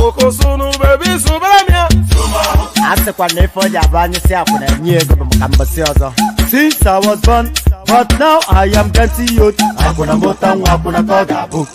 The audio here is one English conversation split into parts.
Okosunu baby subamia. Ase kwa nefo jabani si akuna nyego bamkambosi ozo. Since I was born, but now I am getting youth. Akuna mota akuna koga book.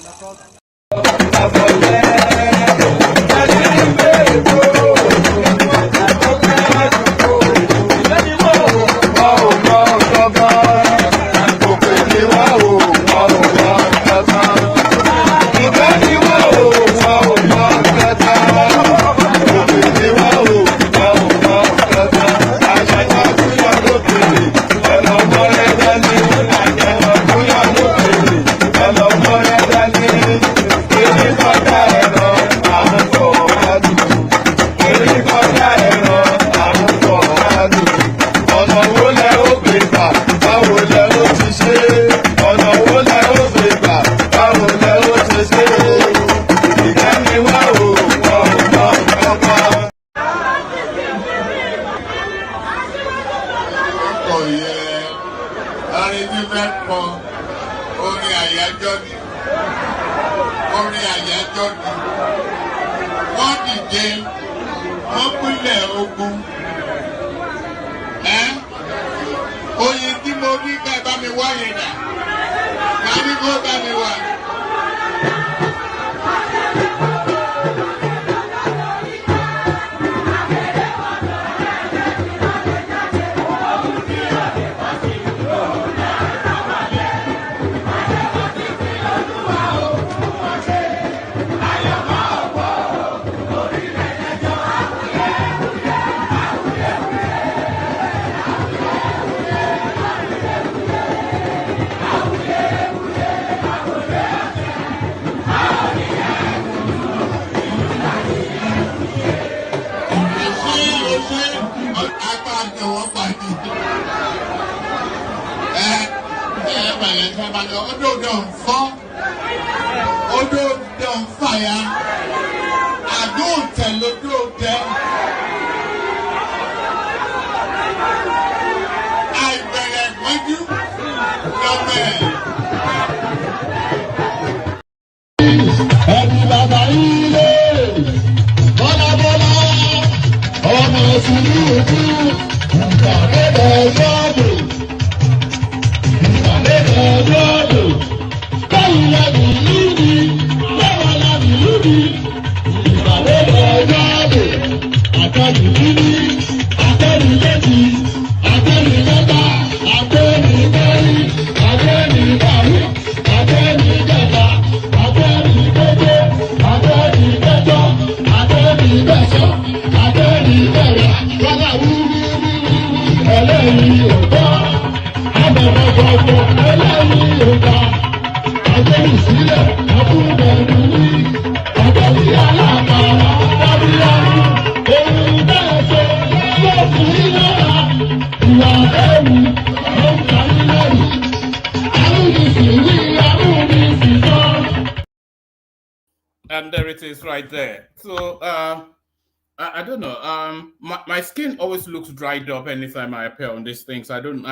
And there it is right there. So I don't know. My skin always looks dried up anytime I appear on these things. I don't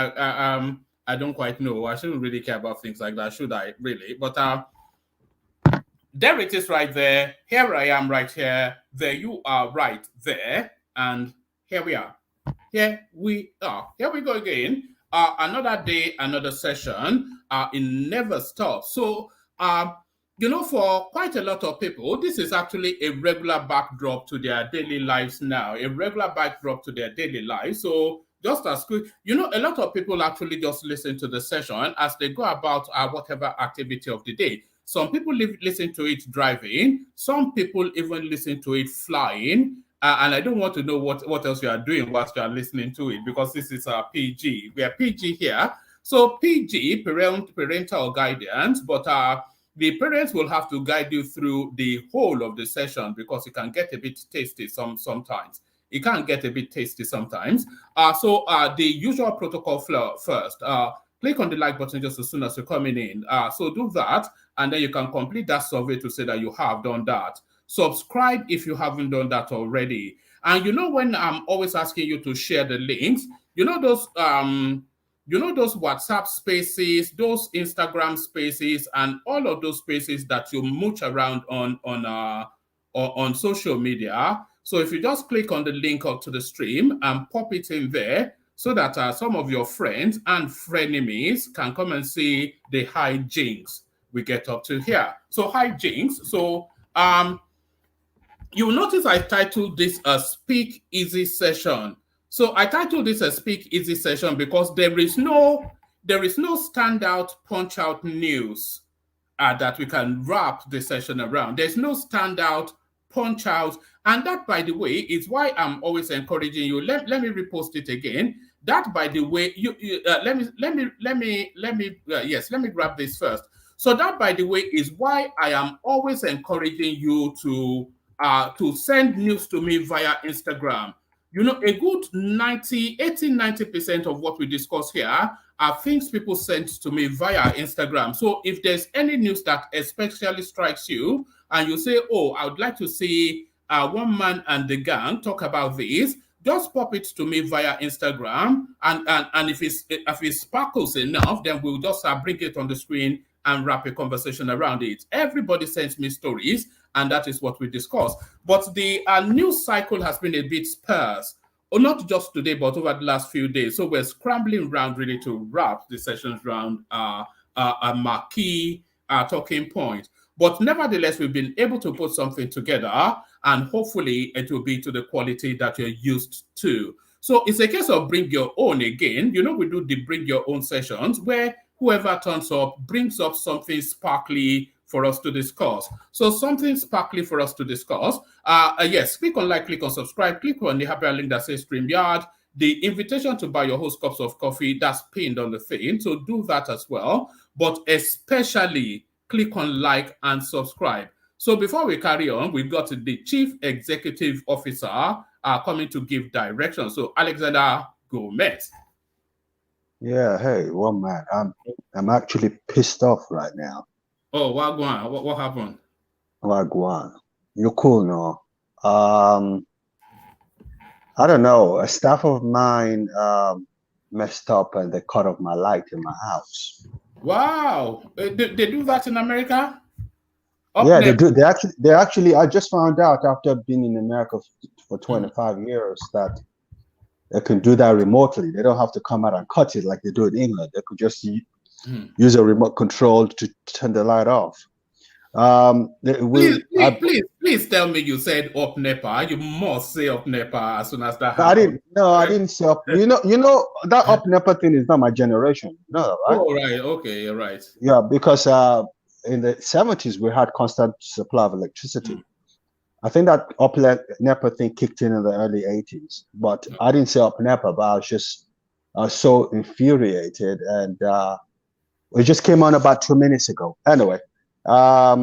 quite know. I shouldn't really care about things like that, should I? Really? But there it is right there. Here I am right here. There you are right there. And here we are. Here we are. Here we go again. Another day, another session. It never stops. So you know, for quite a lot of people, this is actually a regular backdrop to their daily lives now, a regular backdrop to their daily lives. So just as quick, you know, a lot of people actually just listen to the session as they go about whatever activity of the day. Some people listen to it driving. Some people even listen to it flying. And I don't want to know what else you are doing whilst you are listening to it, because this is PG. We are PG here. So PG, parental guidance, but the parents will have to guide you through the whole of the session, because it can get a bit tasty sometimes. It can get a bit tasty sometimes. So the usual protocol first. Click on the like button just as soon as you're coming in. So do that, and then you can complete that survey to say that you have done that. Subscribe if you haven't done that already. And you know, when I'm always asking you to share the links, you know those WhatsApp spaces, those Instagram spaces, and all of those spaces that you mooch around on on social media. So if you just click on the link up to the stream and pop it in there, so that some of your friends and frenemies can come and see the hijinks we get up to here. So hijinks. So you'll notice I titled this a Speak Easy session. So I titled this a Speak Easy session because there is no standout punch out news that we can wrap the session around. There's no standout punch out, and that, by the way, is why I'm always encouraging you. Let me repost it again. That, by the way, let me grab this first. So that, by the way, is why I am always encouraging you to send news to me via Instagram. You know, a good 90% of what we discuss here are things people send to me via Instagram. So if there's any news that especially strikes you and you say, oh, I would like to see one man and the gang talk about this, just pop it to me via Instagram. And if it sparkles enough, then we'll just bring it on the screen and wrap a conversation around it. Everybody sends me stories, and that is what we discuss. But the news cycle has been a bit sparse, or not just today, but over the last few days. So we're scrambling around really to wrap the sessions around a marquee talking point. But nevertheless, we've been able to put something together, and hopefully it will be to the quality that you're used to. So it's a case of bring your own again. You know, we do the bring your own sessions where whoever turns up brings up something sparkly for us to discuss. So something sparkly for us to discuss. Yes, click on like, click on subscribe, click on the happy link that says StreamYard. The invitation to buy your host cups of coffee, that's pinned on the thing. So do that as well. But especially click on like and subscribe. So before we carry on, we've got the Chief Executive Officer coming to give direction. So Alexander Gomez. Yeah, hey, one man. I'm actually pissed off right now. Oh, Wagwan, what happened? Wagwan. You're cool now. I don't know. A staff of mine messed up and they cut off my light in my house. Wow. They do that in America? Yeah, they do. They actually, I just found out after being in America for 25 years that they can do that remotely. They don't have to come out and cut it like they do in England. They could just use a remote control to turn the light off. Please tell me you said up NEPA. You must say up NEPA as soon as that happens. I didn't. No, I didn't say up. You know that up NEPA thing is not my generation. No, right? Oh, right. Okay, you're right. Yeah, because in the 70s we had constant supply of electricity. I think that up NEPA thing kicked in the early 80s. But I didn't say up NEPA, but I was so infuriated, and it just came on about 2 minutes ago. Anyway. My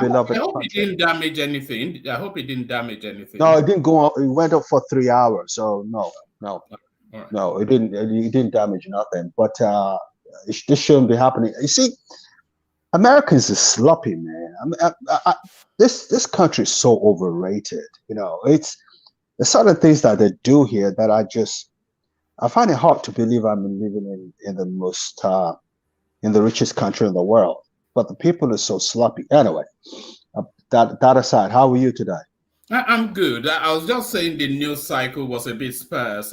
beloved. I hope it didn't damage anything. I hope it didn't damage anything. No, it didn't go on. It went up for 3 hours. So no, right. No, it didn't damage nothing. But this shouldn't be happening. You see, Americans are sloppy, man. This country is so overrated. You know, it's the sort of things that they do here that I find it hard to believe I'm living in the most in the richest country in the world. But the people are so sloppy. Anyway, that aside, how are you today? I'm good. I was just saying the news cycle was a bit sparse.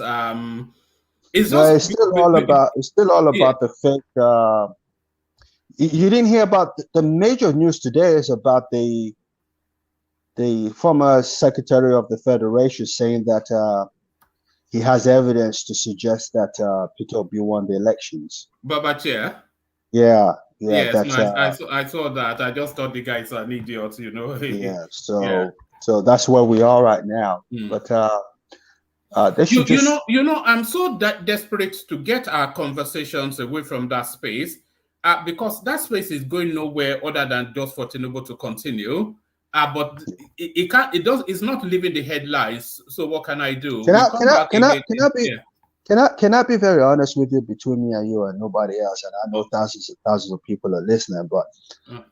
It's still all about the fake. You didn't hear about the major news today is about the former Secretary of the Federation saying that he has evidence to suggest that Peter Obi won the elections. Babatia? Yeah. Yeah, yes, I saw that. I just thought the guy's an idiot, you know. Yeah, so that's where we are right now. But they should you know, I'm so desperate to get our conversations away from that space because that space is going nowhere other than just for Tinubu to continue. But it's not leaving the headlines. So what can I do? Can I be very honest with you, between me and you and nobody else? And I know thousands and thousands of people are listening, but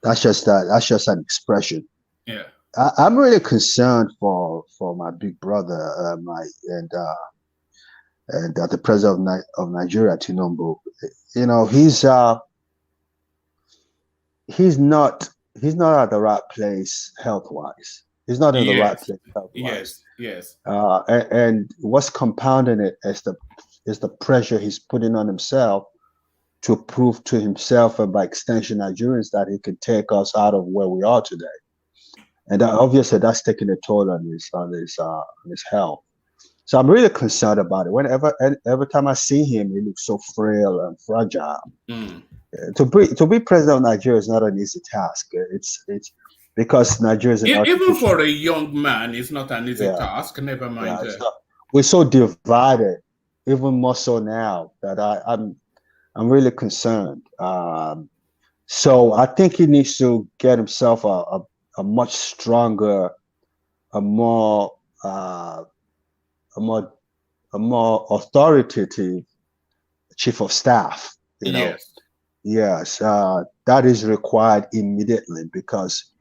that's just an expression. Yeah, I'm really concerned for my big brother, and the president of Nigeria, Tinubu. You know, he's not at the right place health-wise. He's not in the right Yes. place health-wise. Yes. And what's compounding it is the pressure he's putting on himself to prove to himself and by extension Nigerians that he can take us out of where we are today. And obviously that's taking a toll on his health. So I'm really concerned about it. Every time I see him, he looks so frail and fragile. To be president of Nigeria is not an easy task. It's because Nigeria is even for a young man, it's not an easy task. Never mind. We're so divided, even more so now that I'm really concerned. So I think he needs to get himself a much stronger, a more authoritative chief of staff. You know? Yes, that is required immediately because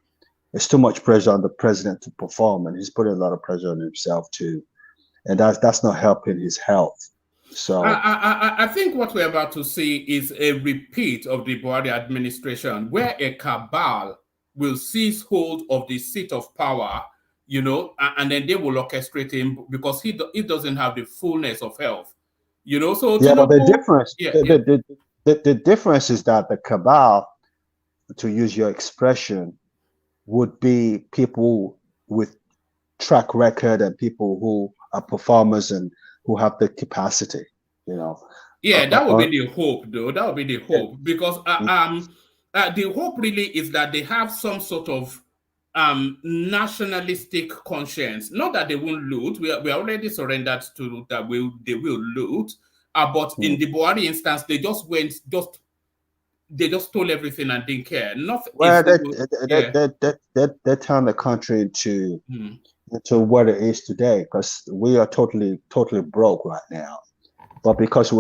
there's too much pressure on the president to perform, and he's putting a lot of pressure on himself too, and that's not helping his health. So I think what we're about to see is a repeat of the Buhari administration, where a cabal will seize hold of the seat of power, you know, and then they will orchestrate him because he doesn't have the fullness of health, you know. So but the difference is that the cabal, to use your expression, would be people with track record and people who are performers and who have the capacity, you know. That would be the hope, though. That would be the hope, because the hope really is that they have some sort of nationalistic conscience. Not that they won't loot. We are already surrendered to that. They will loot. But in the Buhari instance, they just stole everything and didn't care. Nothing. Well, they turned the country into what it is today, because we are totally broke right now. But because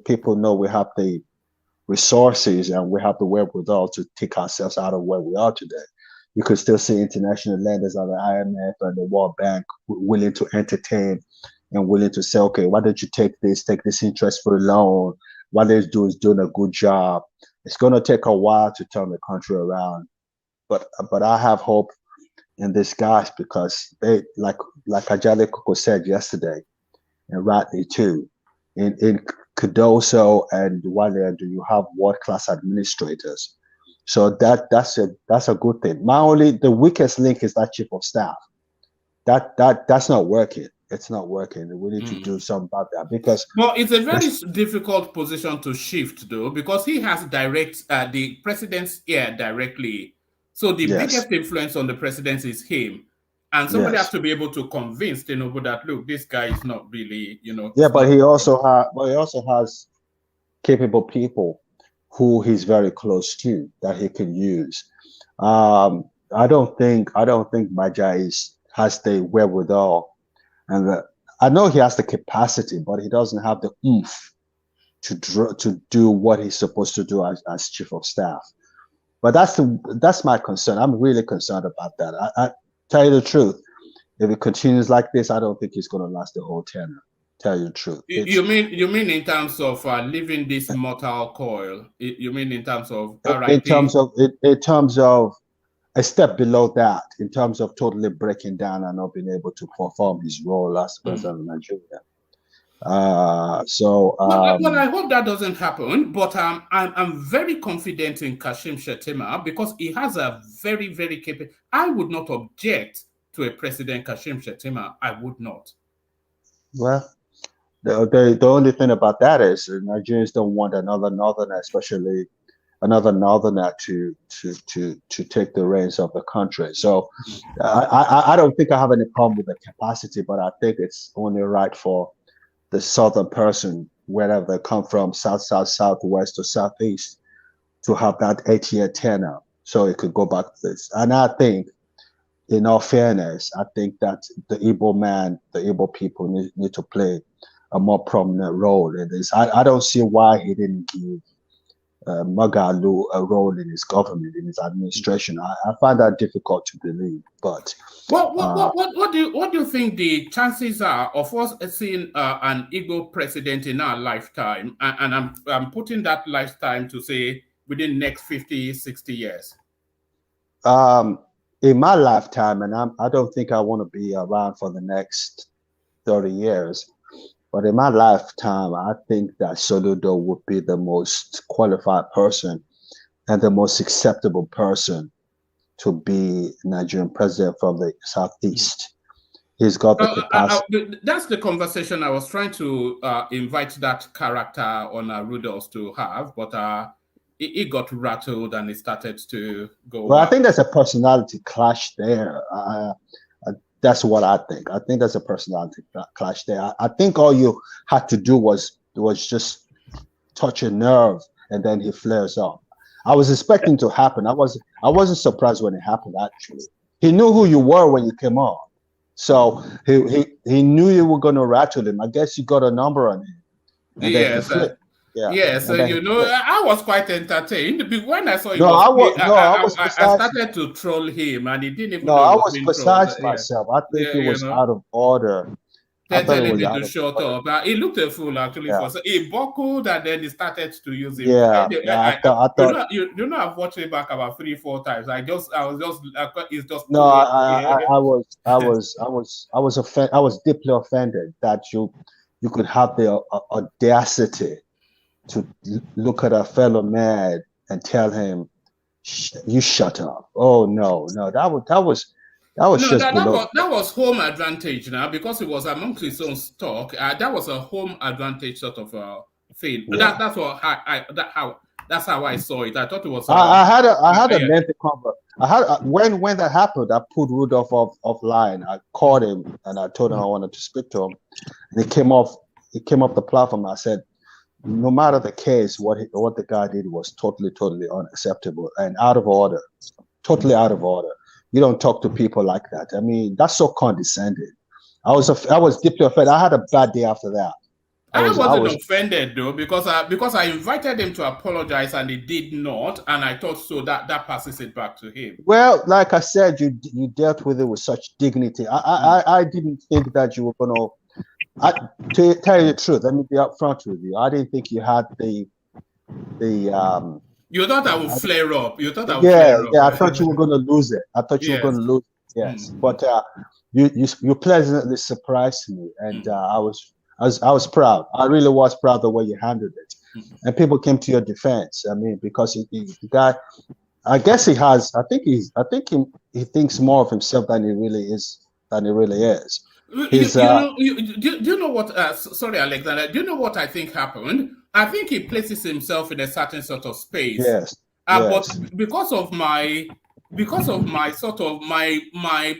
people know we have the resources and we have the wherewithal to take ourselves out of where we are today. You could still see international lenders like the IMF and the World Bank willing to entertain and willing to say, okay, why don't you take this interest-free loan? What they're doing is doing a good job. It's going to take a while to turn the country around, but I have hope in this guys, because they, like Ajale Koko said yesterday, and rightly too, in Cardoso and Waledu, you have world-class administrators. So that's a good thing. The weakest link is that chief of staff. That's not working. It's not working. We need to do something about that, because it's a very difficult position to shift, though, because he has the president's ear directly. So the biggest influence on the president is him. And somebody has to be able to convince Tinubu that, look, this guy is not really, you know. Yeah, but he also has capable people who he's very close to that he can use. I don't think Maja has the wherewithal, and I know he has the capacity, but he doesn't have the oomph to do what he's supposed to do as chief of staff. But that's my concern. I'm really concerned about that. I tell you the truth, if it continues like this, I don't think he's going to last the whole tenure. Tell you the truth. You mean in terms of leaving this mortal coil? You mean in terms of in terms of a step below that, in terms of totally breaking down and not being able to perform his role as president of Nigeria. Well, I hope that doesn't happen. But I'm very confident in Kashim Shettima, because he has a very, very capable. I would not object to a President Kashim Shettima. I would not. Well, the only thing about that is Nigerians don't want another northerner, especially another northerner, to take the reins of the country. So I don't think I have any problem with the capacity, but I think it's only right for the southern person, wherever they come from, south, southwest, or southeast, to have that 8-year tenure, so it could go back to this. And I think, in all fairness, I think that the Igbo people need to play a more prominent role in this. I don't see why he didn't give Magalu a role in his government, in his administration. I find that difficult to believe. But what do you think the chances are of us seeing an Igbo president in our lifetime? And I'm putting that lifetime to say within the next 50, 60 years. in my lifetime, and I don't think I want to be around for the next 30 years, but in my lifetime, I think that Soludo would be the most qualified person and the most acceptable person to be Nigerian president from the Southeast. He's got the capacity. That's the conversation I was trying to invite that character on Rudolph to have, but it got rattled and it started to go. Well, I think there's a personality clash there. That's what I think. I think there's a personality clash there. I think all you had to do was just touch a nerve, and then he flares up. I was expecting to happen. I wasn't surprised when it happened. Actually, he knew who you were when you came on, so he knew you were going to rattle him. I guess you got a number on him. Yes. Yes, you know, I was quite entertained when I saw him. I started to troll him, and he didn't even. No, I was beside myself. I think he was out of order. Telling him to shut up. He looked a fool actually. He buckled, and then he started to use him. I thought. You know, I've watched it back about 3-4 times. It's just. No, I was deeply offended that you could have the audacity to look at a fellow man and tell him, "You shut up." Oh no, that was home advantage now, because it was amongst his own stock. That was a home advantage sort of thing. Yeah. That's how I saw it. I thought it was. I had a mental cover. When that happened, I put Rudolph offline. I called him and I told him I wanted to speak to him, and he came off the platform. I said, no matter the case, what the guy did was totally unacceptable and out of order. Totally out of order. You don't talk to people like that. I mean, that's so condescending. I was deeply offended. I had a bad day after that. I wasn't offended though, because I invited him to apologize and he did not, and I thought so that passes it back to him. Well, like I said, you dealt with it with such dignity. I didn't think that you were gonna. To tell you the truth, let me be upfront with you. I didn't think you had the. You thought I would flare up. You thought I would flare up. Yeah. I thought you were going to lose it. I thought you were going to lose it. Yes, but you pleasantly surprised me, and I was proud. I really was proud the way you handled it, and people came to your defense. I mean, because the guy, I guess he has. I think he thinks more of himself than he really is. Do you know what? Sorry, Alexander. Do you know what I think happened? I think he places himself in a certain sort of space. Yes. But because of my sort of my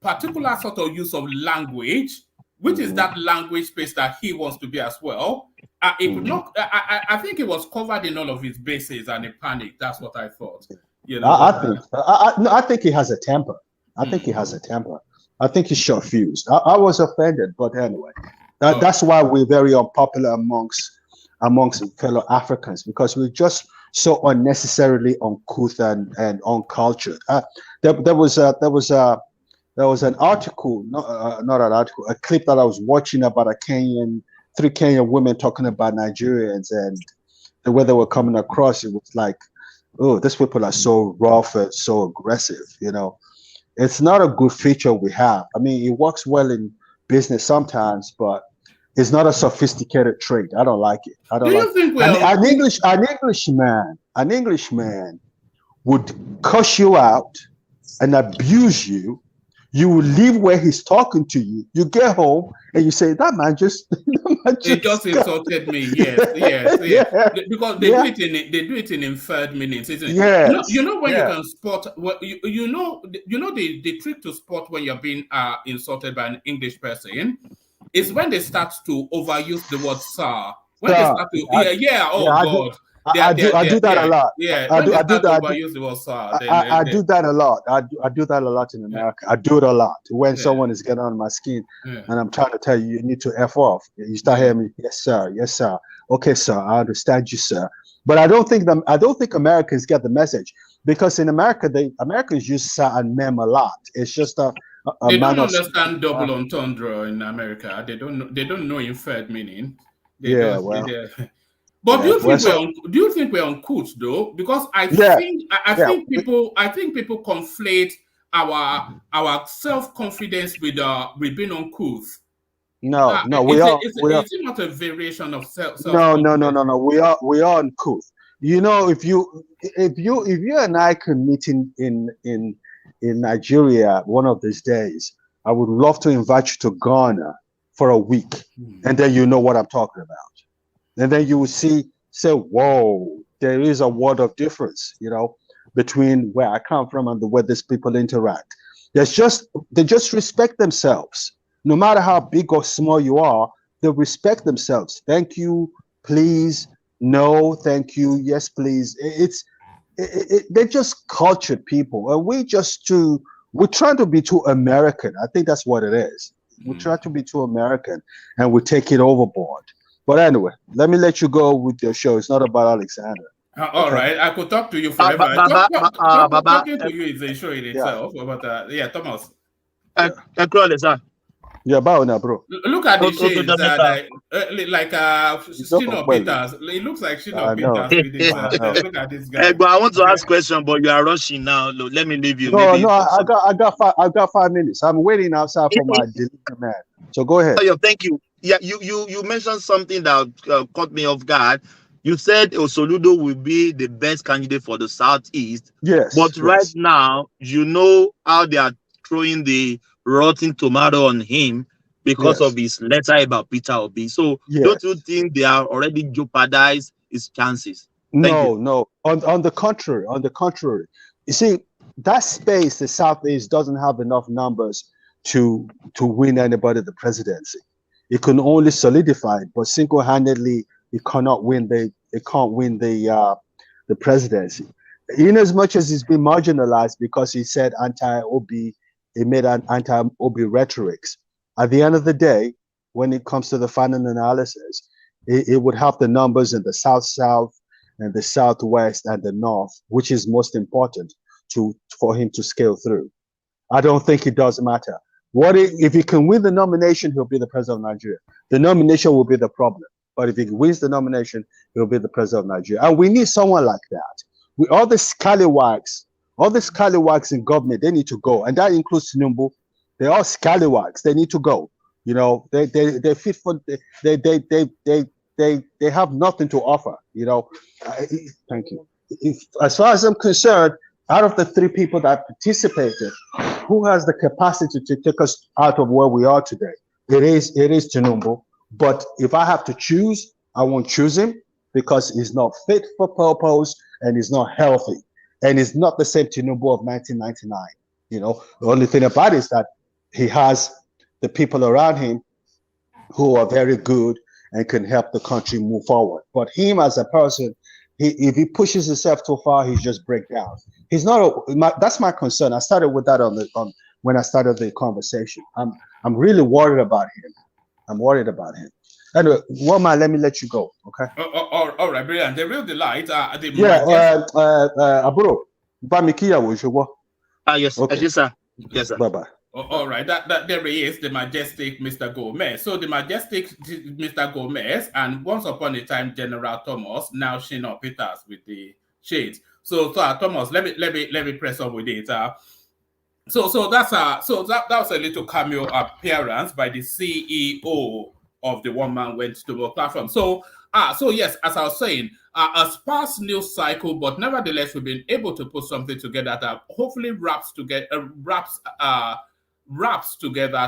particular sort of use of language, which is that language space that he wants to be as well, I think it was covered in all of his bases, and he panicked. That's what I thought. You know. I think he has a temper. I think he has a temper. I think he's short-fused. I was offended, but anyway, that's why we're very unpopular amongst fellow Africans, because we're just so unnecessarily uncouth and uncultured. There was an article, not an article, a clip that I was watching about three Kenyan women talking about Nigerians and the way they were coming across. It was like, oh, these people are so rough and so aggressive, you know. It's not a good feature we have. I mean, it works well in business sometimes, but it's not a sophisticated trait. I don't like it. I don't an Englishman would cuss you out and abuse you. You will leave where he's talking to you. You get home and you say, that man just insulted me. Yes. Because they do it in inferred meanings, isn't it? Yes. You know when you can spot. You know the trick to spot when you're being insulted by an English person is when they start to overuse the word "sir." When they start to God. I do that a lot. Yeah, I do that. I do that a lot. I do that a lot in America. I do it a lot when someone is getting on my skin, and I'm trying to tell you, you need to F off. You start hearing me, yes sir, okay sir, I understand you, sir. But I don't think Americans get the message, because in America, Americans use sir and ma'am a lot. It's just they don't understand double entendre in America. They don't know inferred meaning. But do you think we're uncouth though? Because I think people conflate our self-confidence with being uncouth. No, Is it not a variation of self? No. We are uncouth. You know, if you and I can meet in Nigeria one of these days, I would love to invite you to Ghana for a week, and then you know what I'm talking about. And then you will say, whoa, there is a world of difference, you know, between where I come from and the way these people interact. They just respect themselves. No matter how big or small you are, they respect themselves. Thank you, please. No, thank you. Yes, please. They're just cultured people, and we're trying to be too American. I think that's what it is. We try to be too American, and we take it overboard. But anyway, let me let you go with your show. It's not about Alexander. All right, I could talk to you forever. Talking to you is a show in itself. But Thomas. Yeah, bro. Look at the shades, like Shino Peters. It looks like Shino Peters. Look at this guy. I want to ask a question, but you are rushing now. Look, let me leave you. No, I got 5 minutes. I'm waiting outside for my delivery man. So go ahead. Oh, thank you. Yeah, you mentioned something that caught me off guard. You said Osoludo will be the best candidate for the Southeast. Yes. But right now, you know how they are throwing the rotten tomato on him because of his letter about Peter Obi. So don't you think they are already jeopardized his chances? No. On the contrary. You see, that space, the Southeast doesn't have enough numbers to win anybody the presidency. It can only solidify it, but single-handedly, it can't win the presidency. In as much as he's been marginalized because he said anti-Obi, he made an anti-Obi rhetorics. At the end of the day, when it comes to the final analysis, it would have the numbers in the South and the Southwest and the North, which is most important for him to scale through. I don't think it does matter. If he can win the nomination, he'll be the president of Nigeria. The nomination will be the problem. But if he wins the nomination, he'll be the president of Nigeria. And we need someone like that. All the scallywags in government, they need to go. And that includes Tinubu. They're all scallywags. They need to go. You know, they fit for they have nothing to offer. You know, thank you. As far as I'm concerned, out of the 3 people that participated, who has the capacity to take us out of where we are today? It is Tinubu. But if I have to choose, I won't choose him because he's not fit for purpose and he's not healthy. And he's not the same Tinubu of 1999. You know, the only thing about it is that he has the people around him who are very good and can help the country move forward. But him as a person, if he pushes himself too far, he just breaks down. He's not. That's my concern. I started with that when I started the conversation. I'm really worried about him. Anyway, Woman, let me let you go. Okay. All right, brilliant. The real delight. Aburo, yes. Okay. Yes, sir. Yes, sir. Bye bye. All right, that there he is, the majestic Mr. Gomez. So the majestic Mr. Gomez, and once upon a time General Thomas, now Shino Peters with the shades. So Thomas, let me press on with it. So that was a little cameo appearance by the CEO of the One Man Went to Work platform. So yes, as I was saying, a sparse news cycle, but nevertheless we've been able to put something together that hopefully wraps together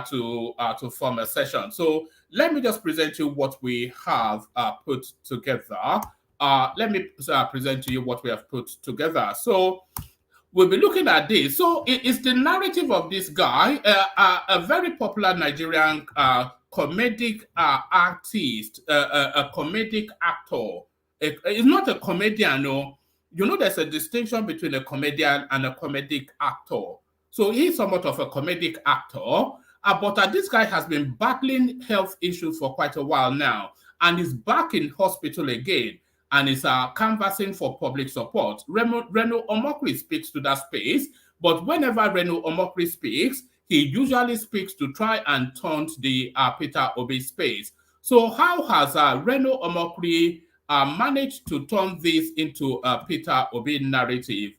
to form a session. So let me just present you what we have put together. Let me present to you what we have put together. So we'll be looking at this. So it's the narrative of this guy, a very popular Nigerian comedic artist, a comedic actor. It's not a comedian, no. You know, there's a distinction between a comedian and a comedic actor. So he's somewhat of a comedic actor, but this guy has been battling health issues for quite a while now, and is back in hospital again, and is canvassing for public support. Reno Omokri speaks to that space, but whenever Reno Omokri speaks, he usually speaks to try and taunt the Peter Obi space. So how has Reno Omokri managed to turn this into a Peter Obi narrative?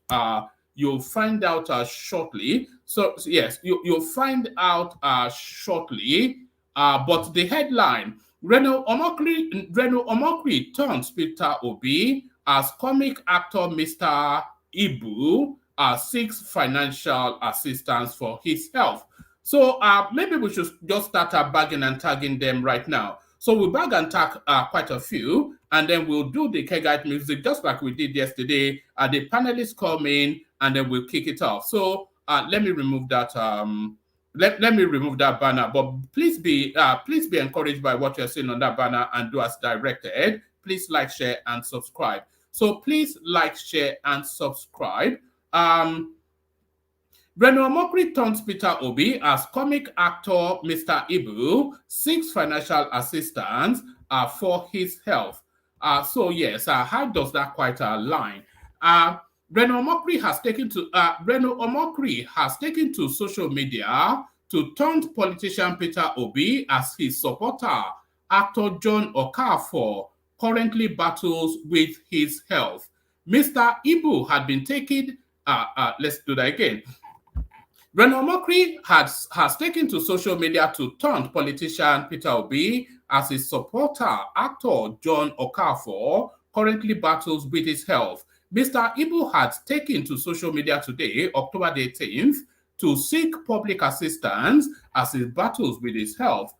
You'll find out shortly. So yes, you'll find out shortly. But the headline: Reno Omokri turns Peter Obi as comic actor Mr. Ibu seeks financial assistance for his health. So maybe we should just start bagging and tagging them right now. So we'll bag and tag quite a few, and then we'll do the Kegite music just like we did yesterday. The panelists come in, and then we'll kick it off. So let me remove that. Let me remove that banner. But please be encouraged by what you're seeing on that banner and do as directed. Please like, share, and subscribe. So please like, share, and subscribe. Reno Omokri turns Peter Obi as comic actor Mr. Ibu seeks financial assistance for his health. So yes, how does that quite align? Reno Omokri has taken to social media to taunt politician Peter Obi as his supporter. Actor John Okafor currently battles with his health. Mr. Ibu had been taken. Let's do that again. Reno Omokri has taken to social media to taunt politician Peter Obi as his supporter. Actor John Okafor currently battles with his health. Mr. Ibu had taken to social media today, October the 18th, to seek public assistance as he battles with his health.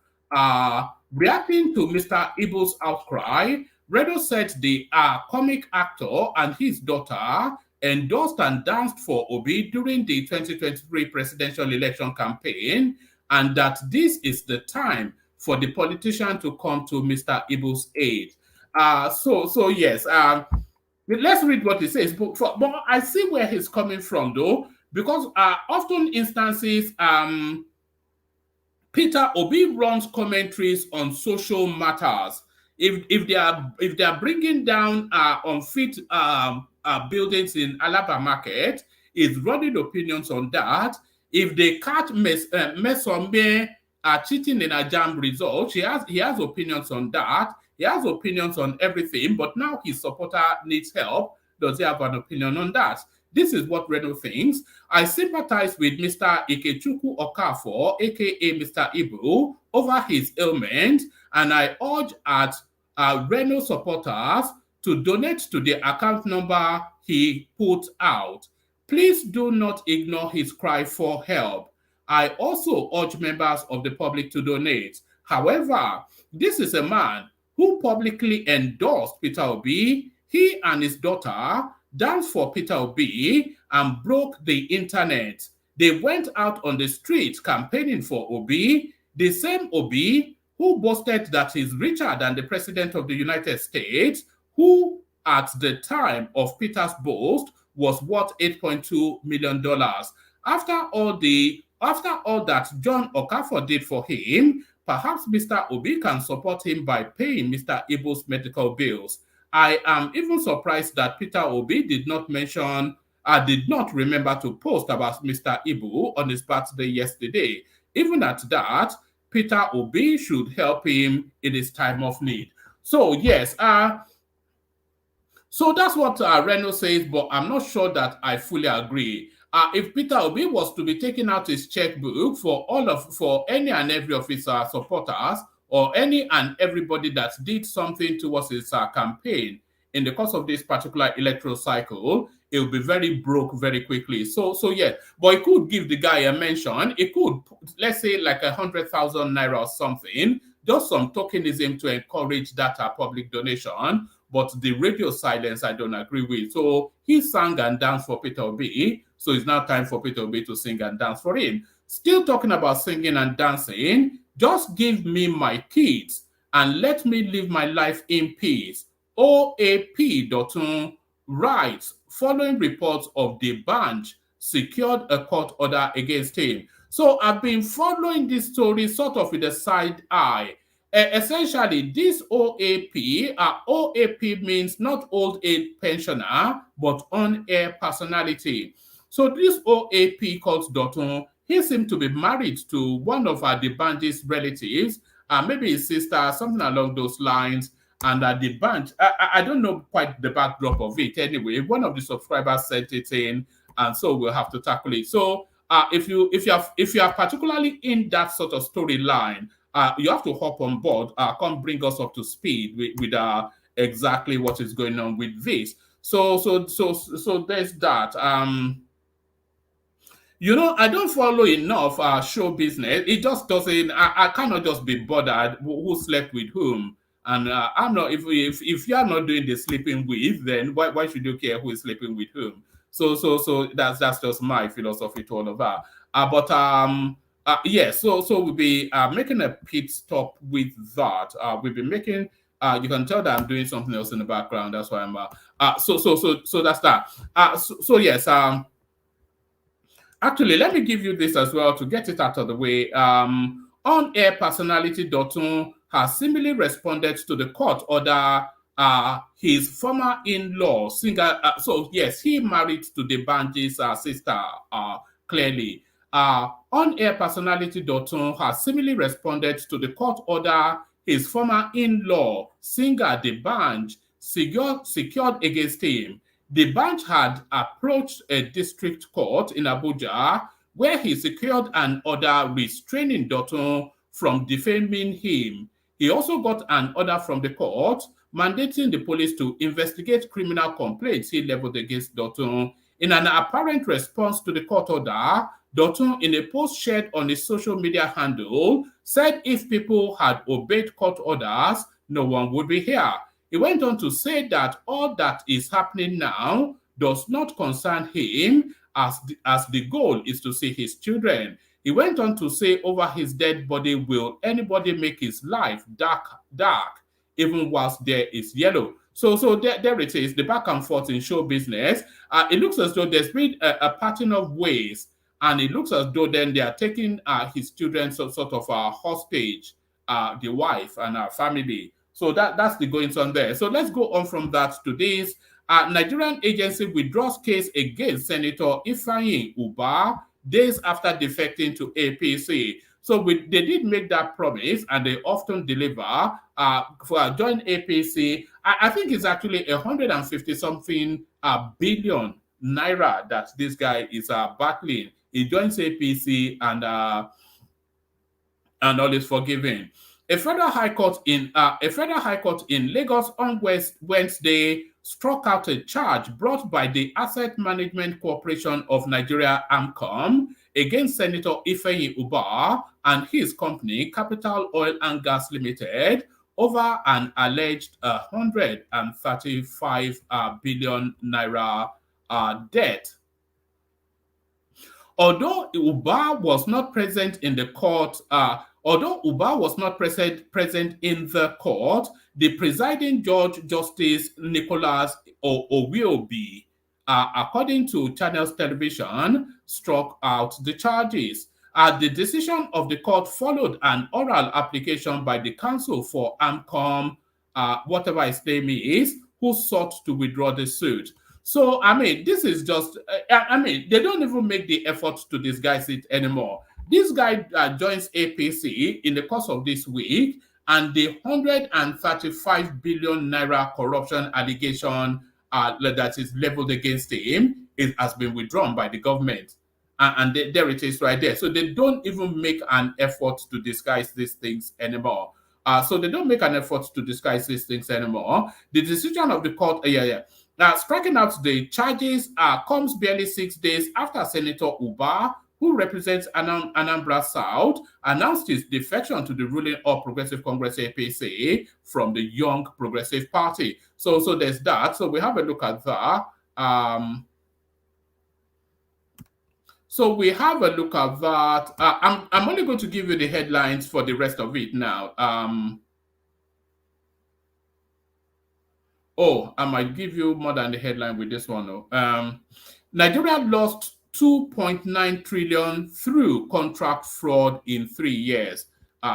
Reacting to Mr. Ibu's outcry, Reno said the comic actor and his daughter endorsed and danced for Obi during the 2023 presidential election campaign, and that this is the time for the politician to come to Mr. Ibu's aid. So yes, let's read what he says. But I see where he's coming from, though, because often instances, Peter Obi runs commentaries on social matters. If they are bringing down unfit buildings in Alaba Market, is running opinions on that. If they catch Mesombe cheating in a jam result, he has opinions on that. He has opinions on everything, but now his supporter needs help. Does he have an opinion on that? This is what Reno thinks. I sympathize with Mr. Ikechukwu Okafor, aka Mr. Ibu, over his ailment, and I urge at Reno supporters to donate to the account number he put out. Please do not ignore his cry for help. I also urge members of the public to donate. However, this is a man who publicly endorsed Peter Obi. He and his daughter danced for Peter Obi and broke the internet. They went out on the street campaigning for Obi, the same Obi who boasted that he's richer than the President of the United States, who at the time of Peter's boast was worth $8.2 million. After all that John Okafor did for him, perhaps Mr. Obi can support him by paying Mr. Ibu's medical bills. I am even surprised that Peter Obi did not remember to post about Mr. Ibu on his birthday yesterday. Even at that, Peter Obi should help him in his time of need. So yes, so that's what Reno says, but I'm not sure that I fully agree. If Peter Obi was to be taking out his checkbook for any and every of his supporters, or any and everybody that did something towards his campaign in the course of this particular electoral cycle, it will be very broke very quickly. So yeah, but it could give the guy a mention. It could, let's say, like 100,000 naira or something, just some tokenism to encourage that public donation. But the radio silence, I don't agree with. So he sang and danced for Peter Obi. So it's now time for Peter Obi to sing and dance for him. Still talking about singing and dancing, just give me my kids and let me live my life in peace. OAP Dotun writes, following reports of the bench secured a court order against him. So I've been following this story sort of with a side eye. Essentially, this OAP means not old age pensioner, but on-air personality. So this OAP called Dotun, he seemed to be married to one of the bandit's relatives, maybe his sister, something along those lines. And the band, I don't know quite the backdrop of it anyway. One of the subscribers sent it in, and so we'll have to tackle it. So if you are particularly in that sort of storyline, you have to hop on board. Come bring us up to speed with exactly what is going on with this. So there's that. You know, I don't follow enough show business. It just doesn't. I cannot just be bothered who slept with whom. And I'm not. If you are not doing the sleeping with, then why should you care who is sleeping with whom? So that's just my philosophy to all of that. Yeah. So we'll be making a pit stop with that. We'll be making. You can tell that I'm doing something else in the background. That's why I'm. So that's that. So yes. Actually, let me give you this as well to get it out of the way. On-air personality Dotun has similarly responded to the court order. His former in-law, singer, so yes, he married to the Banji's sister, clearly. On-air personality Dotun has similarly responded to the court order his former in-law, singer the Banj, secured against him. The Banj had approached a district court in Abuja where he secured an order restraining Dotun from defaming him. He also got an order from the court mandating the police to investigate criminal complaints he leveled against Dotun. In an apparent response to the court order, Dotun, in a post shared on his social media handle, said if people had obeyed court orders, no one would be here. He went on to say that all that is happening now does not concern him, as the goal is to see his children. He went on to say over his dead body, will anybody make his life dark, even whilst there is yellow? So there it is, the back and forth in show business. It looks as though there's been a pattern of ways, and it looks as though then they are taking his children sort of hostage, the wife and her family. So that's the goings on there. So let's go on from that to this. Nigerian agency withdraws case against Senator Ifeanyi Ubah days after defecting to APC. So they did make that promise, and they often deliver. For join APC, I think it's actually 150-something billion naira that this guy is battling. He joins APC and all is forgiven. A federal high court in Lagos on Wednesday struck out a charge brought by the Asset Management Corporation of Nigeria (AMCOM) against Senator Ifeanyi Ubah and his company, Capital Oil and Gas Limited, over an alleged 135 billion naira debt. Although Ubah was not present in the court, the presiding judge, Justice Nicholas Owiobi, according to Channels Television, struck out the charges. The decision of the court followed an oral application by the counsel for AMCOM, whatever his name is, who sought to withdraw the suit. So, I mean, this is just, they don't even make the effort to disguise it anymore. This guy joins APC in the course of this week, and the 135 billion naira corruption allegation that is leveled against him has been withdrawn by the government. And there it is right there. So they don't even make an effort to disguise these things anymore. The decision of the court, striking out the charges comes barely 6 days after Senator Ubah, who represents Anambra South, announced his defection to the ruling All Progressive Congress APC from the Young Progressive Party. So there's that. So we have a look at that. I'm only going to give you the headlines for the rest of it now. I might give you more than the headline with this one. Nigeria lost 2.9 trillion through contract fraud in 3 years.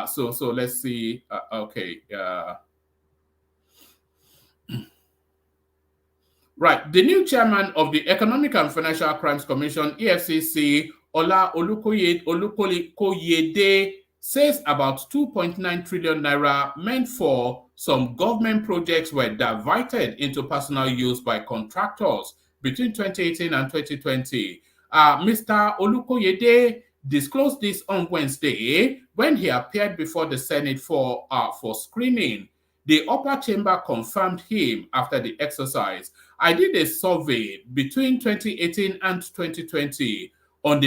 So let's see. Right. The new chairman of the Economic and Financial Crimes Commission, EFCC, Ola Olukoyede, says about 2.9 trillion naira meant for some government projects were diverted into personal use by contractors between 2018 and 2020. Mr. Olukoyede disclosed this on Wednesday when he appeared before the Senate for screening. The upper chamber confirmed him after the exercise. I did a survey between 2018 and 2020 on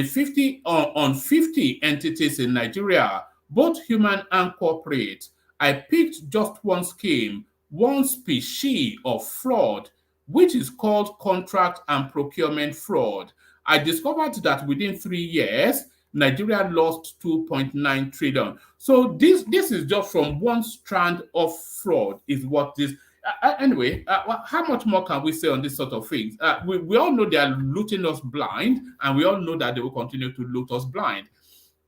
50 entities in Nigeria, both human and corporate. I picked just one scheme, one species of fraud, which is called contract and procurement fraud. I discovered that within 3 years, Nigeria lost 2.9 trillion. So this is just from one strand of fraud is what this... anyway, how much more can we say on this sort of things? We all know they are looting us blind, and we all know that they will continue to loot us blind.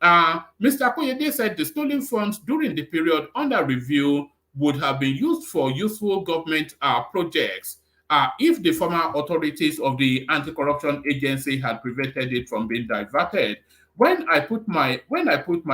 Mr. Koyede said the stolen funds during the period under review would have been used for useful government projects if the former authorities of the anti-corruption agency had prevented it from being diverted. When I put my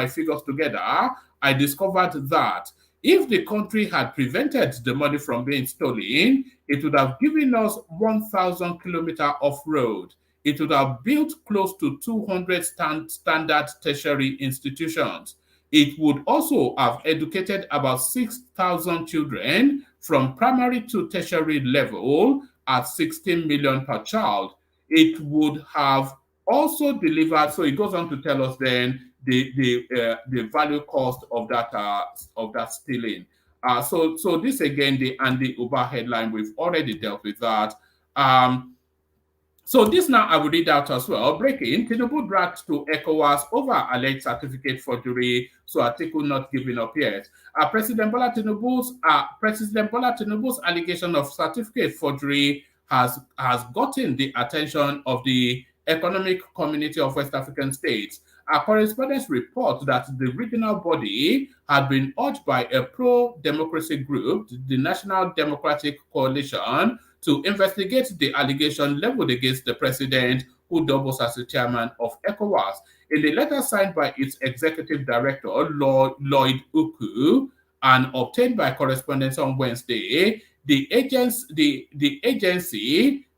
figures together, I discovered that if the country had prevented the money from being stolen, it would have given us 1,000 kilometers of road. It would have built close to 200 standard tertiary institutions. It would also have educated about 6,000 children from primary to tertiary level at 16 million per child. It would have also delivered, so it goes on to tell us then the value cost of that stealing. So this again, the Andy Uber headline, we've already dealt with that. So this now I will read out as well. Breaking: Tinubu dragged to ECOWAS over alleged certificate forgery, so article not giving up yet. President Bola Tinubu's allegation of certificate forgery has gotten the attention of the Economic Community of West African States. Correspondents report that the regional body had been urged by a pro-democracy group, the National Democratic Coalition, to investigate the allegation leveled against the president, who doubles as the chairman of ECOWAS. In the letter signed by its executive director, Lloyd Uku, and obtained by correspondents on Wednesday, the agency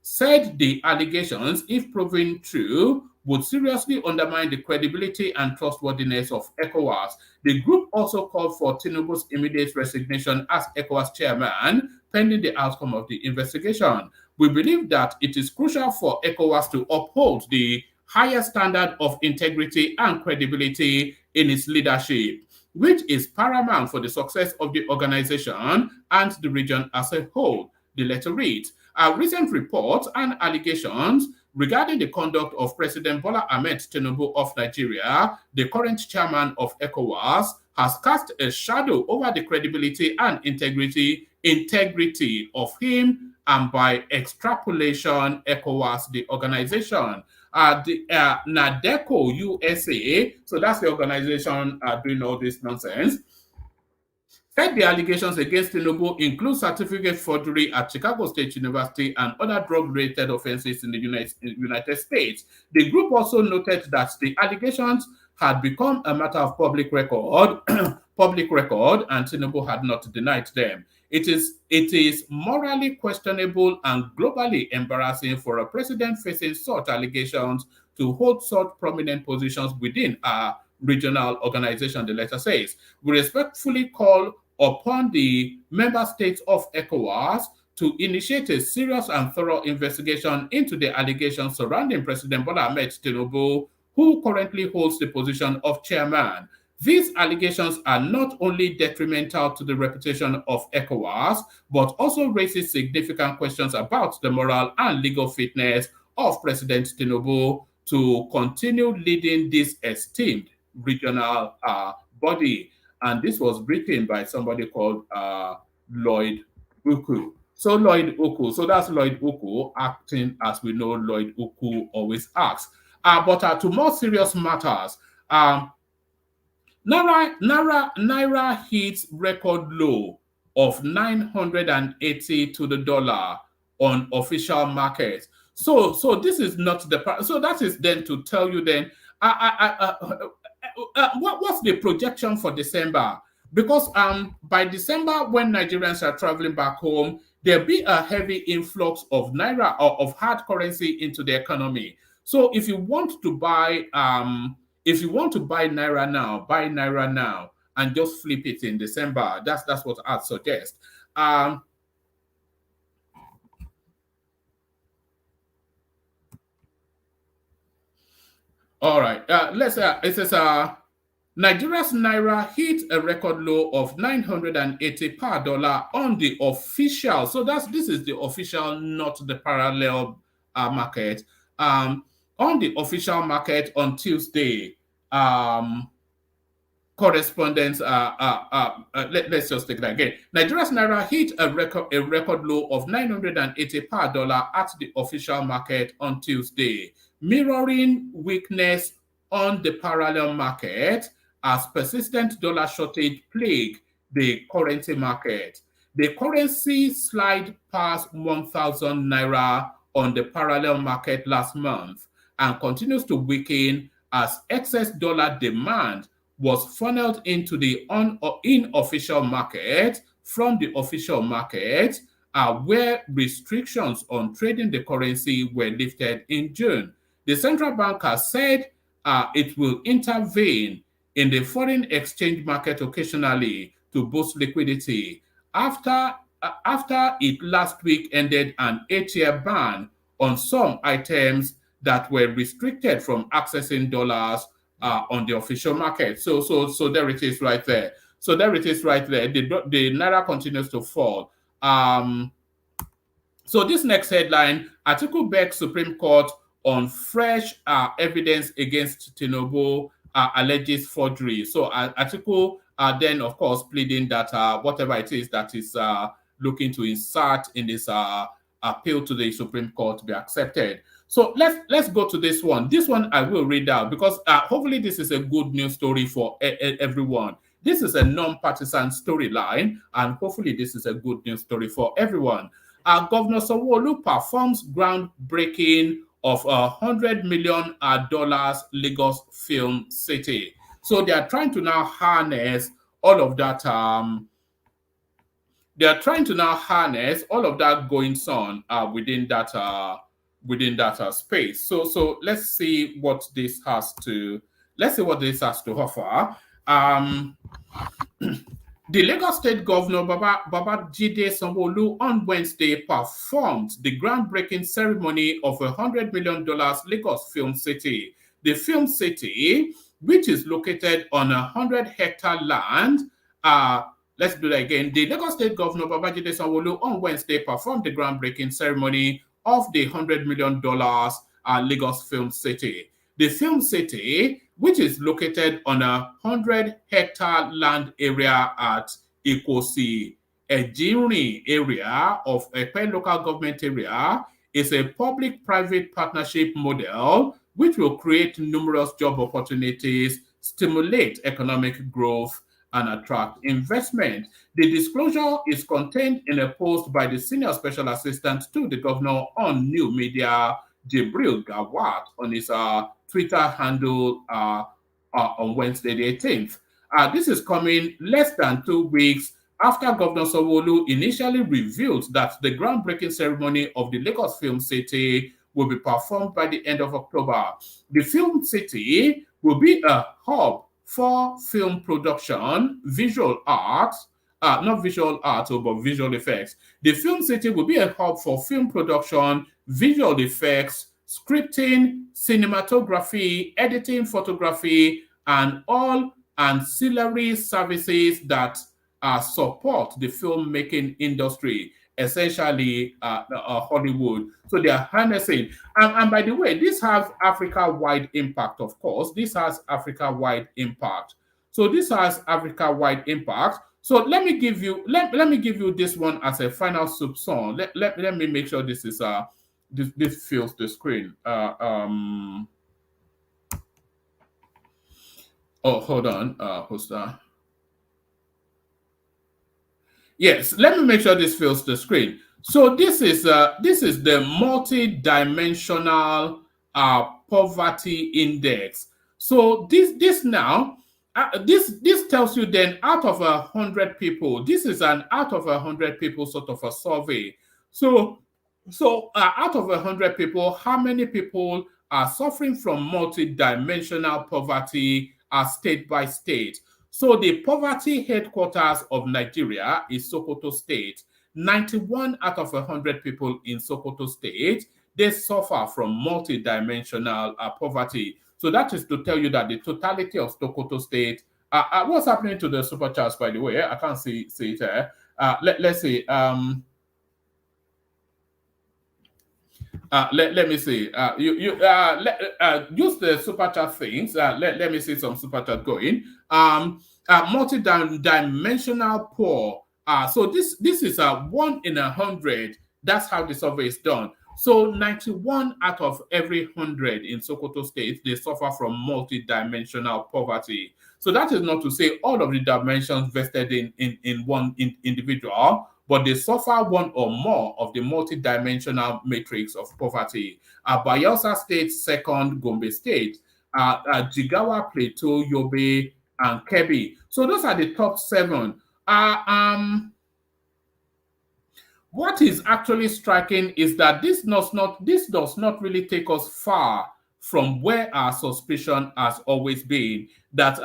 said the allegations, if proven true, would seriously undermine the credibility and trustworthiness of ECOWAS. The group also called for Tinubu's immediate resignation as ECOWAS chairman, pending the outcome of the investigation. We believe that it is crucial for ECOWAS to uphold the highest standard of integrity and credibility in its leadership, which is paramount for the success of the organization and the region as a whole, the letter reads. Recent reports and allegations regarding the conduct of President Bola Ahmed Tinubu of Nigeria, the current chairman of ECOWAS, has cast a shadow over the credibility and integrity of him, and by extrapolation, ECOWAS, the organization. NADECO USA, so that's the organization doing all this nonsense, said the allegations against Tinubu include certificate forgery at Chicago State University and other drug-related offenses in the United States. The group also noted that the allegations had become a matter of public record, and Tinubu had not denied them. It is morally questionable and globally embarrassing for a president facing such allegations to hold such prominent positions within a regional organization, the letter says. We respectfully call upon the member states of ECOWAS to initiate a serious and thorough investigation into the allegations surrounding President Bola Ahmed Tinubu, who currently holds the position of chairman. These allegations are not only detrimental to the reputation of ECOWAS, but also raises significant questions about the moral and legal fitness of President Tinubu to continue leading this esteemed regional body. And this was written by somebody called Lloyd Uku. So Lloyd Uku, so that's Lloyd Uku acting as we know Lloyd Uku always acts. But to more serious matters, Naira hits record low of 980 to the dollar on official markets. So this is not the, so that is then to tell you then, what's the projection for December? Because by December, when Nigerians are traveling back home, there'll be a heavy influx of naira or of hard currency into the economy. So if you want to buy naira now, buy naira now and just flip it in December. That's what I'd suggest. All right. It says Nigeria's naira hit a record low of 980 per dollar on the official. So this is the official, not the parallel market. On the official market on Tuesday, correspondence. Let's just take that again. Nigeria's naira hit a record low of 980 per dollar at the official market on Tuesday, mirroring weakness on the parallel market as persistent dollar shortage plague the currency market. The currency slid past 1,000 naira on the parallel market last month and continues to weaken as excess dollar demand was funneled into the unofficial market from the official market, where restrictions on trading the currency were lifted in June. The central bank has said it will intervene in the foreign exchange market occasionally to boost liquidity after it last week ended an 8-year ban on some items that were restricted from accessing dollars on the official market. So there it is right there. So there it is right there. The naira continues to fall. So this next headline: Atiku begs Supreme Court on fresh evidence against Tinubu, alleges forgery. So Atiku then, of course, pleading that whatever it is that is looking to insert in this appeal to the Supreme Court be accepted. So let's go to this one. This one I will read out because hopefully this is a good news story for everyone. This is a non-partisan storyline, and hopefully this is a good news story for everyone. Governor Sanwo-Olu performs groundbreaking of $100 million Lagos Film City. So they are trying to now harness all of that. They are trying to now harness all of that goings on within that space. So let's see what this has to offer. The Lagos State Governor Babajide Sanwo-Olu on Wednesday performed the groundbreaking ceremony of $100 million Lagos Film City. The Film City, which is located on 100-hectare land, let's do that again. The Lagos State Governor Babajide Sanwo-Olu on Wednesday performed the groundbreaking ceremony of the $100 million Lagos Film City. The Film City, which is located on a 100-hectare land area at Ikosi Ejinrin area of Epe local government area, is a public-private partnership model which will create numerous job opportunities, stimulate economic growth, and attract investment. The disclosure is contained in a post by the Senior Special Assistant to the Governor on New Media, Jibril Gawat, on his Twitter handle on Wednesday the 18th. This is coming less than 2 weeks after Governor Sanwo-Olu initially revealed that the groundbreaking ceremony of the Lagos Film City will be performed by the end of October. The Film City will be a hub for film production, visual art, not visual art, but visual effects. The Film City will be a hub for film production, visual effects, scripting, cinematography, editing, photography, and all ancillary services that support the filmmaking industry, essentially Hollywood. So they are harnessing. And by the way, this has Africa-wide impact, of course. This has Africa-wide impact. So this has Africa-wide impact. So let me give you this one as a final soupçon. Let me make sure this is this fills the screen. Oh, hold on. Who's that? Yes, let me make sure this fills the screen. So this is the multi-dimensional poverty index. So this now, this tells you then out of 100 people, this is an out of 100 people sort of a survey. So out of 100 people, how many people are suffering from multi-dimensional poverty state by state? So the poverty headquarters of Nigeria is Sokoto State. 91 out of 100 people in Sokoto State, they suffer from multi-dimensional poverty. So that is to tell you that the totality of Sokoto State, what's happening to the super charts, by the way? I can't see it there. Let's see. Let me see. Use the super chat things. Let me see some super chat going. Multi-dimensional poor. So this is 1 in 100. That's how the survey is done. So 91 out of every 100 in Sokoto State, they suffer from multi-dimensional poverty. So that is not to say all of the dimensions vested in one individual, but they suffer one or more of the multi-dimensional matrix of poverty. Bayelsa State second, Gombe State, Jigawa, Plateau, Yobe, and Kebbi. So those are the top 7. What is actually striking is that this does not really take us far from where our suspicion has always been, that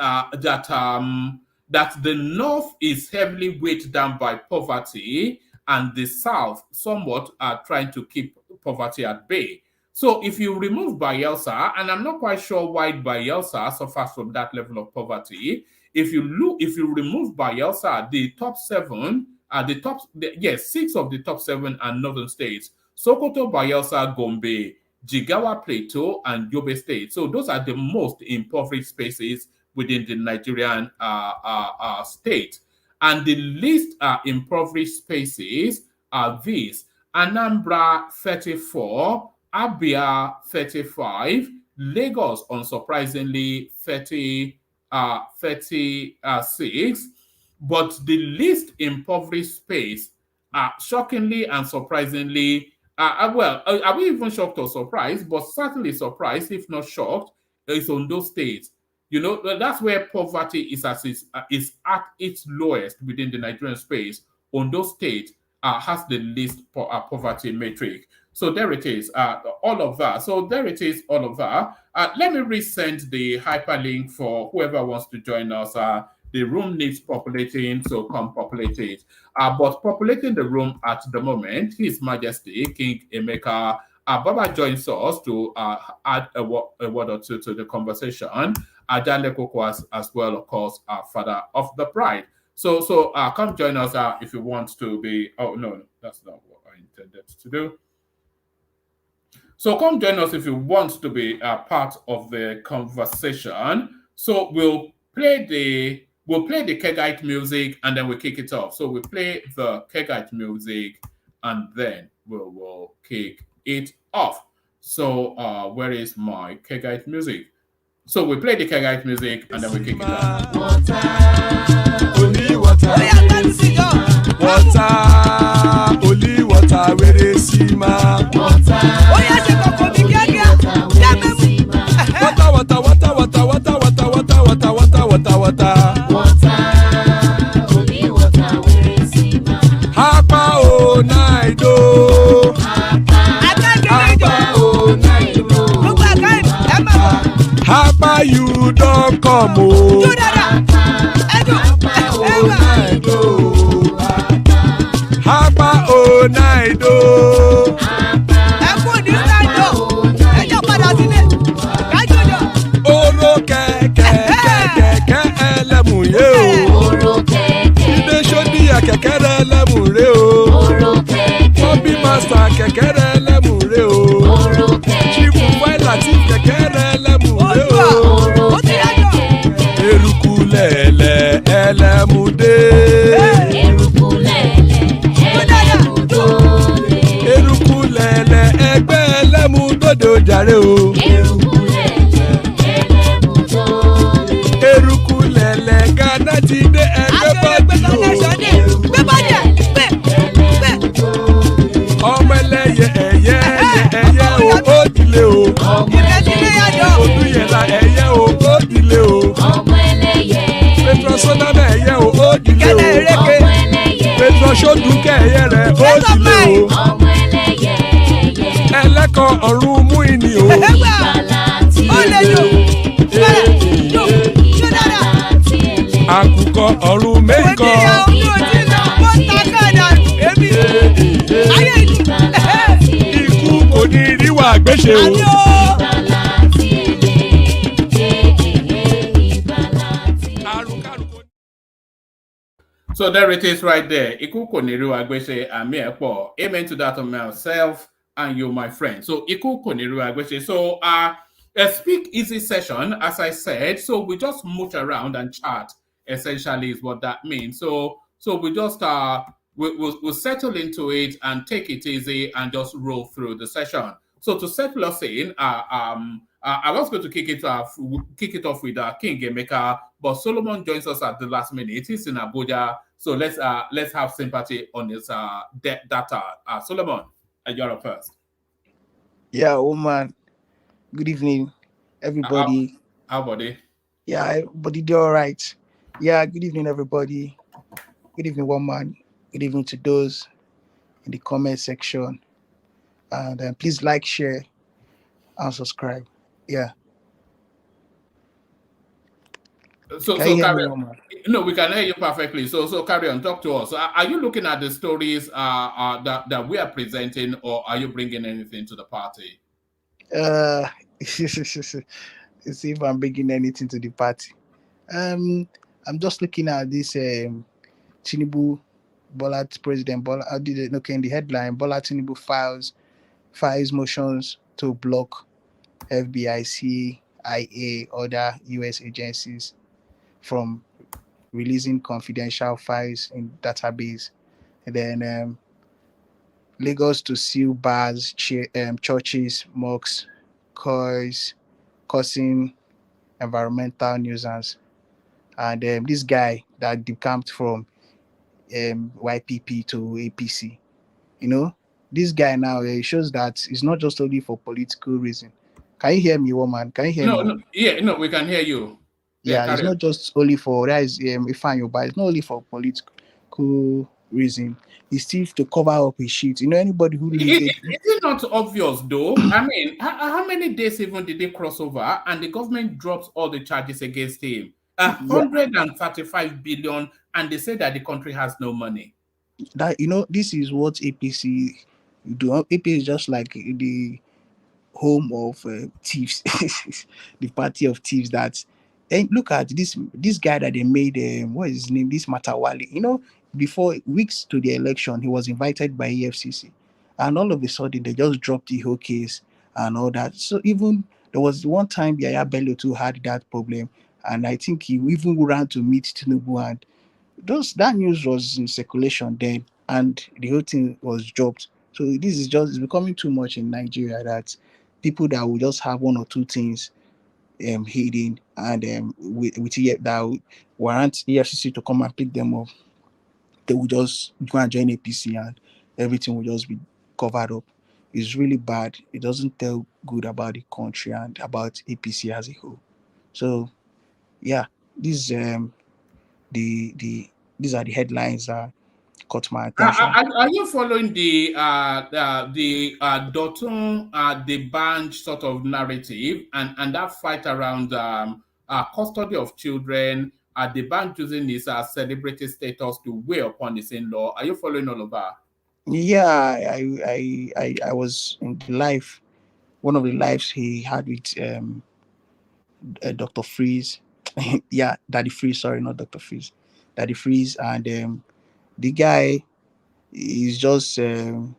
the North is heavily weighed down by poverty, and the South somewhat are trying to keep poverty at bay. So if you remove Bayelsa, and I'm not quite sure why Bayelsa suffers from that level of poverty, if you remove Bayelsa, the top 7 are 6 of the top 7 are northern states: Sokoto, Bayelsa, Gombe, Jigawa, Plateau, and Yobe State. So those are the most impoverished spaces within the Nigerian state. And the least impoverished spaces are these: Anambra 34, Abia 35, Lagos unsurprisingly 36. But the least impoverished space, shockingly and surprisingly, are we even shocked or surprised? But certainly surprised, if not shocked, is on those states. You know, that's where poverty is at its lowest within the Nigerian space. Ondo State has the least poverty metric. So there it is, all of that. So there it is, all of that. Let me resend the hyperlink for whoever wants to join us. The room needs populating, so come populate it. But populating the room at the moment, His Majesty King Emeka Baba joins us to add a word or two to the conversation. Ajale Kokwas as well, of course, Father of the Bride. So come join us if you want to be. Oh no, that's not what I intended to do. So come join us if you want to be part of the conversation. So we'll play the Kegite music and then we'll kick it off. So we play the Kegite music and then we'll kick it off. So where is my Kegite music? So we play the Kegite music and then we kick it off. Water, only water, only water, where they see my water. Hapa you don't come oh. Hapa oh night oh. Oro keke elemu ye o. Ide shodi ya keke elemu re o. Bobby master keke elemu re o. Chifu wela ti keke elemu re o. Erukulele elemude. Erukulele egbe elemudode ojare o. Erukulele Ghana ti de egbe ọmọ ẹlẹ́yẹ ẹyẹ o ó dilé o. Odúyẹ̀lá ẹyẹ o ó dilé o. Ọmọ ẹlẹ́yẹ àgbéṣe o. So there it is right there. Iku koniru agbese ami epo. Amen to that of myself and you, my friend. So Iku koniru agbese. So a speak easy session, as I said. So we just mooch around and chat. Essentially, is what that means. So we just we'll settle into it and take it easy and just roll through the session. So to settle us in, I was going to kick it off with King Emeka, but Solomon joins us at the last minute. He's in Abuja, so let's have sympathy on his data. Solomon, you're up first. Yeah, woman. Good evening, everybody. How buddy? Yeah, everybody do all right. Yeah, good evening, everybody. Good evening, woman. Good evening to those in the comment section. And please like, share, and subscribe. Yeah. So carry on. No, we can hear you perfectly. So carry on. Talk to us. Are you looking at the stories that we are presenting, or are you bringing anything to the party? See if I'm bringing anything to the party. I'm just looking at this Tinubu Bola President Bola. In the headline, Bola Tinubu files motions to block FBI, CIA, other U.S. agencies from releasing confidential files in database. And then Lagos to seal bars, churches, mosques, causing environmental nuisance. And this guy that decamped from YPP to APC, this guy now shows that it's not just only for political reason. Can you hear me, woman? Can you hear me? No, yeah, we can hear you. Yeah, it's not just only for that is but it's not only for political reason. It's still to cover up his shit. Anybody who is it not obvious though? I mean, how many days even did they cross over and the government drops all the charges against him? 135 billion, and they say that the country has no money. That this is what APC do. APC is just like the home of thieves, the party of thieves. And look at this guy that they made. What is his name? This Matawali. Before weeks to the election, he was invited by EFCC, and all of a sudden they just dropped the whole case and all that. So even there was one time Yaya Bello too had that problem, and I think he even ran to meet Tinubu, and that news was in circulation then, and the whole thing was dropped. So this is it's becoming too much in Nigeria that people that will just have one or two things hidden and with that warrant EFCC to come and pick them up, they will just go and join APC and everything will just be covered up. It's really bad. It doesn't tell good about the country and about APC as a whole. So yeah, these are the headlines that caught my attention. Are you following the Dotun the Banj sort of narrative and that fight around custody of children? The Banj using his celebrity status to weigh upon his in-law. Are you following all of that? Yeah, I was in the live, one of the lives he had with Dr. Freeze. Yeah, Daddy Freeze. Sorry, not Dr. Freeze. Daddy Freeze, and the guy is just. You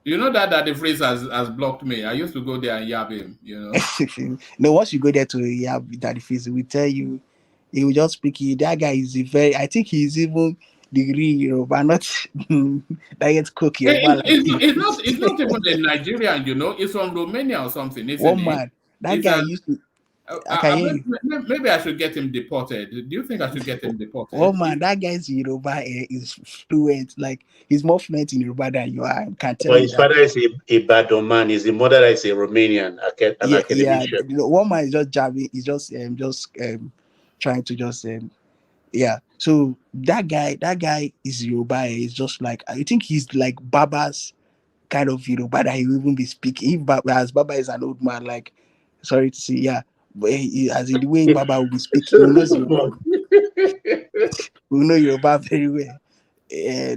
know that Daddy Freeze has blocked me. I used to go there and yab him. No, once you go there to yab Daddy Freeze, we tell you, he will just speak. That guy is I think he's even the real but not diet cookie. It's not even a Nigerian, it's from Romania or something, isn't it? Man, that guy used to. Maybe I should get him deported. Do you think I should get him deported? Oh man, that guy's Yoruba is fluent. Like he's more fluent in Yoruba than you are. I can't tell you. His father is a Badon man. His mother is a Romanian. One man is just jabbing. He's just trying to just So that guy is Yoruba. He's just like, I think he's like Baba's kind of Yoruba that he will even be speaking. As Baba is an old man, like sorry to say, yeah. But as in the way Baba will be speaking, he knows Yoruba. We know Yoruba very well.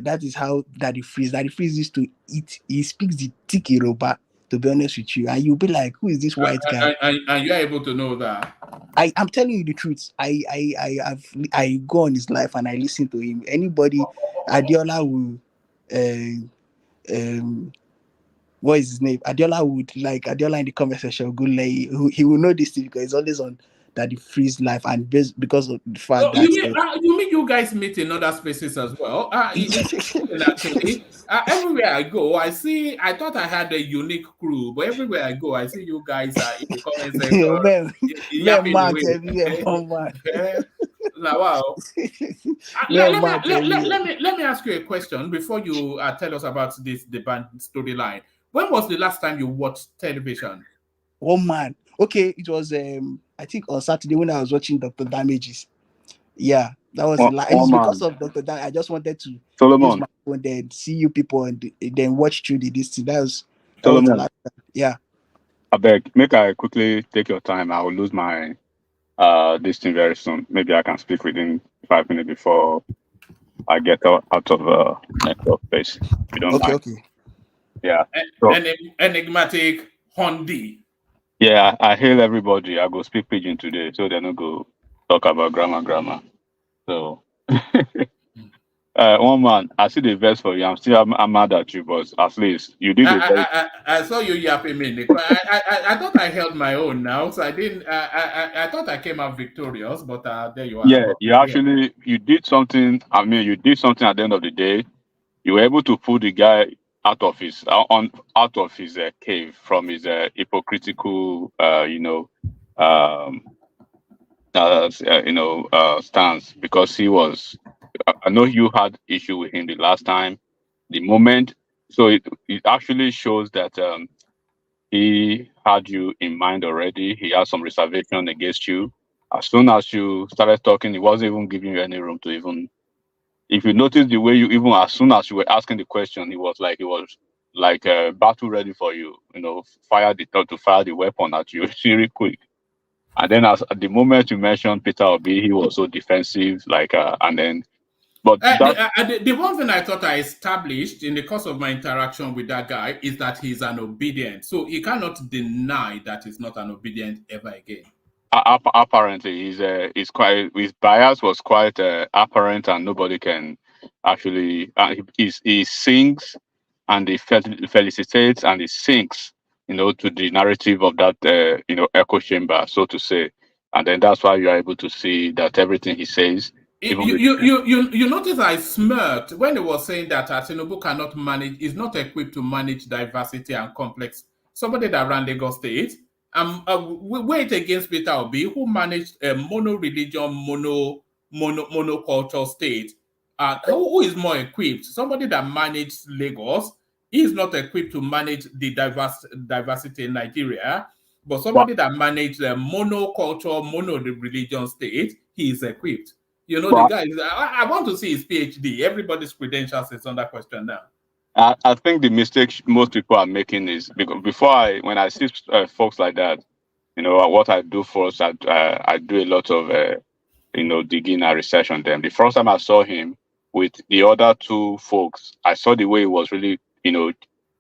That is how Daddy Freeze used to eat. He speaks the thick Yoruba. to be honest with you. And you'll be like, who is this white guy? And you're able to know that. I'm telling you the truth. I go on his life and I listen to him. Anybody, Adiola will, what is his name? Adiola would like Adiola in the comment section. Good lay, he will know this thing because he's always on that he frees life and because of the fact that you mean you guys meet in other spaces as well? Actually, everywhere I go, I thought I had a unique crew, but everywhere I go, I see you guys are in the comment section. Now, wow. Let me ask you a question before you tell us about the band storyline. When was the last time you watched television? Oh man. Okay, it was I think on Saturday when I was watching Dr. Damages. Yeah, that was it's because of Dr. I just wanted to use my phone then see you people and then watch through this thing. That was the last time. Yeah. I beg, make I quickly take your time. I will lose my this thing very soon. Maybe I can speak within 5 minutes before I get out of network space. You don't mind. Okay. Yeah. Enigmatic Hondi. Yeah, I hail everybody. I go speak pidgin today, so they're not go talk about grammar. So, one man, I see the verse for you. I'm mad at you, but at least you did it. I saw you yapping me. I thought I held my own now, so I didn't. I thought I came out victorious, but there you are. Yeah, you did something. I mean, you did something at the end of the day. You were able to pull the guy out of his cave from his hypocritical stance, because he was. I know you had issue with him the last time, the moment. So it actually shows that he had you in mind already. He had some reservation against you. As soon as you started talking, he wasn't even giving you any room to even. If you notice the way you even, as soon as you were asking the question, he was like battle ready for you. Fire the weapon at you really quick. And then at the moment you mentioned Peter Obi, he was so defensive, and then. But the one thing I thought I established in the course of my interaction with that guy is that he's an Obidient. So he cannot deny that he's not an Obidient ever again. Apparently, his bias was quite apparent, and nobody can actually. He sings and he felicitates and he sings, to the narrative of that, echo chamber, so to say, and then that's why you are able to see that everything he says. You notice I smirked when he was saying that Tinubu cannot manage, is not equipped to manage diversity and complex. Somebody that ran Lagos State, we wait against Peter Obi, who managed a mono-religion, monocultural state. Who is more equipped? Somebody that managed Lagos, he is not equipped to manage the diversity in Nigeria, but somebody that managed a monocultural, mono-religion state, he is equipped. The guy, I want to see his PhD. Everybody's credentials is under question now. I think the mistake most people are making is, because when I see folks like that, what I do first, I do a lot of, digging and research on them. The first time I saw him with the other two folks, I saw the way he was really,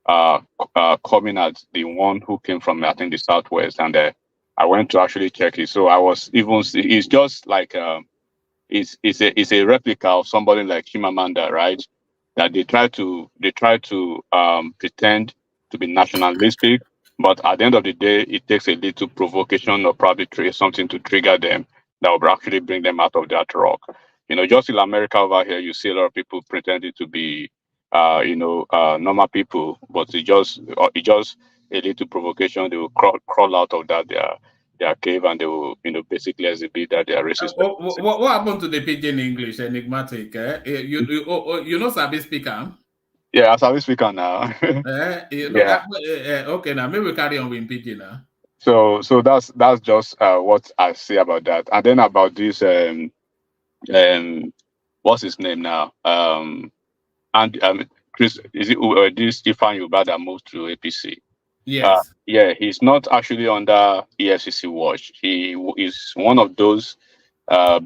coming at the one who came from, I think, the Southwest, and I went to actually check it. So I was it's just like, it's a replica of somebody like Chimamanda, right? That they try to pretend to be nationalistic, but at the end of the day, it takes a little provocation or probably something to trigger them that will actually bring them out of that rock. Just in America over here, you see a lot of people pretending to be, normal people, but it just a little provocation. They will crawl out of that their cave, and they will, basically exhibit that they are racist. What happened to the pidgin English, enigmatic? You know Sabi speaker? Yeah, I Sabi speaker now. Okay, now maybe we carry on with pidgin now. So that's just what I say about that. And then about this, what's his name now? And Chris, is it this Stefan Yuba that moved to APC? Yes. He's not actually under EFCC watch. He is one of those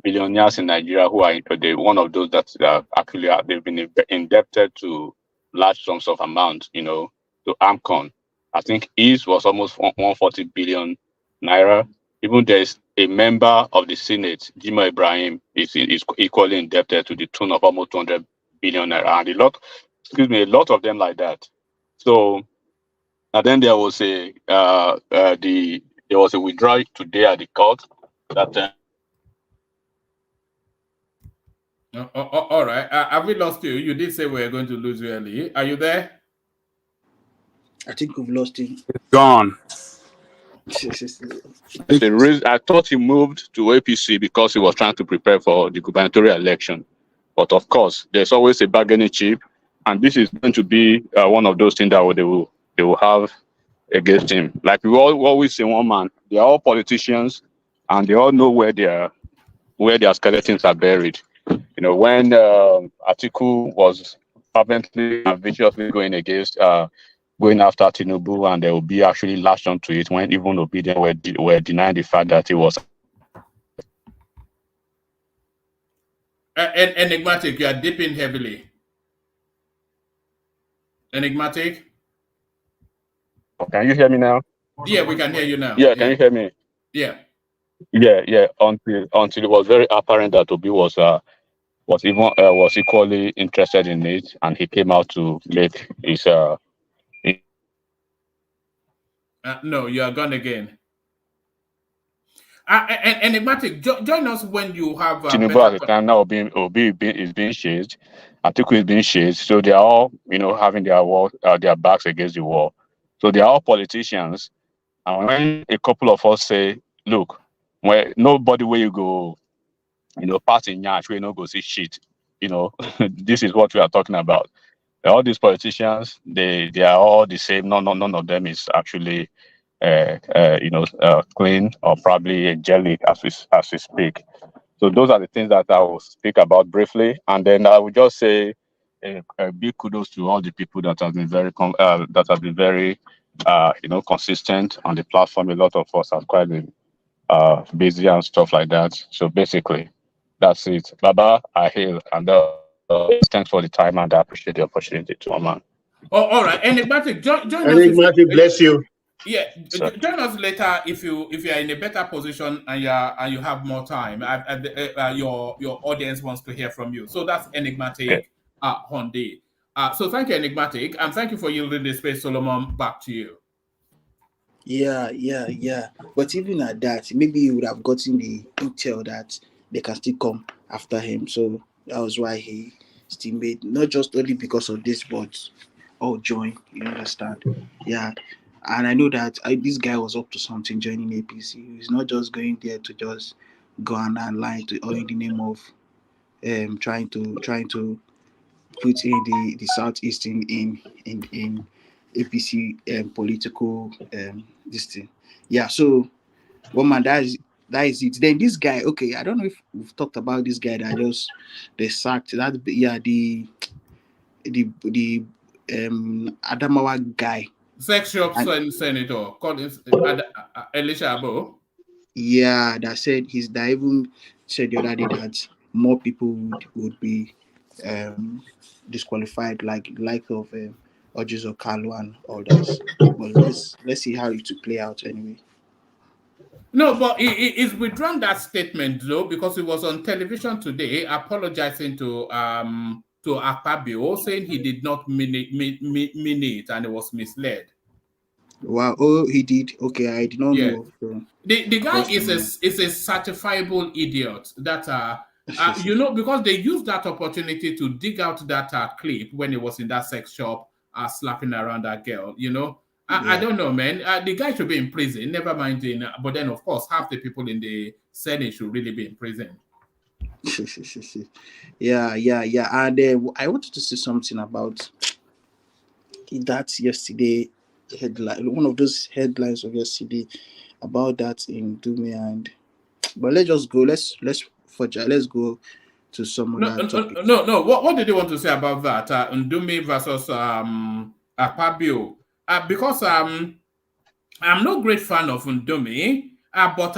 billionaires in Nigeria who are one of those that they've been indebted to large sums of amount, to AMCON. I think his was almost 140 billion naira. Even there's a member of the Senate, Jimo Ibrahim, is equally indebted to the tune of almost 200 billion naira, and a lot of them like that. So, and then there was a withdrawal today at the court that. All right. Have we lost you? You did say we were going to lose you early. Are you there? I think we've lost him. Gone. The reason I thought he moved to APC because he was trying to prepare for the gubernatorial election. But of course, there's always a bargaining chip, and this is going to be one of those things that they will have against him. Like we always say, one man, they are all politicians, and they all know where their skeletons are buried. You know, when Atiku was fervently and viciously going after Tinubu, and they will be actually latched onto it when even Obidient were denying the fact that he was. Enigmatic, you are dipping heavily. Enigmatic? Can you hear me now? Yeah, we can hear you now. Yeah, can you hear me? Yeah. Yeah. Until it was very apparent that Obi was equally interested in it, and he came out to make his no, you are gone again. Enigmatic, join us when you have Tinubu at the time now Obi is being chased, Atiku is being chased, so they are all having their backs against the wall. So they are all politicians, and when a couple of us say, look, where nobody where you go, part in Nyash, we no go see shit. This is what we are talking about. All these politicians, they are all the same. None of them is actually clean or probably angelic as we speak. So those are the things that I will speak about briefly, and then I will just say a big kudos to all the people that have been very consistent on the platform. A lot of us have quite been busy and stuff like that. So basically, that's it. Baba, I hail, and thanks for the time, and I appreciate the opportunity to man. Oh, all right. Enigmatic, join us. Enigmatic, bless you. Yeah, join us later if you are in a better position and you have more time. Your audience wants to hear from you. So that's Enigmatic Honde. So thank you, Enigmatic, and thank you for yielding the space, Solomon. Back to you. Yeah. But even at that, maybe he would have gotten the intel that they can still come after him. So that was why he still made, not just only because of this, but all join. You understand? Yeah. And I know that this guy was up to something joining APC. He's not just going there to just go and lie to all in the name of trying to put in the southeastern in APC political this thing. Yeah, so one man, that is it. Then this guy, okay, I don't know if we've talked about this guy that they sacked. That the Adamawa guy. Sex shop senator called Elisha Abo. Yeah, that said that even said the other day that more people would be disqualified, like of Ojizo Kalu and others. But let's see how it will play out anyway. No, but he's withdrawn that statement though, because he was on television today apologizing to Akpabio, saying he did not mean it and it was misled. Wow! Oh, he did. Okay, I did not know. So. The guy is a certifiable idiot. That because they used that opportunity to dig out that clip when he was in that sex shop slapping around that girl. I don't know, man. The guy should be in prison. Never mind but then of course half the people in the Senate should really be in prison. Yeah. And I wanted to say something about that yesterday headline. One of those headlines of yesterday about that in Dume but let's just go. Let's go to some other topic. No. What did you want to say about that? Ndume versus Akpabio. Because I'm no great fan of Ndume, but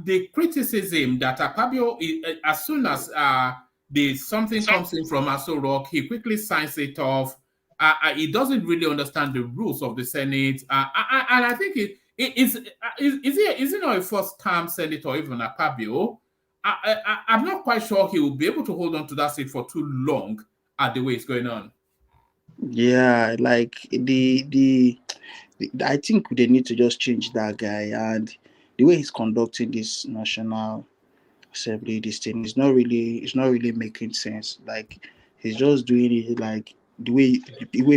the criticism that Akpabio, as soon as something comes in from Aso Rock, he quickly signs it off. he doesn't really understand the rules of the Senate. And I think is he not a first-term senator, even a Akpabio? I'm not quite sure he will be able to hold on to that seat for too long at the way it's going on. Yeah, like I think they need to just change that guy, and the way he's conducting this national assembly, this thing it's not really making sense. Like he's just doing it like the way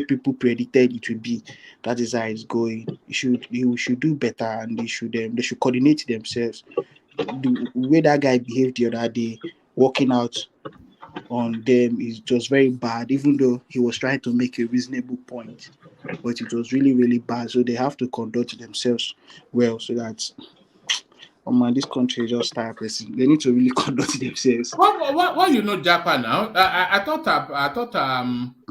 people predicted it would be. That is how it's going. He should do better, and they should coordinate themselves. The way that guy behaved the other day, walking out on them, is just very bad. Even though he was trying to make a reasonable point, but it was really, really bad. So they have to conduct themselves well, so that man, this country just start pressing. They need to really conduct themselves. Well, you know Japa now. I thought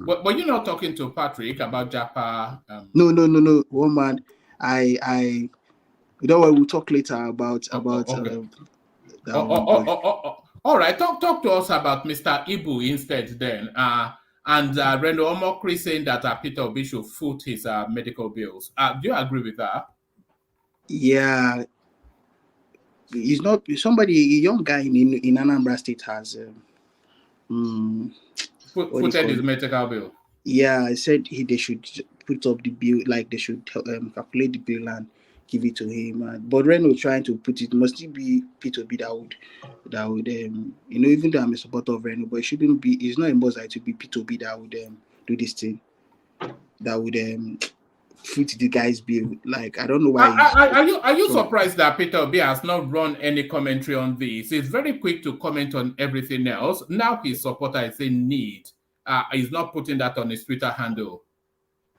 but you're not talking to Patrick about Japa. No. One man, I you know what, we'll talk later about okay. All right, talk to us about Mr. Ibu instead then. And Reno Omokri saying that Peter Obi should foot his medical bills. Do you agree with that? Yeah, he's not somebody. A young guy in Anambra State has footed his medical bill. Yeah, I said they should put up the bill, like they should calculate the bill and give it to him. But Reno trying to put it, must it be P2B that would even though I'm a supporter of Reno, but it shouldn't be. It's not impossible to be P2B that would do this thing, that would foot the guy's bill. Like I don't know why. Are you surprised that Peter Obi has not run any commentary on this? He's very quick to comment on everything else. Now his supporter is in need. He's not putting that on his Twitter handle.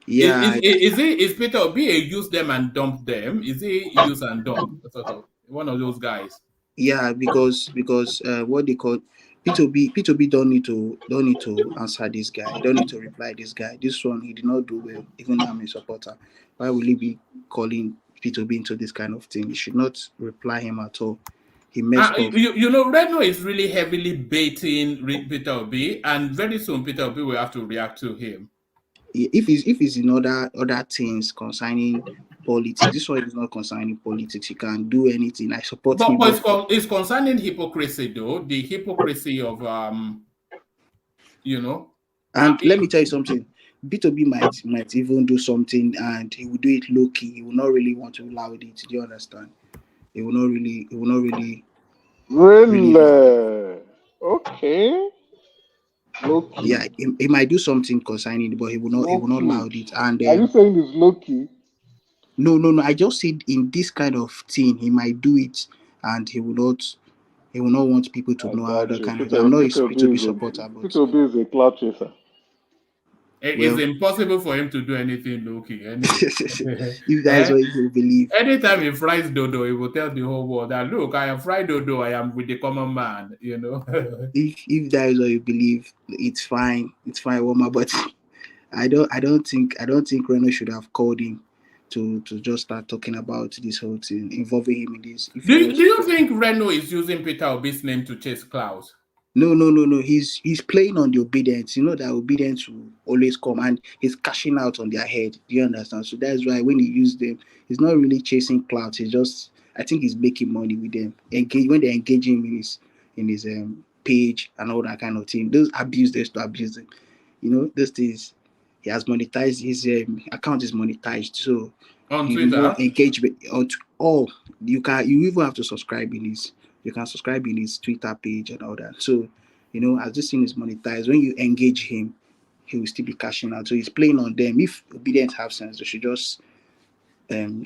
Yeah. Is Peter Obi a use them and dump them? Is he use and dump? Sort of one of those guys. Yeah, because what they call P2B don't need to answer this guy. He don't need to reply this guy. This one he did not do well, even though I'm a supporter. Why will he be calling P2B into this kind of thing? He should not reply him at all. He messed up. You know, Reno is really heavily baiting Peter Obi, and very soon Peter Obi will have to react to him. If he's in other things concerning politics, this one is not concerning politics. He can do anything. I support him. But it's concerning hypocrisy, though. The hypocrisy of And let me tell you something. B2B might even do something, and he will do it low key. He will not really want to allow it. Do you understand? He will not really. Really? Okay. Low-key. Yeah, he might do something concerning it, but he will not allow it. And are you saying it's low-key? No. I just said in this kind of thing, he might do it, and he will not want people to know how that kind of. I'm not a P2B supporter, but P2B is a cloud chaser. It's impossible for him to do anything low-key. Anyway. If that is what you believe. Anytime he fries dodo, he will tell the whole world that, look, I am fried dodo, I am with the common man, you know. if that is what you believe, it's fine. It's fine, Woma. But I don't think Reno should have called him to just start talking about this whole thing, involving him in this. Do you think Reno is using Peter Obi's name to chase clouds? No. He's playing on the Obidient. You know that Obidient will always come, and he's cashing out on their head. Do you understand? So that's why when he used them, he's not really chasing clouds. I think he's making money with them. When they engage him in his page and all that kind of thing. Those abuse them. You know, those things. He has monetized his account is monetized. So on Twitter, engagement on all you even have to subscribe in his. You can subscribe in his Twitter page and all that. So, as this thing is monetized, when you engage him, he will still be cashing out. So he's playing on them. If Obidient have sense, they should just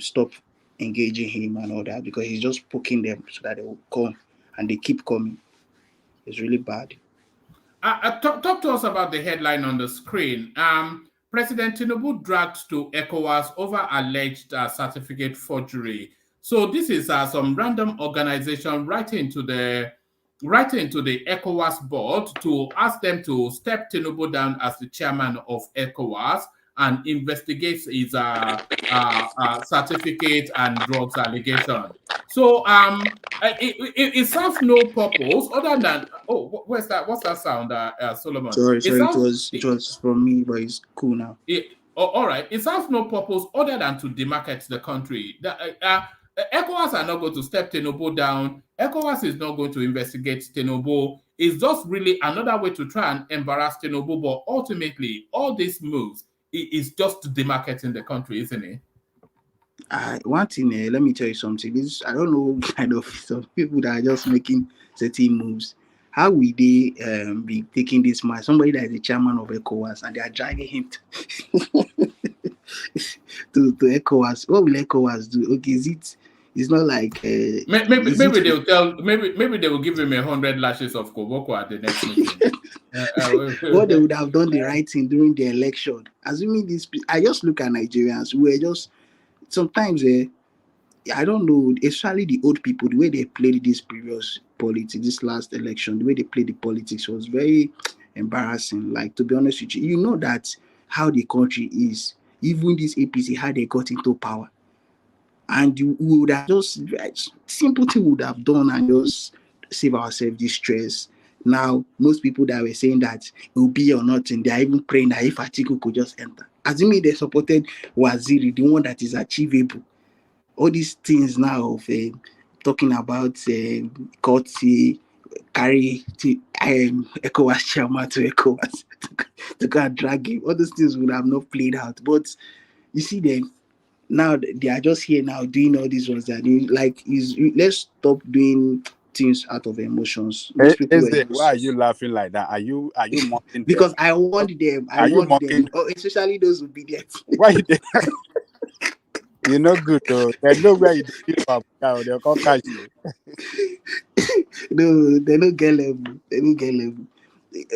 stop engaging him and all that, because he's just poking them so that they will come, and they keep coming. It's really bad. Talk to us about the headline on the screen. President Tinubu dragged to ECOWAS over alleged certificate forgery. So this is some random organization writing to the ECOWAS board to ask them to step Tinubu down as the chairman of ECOWAS and investigate his certificate and drugs allegation. So it serves no purpose other than Oh, where's that? What's that sound, Solomon? Sorry, Sounds, it was from me, but it's cool now. All right. It serves no purpose other than to demarket the country. ECOWAS are not going to step Tinubu down. ECOWAS is not going to investigate Tinubu. It's just really another way to try and embarrass Tinubu. But ultimately, all these moves is just demarketing the country, isn't it? One thing, let me tell you something. This, I don't know, kind of some people that are just making certain moves. How will they be taking this man? Somebody that is the chairman of ECOWAS, and they are dragging him to ECOWAS. What will ECOWAS do? Okay, it's not like maybe they will tell maybe they will give him 100 lashes of Koboko at the next meeting. What they would have done the right thing during the election. Assuming this, I just look at Nigerians. We're just sometimes I don't know, especially the old people, the way they played this previous politics, this last election, the way they played the politics was very embarrassing. Like, to be honest with you, you know that how the country is. Even this APC, how they got into power. And we would have just, simple thing would have done and just save ourselves this stress. Now, most people that were saying that it will be or nothing, they are even praying that if Atiku could just enter. Assuming they supported Waziri, the one that is achievable. All these things now of talking about Kotsi, carry to ECOWAS chairman to ECOWAS to go and drag him. All those things would have not played out. But you see them now, they are just here now doing all these ones that let's stop doing things out of emotions. Why are you laughing like that? Are you mocking because them? I want them. Are you mocking them, especially those Obidient. Why you there? You're not good though. There's no way you do it. They'll come catch you. No, they don't get level. They don't get level.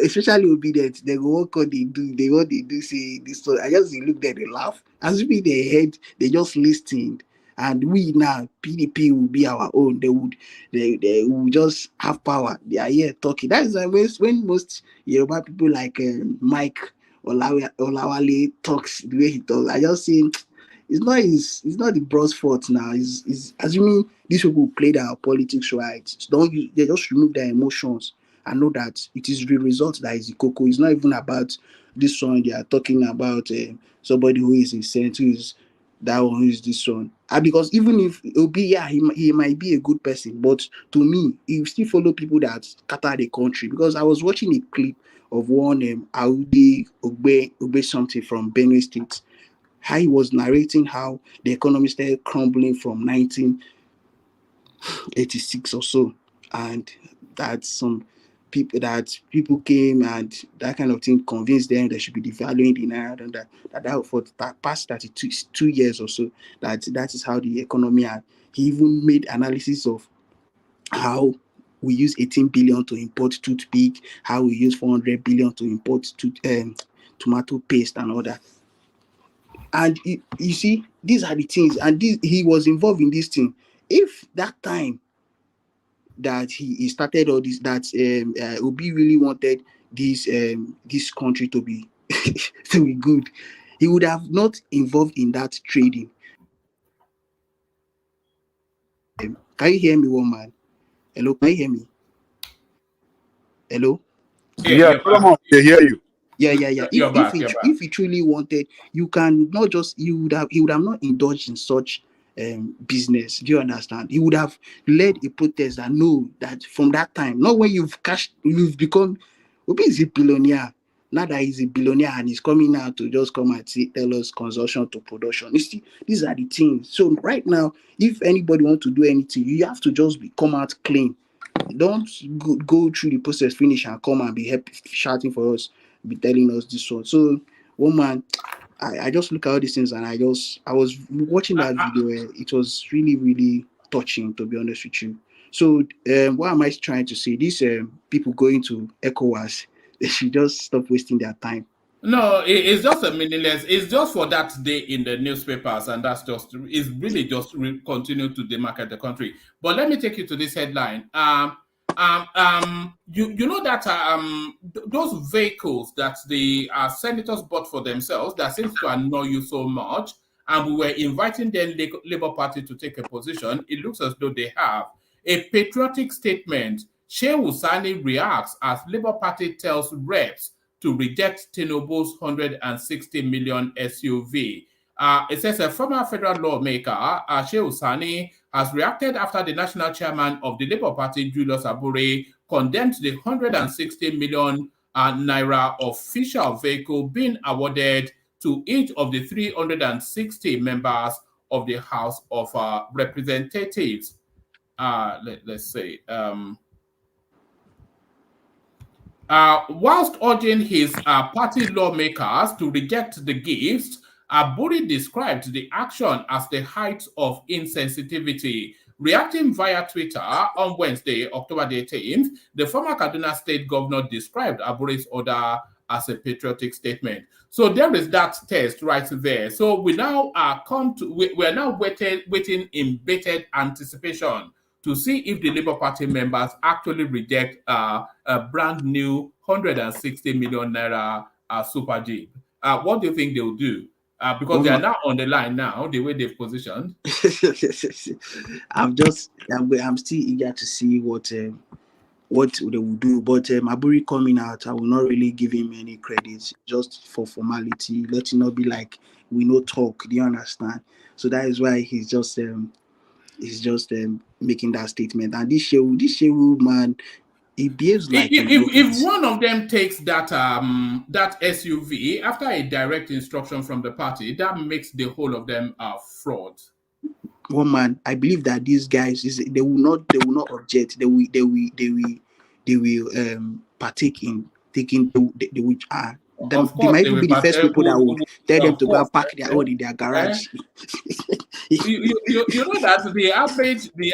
Especially Obidient, they go what they do say this. So I just look there, they laugh. As if they heard, they just listened. And we now PDP will be our own. They will just have power. They are here talking. That is when most Yoruba people like Mike Olawale talks the way he talks. I just say it's not the bro's fault now. It's assuming these people played our politics right. They just remove their emotions and know that it is the result that is the cocoa. It's not even about this one. They are talking about somebody who is a saint, who is that one, who is this one. Because even if it will be, he might be a good person, but to me, he still follow people that scatter the country. Because I was watching a clip of one Audi Ogbe something from Benue State. How he was narrating how the economy started crumbling from 1986 or so, and that people came and that kind of thing convinced them they should be devaluing the naira, and that for the past 32 years or so, that is how the economy had. He even made analysis of how we use 18 billion to import toothpick, how we use 400 billion to import tomato paste and all that. And you see, these are the things, and he was involved in this thing. If that time that he started all this, that Obi really wanted this country to be to be good, he would have not involved in that trading. Can you hear me, woman? Hello, can you hear me? Hello? Yeah, Solomon, they hear you. Yeah. If he truly wanted, he would have not indulged in such business. Do you understand? He would have led a protest that know that from that time, not when you've become, Obi is a billionaire. Not that he's a billionaire and he's coming now to just come and tell us consumption to production. You see, these are the things. So right now, if anybody wants to do anything, you have to just come out clean. Don't go through the process, finish and come and be happy, shouting for us, be telling us this one. So, woman, I just look at all these things and I was watching that video. It was really, really touching, to be honest with you. So, what am I trying to say? These people going to ECOWAS, they should just stop wasting their time. No, it's just a meaningless. It's just for that day in the newspapers, and it's really just continue to demarket the country. But let me take you to this headline. You know that those vehicles that the senators bought for themselves that seems to annoy you so much, and we were inviting the Labour Party to take a position. It looks as though they have a patriotic statement Shehu Sani reacts as Labour Party tells reps to reject Tinubu's 160 million SUV. It says a former federal lawmaker, Shehu Sani, has reacted after the national chairman of the Labour Party, Julius Abure, condemned the 160 million naira official vehicle being awarded to each of the 360 members of the House of Representatives. Let's say. Whilst urging his party lawmakers to reject the gifts, Aburi described the action as the height of insensitivity. Reacting via Twitter on Wednesday, October the 18th, the former Kaduna State governor described Aburi's order as a patriotic statement. So there is that test right there. So we now we are now waiting in bated anticipation to see if the Labour Party members actually reject a brand new 160 million naira super jeep. What do you think they'll do? Because they are now on the line now, the way they've positioned. I'm still eager to see what they will do. But Aburi coming out, I will not really give him any credit, just for formality. Let it not be like we no talk. Do you understand? So that is why he's just making that statement. And this Shehu man, he behaves like if one of them takes that that SUV after a direct instruction from the party, that makes the whole of them fraud. One man, I believe that these guys they will not object. They will partake in taking the which are. They might even be the first people that would tell them to go and park their own in their garage. You know that the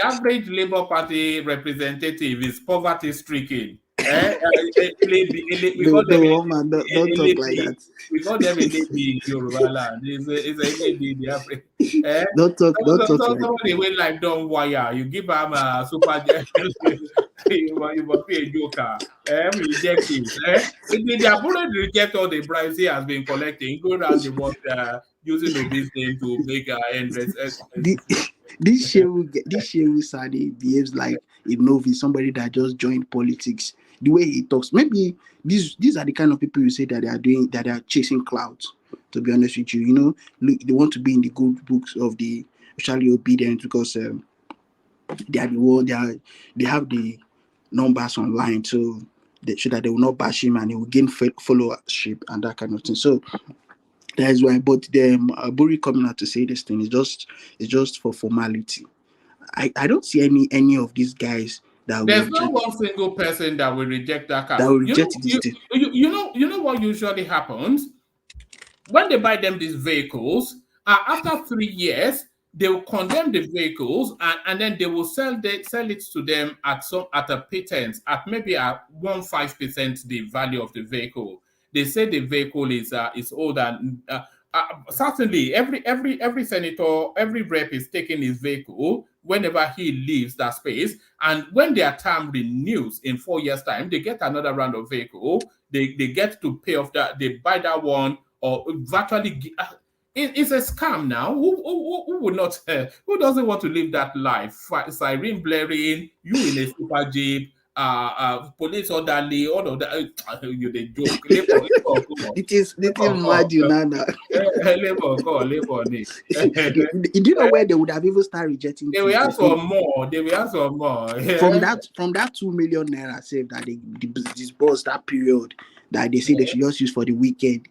average Labour Party representative is poverty stricken. Don't talk like that. We call them in Yoruba land. It's the average. Don't talk like that. Somebody went like don't wire. You give them a super jet. You must be a joker. We reject it. They have already rejected all the bribes he has been collecting. Go around the world using Obidient name to make endless. This Shehu Sani behaves like a novice, somebody that just joined politics. The way he talks, maybe these are the kind of people you say that they are chasing clouds. To be honest with you, they want to be in the good books of the especially Obidient because they are the one they have the numbers online, so that they will not bash him and he will gain followership and that kind of thing. So that is why. But the Aburi coming out to say this thing is just for formality. I don't see any of these guys that there's not one single person that will reject that car. That will reject you know what usually happens when they buy them these vehicles. After 3 years, they will condemn the vehicles and then they will sell it to them at a pittance at maybe at 1.5% the value of the vehicle. They say the vehicle is old and certainly every senator, every rep is taking his vehicle whenever he leaves that space, and when their term renews in 4 years' time, they get another round of vehicle. They get to pay off that. They buy that one or virtually. It's a scam now. Who would not? Who doesn't want to live that life? Siren blaring, you in a super jeep, police orderly, all of that. You the joke. It is mad, you know. Labor. Do you know where they would have even started rejecting? They will ask for more. From that 2 million naira saved that they disbursed that period that they say they should just use for the weekend.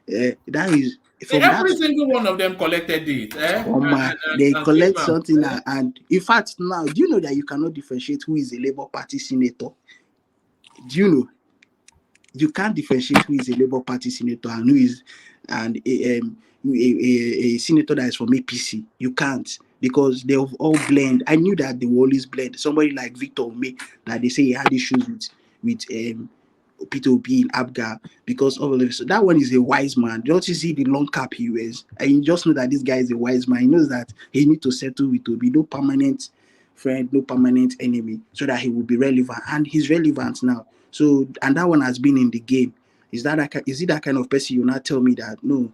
That is. Every single one of them collected it. They collect something, and in fact, now do you know that you cannot differentiate who is a Labour Party senator? Do you know? You can't differentiate who is a Labour Party senator and who is a senator that is from APC. You can't, because they all blend. I knew that they will always blend. Somebody like Victor Ome, that they say he had issues with Peter Obi in Abga because of all of it. So that one is a wise man. Don't you see the long cap he wears? And you just know that this guy is a wise man. He knows that he needs to settle with Obi. No permanent friend, no permanent enemy, so that he will be relevant. And he's relevant now. So, and that one has been in the game. Is it that kind of person? You not tell me that? No.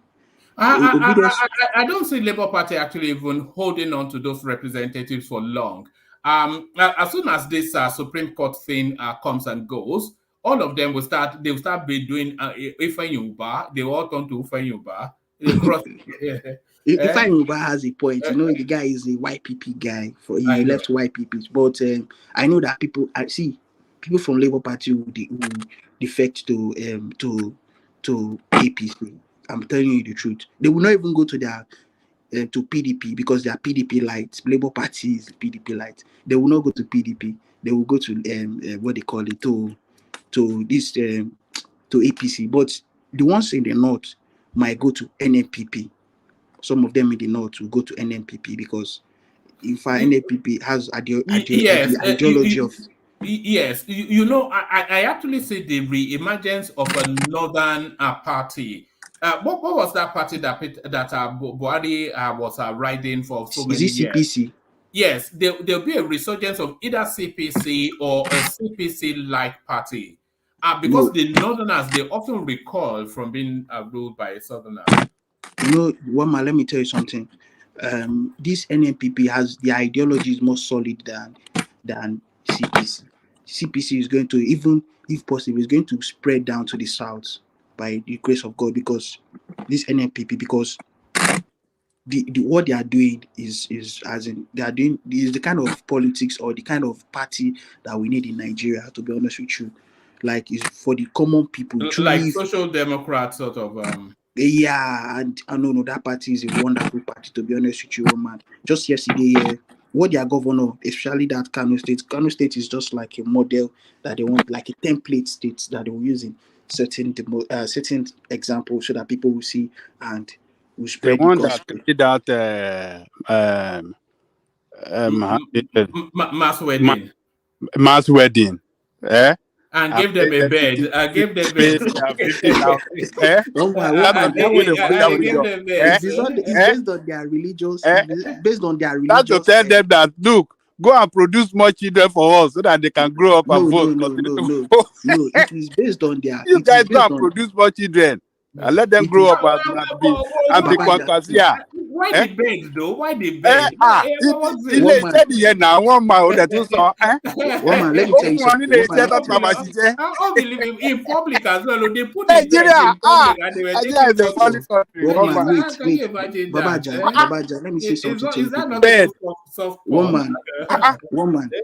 I don't see Labour Party actually even holding on to those representatives for long. as soon as this Supreme Court thing comes and goes, all of them will start be doing Ifeanyuba. They all turn to Ifeanyuba. They cross. Ifeanyuba has a point. The guy is a YPP guy. He left YPP, but I know that people from Labour Party who defect to APC. I'm telling you the truth. They will not even go to their to PDP because they are PDP light. Labour Party is PDP light. They will not go to PDP. They will go to what they call it to this to APC. But the ones in the north might go to NNPP. Some of them in the north will go to NNPP because if NNPP has ideology of. Yes, I actually see the re-emergence of a northern party. What was that party that Buhari was riding for so many years? CPC? Yes, there'll be a resurgence of either CPC or a CPC-like party. Because the northerners, they often recoil from being ruled by a southerner. Wama, let me tell you something. This NNPP has the ideology is more solid than CPC. CPC is going to, even if possible, is going to spread down to the south by the grace of God, because this NNPP, because the what they are doing is the kind of politics or the kind of party that we need in Nigeria, to be honest with you. Like, is for the common people. Like social democrat sort of Yeah, and I know that party is a wonderful party, to be honest with you, man. Just yesterday, what their governor, especially that Kanu State is just like a model that they want, like a template state that they will use in certain examples so that people will see and will spread the one gospel. that mass wedding. Mass wedding. And give them a bed. Give them a bed. It's based on their religious. Based on their religious. That's to tell them that, look, go and produce more children for us so that they can grow up and vote. No, it is based on their. You guys go and produce more children and let them grow up and be Quanquasia. Why the bed though? Why the bed? He said here now, one man that was let me tell you something. All believe in public as well. They put Nigeria. Nigeria is a funny country. Wait. Babaja, let me say something to you. Is that not a soft woman?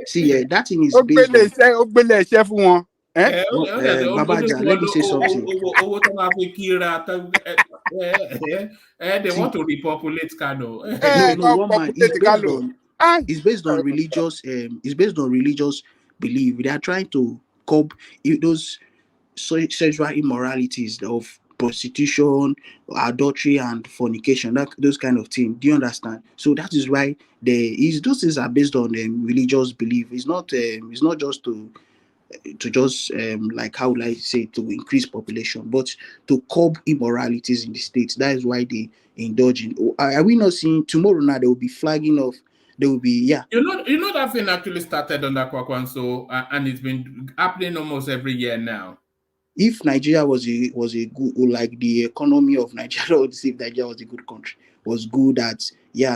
See, that thing is based on. Babaja, let me say something. They want to repopulate Kano. No, woman. It's based on religious. It's based on religious belief. They are trying to curb those sexual immoralities of prostitution, adultery, and fornication. Those kind of things. Do you understand? So that is why those things are based on religious belief. It's not just to just like how would I say, to increase population, but to curb immoralities in the states. That is why they indulge in. Are we not seeing tomorrow now? They will be flagging off. They will be You know that thing actually started under Kwakwanso, and it's been happening almost every year now. If Nigeria was a good, like the economy of Nigeria, would say if Nigeria was a good country, was good at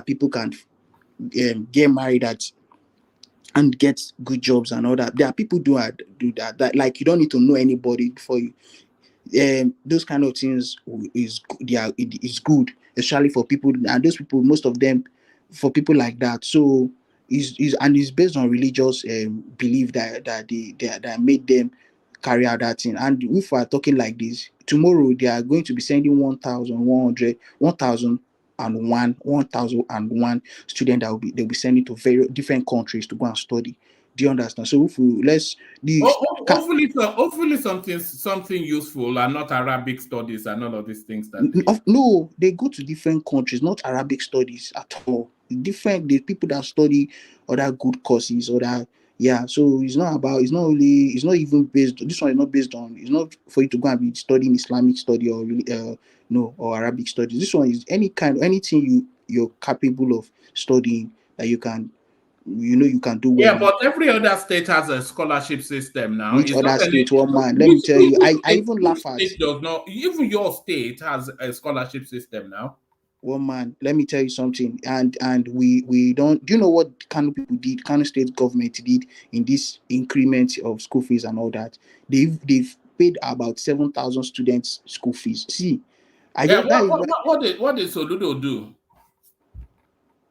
people can get married at and get good jobs and all that. There are people do that. Like, you don't need to know anybody for you. Those kind of things is good, especially for people, and those people, most of them, for people like that. So it's based on religious belief that made them carry out that thing. And if we are talking like this, tomorrow they are going to be sending 1,001 student that they'll be sending to very different countries to go and study. Do you understand? So if we hopefully something useful and not Arabic studies and all of these things. No, they go to different countries, not Arabic studies at all. The people that study other good courses or that. So it's not even based. This one is not based on. It's not for you to go and be studying Islamic study or or Arabic studies. This one is anything you're capable of studying that you can do well. Yeah, but every other state has a scholarship system now. Which other state? One man, let me tell you. I even laugh at. State does not. Even your state has a scholarship system now. One man, let me tell you something, and we don't. Do you know what Kano people did? Kano state government did in this increment of school fees and all that. They've paid about 7,000 students school fees. See, I Yeah, just that is why what did Soludo do?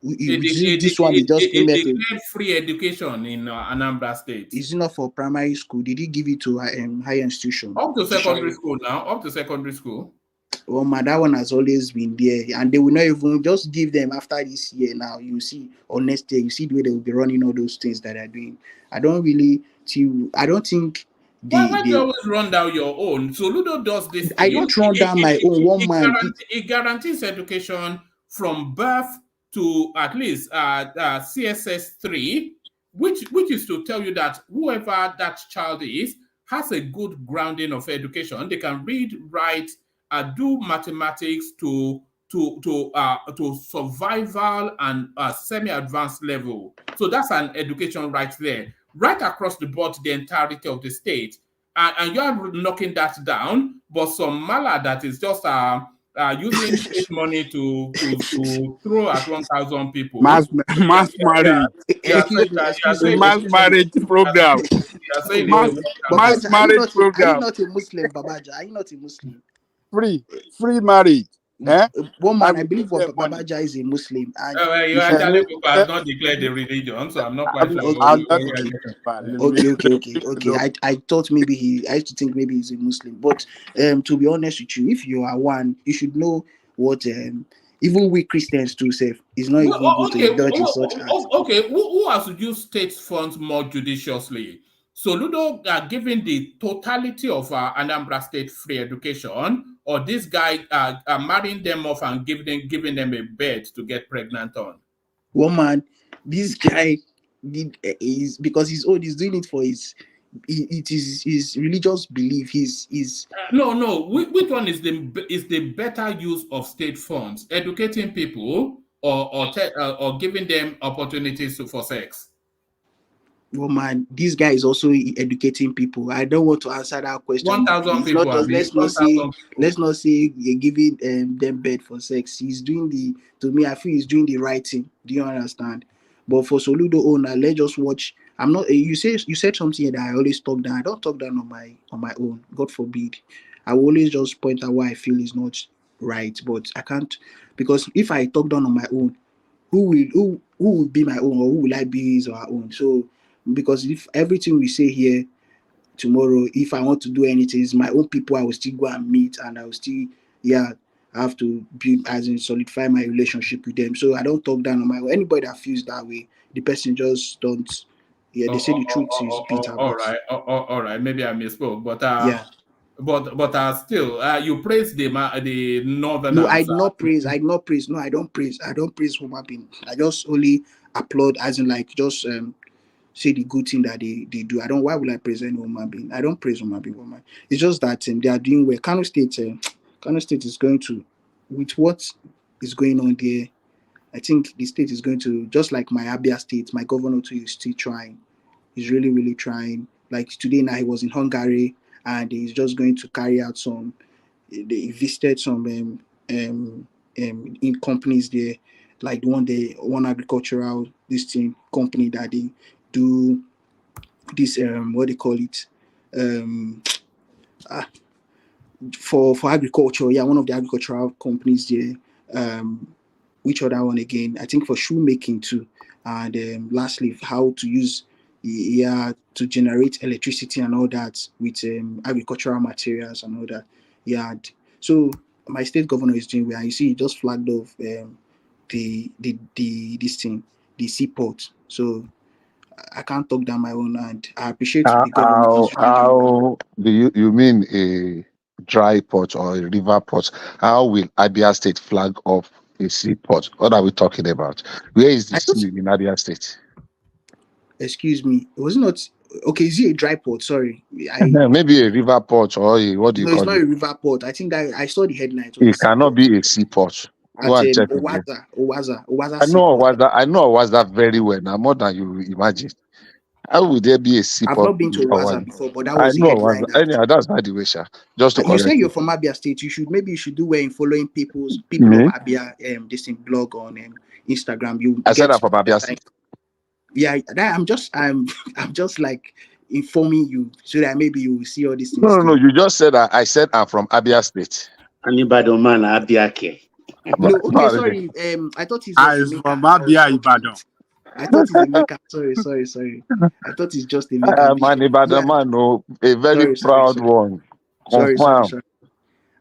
this one is just came here to declared free education in Anambra State. Is it not for primary school? Did he give it to higher institution? Up to secondary school now. Up to secondary school. Well, that one has always been there, and they will not even just give them after this year. Now you see, or next year, you see the way they will be running all those things that they're doing. I don't think Why do you always run down your own? So Ludo does this. I don't run down my own. One man. It guarantees education from birth to at least CSS 3, which is to tell you that whoever that child is has a good grounding of education. They can read, write, do mathematics to survival and semi-advanced level. So that's an education right there, right across the board, the entirety of the state. And you are knocking that down, but some mala that is just using state money to throw at 1,000 people. Mass marriage. Mass marriage program. Mass marriage program. Are you not a Muslim, Babaja? Are you not a Muslim? Free marriage. One man, I believe what Babaja is a Muslim. And you actually have not declared the religion, so I'm not quite sure. Okay. I thought maybe I used to think maybe he's a Muslim. But to be honest with you, if you are one, you should know what even we Christians too say is not even good to indulge in such acts. Okay, who has used state funds more judiciously? So Ludo giving the totality of Anambra State free education, or this guy marrying them off and giving them a bed to get pregnant on? One man, this guy is because he's old. He's doing it for his religious belief. No. Which one is the better use of state funds? Educating people or giving them opportunities for sex? Well, man, this guy is also educating people. I don't want to answer that question. 1,000 people. Let's not say you're giving them bed for sex. He's doing to me, I feel he's doing the right thing. Do you understand? But for Soludo owner, let's just watch. I'm not. You said something that I always talk down. I don't talk down on my own. God forbid. I will always just point out why I feel is not right. But I can't, because if I talk down on my own, who will be my own, or who will I be his or her own? So. Because if everything we say here tomorrow, if I want to do anything, it's my own people I will still go and meet, and I will still have to be solidify my relationship with them. So I don't talk down on my own. Anybody that feels that way, the person just don't. Yeah, they say the truth is bitter. All right. Maybe I misspoke, but still, you praise the northern. No, I not praise. No, I don't praise. I don't praise human being. I just only applaud, as in like just say the good thing that they do. Why would I praise any human being? I don't praise human being, woman. It's just that they are doing well. Kano State is going to, with what is going on there, I think the state is going to, just like my Abia State, my governor too is still trying. He's really, really trying. Like today now, he was in Hungary, and he's just going to carry out they visited some in companies there, like one agricultural company that they do this what they call it for agriculture. Yeah, one of the agricultural companies there. Which other one again? I think for shoemaking too. And lastly, how to use to generate electricity and all that with agricultural materials and all that. Yeah. So my state governor is doing well. You see, he just flagged off the seaport. So I can't talk down my own, and I appreciate the government. How do you mean a dry port or a river port? How will Abia State flag off a seaport? What are we talking about? Where is this in Abia State? Excuse me, it was not okay. Is it a dry port? Sorry, maybe a river port or what do you call it? It's not a river port. I think I saw the headlines. It cannot be a seaport. Owaza. I know Owaza very well. Now more than you imagine. How would there be a I've seaport? not been to Owaza before, but that I was the know headline. Owaza. Anyhow, that's by the way, Sha. Just to You say correct you're you. from Abia State. You should do well in following people Me? of Abia this thing blog on Instagram. You I said I'm from Abia State. Yeah, I'm just like informing you so that maybe you will see all these things. No. You just said I said I'm from Abia State. Anybody man Abia ke? No, okay, sorry. I thought he's I'm from Abia Ibadan. I thought he's a maker. Sorry. I thought he's just a maker. Man, Ibadan man, no, a very proud one. Sorry. Confirm.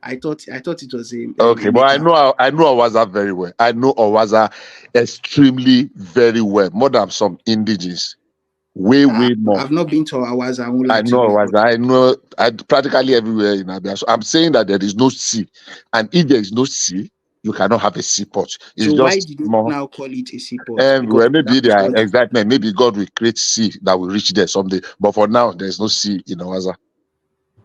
I thought it was a okay, but I know Owaza very well. I know Owaza extremely very well, more than some indigenous. Way more. I've not been to Owaza. I know Owaza. I know practically everywhere in Abia. So I'm saying that there is no sea, and if there is no sea, you cannot have a seaport. It's so just why did you more, now call it a seaport? well, maybe there are excitement. Maybe God will create sea that will reach there someday. But for now, there's no sea in Owaza.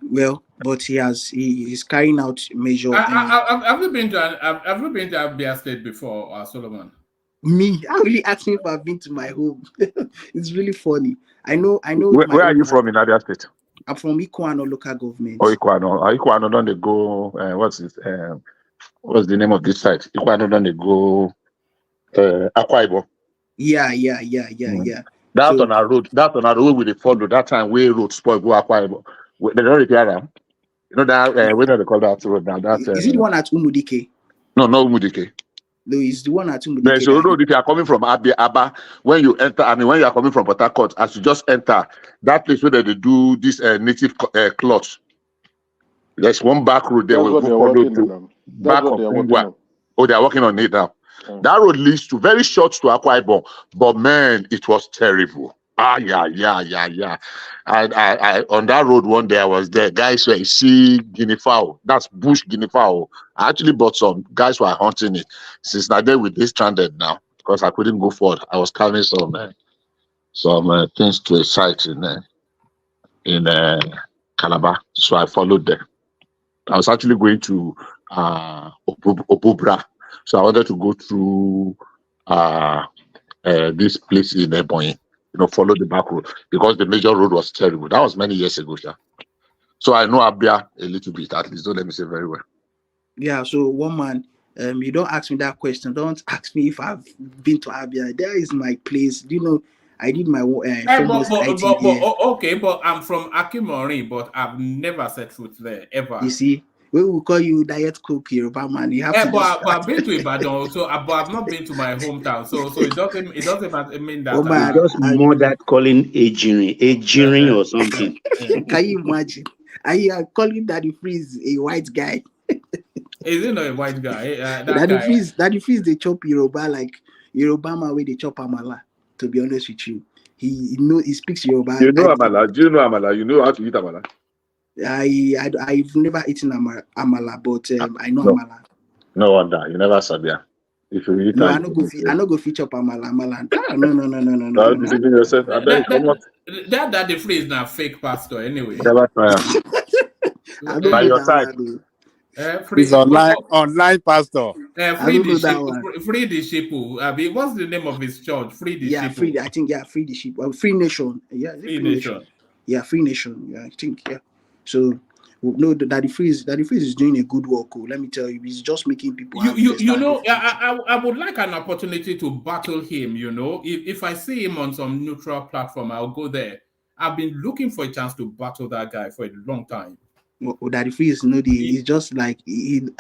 Well, but he's carrying out measure. Have you been to Abia State before, Solomon? Me, I really asking if I've been to my home. It's really funny. I know. Where are you from in Abia State? I'm from ECOWAS local government. Oh, ECOWAS don't they go? What's the name of this site? ECOWAS don't they go? Akwa Ibom. Yeah. That's on our road. That's on our road with the follow. That time we road spoil go Akwa Ibom. They don't repair them. You know that we don't call that road now. Is it the one at Umudike? No, Umudike. No, it's the one at Umudike. There's a road if you are coming from Abba, when you enter, when you are coming from Port Harcourt, as you just enter that place where they do this native cloth. There's one back road there. That's We'll follow to back of Ungwa. Oh, they are working on it now. That road leads to very short to Akwa Ibom, but man, it was terrible. Yeah. I on that road one day I was there. Guys were see guinea fowl. That's bush guinea fowl. I actually bought some. Guys were hunting it. Since that day we stranded now because I couldn't go forward. I was carrying some things to a site in Calabar, so I followed them. I was actually going to Obubra, so I wanted to go through this place in Ebonyi. Follow the back road because the major road was terrible. That was many years ago, sir. So I know Abia a little bit, at least. Don't let me say very well. Yeah. So one man, you don't ask me that question. Don't ask me if I've been to Abia. There is my place. Do you know? I did my okay, but I'm from Akimori, but I've never set foot there ever. You see. We will call you diet cook Yoruba man. You have to. But I've been to Ibadan also, but I've not been to my hometown. So it doesn't mean that. Oh man, just more that calling Ejiri or something. Can you imagine? I are calling Daddy Freeze a white guy. Is he not a white guy? Daddy Freeze they chop Yoruba like Yoruba man where they chop amala. To be honest with you, he speaks Yoruba. You know amala? Do you know amala? You know how to eat amala? I've never eaten amala, but I know amala. No wonder you never sabia. If you eat, I no go feature amala. No. Don't deceive yourself. I bet that the phrase now fake pastor anyway. Never try. By your side. He's online pastor. Free the sheep. What's the name of his church? Free the sheep. Free the sheep. Free Nation. Yeah, Free Nation. Yeah, Free Nation. Yeah, I think. Yeah. So no, Daddy Freeze is doing a good work. Let me tell you, he's just making people. I would like an opportunity to battle him. If I see him on some neutral platform, I'll go there. I've been looking for a chance to battle that guy for a long time. Daddy Freeze, he's just like the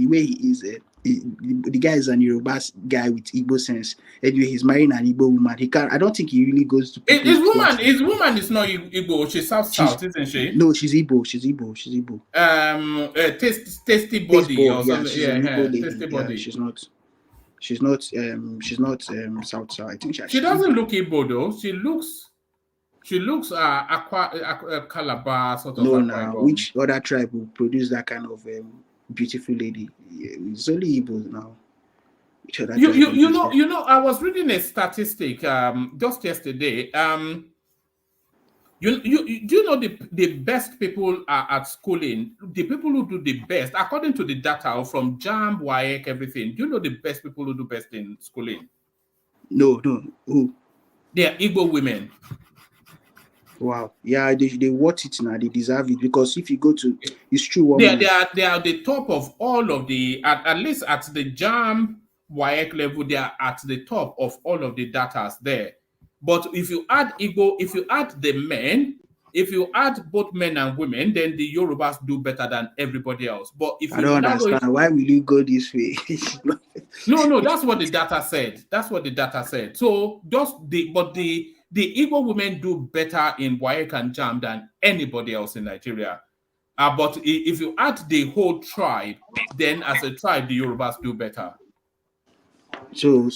way he is. The guy is an Yoruba guy with Igbo sense. Anyway, he's marrying an Igbo woman. I don't think he really goes to. His woman is not Igbo. She's South, isn't she? No, she's Igbo. She's tasty body or something. Tasty body. She's not South. I think she doesn't look Igbo though. She looks Calabar sort of. No. Which other tribe will produce that kind of beautiful lady? It's only Igbo now. You know, I was reading a statistic just yesterday. Do you know the best people are at schooling? The people who do the best, according to the data from JAMB, WAEC, everything. Do you know the best people who do best in schooling? No. Who? They are Igbo women. Wow. Yeah, they watch it now. They deserve it because if you go to, it's true. They are the top of all of the at least at the JAM WAEC level. They are at the top of all of the datas there. But if you add Igbo, if you add the men, if you add both men and women, then the Yorubas do better than everybody else. But if I don't understand why will you go this way? No, that's what the data said. That's what the data said. So the Igbo women do better in WAEC and JAM than anybody else in Nigeria. But if you add the whole tribe, then as a tribe, the Yorubas do better. So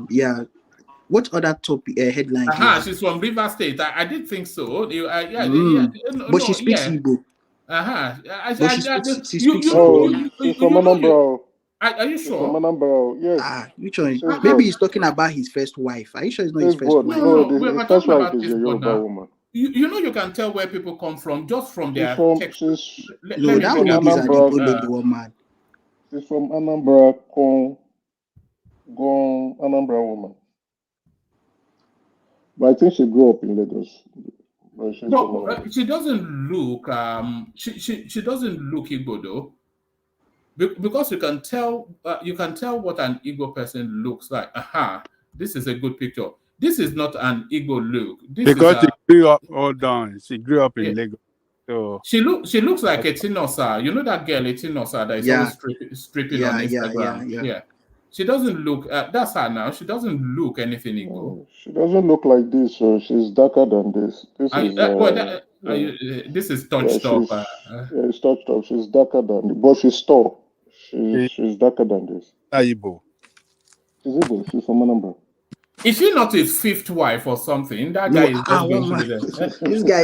yeah. What other topic headline? She's from River State. I did think so. But she speaks Igbo. She's from Anambra. Are you sure? From Anambra, yes. Which one? Maybe he's talking about his first wife. Are you sure it's not his first wife? No, his first wife is a Yoruba woman. You know, you can tell where people come from just from their text. No, that one is an Igbo woman. She's from Anambra, Anambra woman. But I think she grew up in Lagos. No, she doesn't look. She doesn't look Igbo though, because you can tell. You can tell what an Igbo person looks like. This is a good picture. This is not an Igbo look. Because she grew up. Hold on, she grew up in Lagos. So she looks like a Tinosa. You know that girl, a Tinosa, that is always stripping on Instagram. Yeah. She doesn't look. That's her now. She doesn't look anything Igbo. She doesn't look like this. So she's darker than this. This is touched up. It's touched up. She's darker than, but she's tall. She's darker than this. Igbo. She's Igbo. She's from Anambra. Is she not his fifth wife or something? That guy is just going to be This guy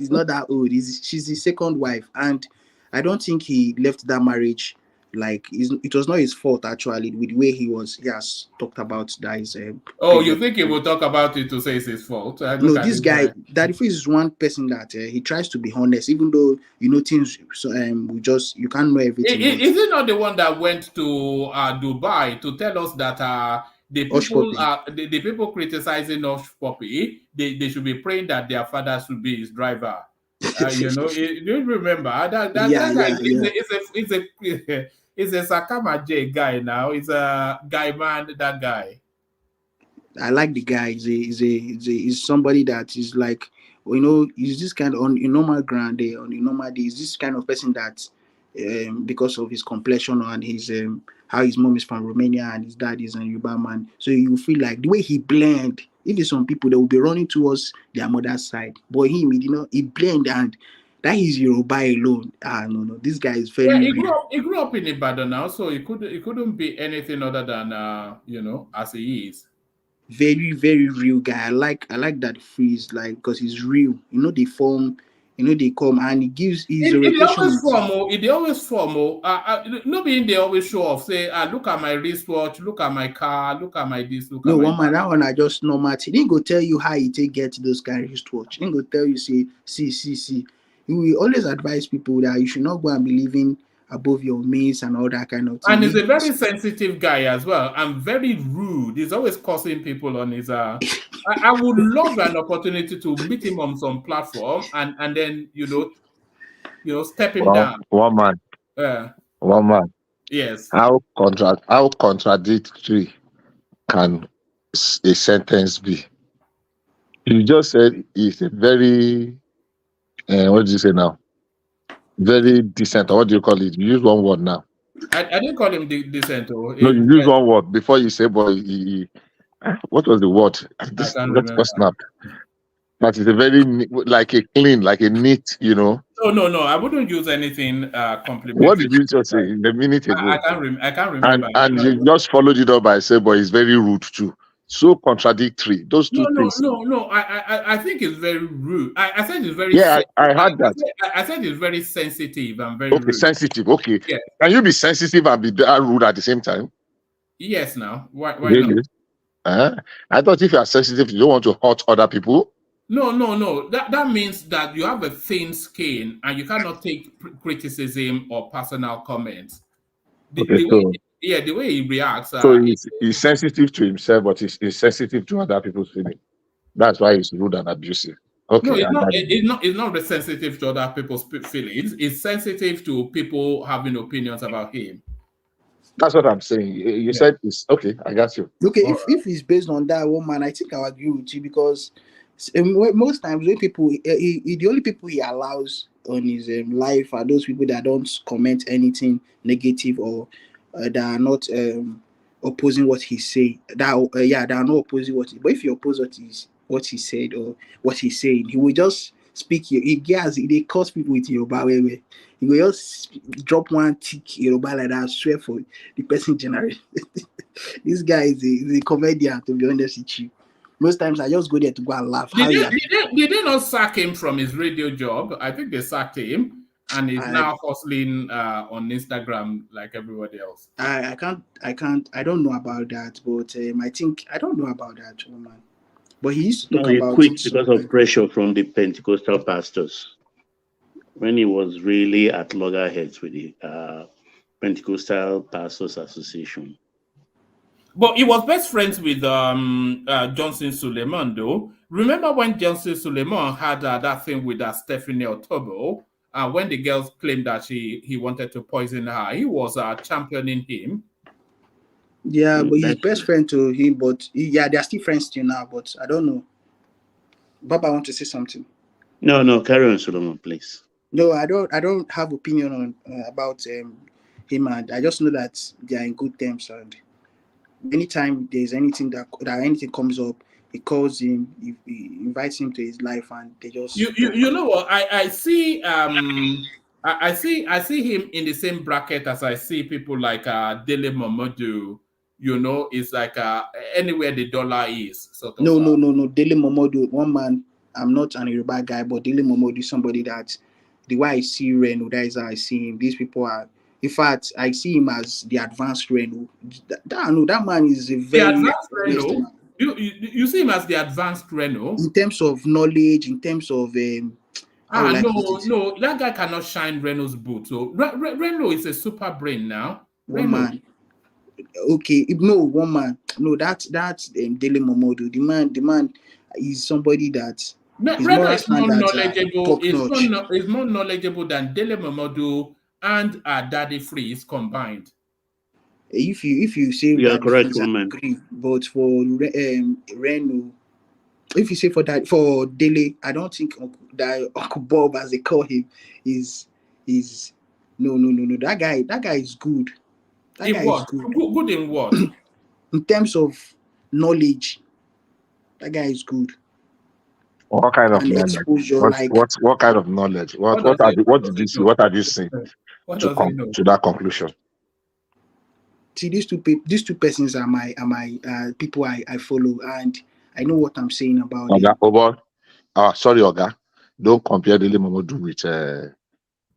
is not that old. She's his second wife, and I don't think he left that marriage. Like it was not his fault actually. With the way he has talked about that is. You think he will talk about it to say it's his fault? No, this guy, Daddy Freeze is one person that he tries to be honest, even though things. So you can't know everything. Is he not the one that went to Dubai to tell us that the people criticizing Osh Poppy, they should be praying that their father should be his driver? You remember that guy is a Sakama J guy now. He's a guy man. That guy. I like the guy. He's somebody that is like, he's this kind of on a normal ground day, on a normal day. He's this kind of person that, because of his complexion and his how his mom is from Romania and his dad is a Yoruba man, so you feel like the way he blend. If there's some people that will be running towards their mother's side, but him, he blend, and that is Yoruba alone. No, this guy is very. He grew up in Ibadan now, so he couldn't be anything other than as he is. Very, very real guy. I like that phrase, like, because he's real. They form. They come and he gives his orientation. They always form. Nobody they always show off. Say, look at my wristwatch, look at my car, look at my this, look at my. No, one man, that one I just normal. He didn't go tell you how he get those kind of wristwatch. He didn't go tell you, say, see. He will always advise people that you should not go and be living above your means and all that kind of thing. And he's a very sensitive guy as well, and very rude. He's always cursing people on his. I would love an opportunity to meet him on some platform and then step him down. One man. Yes. How contradictory can a sentence be? You just said it's a very what did you say now? Very decent, or what do you call it? You use one word now. I didn't call him decent. No, you use one word before you say, boy, what was the word? This snap. That is a very like a clean, like a neat, No, I wouldn't use anything complimentary. What did you just say in a minute ago? I can't remember. And you just followed it up by saying, boy, it's very rude too. So contradictory. Those two things. No. I think it's very rude. I said it's very. Yeah, I heard that. I said it's very sensitive and very. Okay, rude. Sensitive. Okay. Yeah. Can you be sensitive and be rude at the same time? Yes. Now, why really? not? I thought if you are sensitive, you don't want to hurt other people. No. That means that you have a thin skin and you cannot take criticism or personal comments. The way he reacts. So he's sensitive to himself, but he's sensitive to other people's feelings. That's why he's rude and abusive. Okay. No, it's not sensitive to other people's feelings. It's sensitive to people having opinions about him. That's what I'm saying. You said it's okay. I got you. Okay, if it's based on that woman, I think I'll agree with you because most times when people, the only people he allows on his life are those people that don't comment anything negative or that are not opposing what he say. That they are not opposing what. But if you oppose what he said or what he's saying, he will just speak. They cause people with Yoruba way. He will just drop one tick Yoruba like that. I swear for the person generation. This guy is a comedian, to be honest with you. Most times I just go there to go and laugh. Did they not sack him from his radio job? I think they sacked him, and he's now hustling on Instagram like everybody else. I don't know about that, but I don't know about that woman. But he used to talk about quit because of pressure from the Pentecostal pastors when he was really at loggerheads with the Pentecostal Pastors Association. But he was best friends with Johnson Suleiman, though. Remember when Johnson Suleiman had that thing with Stephanie Otobo, when the girls claimed that he wanted to poison her, he was championing him. Yeah, but he's best friend to him, but they're still friends till now, but I don't know. Baba, I want to say something. No, carry on, Solomon, please. No, I don't have opinion on about him, and I just know that they are in good terms, and anytime there's anything that anything comes up, he calls him, he invites him to his life, and they just you know what I see I see him in the same bracket as I see people like Dele Momodu. You know, it's like anywhere the dollar is. Sort of, no. Dele Momodu, one man. I'm not an Yoruba guy, but Dele Momodu is somebody that the way I see Reno, that is how I see him. These people are. In fact, I see him as the advanced Reno. That man is a very advanced Reno. You see him as the advanced Reno in terms of knowledge, in terms of no, that guy cannot shine Reno's boot. So Reno is a super brain now. One man. Okay, no, one man. No, that's Dele Momodu. The man is somebody that Reno is more knowledgeable. Is more knowledgeable than Dele Momodu and Daddy Freeze combined. If you say you are correct, woman. But for Reno, if you say for Dele, I don't think that Uncle Bob, as they call him, is no. That guy is good. That guy is good. Good in what? In terms of knowledge, that guy is good. What kind of knowledge? What kind of knowledge? What did you see? What have you seen to come to that conclusion? See, these two persons are my people I follow, and I know what I'm saying about them. Sorry, Oga. Don't compare Dele Momodu with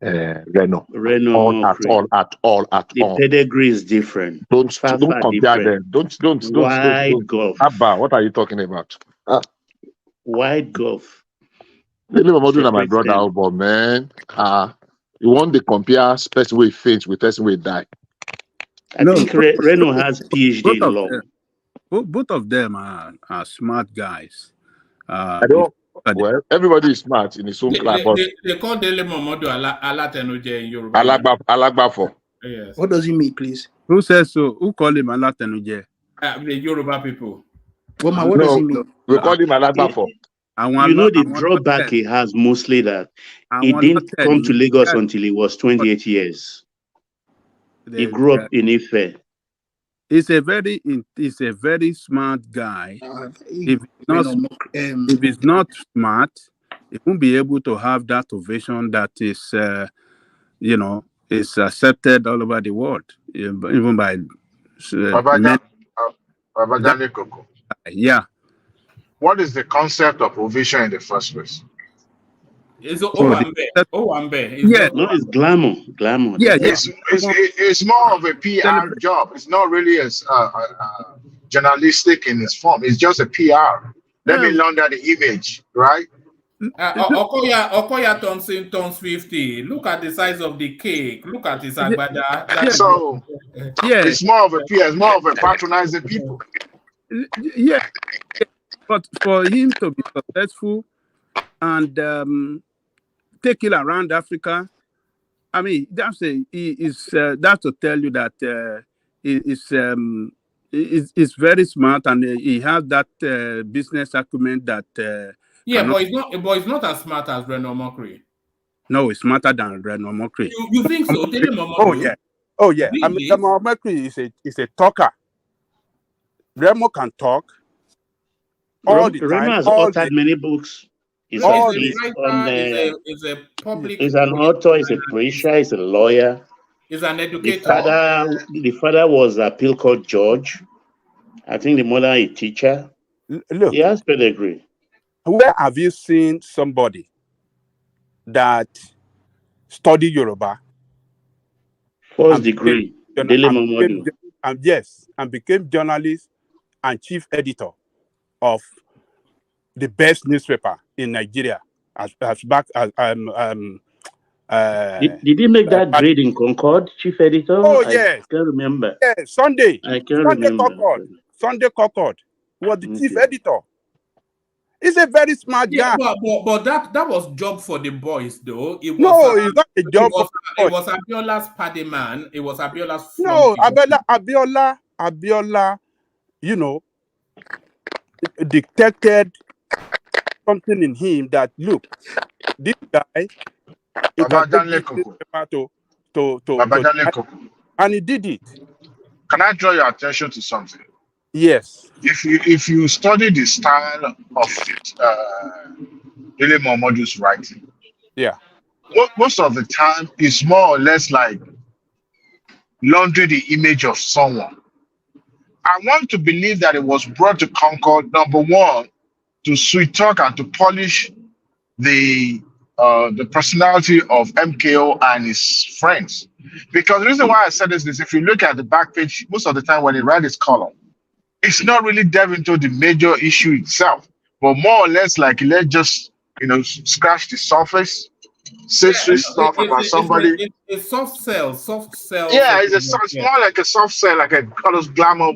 Reno. At all. The pedigree is different. Don't compare them. Don't. Golf. Abba, what are you talking about? Wide golf. Dele Momodu is my brother, but man, you want to compare person with faint with person with die. I think Reno has PhD in law. Both of them are smart guys. Well, everybody is smart in his own class. They call Dele Momodu Alatenuje in Yoruba. Alagbafo. Yes. What does he mean, please? Who says so? Who call him Alatenuje? The Yoruba people. What does he mean? We call him Alagbafo. You know the drawback he has mostly that he didn't come to Lagos until he was 28 years. He grew up in Ife. He's a very smart guy. If he's not smart, he won't be able to have that ovation that is, is accepted all over the world, even by yeah. What is the concept of ovation in the first place? It's Owambe. Yeah, no, it's glamour. Yeah. It's more of a PR job. It's not really as journalistic in its form. It's just a PR. Let me launder the image, right? Okoya turns 50. Look at the size of the cake. Look at his agbada. So it's more of a PR. It's more of a patronizing people. Yeah. But for him to be successful, and take it around Africa. I mean, that's to tell you that he's very smart, and he has that business acumen that. But he's not as smart as Reno Omokri. No, he's smarter than Reno Omokri. You think so? Oh yeah. I mean, Reno Omokri is a talker. Remo can talk all the time. Remo has authored many books. He's an author, he's a preacher, he's a lawyer. He's an educator. The father was a appeal court judge. I think the mother a teacher. Look, he has pedigree. Where have you seen somebody that studied Yoruba? First degree. And became journalist and chief editor of the best newspaper in Nigeria. Did he make that grade in Concord, chief editor? Oh, yes. I can't remember. Yeah, Sunday. I can't remember. Sunday Concord was the chief editor. He's a very smart guy. But that was job for the boys, though. It's not a job for the boys. It was Abiola's paddy man. It was Abiola's. No, Abiola, detected something in him that, look, this guy, and he did it. Can I draw your attention to something? Yes. If you study the style of Dele Momodu's writing, most of the time it's more or less like laundering the image of someone. I want to believe that it was brought to Concord, number one, to sweet talk and to polish the personality of MKO and his friends. Because the reason why I said this is if you look at the back page, most of the time when he writes his column, it's not really delving into the major issue itself, but more or less like let's just scratch the surface, say stuff about somebody. It's soft sell. Yeah, it's more like a soft sell, like a kind of glamour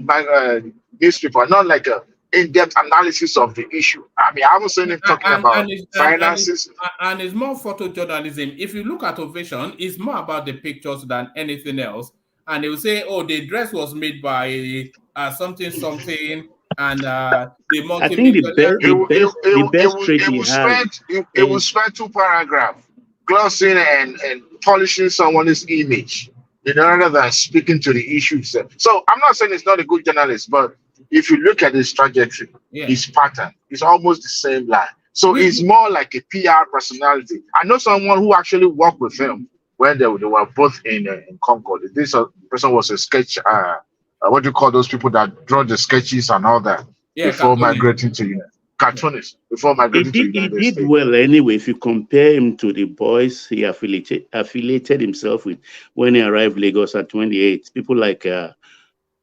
newspaper, not like a in-depth analysis of the issue. I mean, I haven't seen him talking about finances. And it's more photojournalism. If you look at Ovation, it's more about the pictures than anything else. And they will say, oh, the dress was made by something, and the monkey. I think the best trait he has. It will spend 2 paragraphs glossing and polishing someone's image rather than speaking to the issue itself. So I'm not saying it's not a good journalist, but if you look at his trajectory, his pattern, it's almost the same line. So it's more like a PR personality. I know someone who actually worked with him when they were both in Concord. This person was a sketch. What do you call those people that draw the sketches and all that before migrating to cartoonists? Before migrating to United States. He did well anyway. If you compare him to the boys he affiliated himself with when he arrived Lagos at 28, people like Wale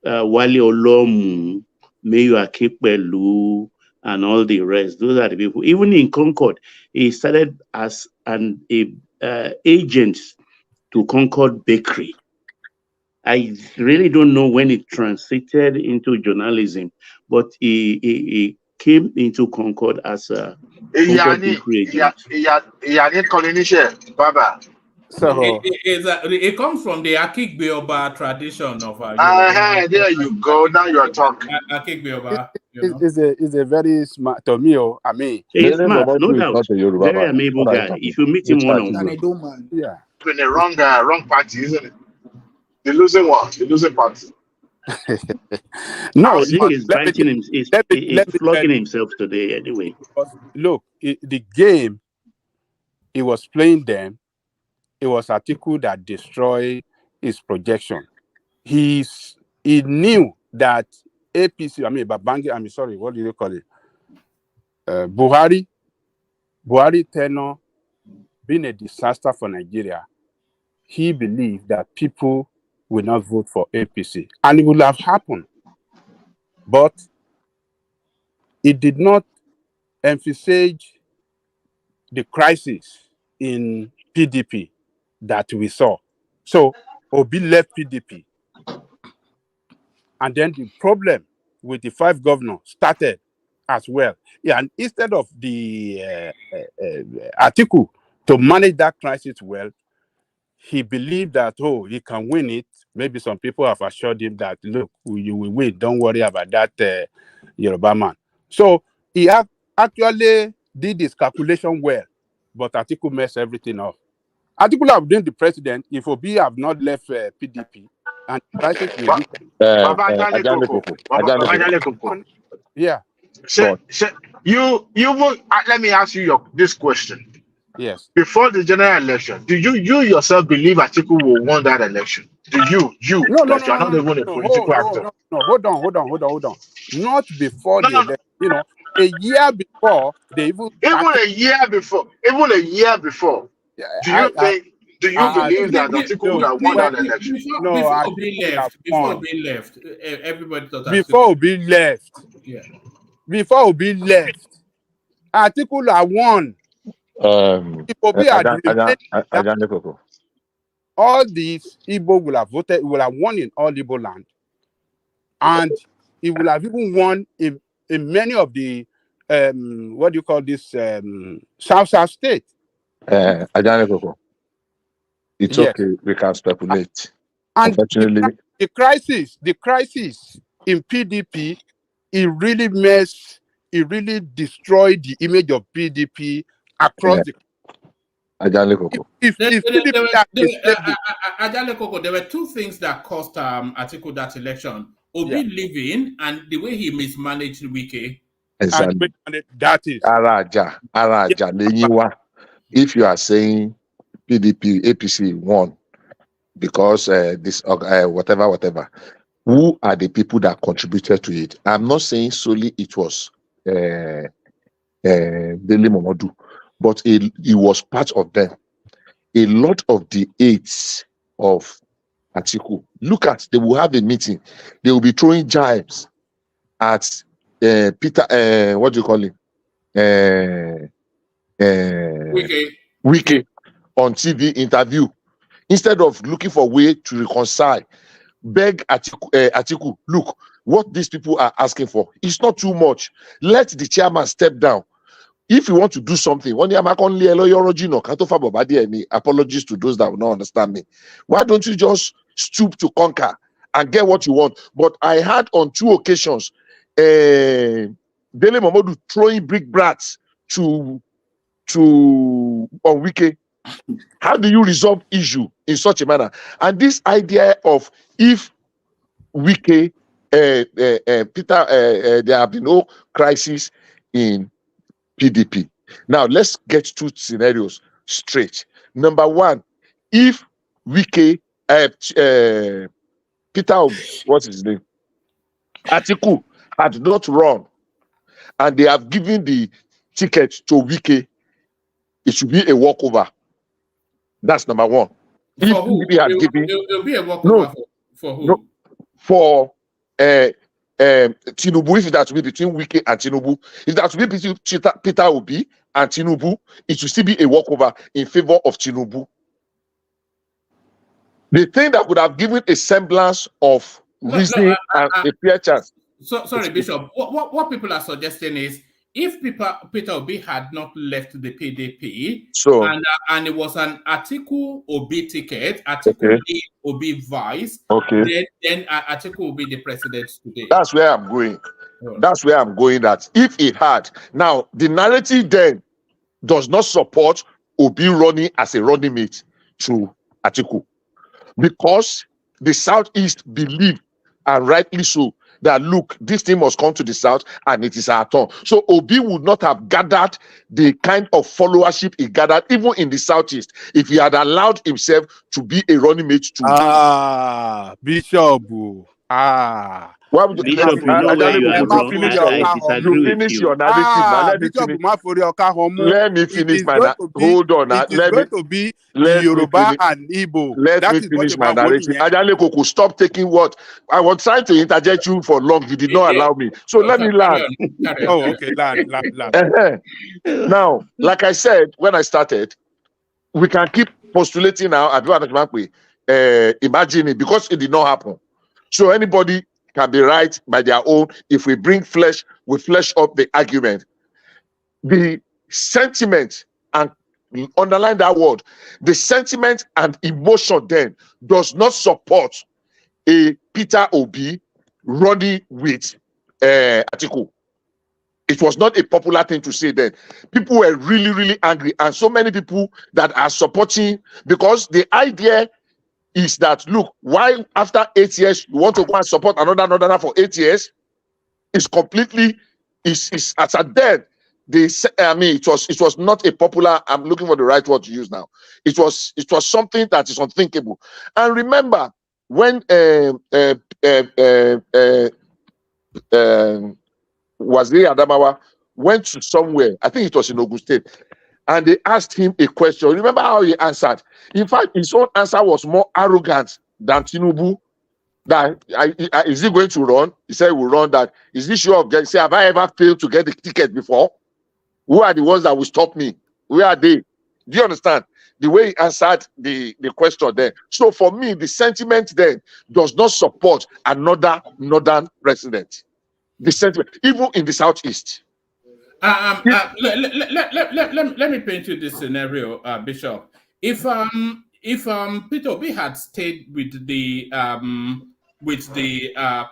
Olomu, Mayo Akipelu, and all the rest. Those are the people. Even in Concord, he started as an agent to Concord Bakery. I really don't know when it transited into journalism, but he came into Concord as a bakery agent. So it comes from the Akigbeoba tradition of there you go. Now you are talking. Akigbeoba. Is a very smart Tomio. I mean, he's smart, no doubt. Very amiable guy. If you meet him one-on-one, in the wrong party, isn't it? The losing one, the losing party. No, he's flogging himself today anyway. Look, the game he was playing then, it was Atiku that destroyed his projection. He knew that APC, what do you call it? Buhari tenure being a disaster for Nigeria. He believed that people will not vote for APC. And it would have happened. But it did not emphasize the crisis in PDP that we saw. So Obi left PDP. And then the problem with the 5 governors started as well. Yeah, and instead of the Atiku to manage that crisis well, he believed that, oh, he can win it. Maybe some people have assured him that, look, you will win. Don't worry about that Yoruba man. So he actually did his calculation well, but Atiku messed everything up. Atiku would have been the president if Obi have not left PDP and the crisis will be. Yeah. Let me ask you this question. Yes. Before the general election, do you yourself believe Atiku will win that election? Do you? No, you're not even a political actor. No, hold on. Not before the election. You know, a year before they even a year before. Do you believe that Atiku would have won that election? Before Obi left, everybody thought before Obi left. Yeah. Before Obi left, Atiku would have won. If Obi had remained, all these Igbo will have voted, will have won in all Igbo land, and it will have even won in many of the what do you call this South state. It's okay, we can speculate. And the crisis in PDP, it really destroyed the image of PDP across the. There were two things that cost Atiku that election: Obi leaving and the way he mismanaged Wike. Exactly. That is Araja. If you are saying PDP, APC won because this whatever, who are the people that contributed to it? I'm not saying solely it was Dele Momodu, but it was part of them. A lot of the aides of Atiku, look at, they will have a meeting, they will be throwing jibes at Peter, what do you call him? Wike on TV interview. Instead of looking for a way to reconcile, beg Atiku, look, what these people are asking for, it's not too much. Let the chairman step down. If you want to do something, apologies to those that will not understand me. Why don't you just stoop to conquer and get what you want? But I had on 2 occasions, Dele Momodu throwing brick brats on Wike. How do you resolve issue in such a manner? And this idea of if Wike, Peter, there have been no crisis in PDP. Now let's get 2 scenarios straight. Number 1, if Wike, Peter, what's his name? Atiku had not run and they have given the ticket to Wike, it should be a walkover. That's number 1. For who? It'll be a walkover for who? No, for Tinubu, if that will be between Wike and Tinubu, if that will be between Peter Obi and Tinubu, it will still be a walkover in favor of Tinubu. The thing that would have given a semblance of reasoning and a fair chance. So sorry, Bishop. What people are suggesting is if Peter Obi had not left the PDP, and it was an Atiku Obi ticket, Atiku Obi vice, then Atiku will be the president today. That's where I'm going. That's where I'm going. That if it had, now the narrative then does not support Obi running as a running mate to Atiku, because the Southeast believe, and rightly so, that look, this thing must come to the South and it is our turn. So Obi would not have gathered the kind of followership he gathered even in the Southeast if he had allowed himself to be a running mate to Bishop. Why would you finish your narrative? Let me finish my narrative. Hold on. Let me Yoruba and Igbo. Let me finish my narrative. Ajale, stop taking what I was trying to interject you for long. You did not allow me. So let me land. Land. Now, like I said when I started, we can keep postulating now. Imagine it, because it did not happen. So anybody can be right by their own. If we bring flesh, we flesh up the argument. The sentiment, and underline that word, the sentiment and emotion then does not support a Peter Obi running with Atiku. It was not a popular thing to say then. People were really, really angry, and so many people that are supporting, because the idea is that, look, why after 8 years you want to go and support another for 8 years? It's completely is as a then. I mean, it was not a popular. I'm looking for the right word to use now. It was something that is unthinkable. And remember when Waziri Adamawa went to somewhere, I think it was in Ogun State, and they asked him a question. Remember how he answered? In fact, his own answer was more arrogant than Tinubu. That is he going to run? He said he will run. That is this sure of getting? Say, have I ever failed to get the ticket before? Who are the ones that will stop me? Where are they? Do you understand the way he answered the question there? So for me, the sentiment then does not support another northern president. The sentiment, even in the southeast. Let me paint you this scenario, Bishop. If Peter Obi had stayed with the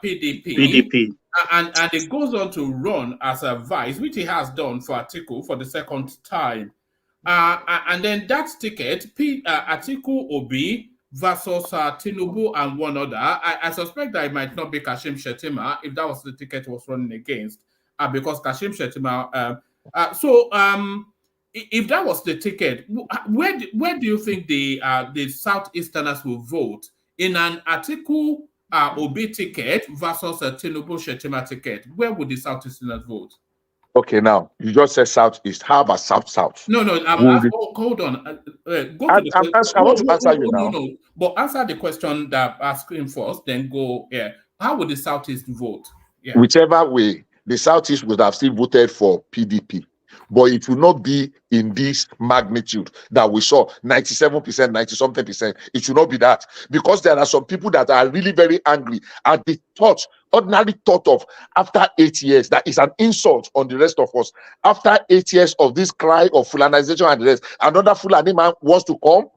PDP, and it goes on to run as a vice, which he has done for Atiku for the second time, and then that ticket, Atiku Obi versus Tinubu and one other, I suspect that it might not be Kashim Shettima if that was the ticket he was running against, because Kashim Shettima. If that was the ticket, where do you think the Southeasterners will vote in an Atiku Obi ticket versus a Tinubu Shettima ticket? Where would the Southeasterners vote? Okay, now you just said Southeast. How about South? No, hold on. I want to answer you now. No, but answer the question that I'm asking first, then go. Yeah, how would the Southeast vote? Yeah. Whichever way, the Southeast would have still voted for PDP. But it will not be in this magnitude that we saw, 97%, 90-something percent. It should not be that. Because there are some people that are really very angry at the ordinary thought of, after 8 years, that is an insult on the rest of us. After 8 years of this cry of Fulanization and the rest, another Fulani man wants to come.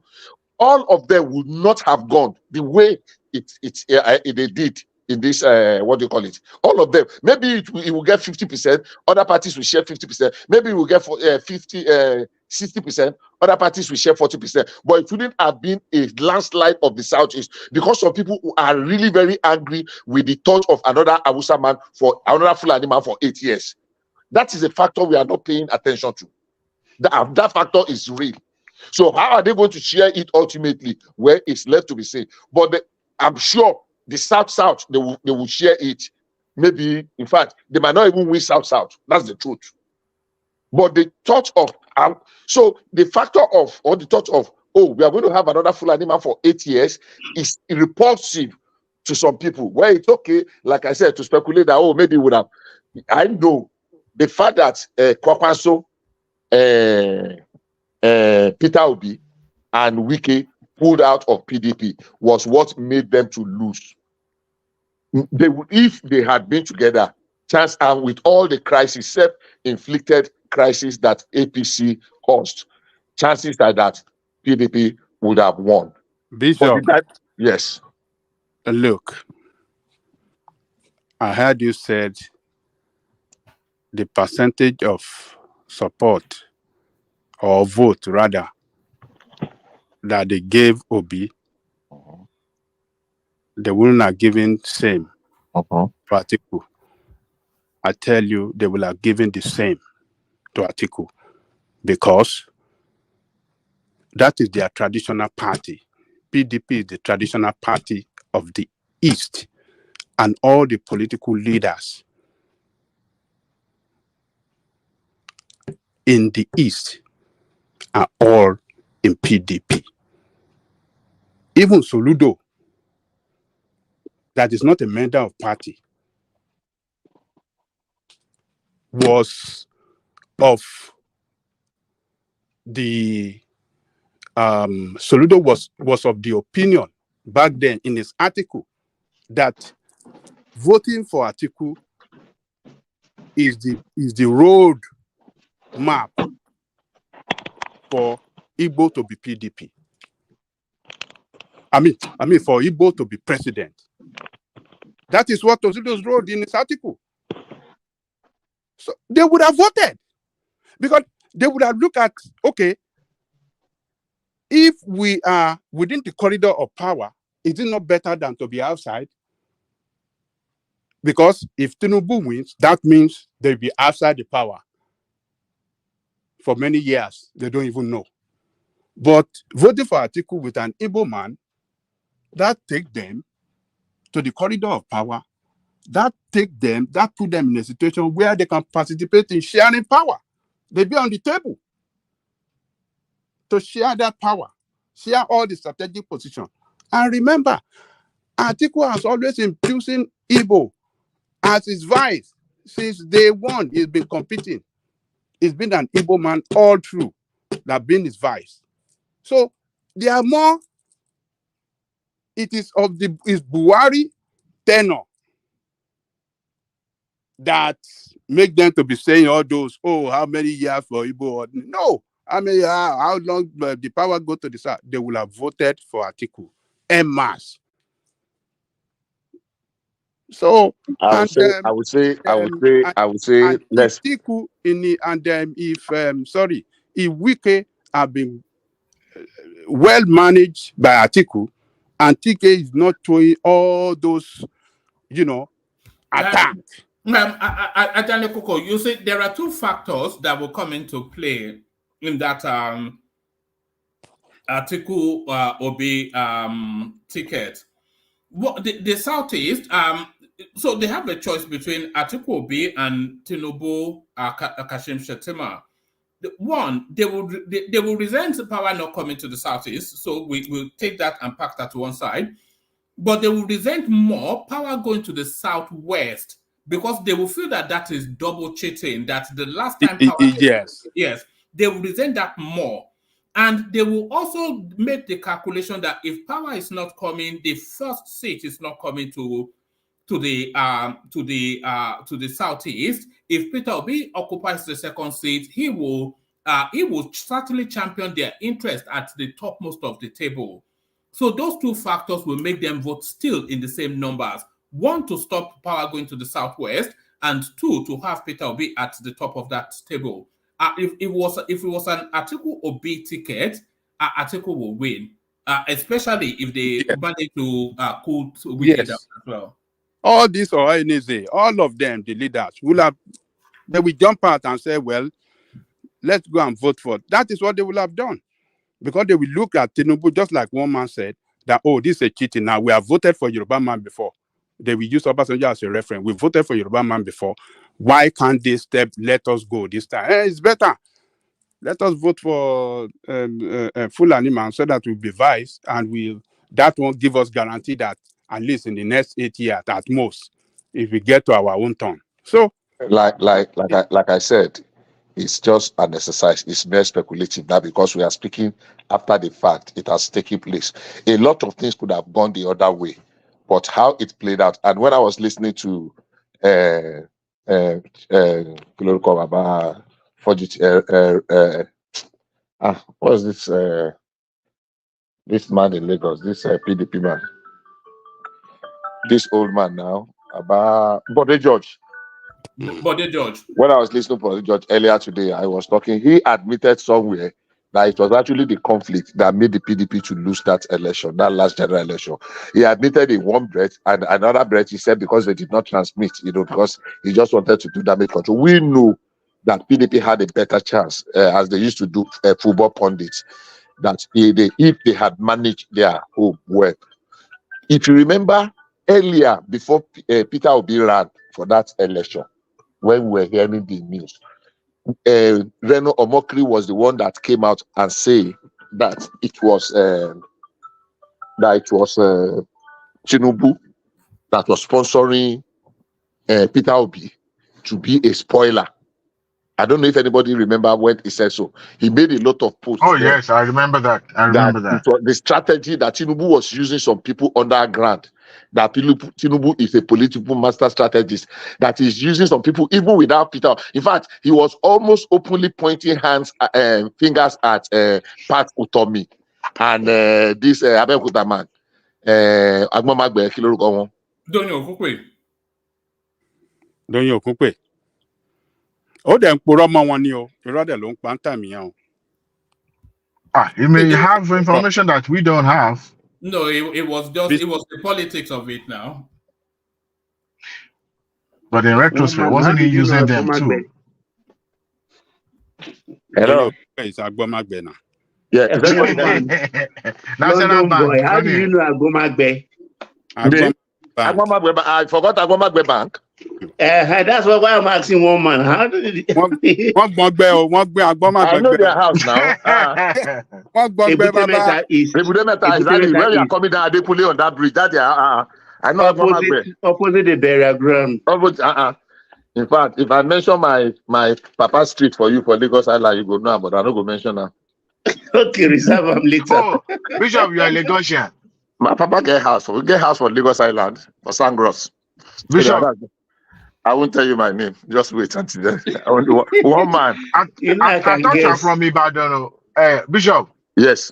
All of them would not have gone the way they did in this, what do you call it? All of them. Maybe it will get 50%. Other parties will share 50%. Maybe it will get 60%. Other parties will share 40%. But it wouldn't have been a landslide of the Southeast, because some people who are really very angry with the thought of another Awusa man for another Fulani man for 8 years. That is a factor we are not paying attention to. That factor is real. So how are they going to share it ultimately? Where it's left to be seen. But I'm sure the South, they will share it. Maybe, in fact, they might not even win South. That's the truth. But the thought of, so the factor of, or the thought of, oh, we are going to have another Fulani man for 8 years is repulsive to some people. Where it's okay, like I said, to speculate that, oh, maybe we would have. I know the fact that Kwakwaso, Peter Obi, and Wike pulled out of PDP was what made them to lose. They would, if they had been together, chance, and with all the crisis, self-inflicted crisis that APC caused, chances are that PDP would have won. Bishop, yes. Look, I heard you said the percentage of support or vote rather that they gave Obi, they wouldn't have given same to Atiku. I tell you, they will have given the same to Atiku, because that is their traditional party. PDP is the traditional party of the East, and all the political leaders in the East are all in PDP. Even Soludo, that is not a member of party, was of the Soludo was of the opinion back then in his article that voting for Atiku is the road map for Igbo to be PDP. I mean for Igbo to be president. That is what Osido's wrote in his article. So they would have voted because they would have looked at, okay, if we are within the corridor of power, is it not better than to be outside? Because if Tinubu wins, that means they'll be outside the power for many years. They don't even know. But voting for Atiku with an Igbo man, that take them to the corridor of power, that put them in a situation where they can participate in sharing power. They be on the table to share that power, share all the strategic position. And remember, Atiku has always been choosing Igbo as his vice since day one. He's been competing. He's been an Igbo man all through, that been his vice. So there are more. It is of his Buhari tenor that make them to be saying all those, oh, how many years for Igbo? No, I mean, how long the power go to the south? They will have voted for Atiku en masse. So I would say, let's. Atiku if Wike have been well managed by Atiku, and TK is not throwing all those, attacks. You see, there are two factors that will come into play in that Atiku Obi ticket. The Southeast, so they have a choice between Atiku Obi and Tinubu Kashim Shettima. One, they will resent power not coming to the Southeast, so we will take that and pack that to one side. But they will resent more power going to the Southwest because they will feel that is double cheating. That the last time power yes, they will resent that more, and they will also make the calculation that if power is not coming, the first seat is not coming to the Southeast. If Peter Obi occupies the second seat, he will certainly champion their interest at the topmost of the table. So those two factors will make them vote still in the same numbers. One, to stop power going to the Southwest, and two, to have Peter Obi at the top of that table. If it was an Atiku Obi ticket, Atiku will win, especially if they manage to cool Wike down as well. All this or NSA, all of them, the leaders, they will jump out and say, well, let's go and vote for it. That is what they will have done. Because they will look at Tinubu, just like one man said, that, oh, this is a cheating. Now, we have voted for Yoruba man before. They will use Obasanjo as a reference. We voted for Yoruba man before. Why can't they let us go this time? It's better. Let us vote for Fulani man so that we'll be vice, and that won't give us guarantee that at least in the next 8 years, at most, if we get to our own turn. So, like I said, it's just an exercise. It's mere speculative now because we are speaking after the fact. It has taken place. A lot of things could have gone the other way, but how it played out. And when I was listening to what is this? This man in Lagos, this PDP man, this old man now, about Bode George. Bode George. When I was listening to Bode George earlier today, I was talking. He admitted somewhere that it was actually the conflict that made the PDP to lose that election, that last general election. He admitted in one breath, and another breath he said because they did not transmit, because he just wanted to do damage control. We knew that PDP had a better chance, as they used to do football pundits, that if they had managed their home well. If you remember earlier, before Peter Obi ran for that election, when we were hearing the news, Reno Omokri was the one that came out and said that it was Tinubu that was sponsoring Peter Obi to be a spoiler I don't know if anybody remember when he said so. He made a lot of posts. Oh yes, I remember that. It was the strategy that Tinubu was using some people underground. That Tinubu is a political master strategist. That he's using some people even without Peter. In fact, he was almost openly pointing fingers at Pat Utomi and this Abeokuta man. Agbomagbe kí lórúkọ wọn. Donyo Okunpe. Ó dẹ̀ ń purọ́ mọ́ wọn ni o. Irọ́ dẹ̀ ló ń pa ń tà mí o. You may have information that we don't have. No, it was the politics of it now. But in retrospect, wasn't he using them too? Hello. It's Agbomagbe now. Yeah. National Bank. How do you know Agbomagbe? Agbomagbe. I forgot Agbomagbe Bank. That's why I'm asking one man. How did it? I know their house now. Where you are coming down, they put on that bridge. That I know opposite the burial ground. In fact, if I mention my Papa Street for you for Lagos Island, you go know, but I don't go mention now. Okay, reserve them later. Oh, Bishop, you are Lagosian. My Papa get house. We get house for Lagos Island for Sangros. Bishop. I won't tell you my name. Just wait until then. One man. I thought you are from Ibadan. Bishop. Yes.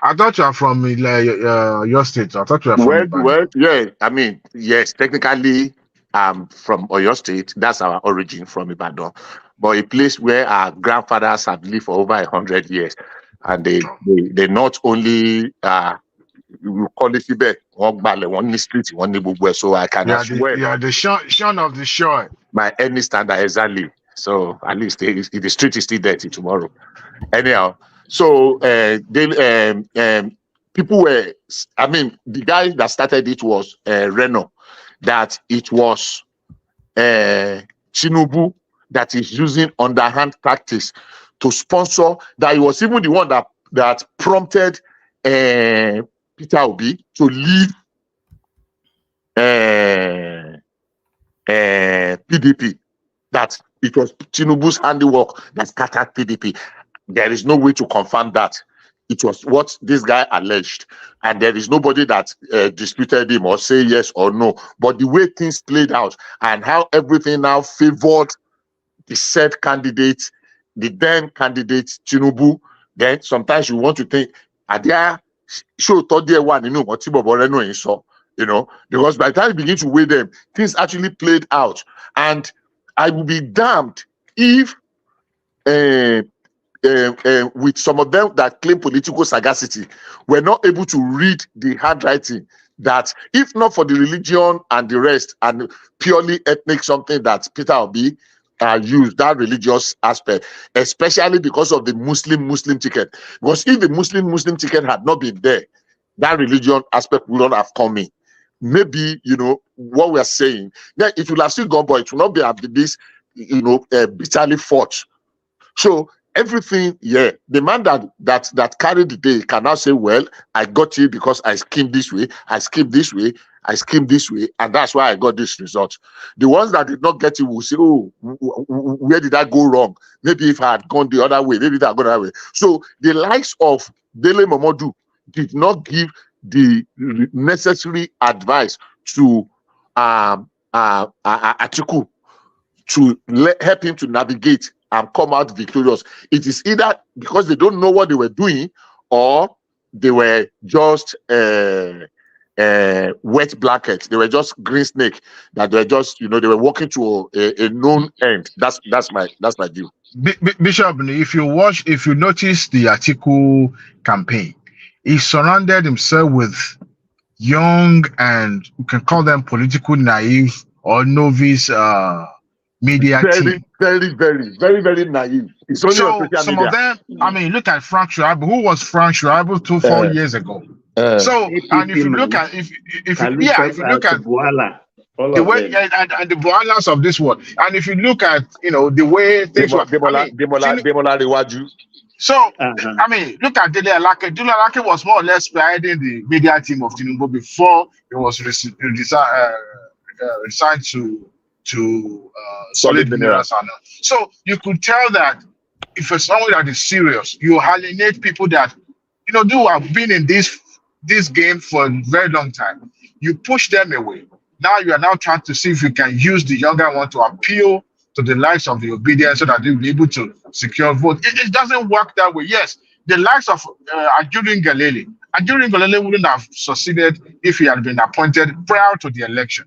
I thought you are from your state. I thought you are from Ibadan. Well, yeah. I mean, yes. Technically, I'm from Oyo State. That's our origin, from Ibadan. But a place where our grandfathers have lived for over 100 years, and they not only we call it one street, one neighborhood, so I can swear. You are the shun of the shore. My any standard exactly. So at least the street is still dirty tomorrow. Anyhow, so people were. I mean, the guy that started it was Reno. That it was Tinubu that is using underhand tactics to sponsor. That he was even the one that prompted Peter Obi to leave PDP. That it was Tinubu's handiwork that scattered PDP. There is no way to confirm that. It was what this guy alleged, and there is nobody that disputed him or say yes or no. But the way things played out and how everything now favored the said candidate, the then candidate Tinubu, then sometimes you want to think, are there show thought there one, you know, what you know, because by the time you begin to weigh them, things actually played out. And I will be damned if with some of them that claim political sagacity were not able to read the handwriting, that if not for the religion and the rest and purely ethnic something that Peter Obi used, that religious aspect, especially because of the Muslim ticket. Because if the Muslim ticket had not been there, that religion aspect would not have come in. Maybe, you know, what we are saying, then it will have still gone, but it will not be this, you know, bitterly fought. So everything, yeah, the man that carried the day can now say, well, I got it because I schemed this way, I schemed this way, I schemed this way, and that's why I got this result. The ones that did not get it will say, oh, where did I go wrong? Maybe if I had gone the other way, maybe that gone the other way. So the likes of Dele Momodu did not give the necessary advice to Atiku to help him to navigate and come out victorious. It is either because they don't know what they were doing, or they were just wet blankets. They were just green snake. That they were just, you know, they were walking to a known end. That's my view. Bishop, if you notice the Atiku campaign, he surrounded himself with young, and we can call them political naive or novice media team. Very naive. It's only so some media. Of them, I mean, look at Frank Schreiber. Who was Frank Schreiber 4 years ago? So, and if you look at if you look at the way and the violence of this world, and if you look at, you know, the way things were. So, I mean, look at Dele Alake. Dele Alake was more or less guiding the media team of Tinubu before he was resigned to to solid minerals. So you could tell that if it's someone that is serious, you alienate people that do have been in this game for a very long time. You push them away. Now you are now trying to see if you can use the younger one to appeal to the likes of the Obidient so that they'll be able to secure vote. It doesn't work that way. Yes, the likes of Ajurin Galele wouldn't have succeeded if he had been appointed prior to the election,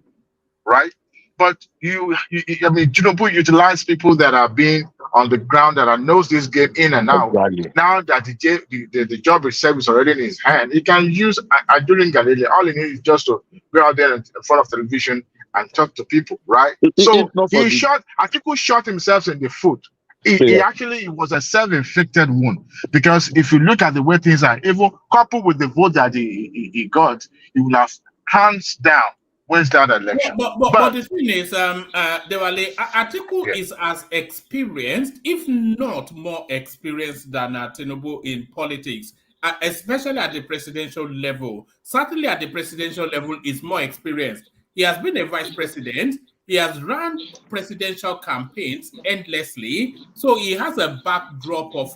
right? But Tinubu utilized people that are being on the ground that knows this game in and out. Exactly. Now that the job itself is already in his hand, he can use Ajurin Galele. All he needs is just to go out there in front of television and talk to people, right? Atiku shot himself in the foot. He actually was a self-inflicted wound, because if you look at the way things are, even coupled with the vote that he got, he will have hands down wins that election. But the thing is, Dewale, Atiku is as experienced, if not more experienced than Tinubu in politics, especially at the presidential level. Certainly at the presidential level, is more experienced. He has been a vice president. He has run presidential campaigns endlessly. So he has a backdrop of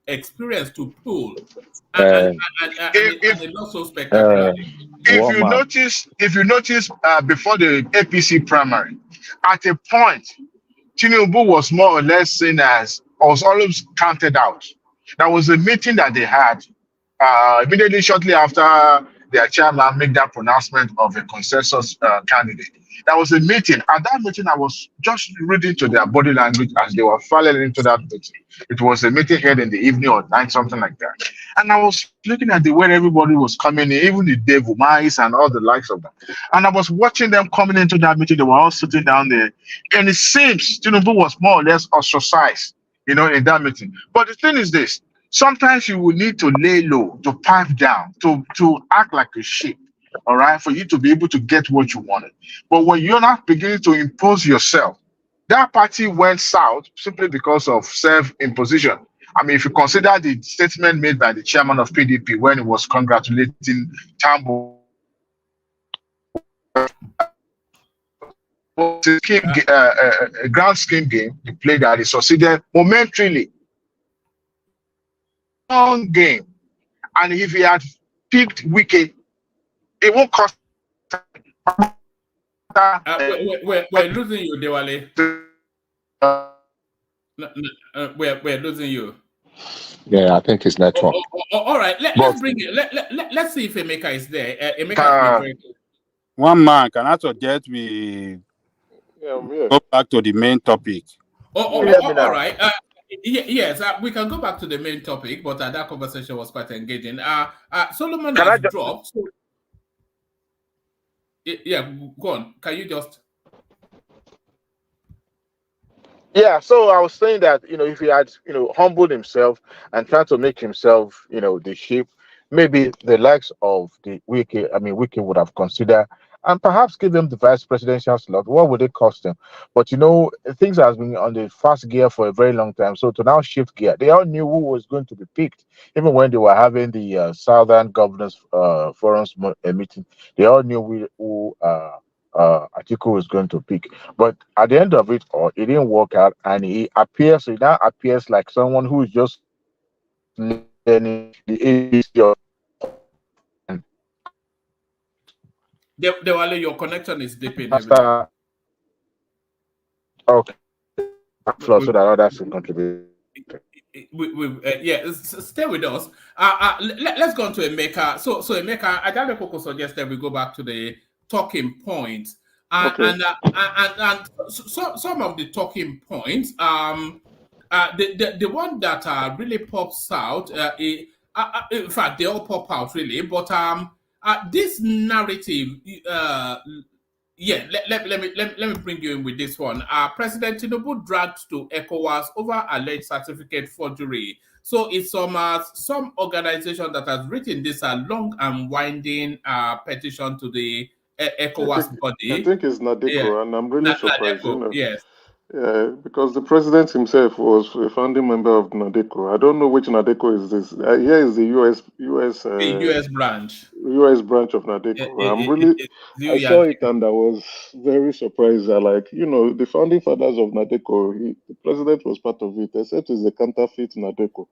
experience to pull. And not so spectacular. If you notice, before the APC primary, at a point, Tinubu was more or less seen as, was always counted out. There was a meeting that they had immediately shortly after their chairman made that pronouncement of a consensus candidate. There was a meeting. At that meeting, I was just reading to their body language as they were falling into that meeting. It was a meeting held in the evening or night, something like that. And I was looking at the way everybody was coming in, even the Devu Mice and all the likes of them. And I was watching them coming into that meeting. They were all sitting down there. And it seems Tinubu was more or less ostracized, in that meeting. But the thing is this. Sometimes you will need to lay low, to pipe down, to act like a sheep, all right, for you to be able to get what you wanted. But when you're not beginning to impose yourself, that party went south simply because of self-imposition. I mean, if you consider the statement made by the chairman of PDP when he was congratulating Tambo, a grand scheme game, he played that he succeeded momentarily. Long game, and if he had picked Wiki, it won't cost. We're losing you, Dewale. We're losing you. Yeah, I think it's network. All right, let's bring it. Let's see if Emeka is there. Emeka is one man can also get we go back to the main topic. All right. Yes, we can go back to the main topic, but that conversation was quite engaging. Solomon has dropped. So, yeah, go on. Can you just? Yeah, so I was saying that, if he had, humbled himself and tried to make himself, the sheep, maybe the likes of the Wiki would have considered and perhaps give him the vice presidential slot. What would it cost him? But things have been on the fast gear for a very long time. So to now shift gear, they all knew who was going to be picked. Even when they were having the Southern Governors Forums meeting, they all knew who Atiku was going to pick. But at the end of it all, it didn't work out, and he now appears like someone who is just learning the ABC of. Dewale, your connection is dipping. Okay. So that others can contribute. Stay with us. Let's go on to Emeka. So Emeka, Adalekoko suggested we go back to the talking points. And some of the talking points, the one that really pops out, in fact, they all pop out really, but this narrative, let me bring you in with this one. President Tinubu dragged to ECOWAS over alleged certificate forgery. So it's some organization that has written this long and winding petition to the ECOWAS body. I think it's Nadeko, and I'm really surprised. Yes. Yeah, because the president himself was a founding member of Nadeko. I don't know which Nadeko is this. Here is the US the US branch. U.S. branch of Nadeco. I saw it and I was very surprised that, like, you know, the founding fathers of Nadeco, the president was part of it, except it's a counterfeit Nadeco,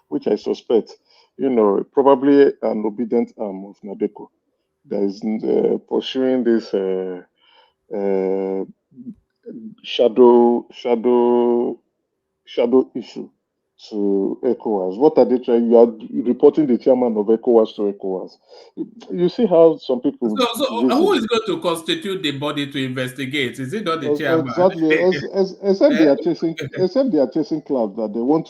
which I suspect, you know, probably an obedient arm of Nadeco that is pursuing this shadow issue to ECOWAS. What are they trying? You are reporting the chairman of ECOWAS to ECOWAS. You see how some people. So who is going to constitute the body to investigate? Is it not the chairman? Exactly. Except they are chasing clout, that they want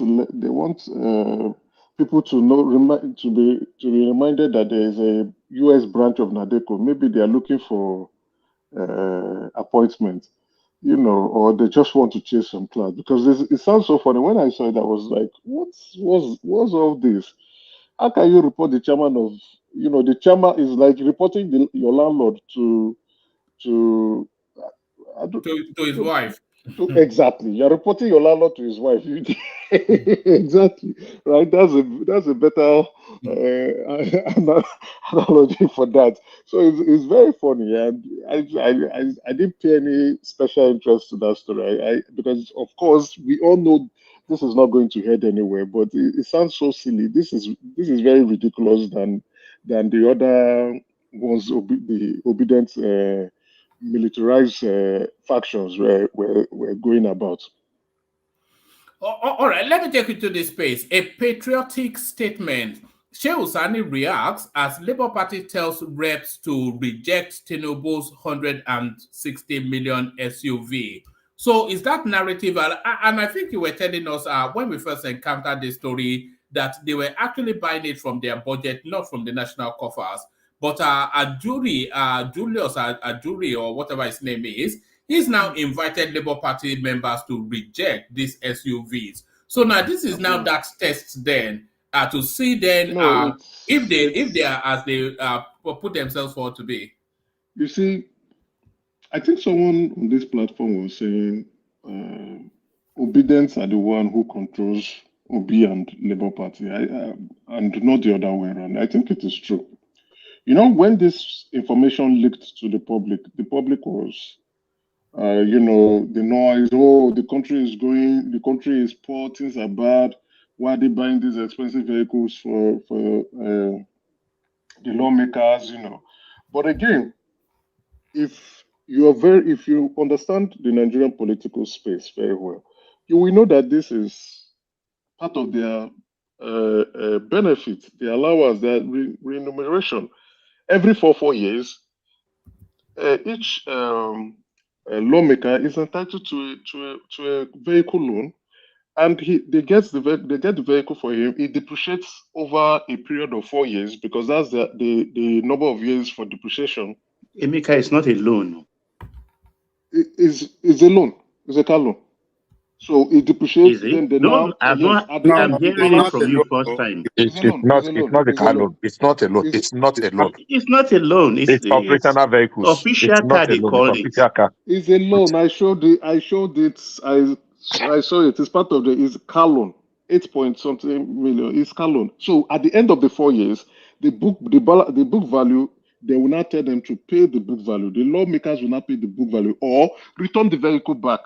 people to know, to be reminded that there is a U.S. branch of Nadeco. Maybe they are looking for appointment, you know, or they just want to chase some clout, because it sounds so funny. When I saw it, I was like, what's all this? How can you report the chairman of, you know, the chairman is like reporting your landlord to his wife. Exactly, you're reporting your landlord to his wife. Exactly, right? That's a better analogy for that. So it's very funny, and I didn't pay any special interest to that story. Because of course we all know this is not going to head anywhere, but it sounds so silly. This is very ridiculous than the other ones, the Obidient militarized factions were going about. All right, let me take you to this space. A patriotic statement. Shehu Sani reacts as Labour Party tells reps to reject Tinubu's 160 million SUV. So is that narrative? And I think you were telling us when we first encountered this story that they were actually buying it from their budget, not from the national coffers. But Julius Aduri, or whatever his name is, he's now invited Labour Party members to reject these SUVs. So now this is now that test then to see then if they are as they put themselves forward to be. You see, I think someone on this platform was saying Obedience are the one who controls Obi and Labour Party, and not the other way around. I think it is true. You know, when this information leaked to the public was, you know, the noise, the country is poor, things are bad. Why are they buying these expensive vehicles for the lawmakers, you know? But again, if you understand the Nigerian political space very well, you will know that this is part of their benefit, their allowance, their remuneration. Every 4 years, each lawmaker is entitled to a vehicle loan, and they get the vehicle for him. It depreciates over a period of 4 years, because that's the number of years for depreciation. Emeka, is not a loan. It's a loan. It's a car loan. So it depreciates. Then I'm hearing it from you first time. It's not a car loan. It's not a loan. It's not a loan. It's not a loan. It's operational vehicles. Official car, they call it. It's a loan. I showed it. I saw it. It's part of it's car loan. 8-point-something million. It's car loan. So at the end of the 4 years, the book value, they will not tell them to pay the book value. The lawmakers will not pay the book value or return the vehicle back.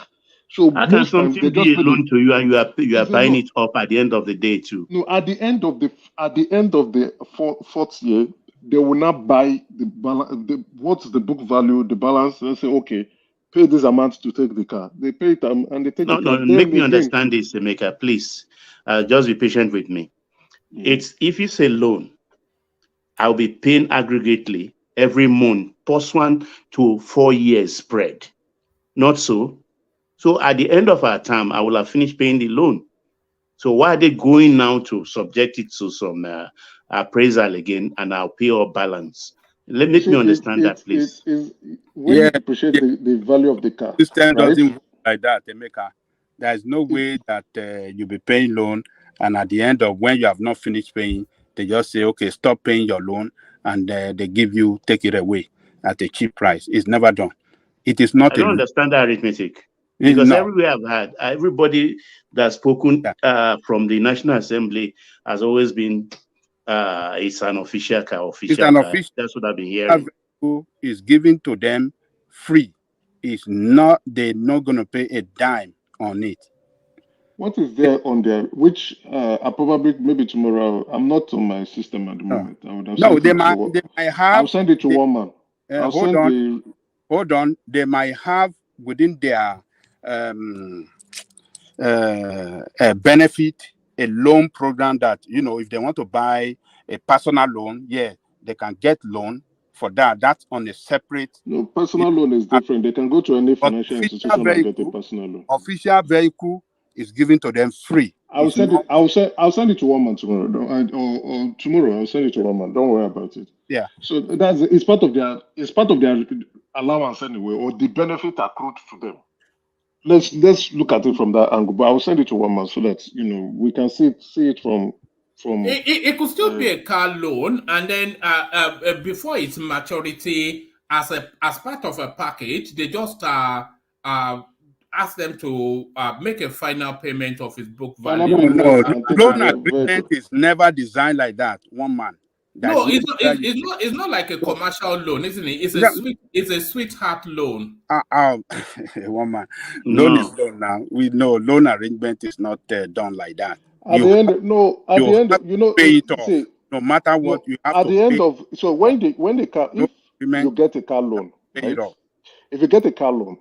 So how can something be a loan to you and you are buying it up at the end of the day too? No, at the end of the fourth year, they will not buy what's the book value, the balance. They say, okay, pay this amount to take the car. They pay it and they take the car. No, make me understand this, Emeka, please. Just be patient with me. If it's a loan, I'll be paying aggregately every month, +1 to 4 years spread. Not so. So at the end of our term, I will have finished paying the loan. So why are they going now to subject it to some appraisal again, and I'll pay all balance? Let me understand that, please. When you appreciate the value of the car. System doesn't work like that, Emeka. There is no way that you'll be paying loan, and at the end of when you have not finished paying, they just say, okay, stop paying your loan, and they take it away at a cheap price. It's never done. It is not. I don't understand that arithmetic. Because everywhere I've had, everybody that's spoken from the National Assembly has always been it's an official car. It's an official. That's what I've been hearing. Is given to them free. It's not. They're not going to pay a dime on it. What is there on there? Which I probably maybe tomorrow. I'm not on my system at the moment. I would have they might have. I'll send it to one man. Hold on. They might have within their benefit a loan program that, you know, if they want to buy a personal loan, they can get loan for that. That's on a separate. No, personal loan is different. They can go to any financial institution and get a personal loan. Official vehicle is given to them free. I'll send it to one man tomorrow. Or tomorrow I'll send it to one man. Don't worry about it. Yeah. So it's part of their allowance anyway, or the benefit accrued to them. Let's look at it from that angle. But I'll send it to one man so that we can see it from. It could still be a car loan, and then before its maturity, as part of a package, they just ask them to make a final payment of his book value. No, loan agreement is never designed like that. One man. No, it's not like a commercial loan, isn't it? It's a sweetheart loan. One man. Loan is loan now. We know loan arrangement is not done like that. At the end, pay it off. No matter what, you have at to the end pay. of when the car, if you get a car loan, right? If you get a car loan,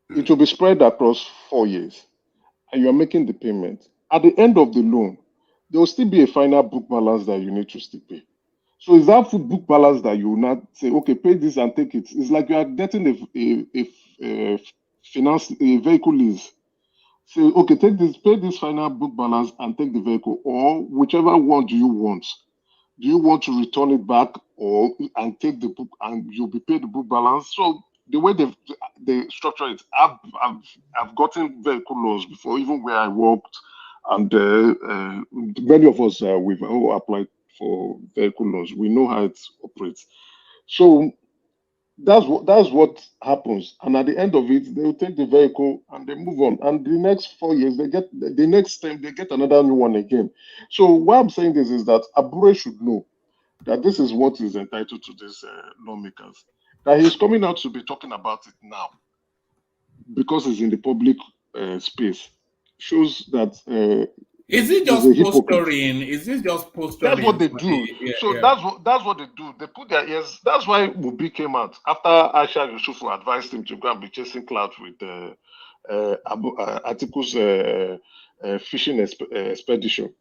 it will be spread across 4 years, and you are making the payment. At the end of the loan, there will still be a final book balance that you need to still pay. So it's that book balance that you will not say, okay, pay this and take it. It's like you are getting a vehicle lease. Say, okay, pay this final book balance and take the vehicle, or whichever one do you want. Do you want to return it back and take the book and you'll be paid the book balance? So the way they structure it, I've gotten vehicle loans before, even where I worked, and many of us we've all applied for vehicle loans. We know how it operates. So that's what happens. And at the end of it, they will take the vehicle and they move on. And the next 4 years, the next time they get another new one again. So why I'm saying this is that Abure should know that this is what is entitled to these lawmakers. That he's coming out to be talking about it now because it's in the public space. Shows that is it just posturing? Is this just posturing? That's what they do. That's what they do. They put their ears. That's why Mubi came out after Aisha Yusufu advised him to go and be chasing clouds with Atiku's fishing expedition.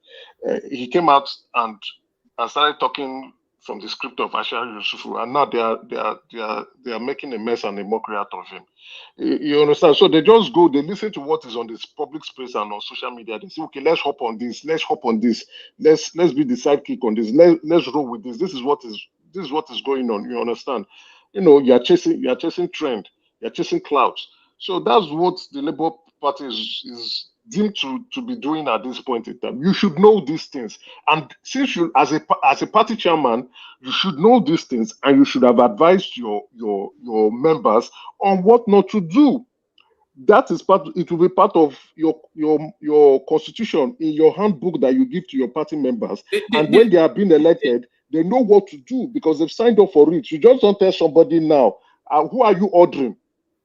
He came out and started talking from the script of Aisha Yusufu, and now they are making a mess and a mockery out of him. You understand? So they just go, they listen to what is on this public space and on social media. They say, okay, let's hop on this, let's be the sidekick on this, let's roll with this. This is what is going on. You understand? You're chasing trend, you're chasing clouds. So that's what the Labour Party is deemed to be doing at this point in time. You should know these things, and since you, as a party chairman, you should know these things, and you should have advised your members on what not to do. That is it will be part of your constitution in your handbook that you give to your party members. And when they are being elected, they know what to do because they've signed up for it. You just don't tell somebody now, who are you ordering?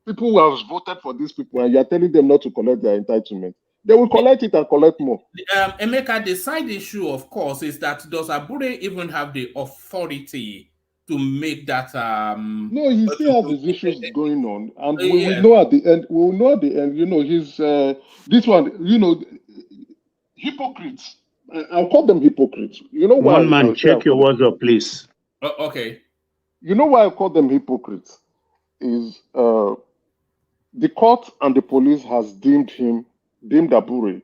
People who have voted for these people, and you're telling them not to collect their entitlement. They will collect it and collect more. Emeka, the side issue, of course, is that does Abure even have the authority to make that? No, he still has his issues going on, and we will know at the end. We will know at the end. He's this one. Hypocrites. I'll call them hypocrites. You know why? One man, check your words up, please. Okay. You know why I call them hypocrites? Is the court and the police has deemed Abure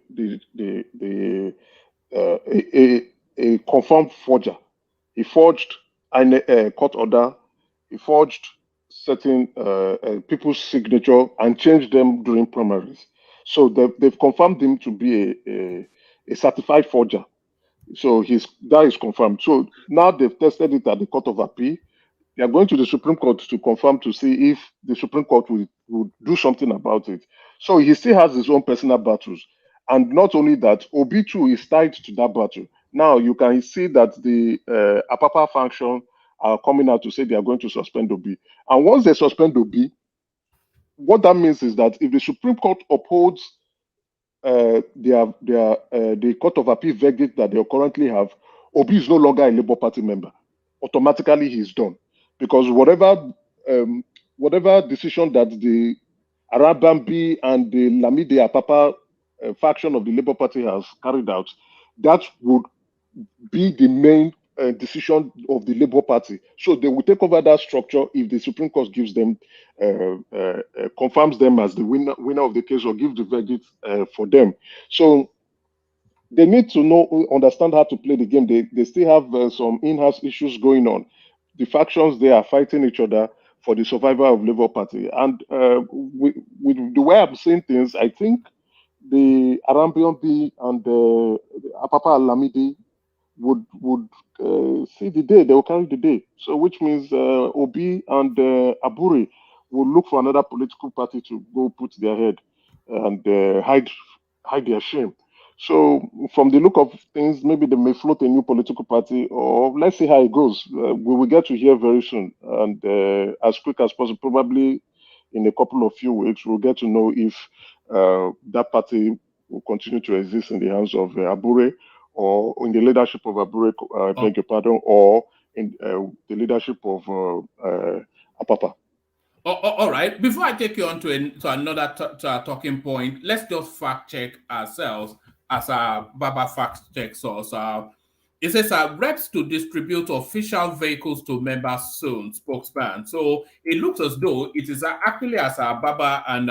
a confirmed forger. He forged a court order. He forged certain people's signature and changed them during primaries. So they've confirmed him to be a certified forger. So that is confirmed. So now they've tested it at the Court of Appeal. They are going to the Supreme Court to confirm to see if the Supreme Court will do something about it. So he still has his own personal battles. And not only that, Obi too is tied to that battle. Now you can see that the Apapa faction are coming out to say they are going to suspend Obi. And once they suspend Obi, what that means is that if the Supreme Court upholds the Court of Appeal verdict that they currently have, Obi is no longer a Labour Party member. Automatically, he's done, because whatever decision that the Arabambi and the Lamide Apapa faction of the Labour Party has carried out, that would be the main decision of the Labour Party. So they will take over that structure if the Supreme Court gives them, confirms them as the winner of the case, or gives the verdict for them. So they need to understand how to play the game. They still have some in-house issues going on. The factions, they are fighting each other for the survival of Labour Party. And with the way I'm seeing things, I think the Arambian and the Apapa Lamidi would see the day. They will carry the day. So which means Obi and Aburi will look for another political party to go put their head and hide their shame. So from the look of things, maybe they may float a new political party, or let's see how it goes. We will get to hear very soon, and as quick as possible, probably in a couple of few weeks, we'll get to know if that party will continue to exist in the hands of Abure, or in the leadership of Abure, beg your pardon, or in the leadership of Apapa. All right. Before I take you on to another talking point, let's just fact check ourselves as our Baba fact check source. It says reps to distribute official vehicles to members soon, spokesman. So it looks as though it is actually as Baba and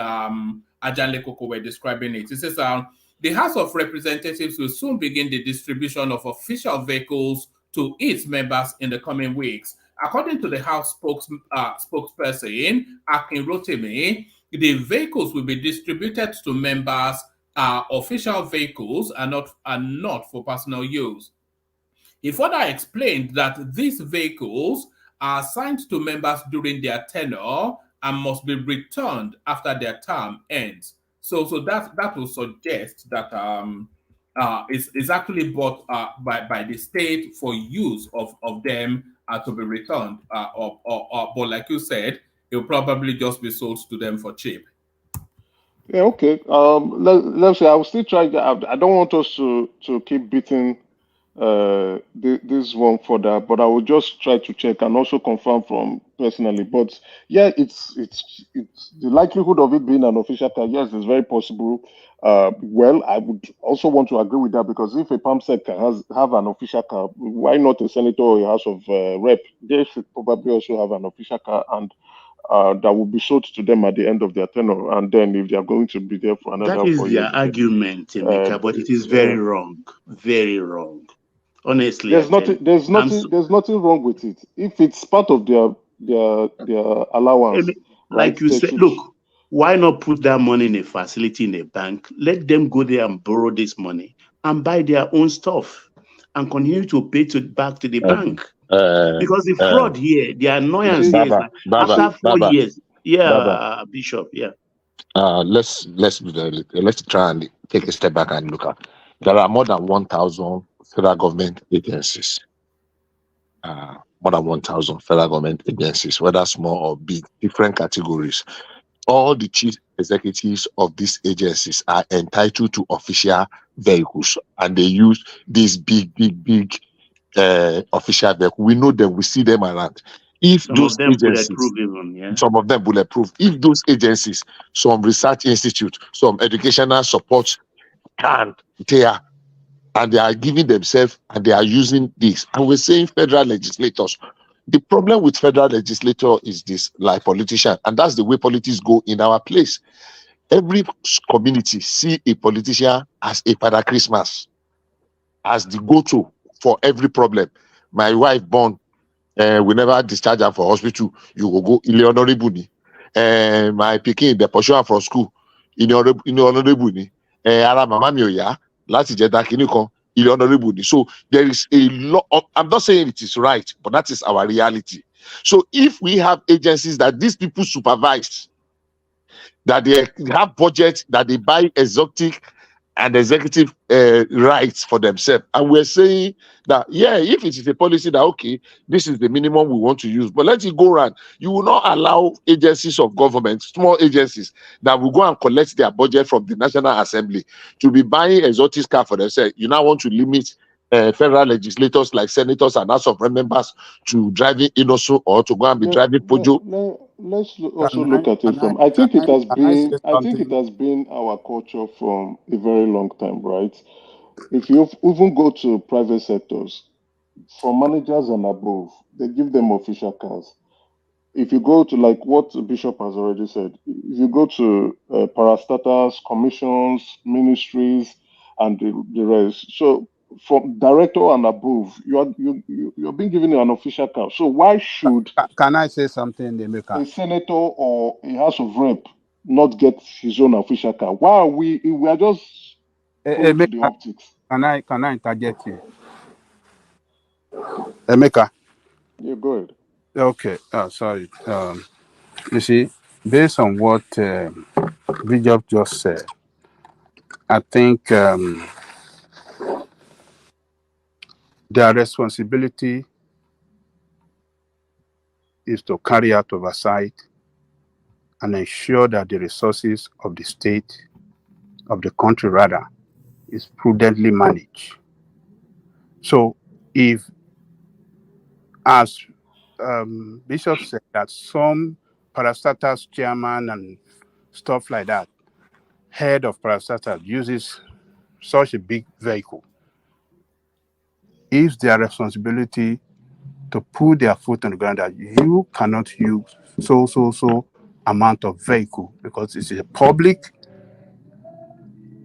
Ajanle Koko were describing it. It says the House of Representatives will soon begin the distribution of official vehicles to its members in the coming weeks. According to the House spokesperson, Akin Rotimi, the vehicles will be distributed to members, official vehicles, and not for personal use. He further explained that these vehicles are assigned to members during their tenure and must be returned after their term ends. So that will suggest that is actually bought by the state for use of them to be returned, but like you said, it will probably just be sold to them for cheap. Yeah, okay. Let's say I will still try. I don't want us to keep beating this one further, but I will just try to check and also confirm from personally. But yeah, it's the likelihood of it being an official car. Yes, it's very possible. Well, I would also want to agree with that, because if a PAMSEC can have an official car, why not a senator or a House of Rep? They should probably also have an official car, and that will be sold to them at the end of their tenure. And then if they are going to be there for another 4 years. That is their argument, Emeka, but it is very wrong. Very wrong. Honestly, there's nothing wrong with it if it's part of their allowance. Like you said, look, why not put that money in a facility in a bank? Let them go there and borrow this money and buy their own stuff and continue to pay back to the bank. Because the fraud here, the annoyance here is that after 4 years, Bishop, let's try and take a step back and look at. There are more than 1,000 federal government agencies. More than 1,000 federal government agencies, whether small or big, different categories. All the chief executives of these agencies are entitled to official vehicles, and they use these big official vehicles. We know them, we see them around. If some those of them agencies, some of them bulletproof. If those agencies, some research institute, some educational support, and they are giving themselves and they are using this. And we're saying federal legislators. The problem with federal legislator is this, like politician, and that's the way politics go in our place. Every community see a politician as a Father Christmas, as the go-to for every problem. My wife born, we never discharge her for hospital. You will go honorable. My pikin, they pursue her from school. Honorable. So there is a lot. I'm not saying it is right, but that is our reality. So if we have agencies that these people supervise, that they have budgets, that they buy exotic and executive rights for themselves. And we're saying that, yeah, if it is a policy that, okay, this is the minimum we want to use, but let it go around. You will not allow agencies of government, small agencies, that will go and collect their budget from the National Assembly to be buying exotic car for themselves. You now want to limit federal legislators like senators and House of members to driving Inosu or to go and be driving Pojo. Let's also look at it from. I think it has been our culture from a very long time, right? If you even go to private sectors, from managers and above, they give them official cars. If you go to, like what Bishop has already said, if you go to parastatals, commissions, ministries, and the rest, so from director and above, you're being given an official car. So why should can I say something, Emeka? A senator or a House of Rep not get his own official car? Why are we are just going to the optics? Can I interject here? Emeka. Yeah, go ahead. Okay. Sorry. You see, based on what Bishop just said, I think their responsibility is to carry out oversight and ensure that the resources of the state, of the country rather, is prudently managed. So if, as Bishop said, that some parastatals chairman and stuff like that, head of parastatals uses such a big vehicle, it's their responsibility to put their foot on the ground that you cannot use so amount of vehicle because it's a public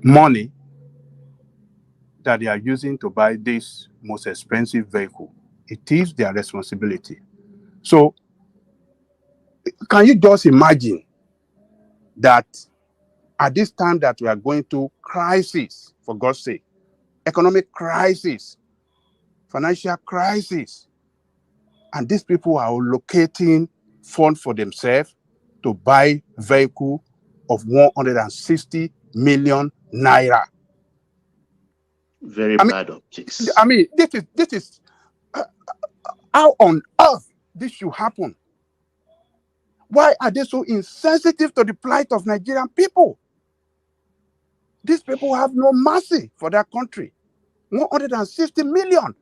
money that they are using to buy this most expensive vehicle. It is their responsibility. So can you just imagine that at this time that we are going to crisis, for God's sake, economic crisis, financial crisis, and these people are allocating funds for themselves to buy vehicle of 160 million naira. Very bad optics. I mean, this is how on earth this should happen? Why are they so insensitive to the plight of Nigerian people? These people have no mercy for their country. 160 million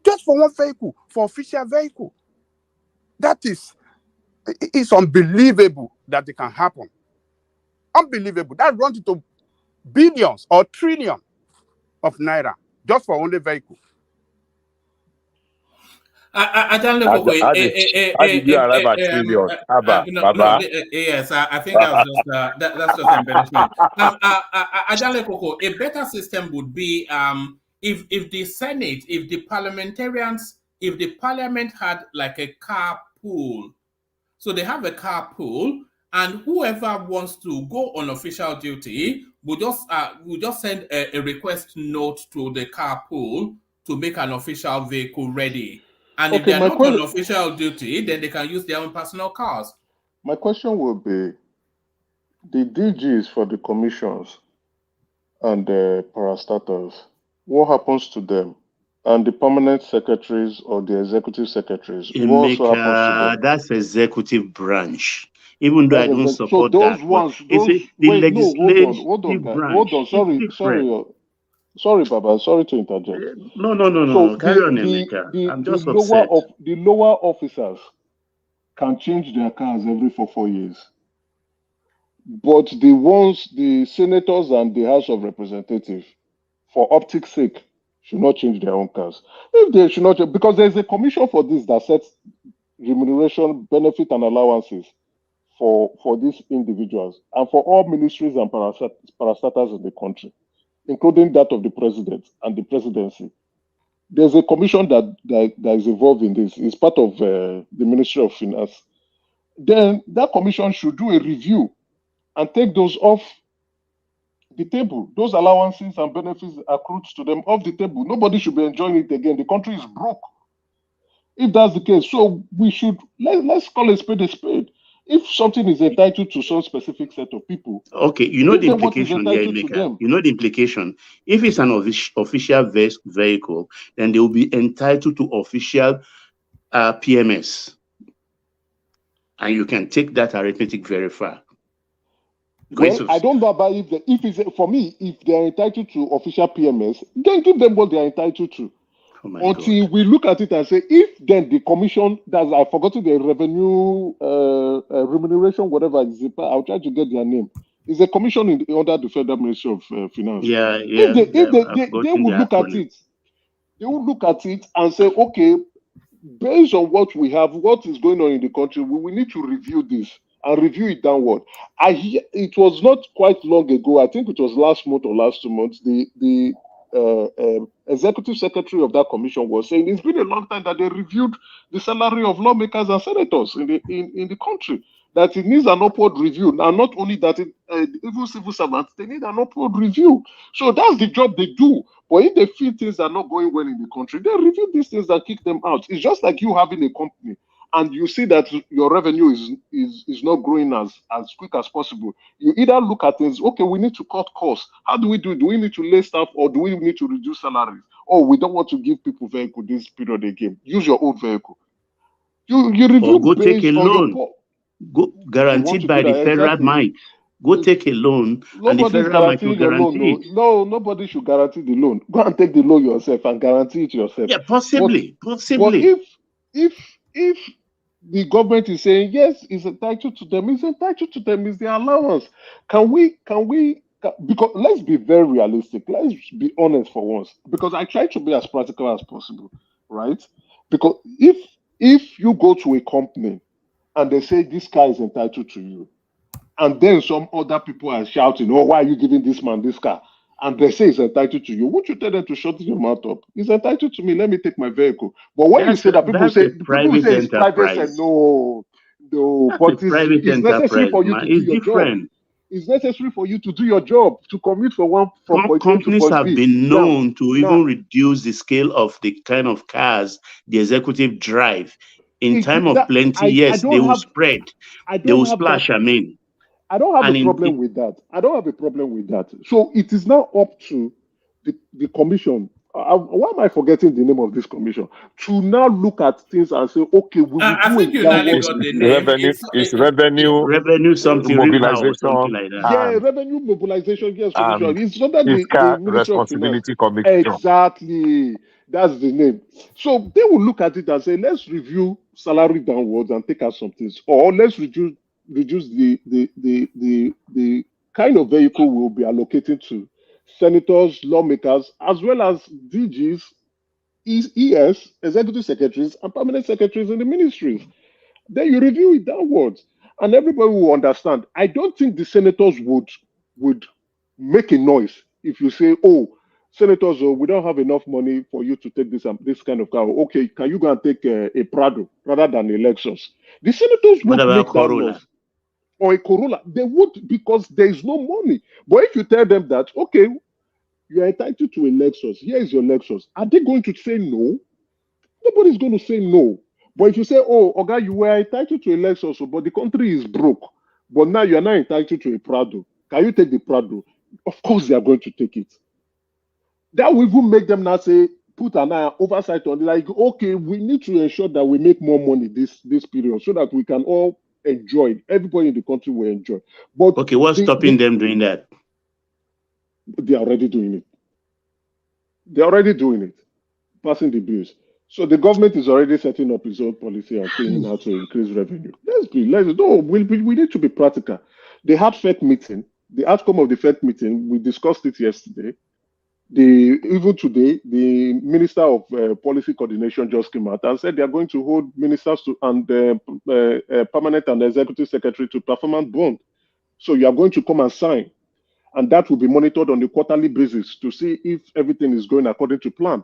just for one vehicle, for official vehicle. That is, it's unbelievable that it can happen. Unbelievable. That runs into billions or trillions of naira just for only vehicle. How did you arrive at trillion? Yes, I think that's just embellishment. Ajale Koko, a better system would be if the Senate, if the parliamentarians, if the parliament had like a carpool. So they have a carpool, and whoever wants to go on official duty will just send a request note to the carpool to make an official vehicle ready. And if they're not on official duty, then they can use their own personal cars. My question would be, the DGs for the commissions and the parastatals, what happens to them? And the permanent secretaries or the executive secretaries, what also happens to them? That's executive branch. Even though I don't support so those that. Ones, hold on. Sorry, Baba. Sorry to interject. No. Carry on, Emeka. I'm just upset. The lower officers can change their cars every 4 years. But the senators and the House of Representatives, for optics sake, should not change their own cars. If they should not, because there's a commission for this that sets remuneration, benefit, and allowances for these individuals and for all ministries and parastatals in the country, including that of the president and the presidency. There's a commission that is involved in this. It's part of the Ministry of Finance. Then that commission should do a review and take those off the table. Those allowances and benefits accrued to them off the table. Nobody should be enjoying it again. The country is broke. If that's the case, so we should let's call a spade a spade. If something is entitled to some specific set of people, okay, you know the give them what is implication here, entitled to Emeka. them. You know the implication. If it's an official vehicle, then they will be entitled to official PMS, and you can take that arithmetic very far. Well, I don't know about if it's for me, if they're entitled to official PMS, then give them what they're entitled to. Until we look at it and say, if then the commission, I've forgotten the revenue remuneration, whatever it is, I'll try to get their name. It's a commission under the Federal Ministry of Finance. Yeah. If they would look at it, they would look at it and say, okay, based on what we have, what is going on in the country, we need to review this and review it downward. It was not quite long ago, I think it was last month or last 2 months, the executive secretary of that commission was saying it's been a long time that they reviewed the salary of lawmakers and senators in the country, that it needs an upward review. And not only that, even civil servants, they need an upward review. So that's the job they do. But if they feel things are not going well in the country, they review these things and kick them out. It's just like you having a company and you see that your revenue is not growing as quick as possible. You either look at things, okay, we need to cut costs. How do we do it? Do we need to lay staff or do we need to reduce salaries? Oh, we don't want to give people vehicle this period again. Use your own vehicle. You review or go take a loan. Go guaranteed by the federal might. Go take a loan and the federal might will guarantee it. No, nobody should guarantee the loan. Go and take the loan yourself and guarantee it yourself. Yeah, possibly. But if the government is saying yes, it's entitled to them, it's their allowance. Because let's be very realistic, let's be honest for once, because I try to be as practical as possible, right? Because if you go to a company and they say this car is entitled to you, and then some other people are shouting, oh, why are you giving this man this car? And they say it's entitled to you, would you tell them to shut your mouth up? It's entitled to me, let me take my vehicle. But when you say that, people say it's private, say no, but it's necessary for you to do your job. It's necessary for you to do your job, to commute from point A to companies point have B. been known to even reduce the scale of the kind of cars the executive drive. In time of plenty, yes, they will spread. They will splash, I don't have a problem with that. I don't have a problem with that. So it is now up to the commission. Why am I forgetting the name of this commission? To now look at things and say, okay, we will I think you nearly got the name. It's revenue something mobilization, something like that. Yeah, revenue mobilization. Yes, commission. It's under the Ministry of Finance. Commission. Exactly. That's the name. So they will look at it and say, let's review salary downwards and take out some things, or let's reduce the kind of vehicle we'll be allocating to senators, lawmakers, as well as DGs, ES, executive secretaries, and permanent secretaries in the ministries. Then you review it downwards, and everybody will understand. I don't think the senators would make a noise if you say, oh, senators, we don't have enough money for you to take this kind of car. Okay, can you go and take a Prado rather than a Lexus? The senators would make that noise. Or a Corolla. They would, because there is no money. But if you tell them that, okay, you are entitled to a Lexus, here is your Lexus, are they going to say no? Nobody's going to say no. But if you say, oh, okay, you were entitled to a Lexus, but the country is broke, but now you are not entitled to a Prado, can you take the Prado? Of course they are going to take it. That will even make them now say, put an oversight on it, like, okay, we need to ensure that we make more money this period so that we can all enjoy it. Everybody in the country will enjoy. But okay, what's stopping them doing that? They are already doing it. They're already doing it, passing the bills. So the government is already setting up its own policy and saying how to increase revenue. We need to be practical. They had FEC meeting. The outcome of the FEC meeting, we discussed it yesterday. Even today, the Minister of Policy Coordination just came out and said they are going to hold ministers and permanent and executive secretary to performance bond. So you are going to come and sign, and that will be monitored on a quarterly basis to see if everything is going according to plan.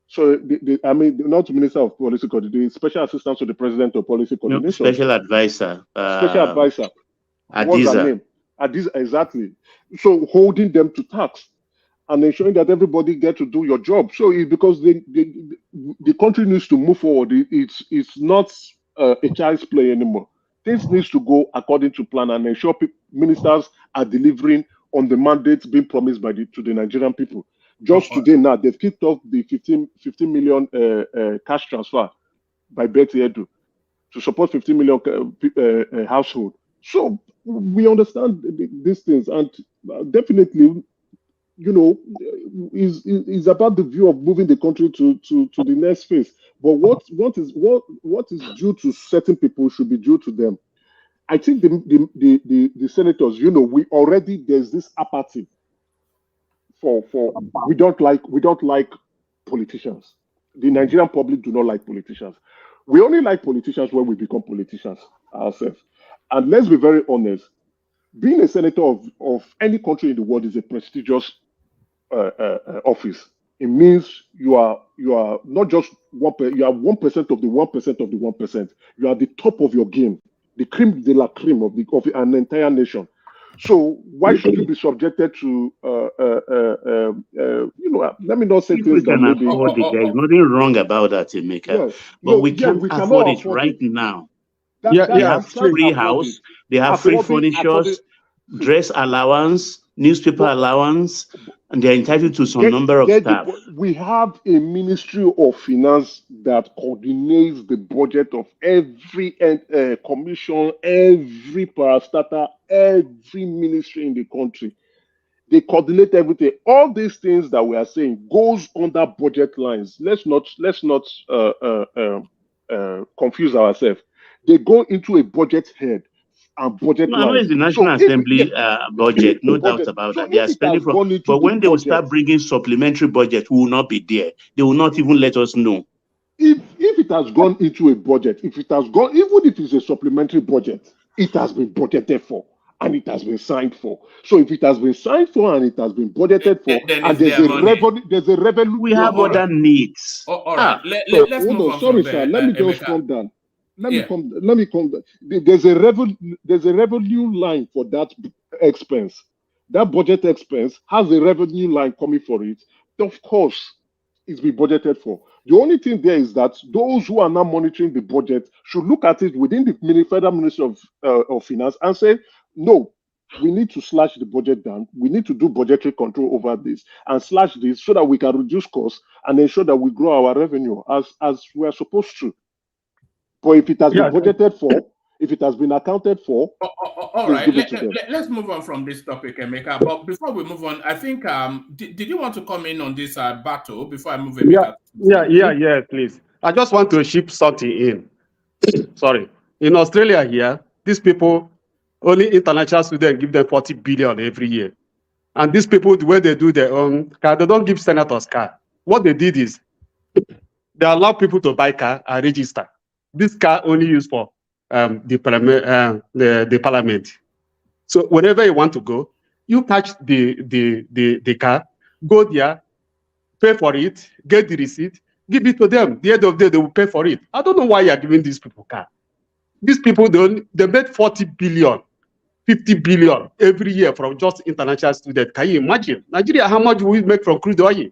So, not the Minister of Policy Coordination, the Special Assistant to the President of Policy Coordination. Special Advisor. Special Advisor. Adiza. What's her name? Adiza, exactly. So holding them to task and ensuring that everybody get to do your job. So it's because the country needs to move forward. It's not a child's play anymore. things needs to go according to plan and ensure ministers are delivering on the mandates being promised by to the Nigerian people. Just today now, they've kicked off the 15 million cash transfer by Betty Edu to support 15 million household. So we understand these things, and definitely, you know, is about the view of moving the country to the next phase. But what is due to certain people should be due to them. I think the senators, you know, there's this apathy for we don't like politicians. The Nigerian public do not like politicians. We only like politicians when we become politicians ourselves. And let's be very honest, being a senator of any country in the world is a prestigious office. It means you are not just you are 1% of the 1% of the 1%. You are the top of your game, the creme de la creme of an entire nation. So why should you be subjected to you know? Let me not say if things we can that maybe afford it, there's nothing wrong about that, Emeka. Yes. But No, we yeah, can't we cannot afford it afford right it. now. That- They that- have we can't free afford house, it. they have free Affording- furnitures, dress allowance, newspaper allowance, and they're entitled to some number of staff. We have a Ministry of Finance that coordinates the budget of every commission, every parastatal, every ministry in the country. They coordinate everything. All these things that we are saying goes under budget lines. Let's not confuse ourselves. They go into a budget head and budget No, I know lines. it's the National Assembly budget, no doubt budget. about So that. They are if it spending has from, gone into but the when they will budget- start bringing supplementary budget, we will not be there. They will not even let us know. If it has gone into a budget, if it has gone, even if it's a supplementary budget, it has been budgeted for and it has been signed for. So if it has been signed for and it has been budgeted for, Then and it's there's their a money. revenue, We have other needs. All right, let's hold move on. on Sorry, from sir. there. Let me just Emeka. calm down. Let Yeah. me come down. There's a revenue line for that expense. That budget expense has a revenue line coming for it. Of course, it's been budgeted for. The only thing there is that those who are now monitoring the budget should look at it within the Federal Ministry of Finance and say, no, we need to slash the budget down. We need to do budgetary control over this and slash this so that we can reduce costs and ensure that we grow our revenue as we are supposed to. But if it has been budgeted for, if it has been accounted for, all right, let's move on from this topic, Emeka. But before we move on, I think did you want to come in on this battle before I move? Emeka? Yeah, please. I just want to ship something in. Sorry, in Australia here, these people only international students give them 40 billion every year, and these people, the way they do their own car, they don't give senators car. What they did is they allow people to buy car and register. This car only used for the parliament. So wherever you want to go, you catch the car, go there, pay for it, get the receipt, give it to them. The end of the day, they will pay for it. I don't know why you are giving these people car. These people, they made 40 billion, 50 billion every year from just international students. Can you imagine? Nigeria, how much will we make from crude oil?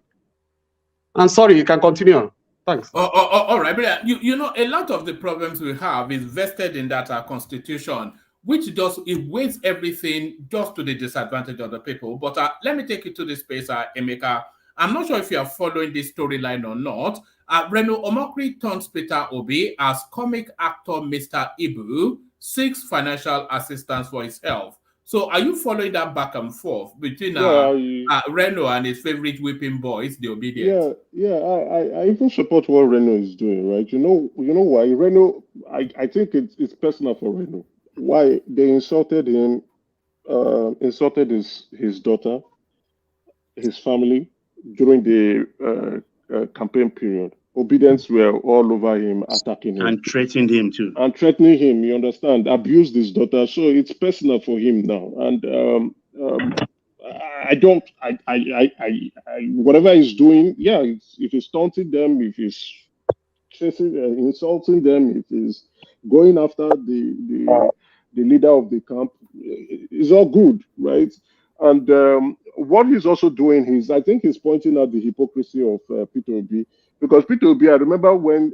I'm sorry, you can continue. Thanks. All right, but you know, a lot of the problems we have is vested in that constitution, which it weighs everything just to the disadvantage of the people. But let me take you to this space, Emeka. I'm not sure if you are following this storyline or not. Reno Omokri turns Peter Obi as comic actor Mr. Ibu seeks financial assistance for his health. So are you following that back and forth between Reno and his favorite whipping boys, the Obidient? I even support what Reno is doing, right? You know why? Reno, I think it's personal for Reno. Why? They insulted him, insulted his daughter, his family during the campaign period. Obedience were all over him, attacking him. And threatened him too. And threatening him, you understand, abused his daughter. So it's personal for him now. And whatever he's doing, if he's taunting them, if he's chasing, insulting them, if he's going after the leader of the camp, it's all good, right? And what he's also doing is, I think he's pointing out the hypocrisy of Peter Obi. Because Peter Obi, I remember when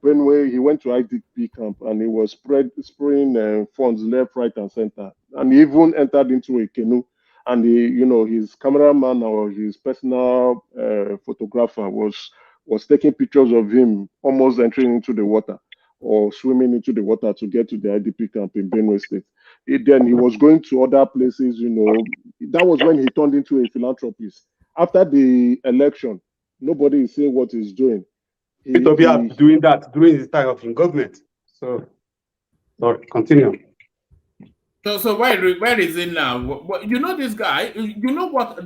Benue. He went to IDP camp and he was spraying funds left, right, and center. And he even entered into a canoe. And his cameraman or his personal photographer was taking pictures of him almost entering into the water or swimming into the water to get to the IDP camp in Benue State. Then he was going to other places. That was when he turned into a philanthropist. After the election, nobody is saying what he's doing. Peter Obi doing that during his time of in government. So, sorry, continue. So where is it now? This guy,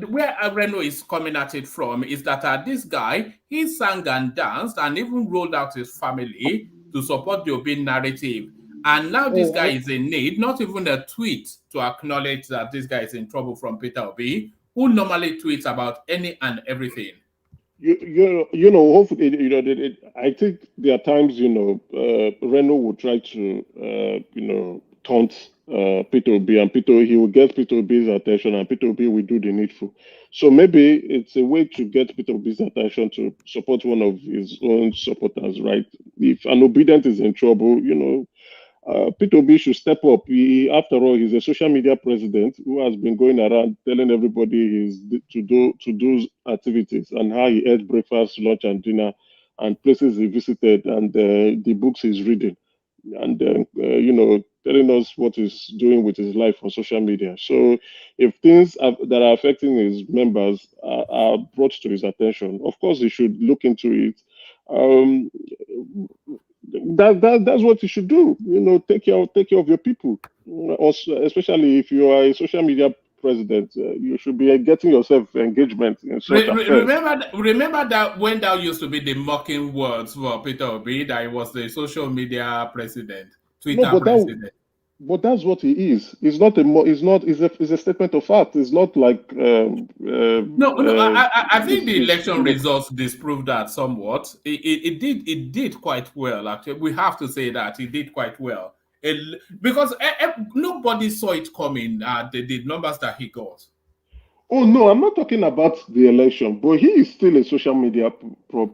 where Reno is coming at it from is that this guy, he sang and danced and even rolled out his family to support the Obi narrative. And now this guy is in need, not even a tweet to acknowledge that this guy is in trouble from Peter Obi, who normally tweets about any and everything. Hopefully, I think there are times, Reno will try to, taunt Peter Obi, and he will get Peter Obi's attention, and Peter Obi will do the needful. So maybe it's a way to get Peter Obi's attention to support one of his own supporters, right? If an Obidient is in trouble, Peter Obi should step up. After all, he's a social media president who has been going around telling everybody to do activities and how he ate breakfast, lunch, and dinner, and places he visited, and the books he's reading, and telling us what he's doing with his life on social media. So if things that are affecting his members are brought to his attention, of course he should look into it. That's what you should do. Take care of your people. Also, especially if you are a social media president, you should be getting yourself engagement in such affairs. Remember that when that used to be the mocking words for Peter Obi, that he was the social media president, Twitter president. But that's what he is. It's not it's a statement of fact. It's not like I think the election results disprove that somewhat. It did quite well, actually. We have to say that it did quite well. Because nobody saw it coming, the numbers that he got. Oh, no, I'm not talking about the election, but he is still a social media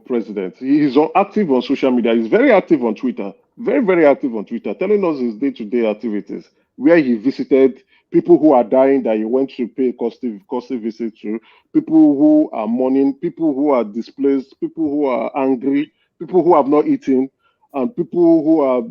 president. He is active on social media. He's very active on Twitter. Very, very active on Twitter, telling us his day-to-day activities, where he visited people who are dying that he went to pay a costly visit to, people who are mourning, people who are displaced, people who are angry, people who have not eaten, and people who are,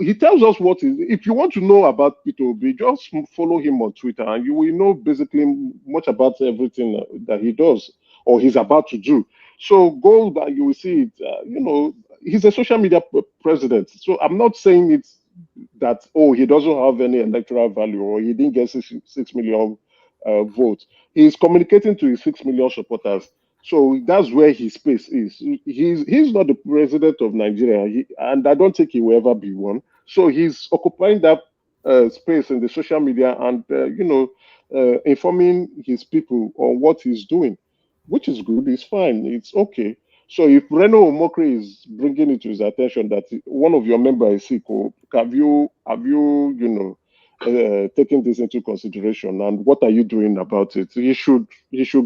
he tells us what is. If you want to know about Peter Obi, just follow him on Twitter, and you will know basically much about everything that he does or he's about to do. So go back, you will see it. He's a social media president. So I'm not saying it's that, he doesn't have any electoral value or he didn't get 6 million votes. He's communicating to his 6 million supporters. So that's where his space is. He's not the president of Nigeria, and I don't think he will ever be one. So he's occupying that space in the social media and, informing his people on what he's doing, which is good. It's fine. It's okay. So if Reno Omokri is bringing it to his attention that one of your members is sick, have you taking this into consideration, and what are you doing about it? He should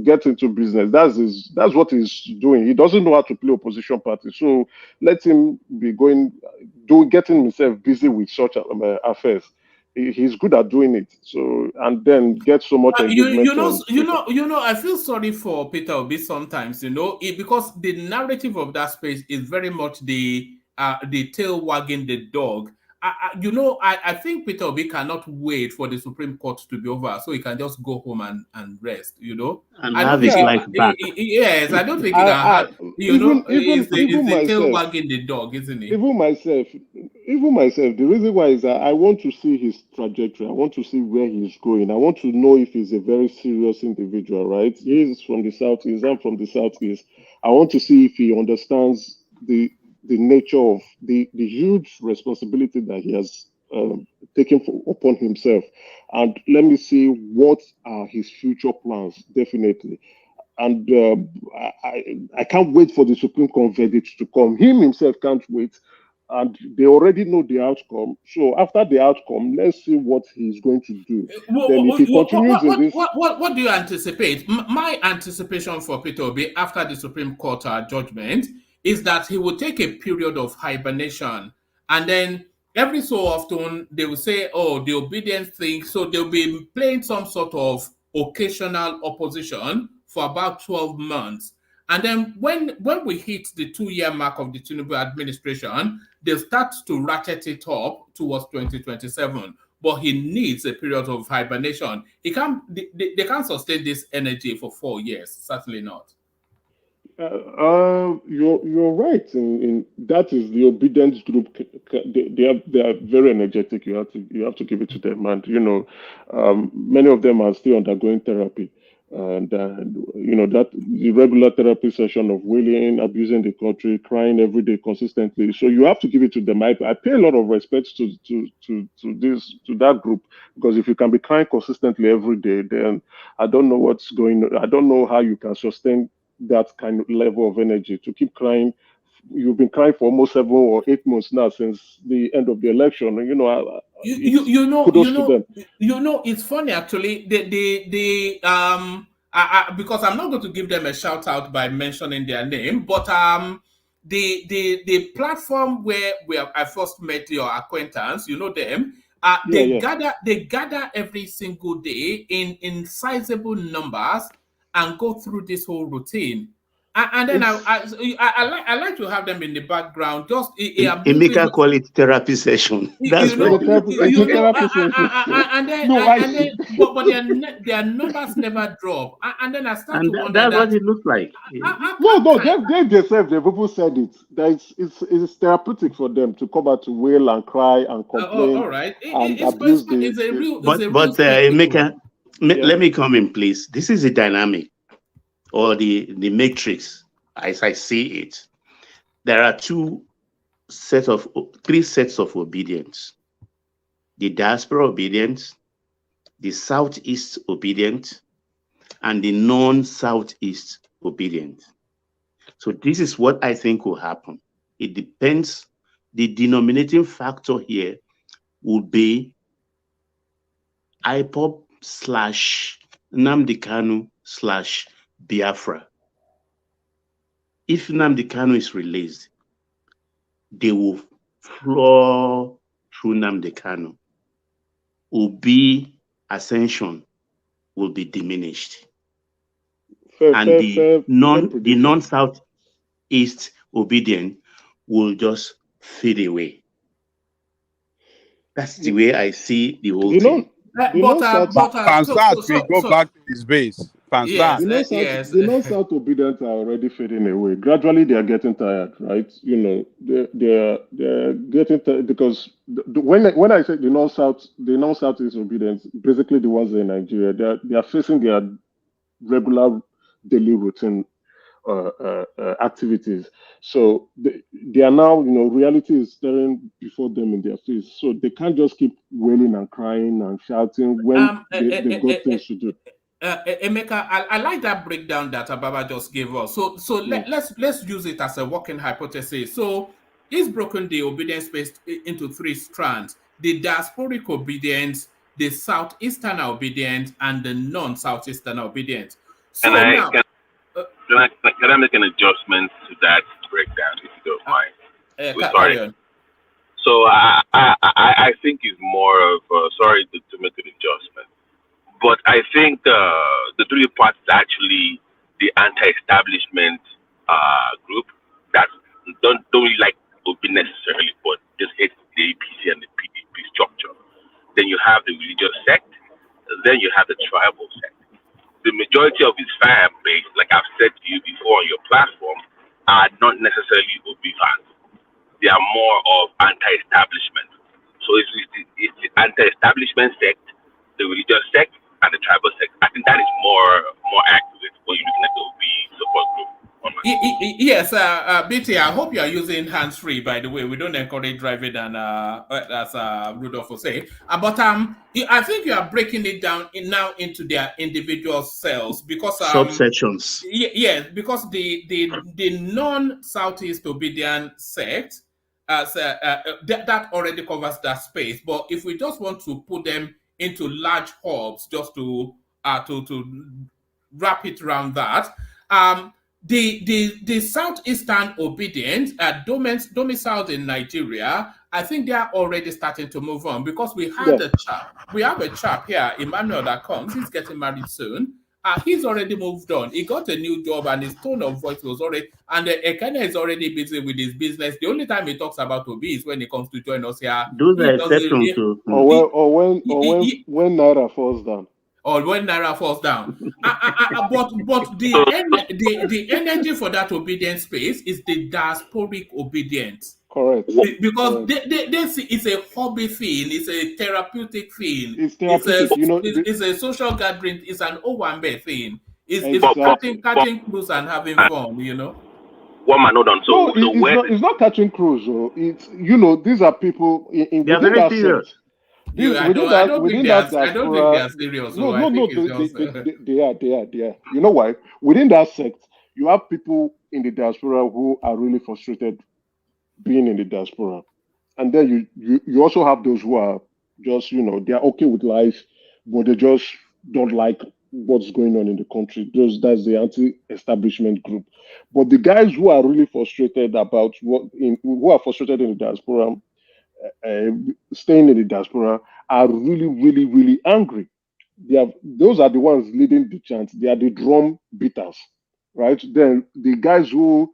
get into business. That's what he's doing. He doesn't know how to play opposition party, so let him be getting himself busy with such affairs. He's good at doing it. So, and then get so much engagement. I feel sorry for Peter Obi sometimes. Because the narrative of that space is very much the tail wagging the dog. I think Peter Obi cannot wait for the Supreme Court to be over so he can just go home and rest, And have his life back. Yes, I don't think he can have, it's the tail wagging the dog, isn't it? Even myself, the reason why is that I want to see his trajectory. I want to see where he's going. I want to know if he's a very serious individual, right? He is from the Southeast, I'm from the Southeast. I want to see if he understands the nature of the huge responsibility that he has taken upon himself. And let me see what are his future plans, definitely. And I can't wait for the Supreme Court verdict to come. Him himself can't wait. And they already know the outcome. So after the outcome, let's see what he's going to do. What do you anticipate? My anticipation for Peter Obi after the Supreme Court judgment is that he will take a period of hibernation, and then every so often they will say, oh, the Obidient thing. So they'll be playing some sort of occasional opposition for about 12 months. And then when we hit the 2-year mark of the Tinubu administration, they'll start to ratchet it up towards 2027. But he needs a period of hibernation. They can't sustain this energy for 4 years. Certainly not. You're right. In that is the Obidient group. They are very energetic. You have to give it to them, and many of them are still undergoing therapy, and that the regular therapy session of wailing, abusing the country, crying every day consistently. So you have to give it to them. I pay a lot of respect to that group, because if you can be crying consistently every day, then I don't know what's going on. I don't know how you can sustain that kind of level of energy to keep crying. You've been crying for almost 7 or 8 months now since the end of the election. It's funny actually. Because I'm not going to give them a shout out by mentioning their name, but the platform where I first met your acquaintance, them. They gather every single day in sizable numbers and go through this whole routine. And then I like to have them in the background. Just Emeka call it therapy session. That's but their numbers never drop. And then I start to wonder. That's what it looks like. They themselves, the people said it. That it's therapeutic for them to come out to wail and cry and complain. All right. Emeka, let me come in, please. This is the dynamic or the matrix as I see it. There are 3 sets of obedience: the diaspora obedience, the southeast obedient, and the non-southeast obedient. So this is what I think will happen. It depends. The denominating factor here would be IPOB / Nnamdi Kanu / Biafra. If Nnamdi Kanu is released, they will flow through Nnamdi Kanu. Obi ascension will be diminished. The non-southeast obedient will just fade away. That's the way I see the whole thing. Pansat will go back to his base. The non-South obedient are already fading away. Gradually, they are getting tired, right? They're getting tired because when I say the non-Southeast obedience, basically the ones in Nigeria, they are facing their regular daily routine activities. So they are now, reality is staring before them in their face. So they can't just keep wailing and crying and shouting when they've got things to do. Emeka, I like that breakdown that Ababa just gave us. So let's use it as a working hypothesis. So he's broken the obedience space into 3 strands: the diasporic obedience, the southeastern obedience, and the non-southeastern obedience. So can I make an adjustment to that breakdown, if you don't mind? Sorry. So I think it's more of sorry to make an adjustment. But I think the 3 parts is actually the anti-establishment group that don't really like Obi necessarily, but just hate the APC and the PDP structure. Then you have the religious sect. Then you have the tribal sect. The majority of his fan base, like I've said to you before on your platform, are not necessarily Obi fans. They are more of anti-establishment. So it's the anti-establishment sect, the religious sect, and the tribal sect. I think that is more accurate when you're looking at the Obi support group. Yes, BT, I hope you are using hands-free, by the way. We don't encourage driving, and as Rudolph will say. But I think you are breaking it down now into their individual cells, because subsections. Yes, because the non-Southeast obedient sect, that already covers that space. But if we just want to put them into large hubs, just to wrap it around that, the southeastern Obidient, domiciled in Nigeria, I think they are already starting to move on, because we had a chap. We have a chap here, Emmanuel, that comes. He's getting married soon. He's already moved on. He got a new job, and his tone of voice was already. And Ekene is already busy with his business. The only time he talks about Obi is when he comes to join us here. Those are exceptions too. Or when Naira falls down. Or when Naira falls down. But the energy for that obedient space is the diasporic obedience. Correct. Because they see it's a hobby thing, it's a therapeutic thing, it's a social gathering, it's an Owambe thing. It's catching cruise and having fun, you know. What man not done? So, it's not catching cruise, it's these are people in they are very serious. I don't think they are serious. No, they are. You know why? Within that sect, you have people in the diaspora who are really frustrated being in the diaspora, and then you also have those who are just they are okay with life, but they just don't like what's going on in the country. That's the anti-establishment group. But the guys who are really frustrated about who are frustrated in the diaspora, staying in the diaspora, are really, really, really angry. Those are the ones leading the chant. They are the drum beaters, right? Then the guys who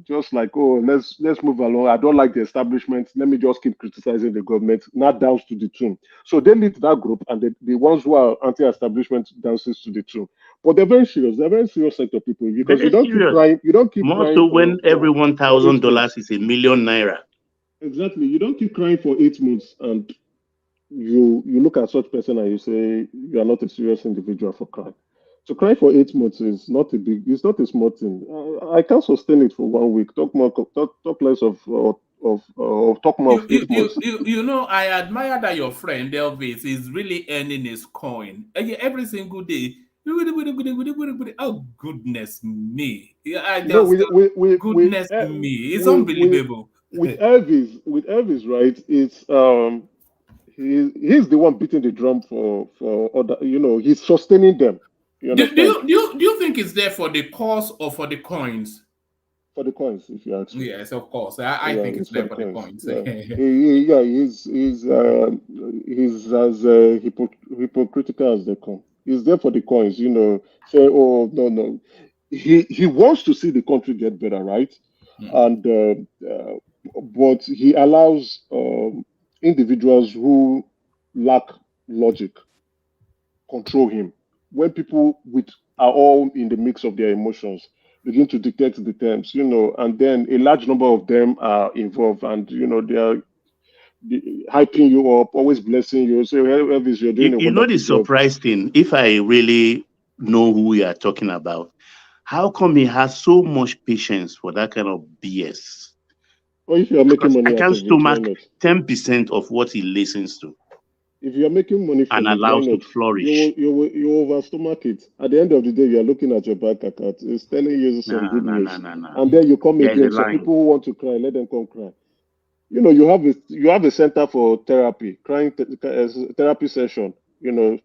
just like, oh, let's move along. I don't like the establishment. Let me just keep criticizing the government. Not dance to the tune. So they lead that group, and the ones who are anti-establishment dances to the tune. But they're very serious. They're very serious set of people, because you don't keep crying. You don't keep more crying. So when every $1,000 is $1 million naira. Exactly. You don't keep crying for 8 months, and you look at such person and you say you are not a serious individual for crying. So crying for 8 months is not it's not a small thing. I can't sustain it for 1 week. Talk less of talk more of 8 months. I admire that your friend Elvis is really earning his coin every single day. Oh, goodness me! Goodness me! It's unbelievable. With Elvis, right? It's he's the one beating the drum for other. He's sustaining them. Do you think it's there for the cause or for the coins? For the coins, if you ask me. Yes, of course. I think it's there for the coins. He's as hypocritical as they come. He's there for the coins, say, oh, no. He wants to see the country get better, right? And but he allows individuals who lack logic control him. When people are all in the mix of their emotions, begin to dictate the terms, and then a large number of them are involved, and they are hyping you up, always blessing you. Say, Elvis, you're doing the surprise thing. If I really know who we are talking about, how come he has so much patience for that kind of BS? Or if you are making money, I can't stomach 10% of what he listens to. If you are making money and allows to flourish, you over stomach it. At the end of the day, you are looking at your bank account. It's telling you some good news, and then you come again. So people who want to cry, let them come cry. You have a center for therapy, crying therapy session.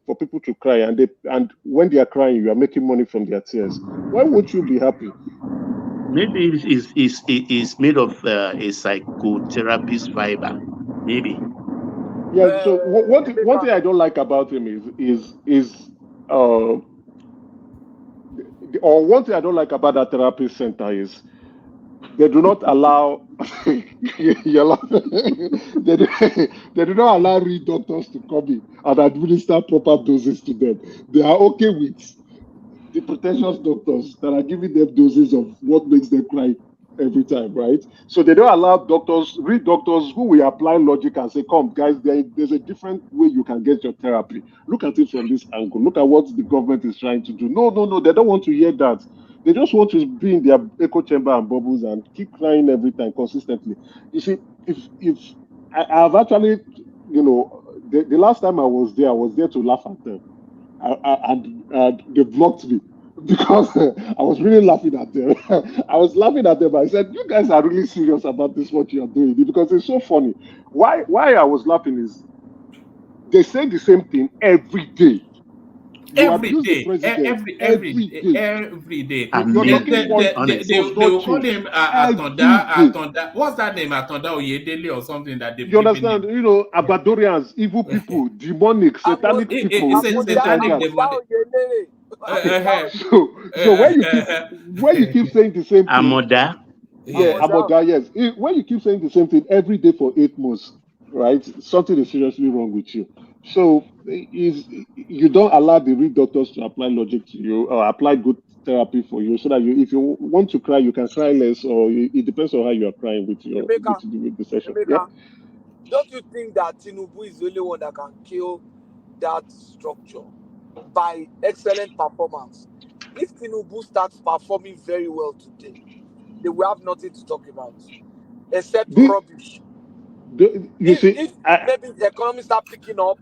For people to cry, and when they are crying, you are making money from their tears. Why would you be happy? Maybe it's made of a psychotherapist fiber. Maybe. Yeah. So one thing I don't like about him or one thing I don't like about that therapy center is they do not allow they do not allow real doctors to come in and administer proper doses to them. They are okay with the pretentious doctors that are giving them doses of what makes them cry every time, right? So they don't allow real doctors who will apply logic and say, come guys, there's a different way you can get your therapy. Look at it from this angle. Look at what the government is trying to do. No, they don't want to hear that. They just want to be in their echo chamber and bubbles and keep crying every time consistently. You see, if I've actually, the last time I was there to laugh at them. And they blocked me because I was really laughing at them. I was laughing at them. I said, you guys are really serious about this, what you are doing, because it's so funny. Why I was laughing is they say the same thing every day. You abuse the president every day. You're talking points. They will call him Atonda. What's that name? Atonda Oyedele or something that they've You understand? You know, Abadorians, evil people, demonic, satanic people. It's a satanic demonic. So when you keep saying the same thing, Amoda. Yeah, Amoda, yes. When you keep saying the same thing every day for 8 months, right? Something is seriously wrong with you. So you don't allow the real doctors to apply logic to you or apply good therapy for you, so that if you want to cry, you can cry less, or it depends on how you are crying with your with the session. Yeah? Don't you think that Tinubu is the only one that can kill that structure by excellent performance? If Tinubu starts performing very well today, they will have nothing to talk about except rubbish. If maybe the economy start picking up,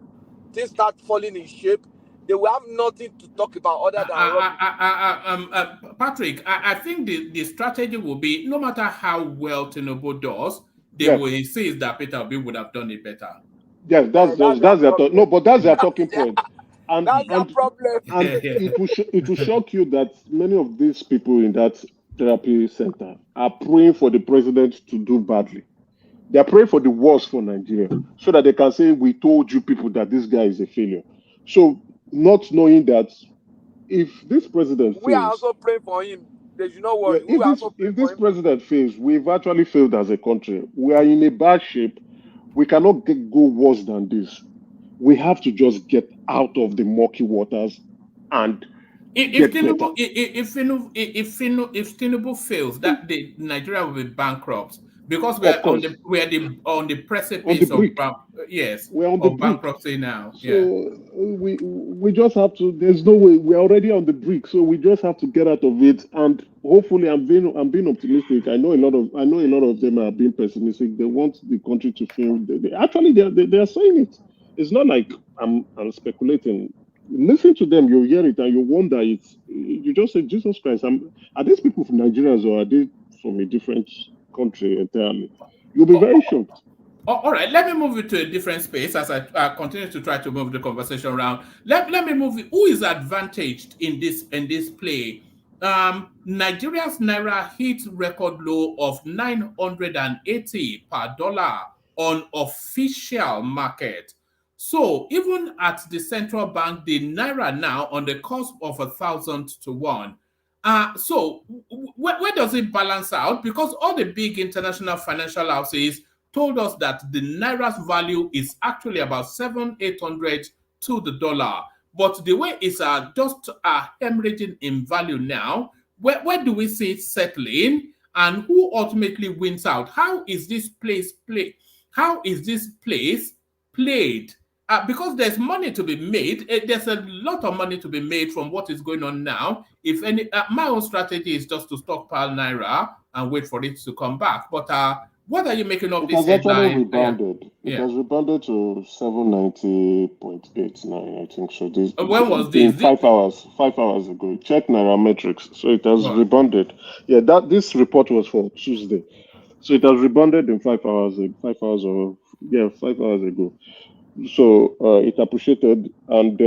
things start falling in shape, they will have nothing to talk about other than Patrick, I think the strategy will be, no matter how well Tinubu does, they will insist that Peter Obi would have done it better. Yes, that's their no, but that's their talking point. And that's their problem. And it will shock you that many of these people in that therapy center are praying for the president to do badly. They are praying for the worst for Nigeria, so that they can say, we told you people that this guy is a failure. So not knowing that if this president fails, we are also praying for him. They should not worry. If this president fails, we've actually failed as a country. We are in a bad shape. We cannot go worse than this. We have to just get out of the murky waters and if Tinubu fails, that Nigeria will be bankrupt, because we are on the precipice of bankruptcy now. So we just have to. There's no way. We're already on the brink, so we just have to get out of it. And hopefully, I'm being optimistic. I know a lot of them are being pessimistic. They want the country to fail. They are saying it. It's not like I'm speculating. Listen to them, you hear it, and you wonder. You just say, Jesus Christ, are these people from Nigeria, or are they from a different country entirely? You'll be very shocked. All right, let me move it to a different space as I continue to try to move the conversation around. Let me move it. Who is advantaged in this play? Nigeria's naira hit record low of 980 per dollar on official market. So even at the central bank, the naira now on the cusp of 1,000 to 1. So where does it balance out? Because all the big international financial houses told us that the naira's value is actually about 700-800 to the dollar. But the way it's just hemorrhaging in value now, where do we see it settling? And who ultimately wins out? How is this place played? How is this place played? Because there's money to be made. There's a lot of money to be made from what is going on now. If any, my own strategy is just to stockpile naira and wait for it to come back. But what are you making of this headline? It has rebounded to 790.89, I think so. When was this? 5 hours ago. Check Nairametrics. So it has rebounded. Yeah, this report was for Tuesday. So it has rebounded in 5 hours. 5 hours ago. So it appreciated, and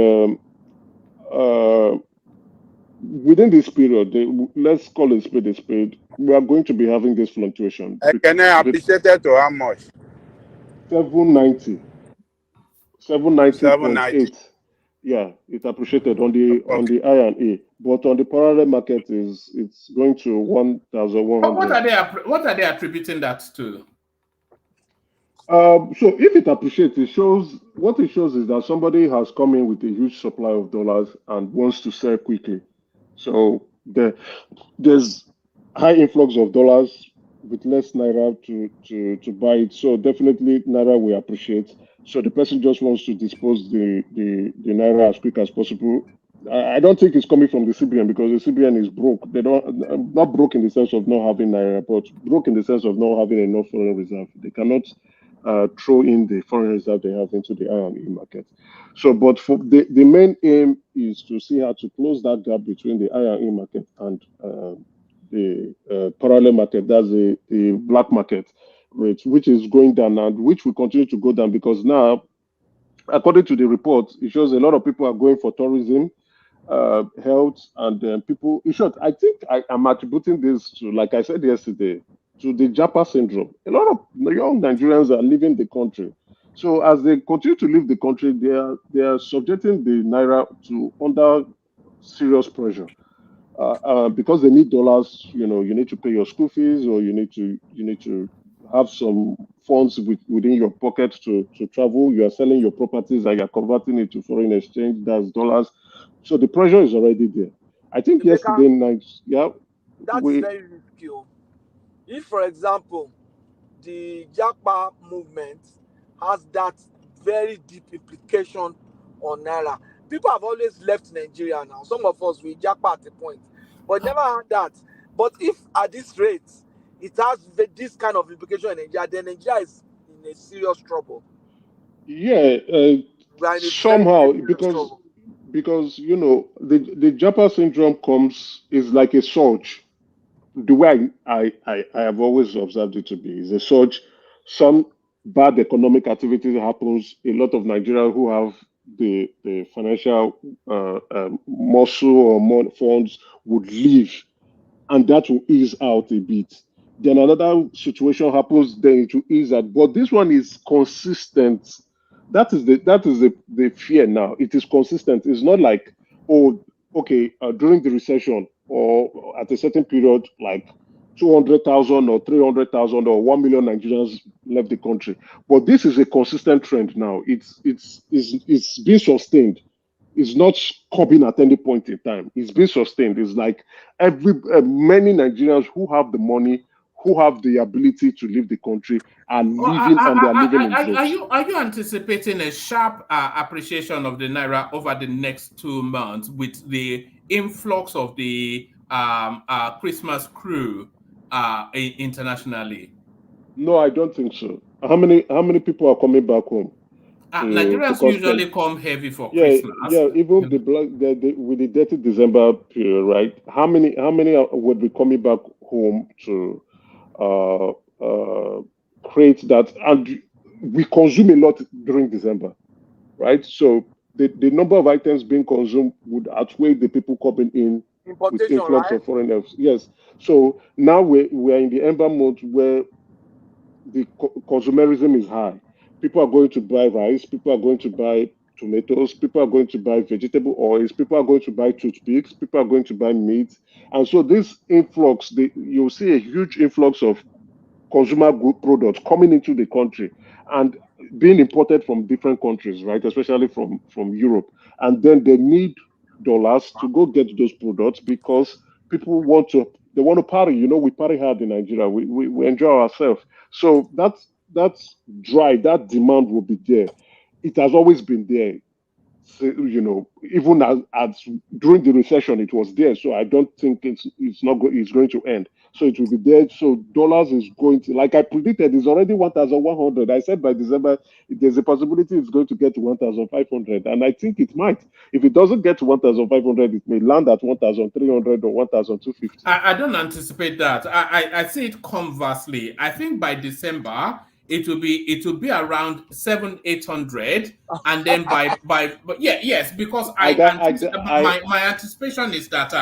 within this period, let's call it spade a spade, we are going to be having this fluctuation. Can I appreciate it to how much? 790.8. Yeah, it appreciated on the I&A, but on the parallel market it's going to 1,100. What are they attributing that to? So if it appreciates, it shows is that somebody has come in with a huge supply of dollars and wants to sell quickly. So there's high influx of dollars with less naira to buy it. So definitely naira will appreciate. So the person just wants to dispose the naira as quick as possible. I don't think it's coming from the CBN, because the CBN is broke. They not broke in the sense of not having naira, but broke in the sense of not having enough foreign reserve. They cannot throw in the foreign reserve they have into the I&E market. So, but for the main aim is to see how to close that gap between the I&E market and the parallel market. That's the black market rate, which is going down and which will continue to go down, because now, according to the report, it shows a lot of people are going for tourism. health, and people. In short, I think I'm attributing this to, like I said yesterday, to the Japa syndrome. A lot of young Nigerians are leaving the country. So as they continue to leave the country, they are subjecting the naira to under serious pressure. Because they need dollars, you need to pay your school fees, or you need to have some funds within your pocket to travel. You are selling your properties and you're converting it to foreign exchange. That's dollars. So the pressure is already there. I think yesterday night, that's very risky. If, for example, the Japa movement has that very deep implication on naira, people have always left Nigeria now. Some of us we Japa at a point, but never had that. But if at this rate it has this kind of implication in Nigeria, then Nigeria is in a serious trouble. Yeah, somehow because the Japa syndrome is like a surge. The way I have always observed it to be is a surge. Some bad economic activity happens. A lot of Nigerians who have the financial muscle or more funds would leave, and that will ease out a bit. Then another situation happens, then it will ease out. But this one is consistent. That is the fear now. It is consistent. It's not like, during the recession or at a certain period, like 200,000 or 300,000 or 1 million Nigerians left the country. But this is a consistent trend now. It's being sustained. It's not coming at any point in time. It's being sustained. It's like many Nigerians who have the money, who have the ability to leave the country, are living and they are living in droves. Are you anticipating a sharp appreciation of the naira over the next 2 months with the influx of the Christmas crew internationally? No, I don't think so. How many people are coming back home? Nigerians usually come heavy for Christmas. Yeah, even with the dirty December period, right? How many would be coming back home to create that? And we consume a lot during December, right? So the number of items being consumed would outweigh the people coming in with influx of foreigners. Yes. So now we're in the ember mode where the consumerism is high. People are going to buy rice, people are going to buy tomatoes, people are going to buy vegetable oils, people are going to buy toothpicks, people are going to buy meat. And so this influx, you'll see a huge influx of consumer good products coming into the country and being imported from different countries, right? Especially from Europe. And then they need dollars to go get those products because people want to party. We party hard in Nigeria. We enjoy ourselves. So that's dry. That demand will be there. It has always been there. So, even as during the recession, it was there. So I don't think it's going to end. So it will be there. So dollars is going to, like I predicted, it's already 1,100. I said by December, there's a possibility it's going to get to 1,500. And I think it might. If it doesn't get to 1,500, it may land at 1,300 or 1,250. I don't anticipate that. I see it conversely. I think by December, it will be around 700-800, and then because my anticipation is that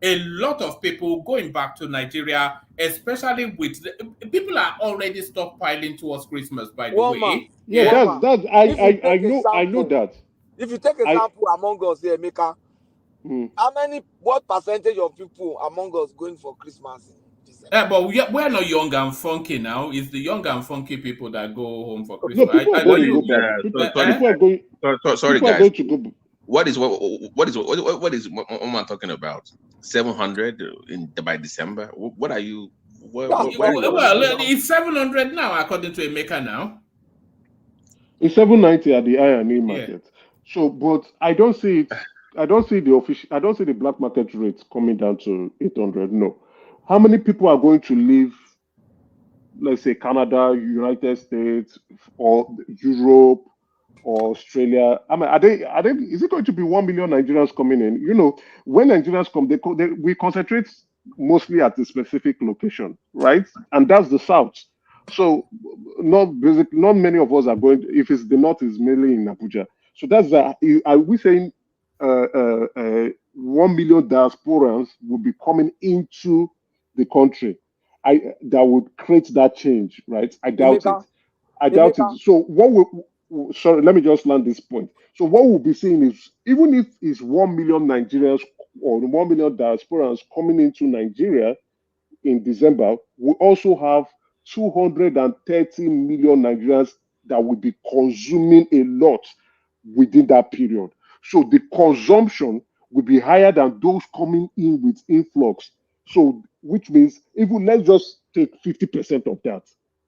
a lot of people going back to Nigeria, especially with people are already stockpiling towards Christmas. By the way, I know that. If you take a sample among us here, Mika, what percentage of people among us going for Christmas? Yeah, but we're not young and funky now. It's the young and funky people that go home for Christmas. Sorry, guys. What am I talking about? 700 by December? What are you? It's 700 now, according to Emeka now. It's 790 at the I&E market. So, but I don't see it. I don't see the black market rates coming down to 800. No. How many people are going to leave, let's say, Canada, United States, or Europe, or Australia? I mean, is it going to be 1 million Nigerians coming in? When Nigerians come, we concentrate mostly at a specific location, right? And that's the South. So not many of us are going. If it's the North, it's mainly in Abuja. So that's are we saying 1 million diasporans will be coming into the country. That would create that change, right? I doubt it. I doubt it. So what sorry, let me just land this point. So what we'll be seeing is, even if it's 1 million Nigerians or 1 million diasporans coming into Nigeria in December, we also have 230 million Nigerians that will be consuming a lot within that period. So the consumption will be higher than those coming in with influx. So, which means, even let's just take 50% of that,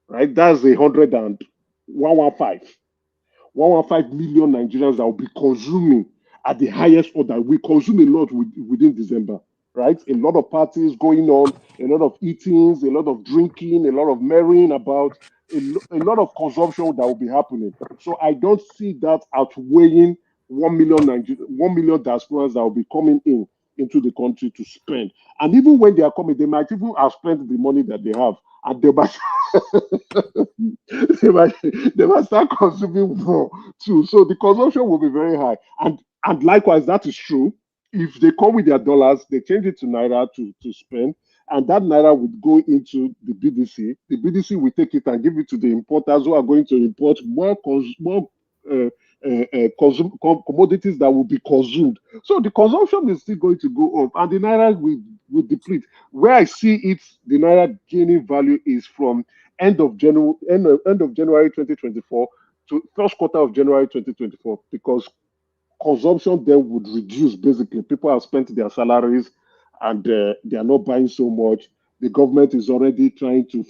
right? That's 115 million Nigerians that will be consuming at the highest order. We consume a lot within December, right? A lot of parties going on, a lot of eatings, a lot of drinking, a lot of marrying about, a lot of consumption that will be happening. So I don't see that outweighing 1 million diasporans that will be coming into the country to spend. And even when they are coming, they might even have spent the money that they have, and they might start consuming more too. So the consumption will be very high. And likewise, that is true. If they come with their dollars, they change it to naira to spend, and that naira would go into the BDC. The BDC will take it and give it to the importers who are going to import more commodities that will be consumed. So the consumption is still going to go up, and the naira will deplete. Where I see it, the naira gaining value is from end of January 2024 to first quarter of January 2024, because consumption then would reduce. Basically, people have spent their salaries and they are not buying so much. The government is already trying to,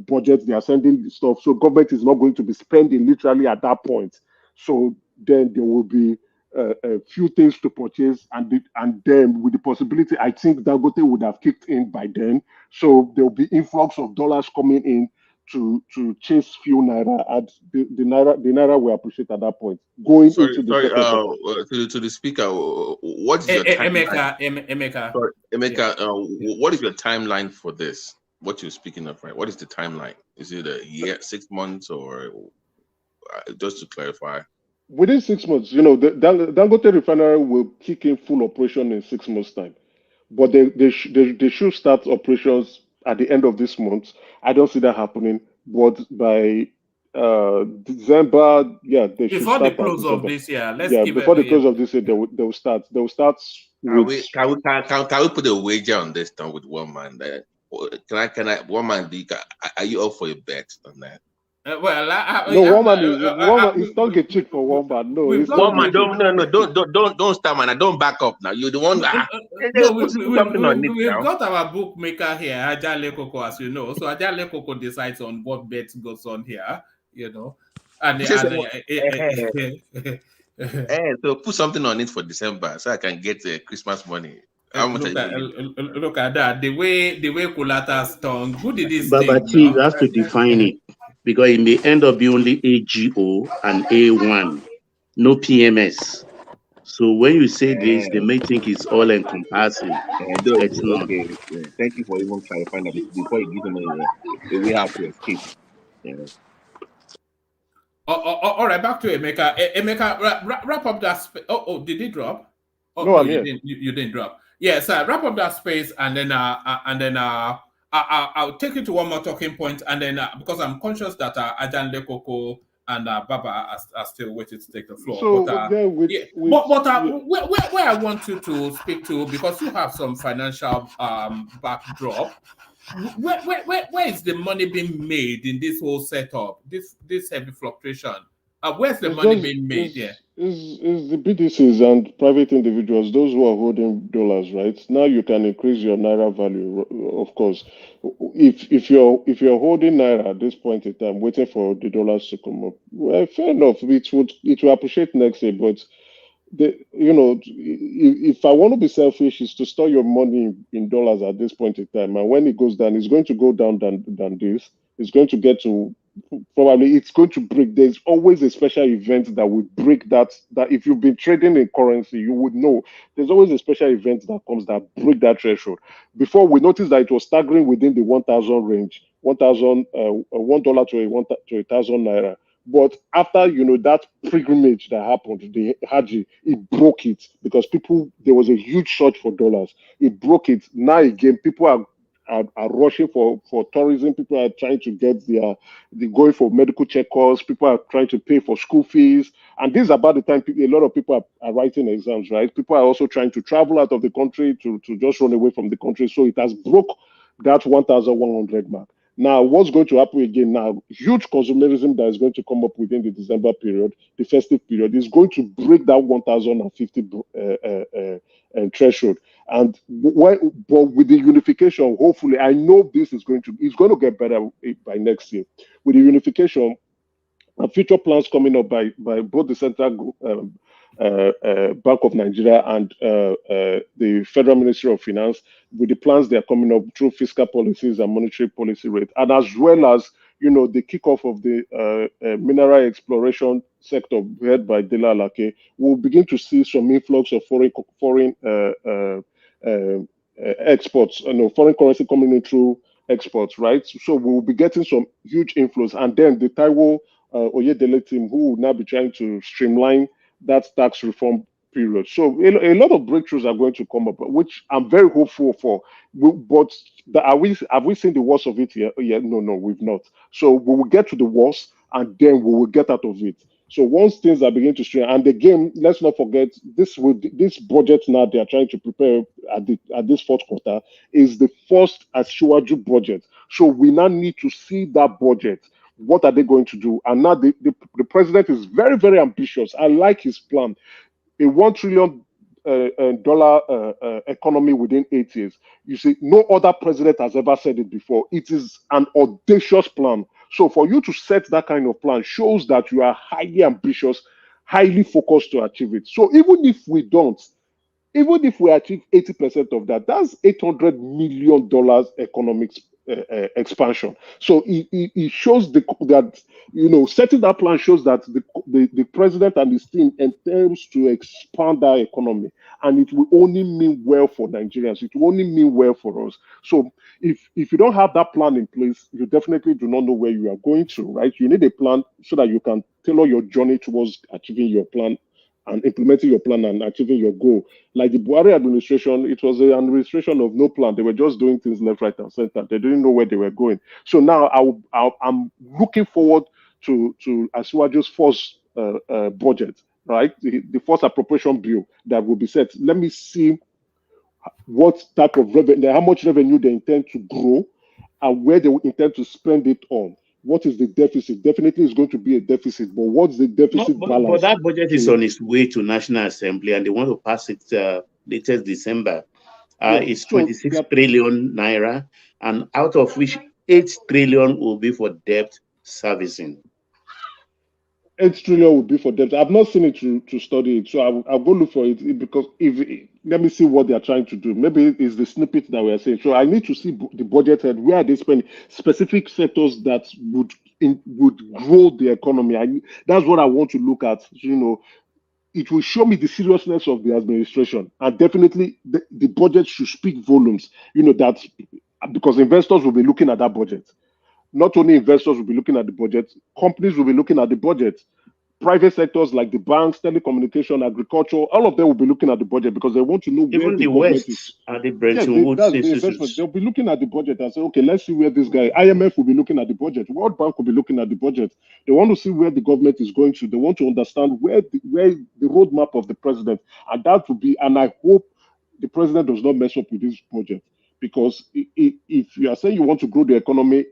budget. They are sending stuff, so government is not going to be spending literally at that point. So then there will be a few things to purchase, and then with the possibility, I think Dangote would have kicked in by then. So there will be influx of dollars coming in to chase few naira, and the naira will appreciate at that point. Going into the to the speaker, what is your timeline? Emeka. Sorry, Emeka, what is your timeline for this? What you're speaking of, right? What is the timeline? Is it a year, 6 months, or just to clarify? Within 6 months, the Dangote refinery will kick in full operation in 6 months' time, but they should start operations at the end of this month. I don't see that happening, but by December, they should start before the close of this year. Before the close of this year, they will start. They will start. Can we put a wager on this time with one man? Can I? One man, are you up for a bet on that? One man is don't get cheap for one man. No, one man. Don't start, man. I don't back up now. You're the one. We've got our bookmaker here, Ajale Koko, as you know. So Ajale Koko decides on what bet goes on here, so put something on it for December so I can get Christmas money. Look at that. The way Kulata's tongue. Who did this thing? But you have to define it, because it may end up being only AGO and A1, no PMS. So when you say this, they may think it's all encompassing. It's not. Okay. Thank you for even clarifying that before you give them a way out to escape. All right, back to Emeka. Emeka, wrap up that space. Did he drop? No, I'm here. You didn't drop. Yes, wrap up that space, and then I'll take you to one more talking point, and then because I'm conscious that Ajan Lekoko and Baba are still waiting to take the floor. So, where I want you to speak to, because you have some financial backdrop. Where is the money being made in this whole setup? This heavy fluctuation. Where's the money being made? Is the BDCs and private individuals, those who are holding dollars, right? Now you can increase your naira value, of course. If you're holding naira at this point in time, waiting for the dollars to come up, well, fair enough. It will appreciate next year, but if I want to be selfish, is to store your money in dollars at this point in time, and when it goes down, it's going to go down than this. It's going to get to. Probably it's going to break. There's always a special event that will break that if you've been trading in currency, you would know there's always a special event that comes that break that threshold. Before, we noticed that it was staggering within the 1,000 range, $1 to 1,000 naira. But after that pilgrimage that happened, the Haji, it broke it because there was a huge short for dollars. It broke it. Now again, people are rushing for tourism. People are trying to get the going for medical checkups. People are trying to pay for school fees. And this is about the time a lot of people are writing exams, right? People are also trying to travel out of the country to just run away from the country. So it has broke that 1,100 mark. Now, what's going to happen again now? Huge consumerism that is going to come up within the December period, the festive period, is going to break that 1,050 threshold. And but with the unification, hopefully, I know this is going to get better by next year. With the unification, and future plans coming up by both the Central Bank of Nigeria and the Federal Ministry of Finance, with the plans they are coming up through fiscal policies and monetary policy rate, and as well as the kickoff of the mineral exploration sector led by Dela Alake, we'll begin to see some influx of foreign exports, foreign currency coming in through exports, right? So we'll be getting some huge inflows, and then the Taiwo Oyedele team, who will now be trying to streamline that tax reform period. So a lot of breakthroughs are going to come up, which I'm very hopeful for. But have we seen the worst of it here? Yeah, no, we've not. So we will get to the worst, and then we will get out of it. So once things are beginning to straighten, and again, let's not forget this budget now they are trying to prepare at this fourth quarter is the first Asiwaju budget. So we now need to see that budget. What are they going to do? And now the president is very, very ambitious. I like his plan. A $1 trillion economy within 8 years. You see, no other president has ever said it before. It is an audacious plan. So for you to set that kind of plan shows that you are highly ambitious, highly focused to achieve it. So even if we achieve 80% of that, that's $800 million economic expansion. So it shows that setting that plan shows that the president and his team intends to expand our economy, and it will only mean well for Nigerians. It will only mean well for us. So if you don't have that plan in place, you definitely do not know where you are going to, right? You need a plan so that you can tailor your journey towards achieving your plan and implementing your plan and achieving your goal. Like the Buhari administration, it was an administration of no plan. They were just doing things left, right, and center. They didn't know where they were going. So now I'm looking forward to Asiwaju's first budget, right? The first appropriation bill that will be set. Let me see what type of revenue, how much revenue they intend to grow, and where they will intend to spend it on. What is the deficit? Definitely is going to be a deficit, but what's the deficit balance? But that budget is on its way to National Assembly, and they want to pass it latest December. It's 26 trillion naira, and out of which 8 trillion will be for debt servicing. 8 trillion will be for debt. I've not seen it to study it, so I'll go look for it because let me see what they are trying to do. Maybe it's the snippet that we are saying. So I need to see the budget head. Where are they spending specific sectors that would grow the economy? That's what I want to look at. It will show me the seriousness of the administration, and definitely the budget should speak volumes. That because investors will be looking at that budget. Not only investors will be looking at the budget, companies will be looking at the budget. Private sectors like the banks, telecommunication, agriculture, all of them will be looking at the budget because they want to know where the government is. They'll be looking at the budget and say, okay, let's see where this guy, IMF will be looking at the budget, World Bank will be looking at the budget. They want to see where the government is going to. They want to understand where the roadmap of the president, and that will be, and I hope the president does not mess up with this budget, because if you are saying you want to grow the economy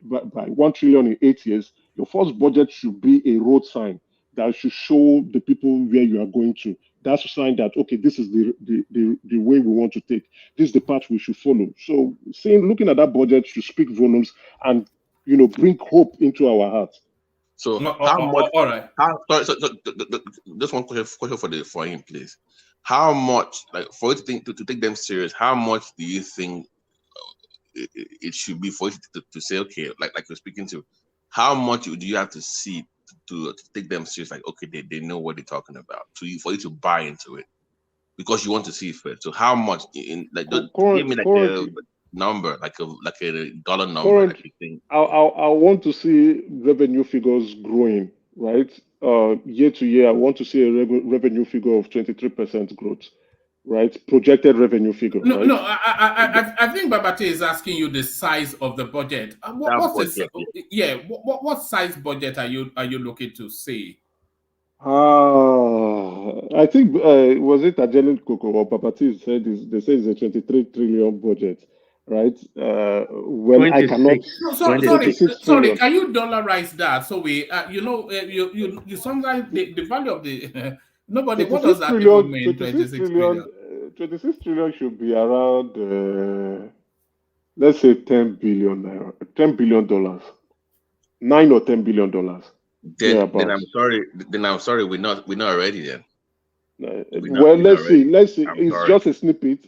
by 1 trillion in 8 years, your first budget should be a road sign that should show the people where you are going to. That's a sign that, okay, this is the way we want to take. This is the path we should follow. So looking at that budget should speak volumes and bring hope into our hearts. So how much? All right. Just one question for him, please. How much, like, for you to take them serious? How much do you think it should be for you to say, okay, like you're speaking to, how much do you have to see to take them serious? Like, okay, they know what they're talking about. For you to buy into it, because you want to see it first. So how much give me like the number, like a dollar number. Current, I want to see revenue figures growing, right? Year to year, I want to see a revenue figure of 23% growth, right? Projected revenue figure, No, right? no, I think Babate is asking you the size of the budget. What's budget, what size budget are you looking to see? I think was it Ajelen Koko or Babati said they say it's a 23 trillion budget, right? When 26, I cannot. No, sorry. Can you dollarize that? So we, you sometimes the value of the nobody. What does that even mean? 26 trillion. 26 trillion should be around, let's say 10 billion naira, $10 billion, $9 or $10 billion. Then I'm sorry. We're not ready then. Let's see. It's just a snippet.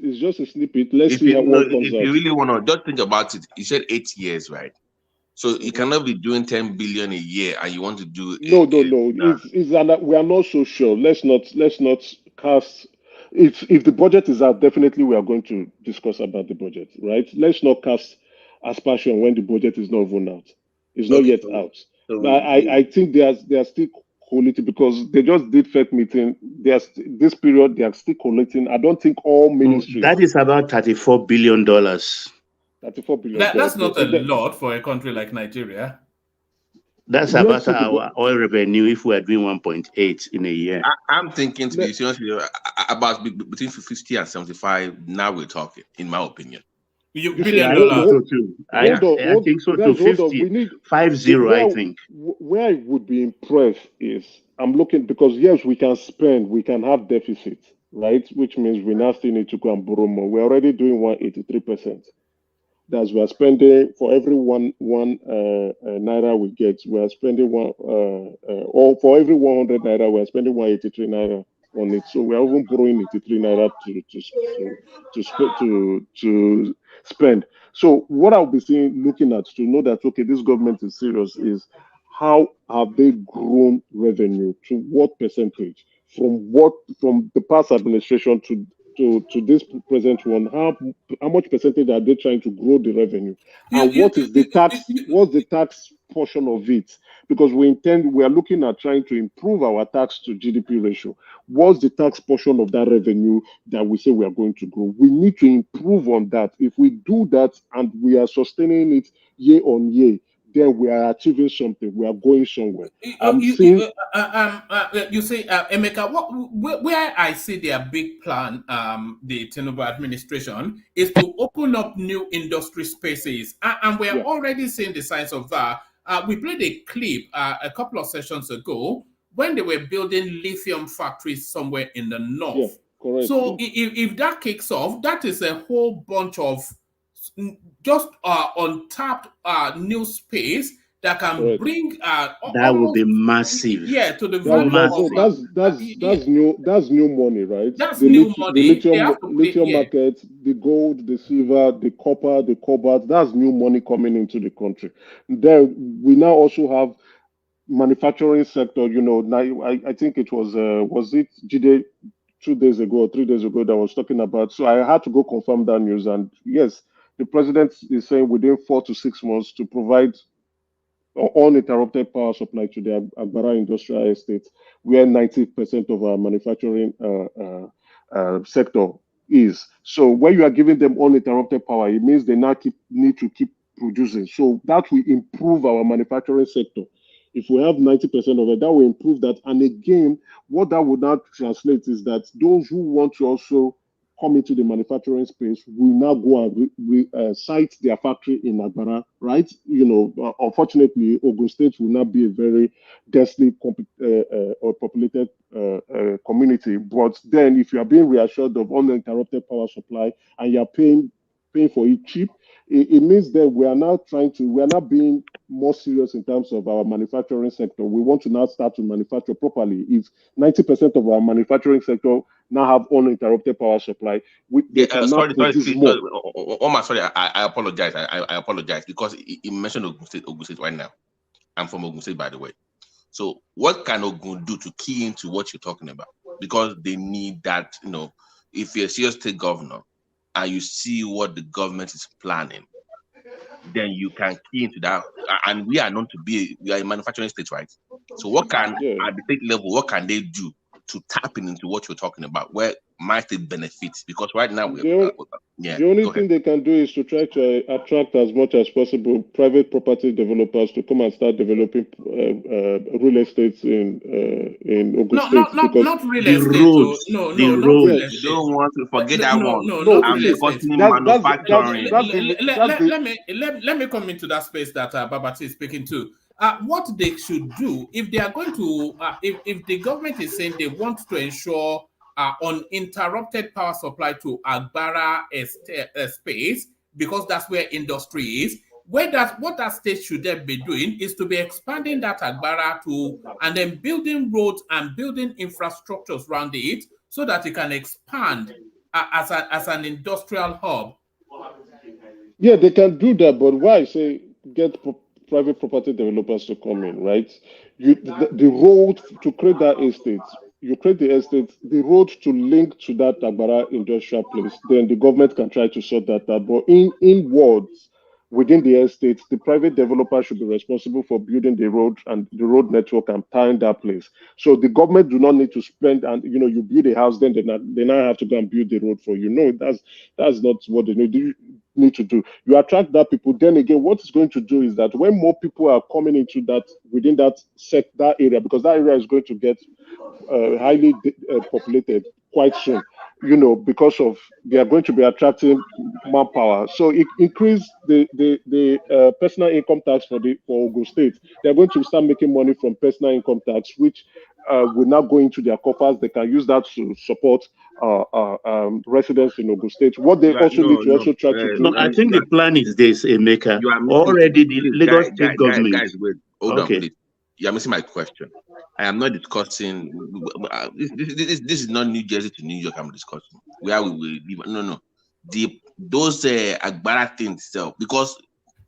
Let's see how what comes out. If you really want to just think about it, you said 8 years, right? So you cannot be doing 10 billion a year, and you want to do no. We are not so sure. Let's not cast. If the budget is out, definitely we are going to discuss about the budget, right? Let's not cast aspersion when the budget is not even out. It's not yet out. But I think they are still collating because they just did FEC meeting. This period they are still collating. I don't think all ministries. That is about $34 billion. $34 billion. That's not a lot for a country like Nigeria. That's about our oil revenue if we are doing 1.8 in a year. I'm thinking, to be serious, about between 50 and 75. Now we're talking, in my opinion. $1 billion. I think so too. 50, 50, I think. Where I would be impressed is I'm looking because yes, we can spend, we can have deficit, right? Which means we now still need to go and borrow more. We're already doing 183%. That's we are spending for every one naira we get. We are spending or for every 100 naira we are spending 183 naira on it. So we are even borrowing 83 naira to spend. So what I'll be looking at to know that okay, this government is serious is how have they grown revenue to what percentage from the past administration to this present one? How much percentage are they trying to grow the revenue? And what's the tax portion of it? Because we are looking at trying to improve our tax to GDP ratio. What's the tax portion of that revenue that we say we are going to grow? We need to improve on that. If we do that and we are sustaining it year on year, then we are achieving something. We are going somewhere. You say, Emeka, where I see their big plan, the Tinubu administration, is to open up new industry spaces, and we are already seeing the signs of that. We played a clip a couple of sessions ago when they were building lithium factories somewhere in the north. Yeah, correct. So if that kicks off, that is a whole bunch of just untapped new space that can bring that would be massive. Yeah, to the that's new money, right? That's new money. The lithium market, the gold, the silver, the copper, the cobalt. That's new money coming into the country. Then we now also have manufacturing sector. You know, now I think it was it Jide 2 days ago or 3 days ago that was talking about. So I had to go confirm that news, and yes. The president is saying within 4 to 6 months to provide uninterrupted power supply to the Agbara industrial estate, where 90% of our manufacturing sector is. So when you are giving them uninterrupted power, it means they now need to keep producing. So that will improve our manufacturing sector. If we have 90% of it, that will improve that. And again, what that would now translate is that those who want to also come into the manufacturing space will now go and site their factory in Agbara, right? You know, unfortunately, Ogun State will not be a very densely or populated community. But then, if you are being reassured of uninterrupted power supply and you are paying for it cheap, it means that we are now being more serious in terms of our manufacturing sector. We want to now start to manufacture properly. If 90% of our manufacturing sector now have uninterrupted power supply, sorry, I apologize. I apologize because you mentioned Ogun State right now. I'm from Ogun State, by the way. So what can Ogun do to key into what you're talking about? Because they need that, you know, if you're a serious state governor, and you see what the government is planning, then you can key into that. And we are known to be a manufacturing state, right? So what can, at the state level, what can they do to tap into what you're talking about? Where might it benefit? Because right now, the only thing they can do is to try to attract as much as possible private property developers to come and start developing real estate in Ogun State. Not real estate. No, not real estate. You don't want to forget that one. No, I'm discussing manufacturing. Let me come into that space that Babati is speaking to. What they should do if they are going to, if the government is saying they want to ensure uninterrupted power supply to Agbara space, because that's where industry is, what that state should then be doing is to be expanding that Agbara to, and then building roads and building infrastructures around it so that it can expand as an industrial hub. Yeah, they can do that, but why say get private property developers to come in, right? The road to create that estate, you create the estate, the road to link to that Agbara industrial place, then the government can try to sort that out. But inwards, within the estate, the private developer should be responsible for building the road and the road network and tying that place. So the government do not need to spend, and you build a house, then they now have to go and build the road for you. No, that's not what they need to do. You attract that people. Then again, what it's going to do is that when more people are coming into that within that area, because that area is going to get highly populated quite soon, because of they are going to be attracting manpower. So it increase the personal income tax for Ogun State. They are going to start making money from personal income tax, which will now go into their coffers. They can use that to support residents in Ogun State. What they also need to also try to do. No, I think the plan is this, Emeka. Already the Lagos State government. Guys, wait, hold on, please. You're missing my question. I am not discussing. This is not New Jersey to New York. I'm discussing where we will live. No. Those Agbara things itself, because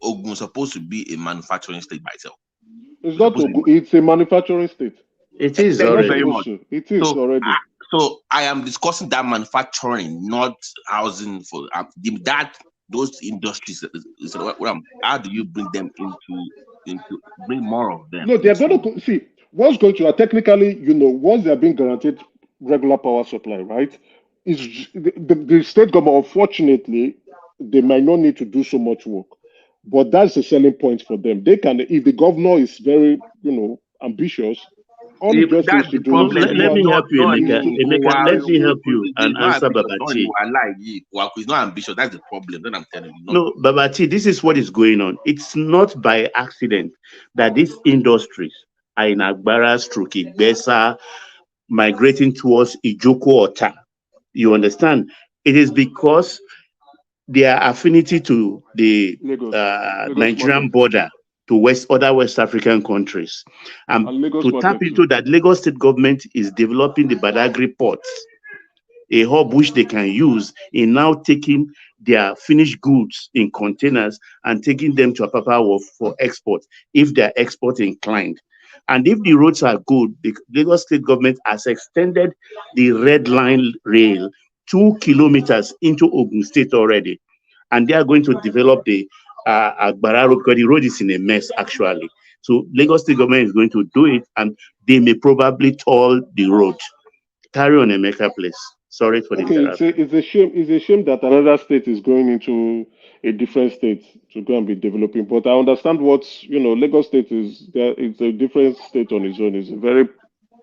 Ogun is supposed to be a manufacturing state by itself. It's not Ogun. It's a manufacturing state. It is already. It is already. So I am discussing that manufacturing, not housing for those industries. How do you bring them into bring more of them? No, they're going to see what's going to technically, once they're being guaranteed regular power supply, right? Is the state government, unfortunately, they might not need to do so much work, but that's a selling point for them. They can, if the governor is very, ambitious. Let me help you, Emeka. Let me help you and answer Babati. He's not ambitious. That's the problem. Then I'm telling you. No, Babati, this is what is going on. It's not by accident that these industries are in Agbara, Igbesa, migrating towards Ijoko Ota. You understand? It is because their affinity to the Nigerian border to other West African countries. To tap into that, Lagos State government is developing the Badagry ports, a hub which they can use in now taking their finished goods in containers and taking them to Apapa for export, if they're export inclined. And if the roads are good, the Lagos State government has extended the red line rail 2 kilometers into Ogun State already. And they are going to develop the Agbara road, because the road is in a mess actually. So Lagos State government is going to do it, and they may probably toll the road. Carry on, Emeka, please. Sorry for the interruption. It's a shame that another state is going into a different state to go and be developing. But I understand Lagos State is there. It's a different state on its own. It's a very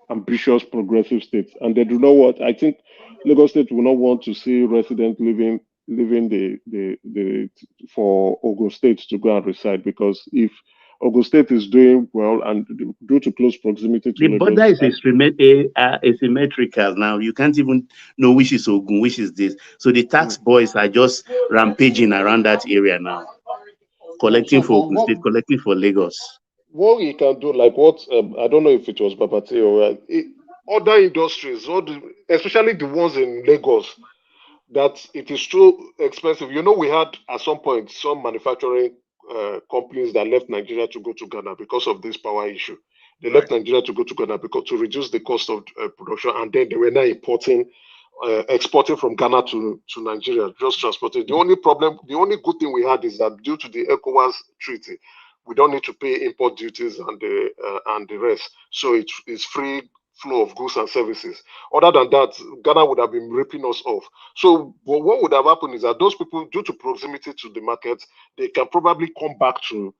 ambitious, progressive state, and they do not want. I think Lagos State will not want to see residents living for Ogun State to go and reside, because if Ogun State is doing well and due to close proximity to the border is asymmetrical now. You can't even know which is Ogun, which is this. So the tax boys are just rampaging around that area now, collecting for Ogun State, collecting for Lagos. What you can do, like what I don't know if it was Babati or other industries, especially the ones in Lagos, that it is too expensive. We had at some point some manufacturing companies that left Nigeria to go to Ghana because of this power issue. They left Nigeria to go to Ghana to reduce the cost of production, and then they were now importing exporting from Ghana to Nigeria, just transporting. The only good thing we had is that due to the ECOWAS treaty, we don't need to pay import duties and the rest. So it's free flow of goods and services. Other than that, Ghana would have been ripping us off. So what would have happened is that those people, due to proximity to the market, they can probably come back to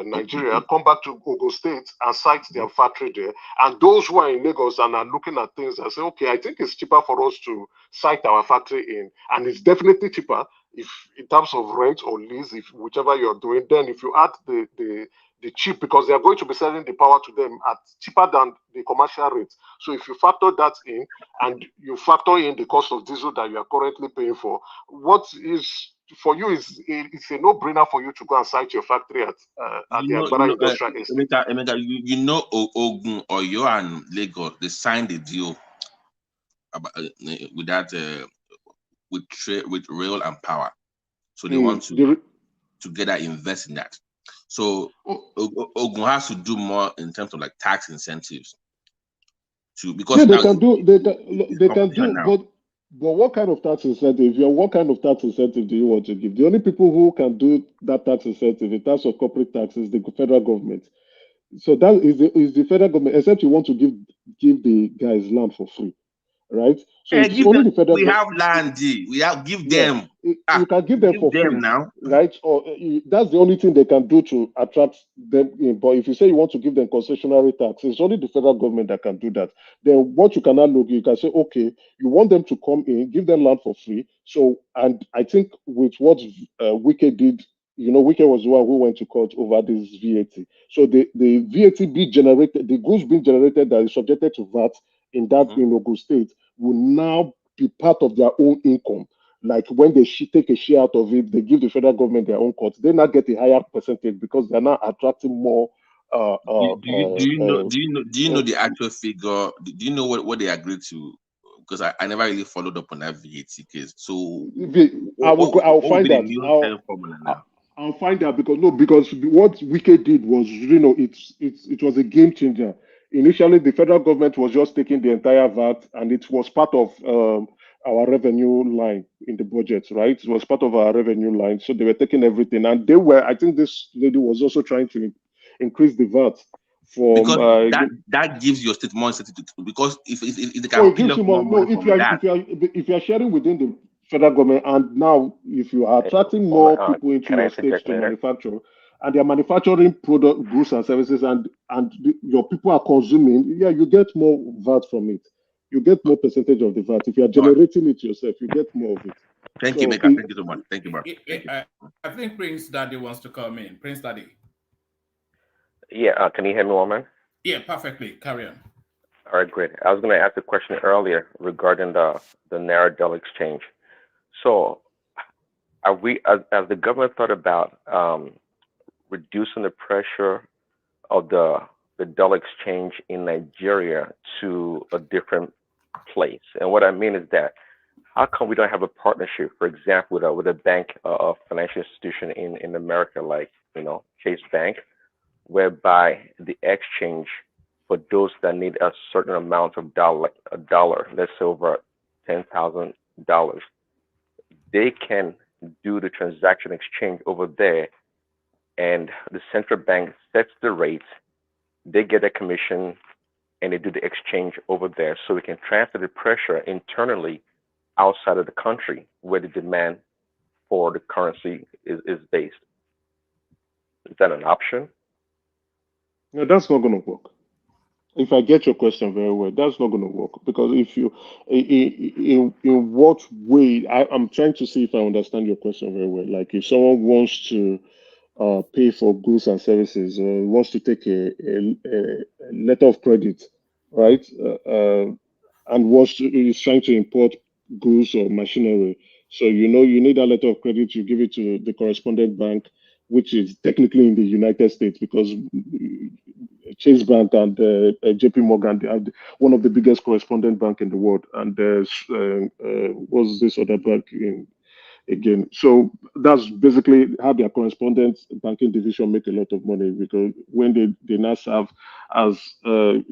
Nigeria, come back to Ogun State and site their factory there. And those who are in Lagos and are looking at things and say, okay, I think it's cheaper for us to site our factory in, and it's definitely cheaper if in terms of rent or lease, if whichever you're doing. Then if you add the cheap, because they are going to be selling the power to them at cheaper than the commercial rate. So if you factor that in and you factor in the cost of diesel that you are currently paying for, what is for you it's a no-brainer for you to go and site your factory at the Agbara Industrial Estate. You know, Ogun, Oyo, and Lagos, they signed a deal about, with that with rail and power, so they want to together invest in that. So Ogun has to do more in terms of like tax incentives, because they can do, but what kind of tax incentive? What kind of tax incentive do you want to give? The only people who can do that tax incentive in terms of corporate tax is the federal government. So that is the federal government, except you want to give the guys land for free, right? So it's only the federal. We have land. We have them. You can give them for free now, right? Or that's the only thing they can do to attract them in. But if you say you want to give them concessionary tax, it's only the federal government that can do that. Then what you cannot look, you can say, okay, you want them to come in, give them land for free. So, and I think with what Wike did, Wike was the one who went to court over this VAT. So the VAT be generated, the goods being generated that is subjected to VAT in that in Ogun State will now be part of their own income. Like when they take a share out of it, they give the federal government their own cut. They now get a higher percentage because they're now attracting more. Do you know the actual figure? Do you know what they agreed to? Because I never really followed up on that VAT case. So I'll find that. I'll find out because what Wike did was, it was a game changer. Initially, the federal government was just taking the entire VAT, and it was part of our revenue line in the budget, right? It was part of our revenue line. So they were taking everything. And I think this lady was also trying to increase the VAT because that gives your state more incentive, because if they can give you more, if you are sharing within the federal government, and now if you are attracting more people into your state to manufacture, and they are manufacturing goods and services, and your people are consuming, you get more VAT from it. You get more percentage of the VAT. If you are generating it yourself, you get more of it. Thank you, Meka. Thank you so much. Thank you, bro. I think Prince Daddy wants to come in. Prince Daddy. Yeah, can you hear me, woman? Yeah, perfectly. Carry on. All right, great. I was going to ask a question earlier regarding the naira dollar exchange. So, are we, as the government thought about reducing the pressure of the dollar exchange in Nigeria to a different place? And what I mean is that, how come we don't have a partnership, for example, with a bank, a financial institution in America, like Chase Bank, whereby the exchange for those that need a certain amount of dollar, let's say over $10,000, they can do the transaction exchange over there, and the central bank sets the rates, they get a commission, and they do the exchange over there, so we can transfer the pressure internally outside of the country where the demand for the currency is based. Is that an option? No, that's not going to work. If I get your question very well, that's not going to work, because if you, in what way, I'm trying to see if I understand your question very well. Like if someone wants to pay for goods and services, or wants to take a letter of credit, right, and is trying to import goods or machinery. So you need a letter of credit, you give it to the correspondent bank, which is technically in the United States, because Chase Bank and JP Morgan, they are one of the biggest correspondent bank in the world. And there's what's this other bank again? So that's basically how their correspondent banking division make a lot of money, because when they now serve as a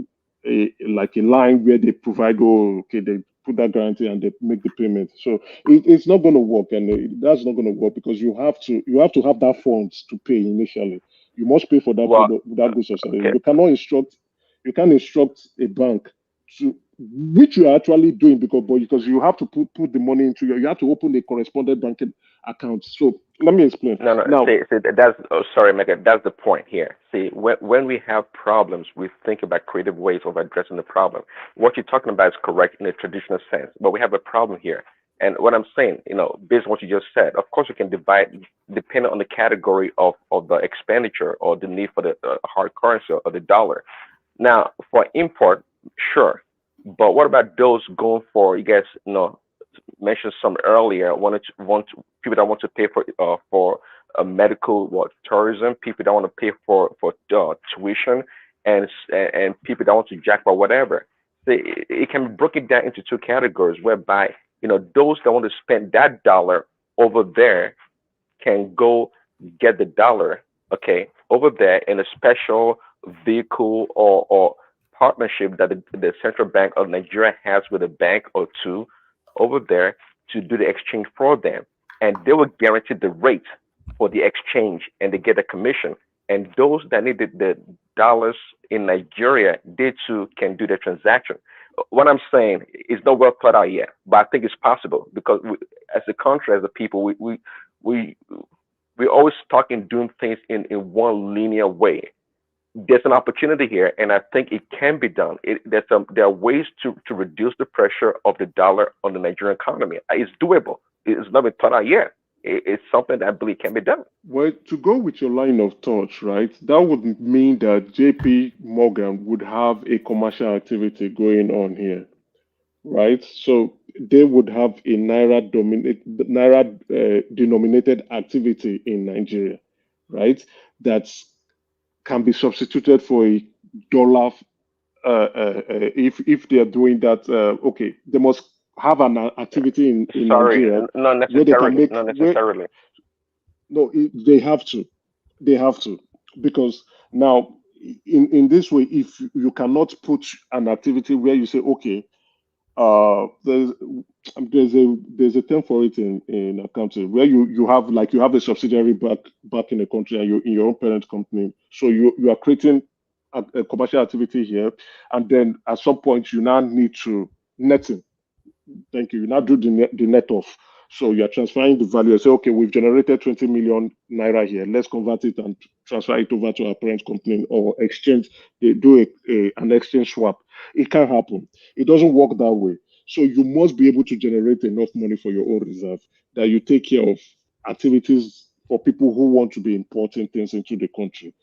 a line where they provide, they put that guarantee and they make the payment. So it's not going to work, and that's not going to work because you have to have that funds to pay initially. You must pay for that that goods or service. You can't instruct a bank to, which you are actually doing because you have to put the money into you have to open a correspondent banking account. So let me explain. No. Now, See, that's sorry, Mega. That's the point here. See, when we have problems, we think about creative ways of addressing the problem. What you're talking about is correct in a traditional sense, but we have a problem here. And what I'm saying, based on what you just said, of course, we can divide depending on the category of the expenditure or the need for the hard currency or the dollar. Now, for import, sure. But what about those going for, you guys mentioned some earlier, people that want to pay for medical tourism, people that want to pay for tuition, and people that want to jackpot whatever. It can be broken down into two categories whereby those that want to spend that dollar over there can go get the dollar, over there in a special vehicle or partnership that the Central Bank of Nigeria has with a bank or two over there to do the exchange for them. And they will guarantee the rate for the exchange and they get a commission. And those that need the dollars in Nigeria, they too can do the transaction. What I'm saying is not well thought out yet, but I think it's possible because as a country, as a people, we always talking doing things in one linear way. There's an opportunity here, and I think it can be done. There are ways to reduce the pressure of the dollar on the Nigerian economy. It's doable. It's not been thought out yet. It's something that I believe can be done. Well, to go with your line of thought, right, that would mean that JP Morgan would have a commercial activity going on here, right? So they would have a Naira denominated activity in Nigeria, right? That's can be substituted for a dollar if they are doing that. They must have an activity in Nigeria. Not necessarily. They have to. They have to, because now in this way, if you cannot put an activity where you say, there's a term for it in accounting where you have a subsidiary back in the country and you in your own parent company. So you are creating a commercial activity here, and then at some point you now need to netting. Thank you. You now do the net off. So you are transferring the value. You say, we've generated 20 million naira here. Let's convert it and transfer it over to our parent company or exchange. They do an exchange swap. It can't happen. It doesn't work that way. So you must be able to generate enough money for your own reserve that you take care of activities for people who want to be importing things into the country.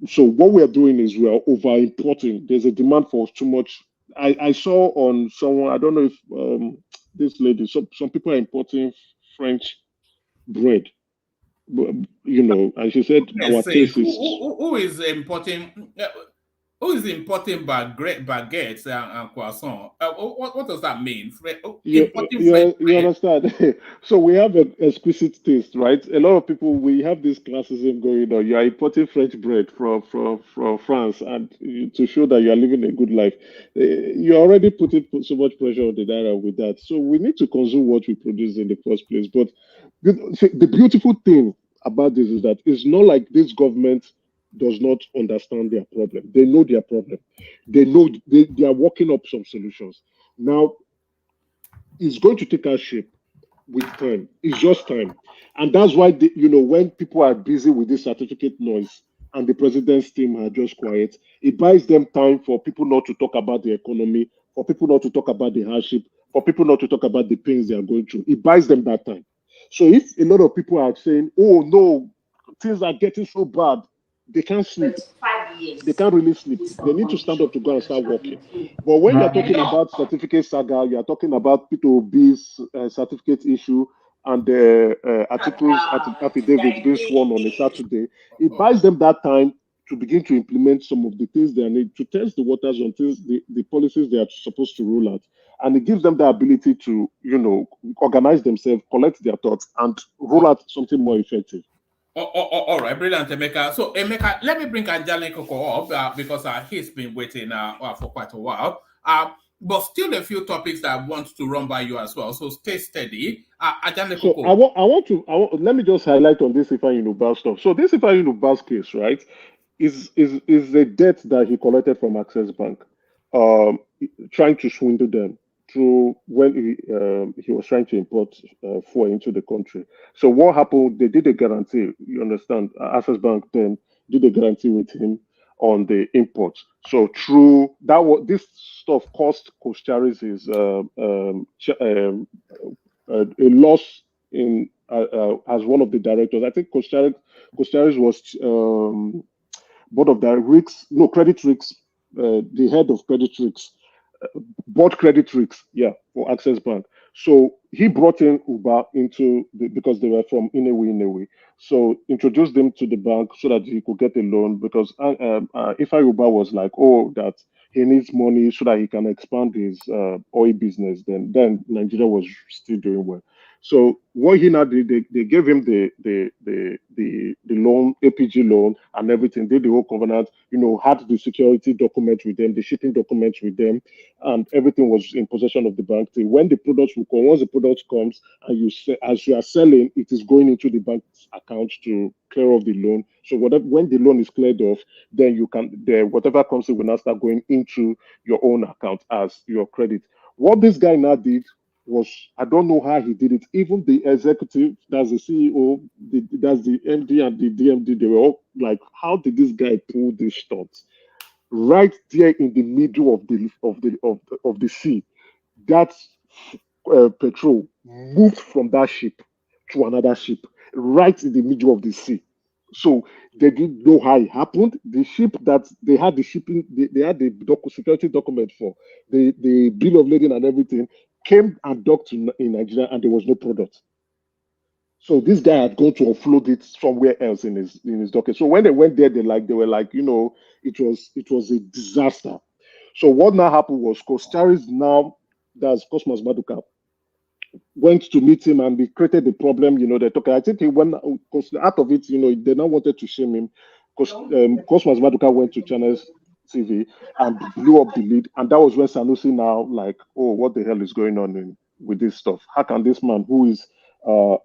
So what we are doing is we are over importing. There's a demand for too much. I saw on someone, I don't know if this lady, some people are importing French bread, and she said our taste is. Who is importing? Who is importing baguettes and croissants? What does that mean? You understand? So we have an exquisite taste, right? A lot of people, we have this classism going on. You are importing French bread from France, and to show that you are living a good life, you're already putting so much pressure on the naira with that. So we need to consume what we produce in the first place. But the beautiful thing about this is that it's not like this government does not understand their problem. They know their problem. They know they are working up some solutions. Now, it's going to take a shape with time. It's just time. And that's why, when people are busy with this certificate noise and the president's team are just quiet, it buys them time for people not to talk about the economy, for people not to talk about the hardship, for people not to talk about the pains they are going through. It buys them that time. So if a lot of people are saying, oh, no, things are getting so bad, they can't sleep. They can't really sleep. They need to stand up to go and start working. But when you're talking about certificate saga, you're talking about P2B's certificate issue and the articles, affidavits being sworn on a Saturday, it buys them that time to begin to implement some of the things they need, to test the waters on things, the policies they are supposed to roll out. And it gives them the ability to, organize themselves, collect their thoughts, and roll out something more effective. All right, brilliant, Emeka. So, Emeka, let me bring Angelica up because he's been waiting for quite a while. But still a few topics that I want to run by you as well. So stay steady. Angelica. So I want to let me just highlight on this Ifeanyi Ubah stuff. So this Ifeanyi Ubah's case, right, is a debt that he collected from Access Bank, trying to swindle them through when he was trying to import fuel into the country. So what happened? They did a guarantee. You understand? Access Bank then did a guarantee with him on the imports. So through that, this stuff cost Costaris a loss in as one of the directors. I think Costaris was board of directors, credit risks, the head of credit risks, board credit risks, for Access Bank. So he brought in Ubah because they were from Inewi. So introduced them to the bank so that he could get a loan because Ifeanyi Ubah was like, that he needs money so that he can expand his oil business. Then Nigeria was still doing well. So what he now did, they gave him the loan, APG loan, and everything. Did the whole covenant, had the security documents with them, the shipping documents with them, and everything was in possession of the bank. When the products will come, once the product comes, and as you are selling, it is going into the bank's account to clear off the loan. So when the loan is cleared off, then whatever comes in will now start going into your own account as your credit. What this guy now did was, I don't know how he did it. Even the executive, that's the CEO, that's the MD and the DMD, they were all like, how did this guy pull these stunts? Right there in the middle of the sea, that petrol moved from that ship to another ship, right in the middle of the sea. So they didn't know how it happened. The ship that they had the shipping, they had the security document for, the bill of lading and everything, came and docked in Nigeria, and there was no product. So this guy had gone to offload it somewhere else in his docket. So when they went there, they were like, it was a disaster. So what now happened was Costaris now, that's Cosmas Maduka, went to meet him and they created the problem. They talk. I think he went out of it. They now wanted to shame him because Cosmas Maduka went to Channels TV and blew up the lead, and that was when Sanusi now like, oh, what the hell is going on with this stuff? How can this man who is a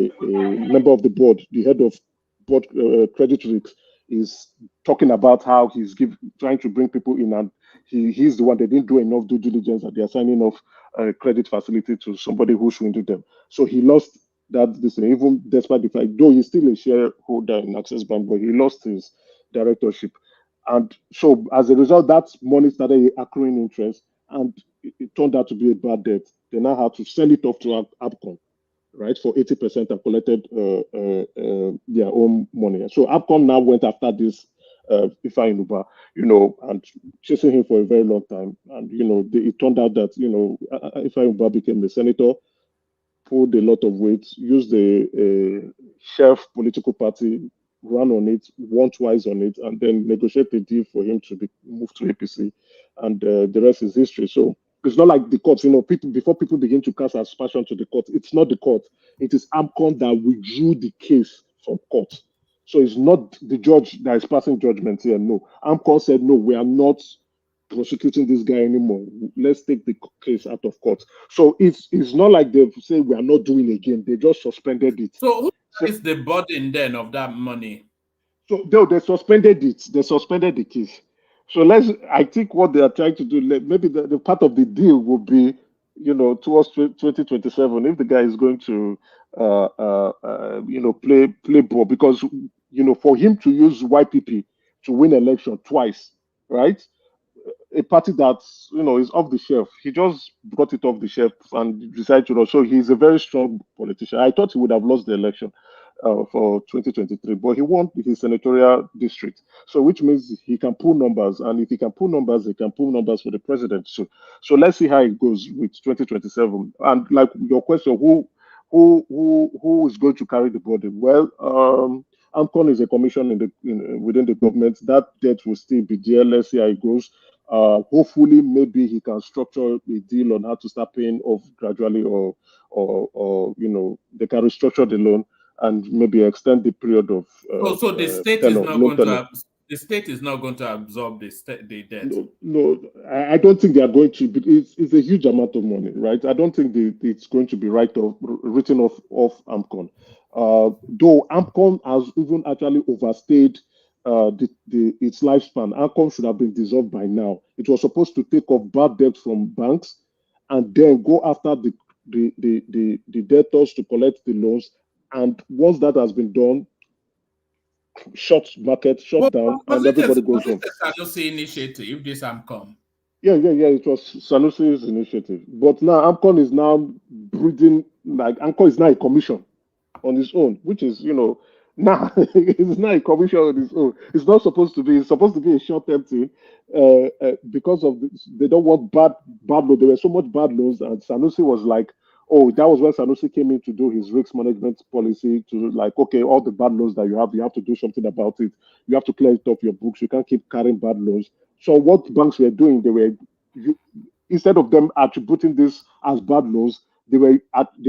member of the board, the head of board credit risks, is talking about how he's trying to bring people in, and he's the one that didn't do enough due diligence, and they're signing off a credit facility to somebody who swindled them. So he lost that decision, even despite the fact, though he's still a shareholder in Access Bank, but he lost his directorship. And so as a result, that money started accruing interest, and it turned out to be a bad debt. They now had to sell it off to APCON, right, for 80% and collected their own money. So APCON now went after this Ifeanyi Ubah, and chasing him for a very long time. And, it turned out that, Ifeanyi Ubah became a senator, pulled a lot of weight, used the shelf political party, ran on it, won twice on it, and then negotiated a deal for him to be moved to APC. And the rest is history. So it's not like the courts, before people begin to cast aspersion to the court, it's not the court. It is AMCON that withdrew the case from court. So it's not the judge that is passing judgment here. No. AMCON said, no, we are not prosecuting this guy anymore. Let's take the case out of court. So it's not like they say we are not doing it again. They just suspended it. So who is the burden then of that money? So they suspended it. They suspended the case. So I think what they are trying to do, maybe the part of the deal will be, towards 2027, if the guy is going to, play ball, because, for him to use YPP to win election twice, right? A party that, is off the shelf. He just brought it off the shelf and decided to. So he's a very strong politician. I thought he would have lost the election for 2023, but he won his senatorial district. So which means he can pull numbers, and if he can pull numbers, he can pull numbers for the president. So let's see how it goes with 2027. And like your question, who is going to carry the burden? Well, AMCON is a commission within the government. That debt will still be there. Let's see how it goes. Hopefully, maybe he can structure a deal on how to start paying off gradually, or they can restructure the loan and maybe extend the period of so the state is not going to the state is not going to absorb the debt. No, I don't think they are going to. It's a huge amount of money, right? I don't think it's going to be written off AMCON. Though AMCON has even actually overstayed its lifespan. AMCON should have been dissolved by now. It was supposed to take off bad debt from banks and then go after the debtors to collect the loans. And once that has been done, shut down, and everybody goes home. Sanusi initiative, this AMCON. Yeah. It was Sanusi's initiative, but now AMCON is now breathing like AMCON is now a commission on its own, which is now it's not a commission on its own. It's not supposed to be. It's supposed to be a short-term thing because of they don't want bad loans. There were so much bad loans, and Sanusi was like, oh, that was when Sanusi came in to do his risk management policy to like, okay, all the bad loans that you have to do something about it. You have to clear it off your books. You can't keep carrying bad loans. So what banks were doing, instead of them attributing this as bad loans, they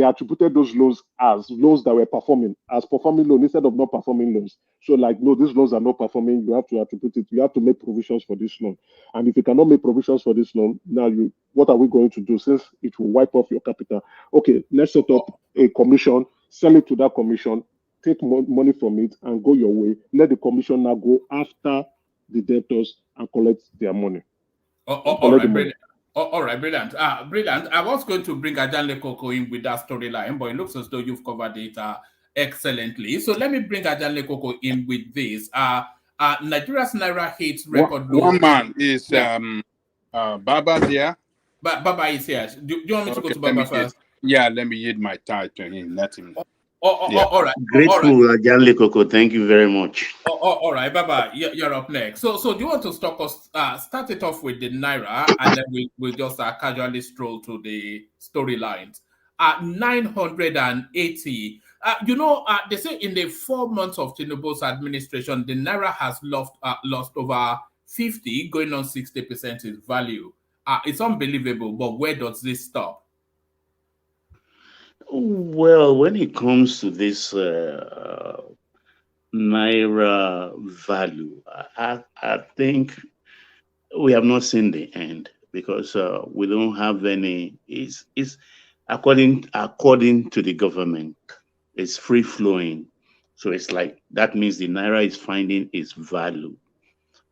attributed those loans as loans that were performing loans instead of not performing loans. So like, no, these loans are not performing. You have to attribute it. You have to make provisions for this loan. And if you cannot make provisions for this loan, now what are we going to do since it will wipe off your capital? Okay, let's set up a commission, sell it to that commission, take money from it and go your way. Let the commission now go after the debtors and collect their money. All right, brilliant. Brilliant. I was going to bring Ajanle Koko in with that storyline, but it looks as though you've covered it excellently. So let me bring Ajanle Koko in with this. Nigeria's naira hits record low. One man is Baba there. Baba is here. Do you want me to go to Baba first? Let me yield my time to him. Let him. All right. Grateful, Ajanle Koko. Thank you very much. All right, Baba, you're up next. So do you want to start it off with the naira, and then we'll just casually stroll to the storylines. 980. They say in the 4 months of Tinubu's administration, the naira has lost over 50, going on 60% its value. It's unbelievable, but where does this stop? Well, when it comes to this naira value, I think we have not seen the end because we don't have any. It's according to the government, it's free flowing. So it's like that means the naira is finding its value.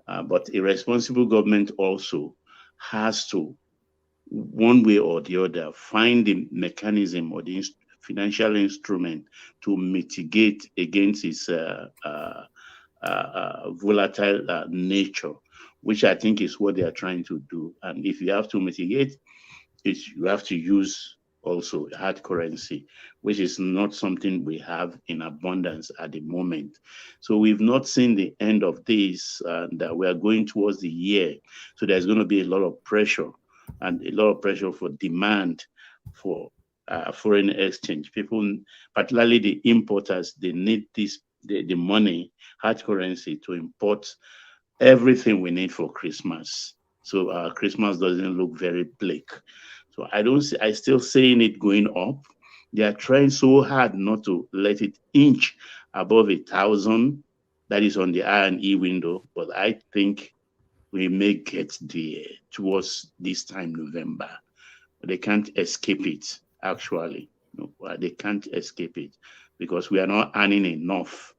But a responsible government also has to, one way or the other, find the mechanism or the financial instrument to mitigate against its volatile nature, which I think is what they are trying to do. And if you have to mitigate, you have to use also hard currency, which is not something we have in abundance at the moment. So we've not seen the end of this, and we are going towards the year. So there's going to be a lot of pressure and a lot of pressure for demand for foreign exchange. People, particularly the importers, they need the money, hard currency, to import everything we need for Christmas. So Christmas doesn't look very bleak. So I still seeing it going up. They are trying so hard not to let it inch above 1,000. That is on the I&E window, but I think we may get there towards this time November. They can't escape it, actually. No, they can't escape it because we are not earning enough,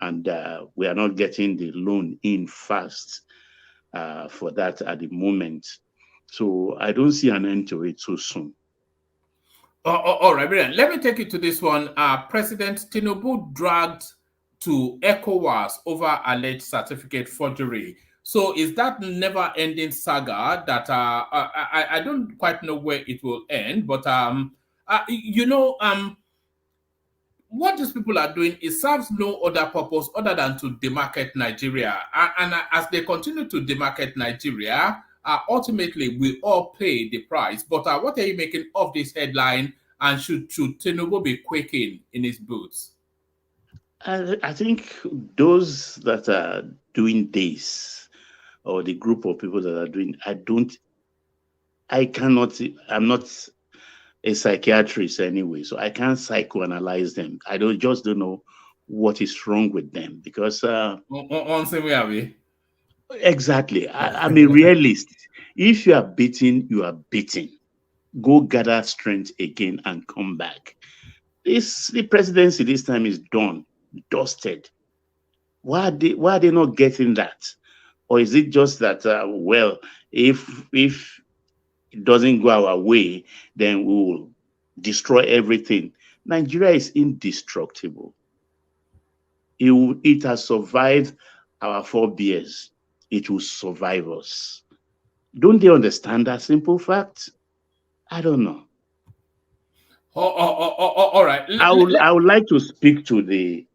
and we are not getting the loan in fast for that at the moment. So I don't see an end to it so soon. All right, brilliant. Let me take you to this one. President Tinubu dragged to ECOWAS over alleged certificate forgery. So is that never-ending saga that I don't quite know where it will end, but what these people are doing, it serves no other purpose other than to demarket Nigeria. And as they continue to demarket Nigeria, ultimately we all pay the price. But what are you making of this headline? And should Tinubu be quaking in his boots? I think those that are doing this, or the group of people that are doing, I'm not a psychiatrist anyway, so I can't psychoanalyze them. I just don't know what is wrong with them because exactly. I'm a realist. If you are beaten, you are beaten. Go gather strength again and come back. The presidency this time is done, dusted. Why are they not getting that? Or is it just that well, if it doesn't go our way, then we will destroy everything? Nigeria is indestructible. It has survived our forebears. It will survive us. Don't they understand that simple fact? I don't know. All right. I would like to speak to the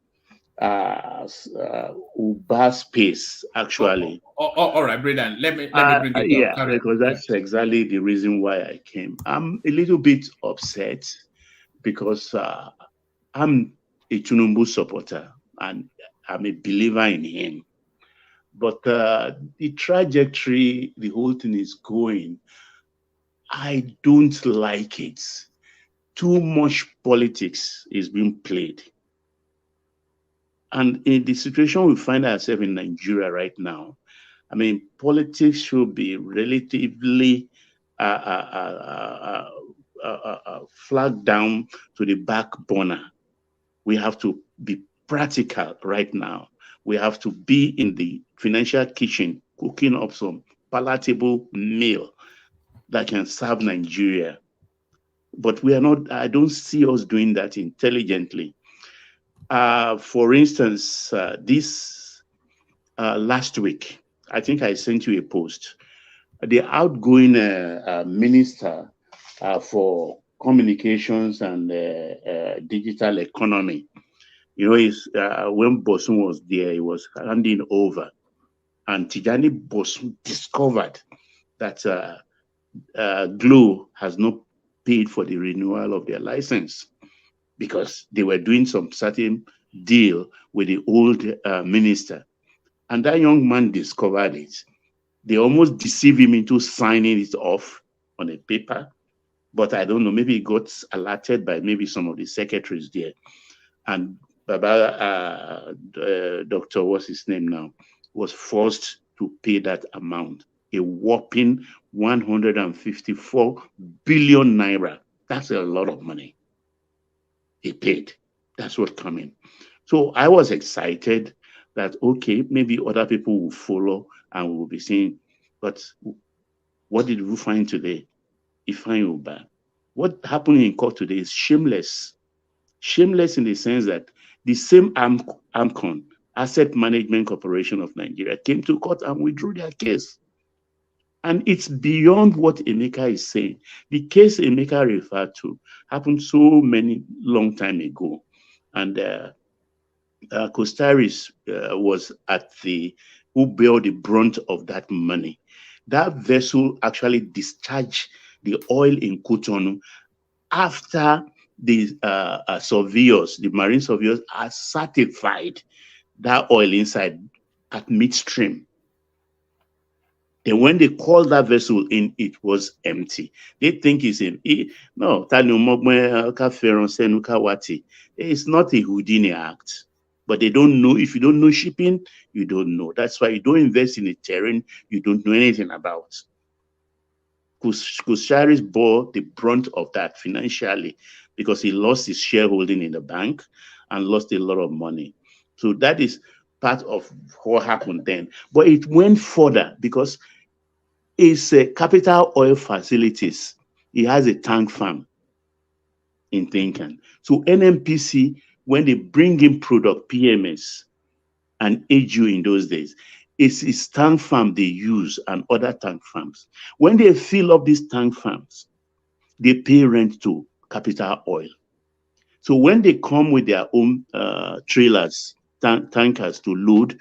Uber space, actually. All right, Braden. Let me bring it yeah, up. because that's exactly the reason why I came. I'm a little bit upset because I'm a Tinubu supporter and I'm a believer in him. But the trajectory the whole thing is going, I don't like it. Too much politics is being played. And in the situation we find ourselves in Nigeria right now, I mean, politics should be relatively flagged down to the back burner. We have to be practical right now. We have to be in the financial kitchen, cooking up some palatable meal that can serve Nigeria. But we are not, I don't see us doing that intelligently. For instance, this last week, I think I sent you a post. The outgoing minister for communications and digital economy, you know, when Bosun was there, he was handing over, and Tijani Bosun discovered that Glo has not paid for the renewal of their license because they were doing some certain deal with the old minister. And that young man discovered it. They almost deceived him into signing it off on a paper. But I don't know, maybe he got alerted by maybe some of the secretaries there. And Baba, Dr. what's his name now, was forced to pay that amount, a whopping 154 billion naira. That's a lot of money. He paid. That's what coming. So I was excited that, okay, maybe other people will follow and we'll be seeing. But what did we find today? Ifeanyi Ubah. What happened in court today is shameless. Shameless in the sense that the same AMCON, Asset Management Corporation of Nigeria, came to court and withdrew their case. And it's beyond what Emeka is saying. The case Emeka referred to happened so many long time ago. And Costaris was at who bore the brunt of that money. That vessel actually discharged the oil in Cotonou after the surveyors, the marine surveyors, are certified that oil inside at midstream. And when they called that vessel in, it was empty. They think it's in. No, it's not a Houdini act. But they don't know. If you don't know shipping, you don't know. That's why you don't invest in a terrain you don't know anything about. Kusharis bore the brunt of that financially because he lost his shareholding in the bank and lost a lot of money. So that is part of what happened then. But it went further because it's Capital Oil Facilities. He has a tank farm in Tinkan. So NNPC, when they bring in product, PMS and AGU in those days, it's tank farm they use and other tank farms. When they fill up these tank farms, they pay rent to Capital Oil. So when they come with their own trailers, tankers to load,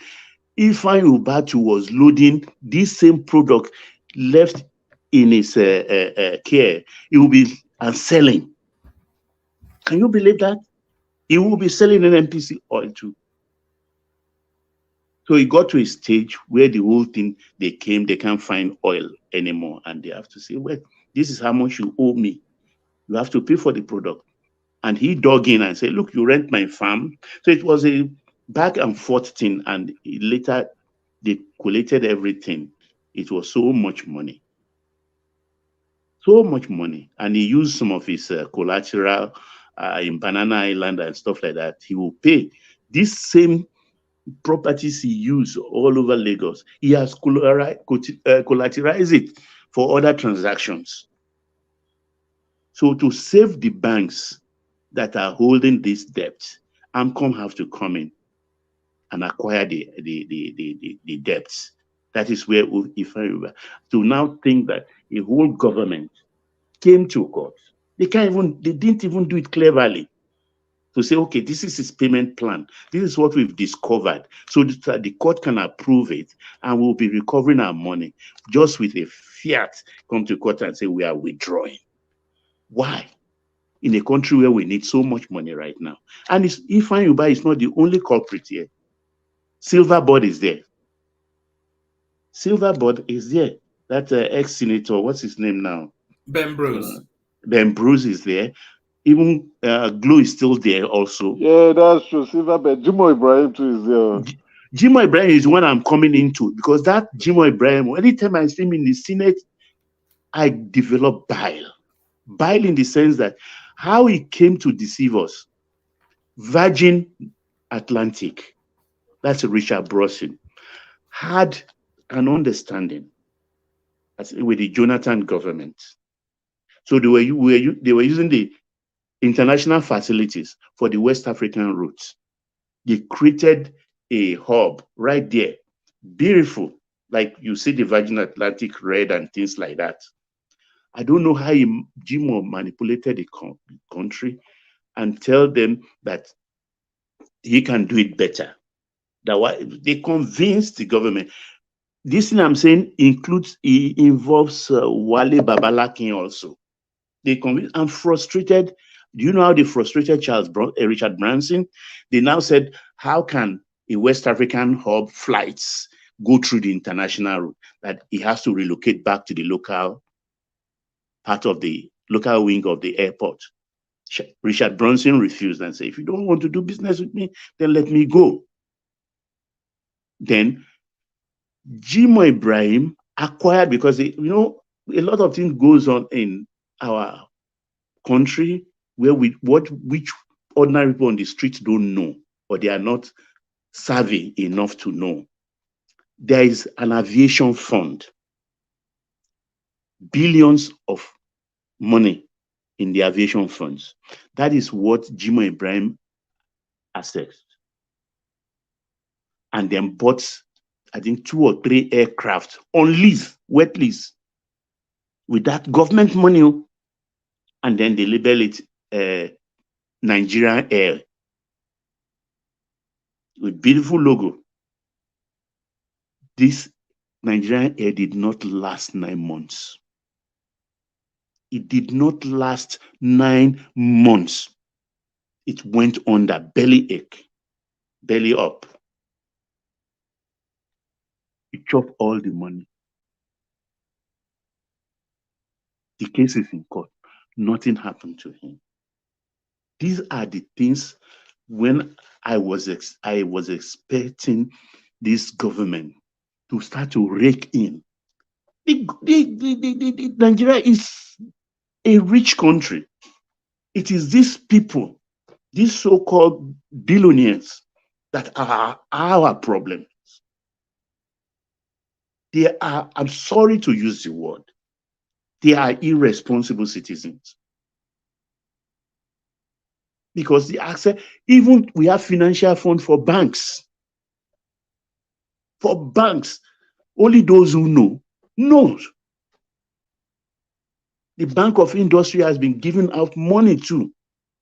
Ifeanyi Ubah was loading this same product left in his care. He will be selling. Can you believe that? He will be selling an NPC oil too. So he got to a stage where the whole thing, they can't find oil anymore. And they have to say, well, this is how much you owe me. You have to pay for the product. And he dug in and said, look, you rent my farm. So it was a back and forth thing. And later they collated everything. It was so much money. So much money. And he used some of his collateral in Banana Island and stuff like that. He will pay. This same properties he used all over Lagos, he has collateralized it for other transactions. So to save the banks that are holding this debt, AMCOM have to come in and acquire the debts. That is where if I remember, to now think that a whole government came to court. They didn't even do it cleverly. To say, okay, this is his payment plan. This is what we've discovered. So that the court can approve it and we'll be recovering our money just with a fiat, come to court and say we are withdrawing. Why? In a country where we need so much money right now. And Ifeanyi Ubah is not the only culprit here. Silverbird is there. Silverbird is there. That ex-senator, what's his name now? Ben Bruce. Ben Bruce is there. Even Glow is still there also. Yeah, that's true. Silverbird. Jimo Ibrahim too is there. Jimo Ibrahim is one I'm coming into because that Jimo Ibrahim, anytime I see him in the Senate, I develop bile. Bile in the sense that how he came to deceive us. Virgin Atlantic, that's Richard Branson, had an understanding with the Jonathan government. So they were using the international facilities for the West African routes. They created a hub right there, beautiful, like you see the Virgin Atlantic red and things like that. I don't know how Jimo manipulated the country and tell them that he can do it better. They convinced the government. This thing I'm saying involves Wale Babalakin also. They convinced and frustrated. Do you know how they frustrated Richard Branson? They now said, how can a West African hub flights go through the international route? That he has to relocate back to the local part of the local wing of the airport. Richard Branson refused and said, if you don't want to do business with me, then let me go. Then Jimo Ibrahim acquired, because a lot of things goes on in our country where which ordinary people on the streets don't know, or they are not savvy enough to know. There is an aviation fund, billions of money in the aviation funds. That is what Jimo Ibrahim assessed. And then bought, I think, 2 or 3 aircraft on lease, wet lease, with that government money. And then they label it Nigerian Air with beautiful logo. This Nigerian Air did not last 9 months. It did not last 9 months. It went under, belly ache, belly up. He chopped all the money. The case is in court. Nothing happened to him. These are the things when I was expecting this government to start to rake in. Nigeria is a rich country. It is these people, these so-called billionaires, that are our problem. They are, I'm sorry to use the word, they are irresponsible citizens. Because the access, even we have financial fund for banks. For banks, only those who know, knows. The Bank of Industry has been giving out money too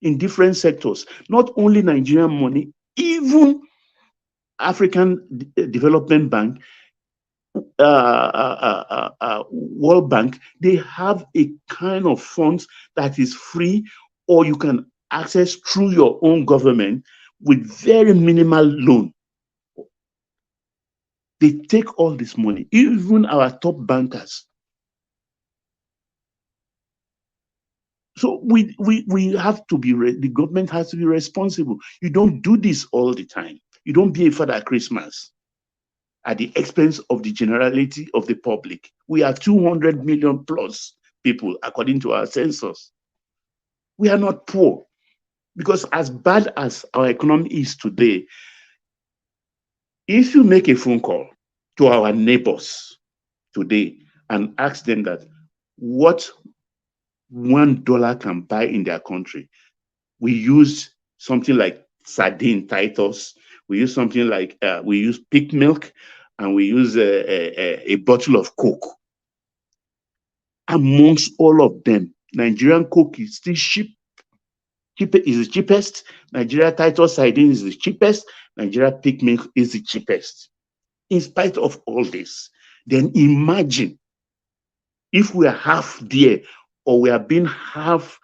in different sectors, not only Nigerian money, even African Development Bank, World Bank, they have a kind of funds that is free, or you can access through your own government with very minimal loan. They take all this money, even our top bankers. So we have to be, the government has to be responsible. You don't do this all the time. You don't be a Father Christmas at the expense of the generality of the public. We are 200 million plus people, according to our census. We are not poor, because as bad as our economy is today, if you make a phone call to our neighbors today and ask them that what $1 can buy in their country, we use something like sardine Titus, we use something like, we use pig milk, and we use a bottle of Coke. Amongst all of them, Nigerian Coke is still is the cheapest. Nigeria Titus sardine is the cheapest. Nigeria pig milk is the cheapest. In spite of all this, then imagine if we are half there, or we are being half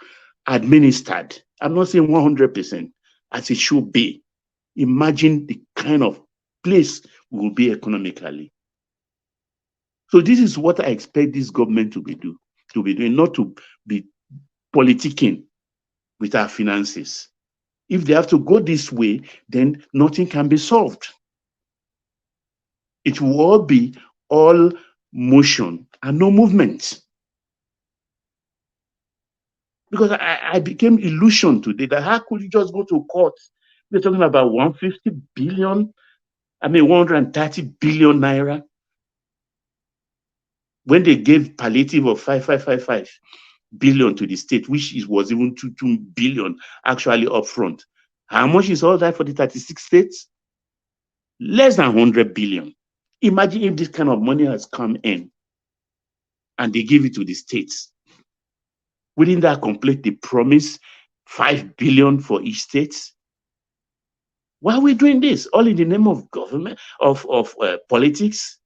administered. I'm not saying 100%, as it should be. Imagine the kind of place we will be economically. So this is what I expect this government to be doing, not to be politicking with our finances. If they have to go this way, then nothing can be solved. It will all be all motion and no movement. Because I became illusion today that how could you just go to court? We're talking about 150 billion, 130 billion naira. When they gave palliative of 5.555 billion to the state, which was even 2 billion actually upfront. How much is all that for the 36 states? Less than 100 billion. Imagine if this kind of money has come in and they give it to the states. Wouldn't that complete the promise? 5 billion for each state? Why are we doing this? All in the name of government, of politics?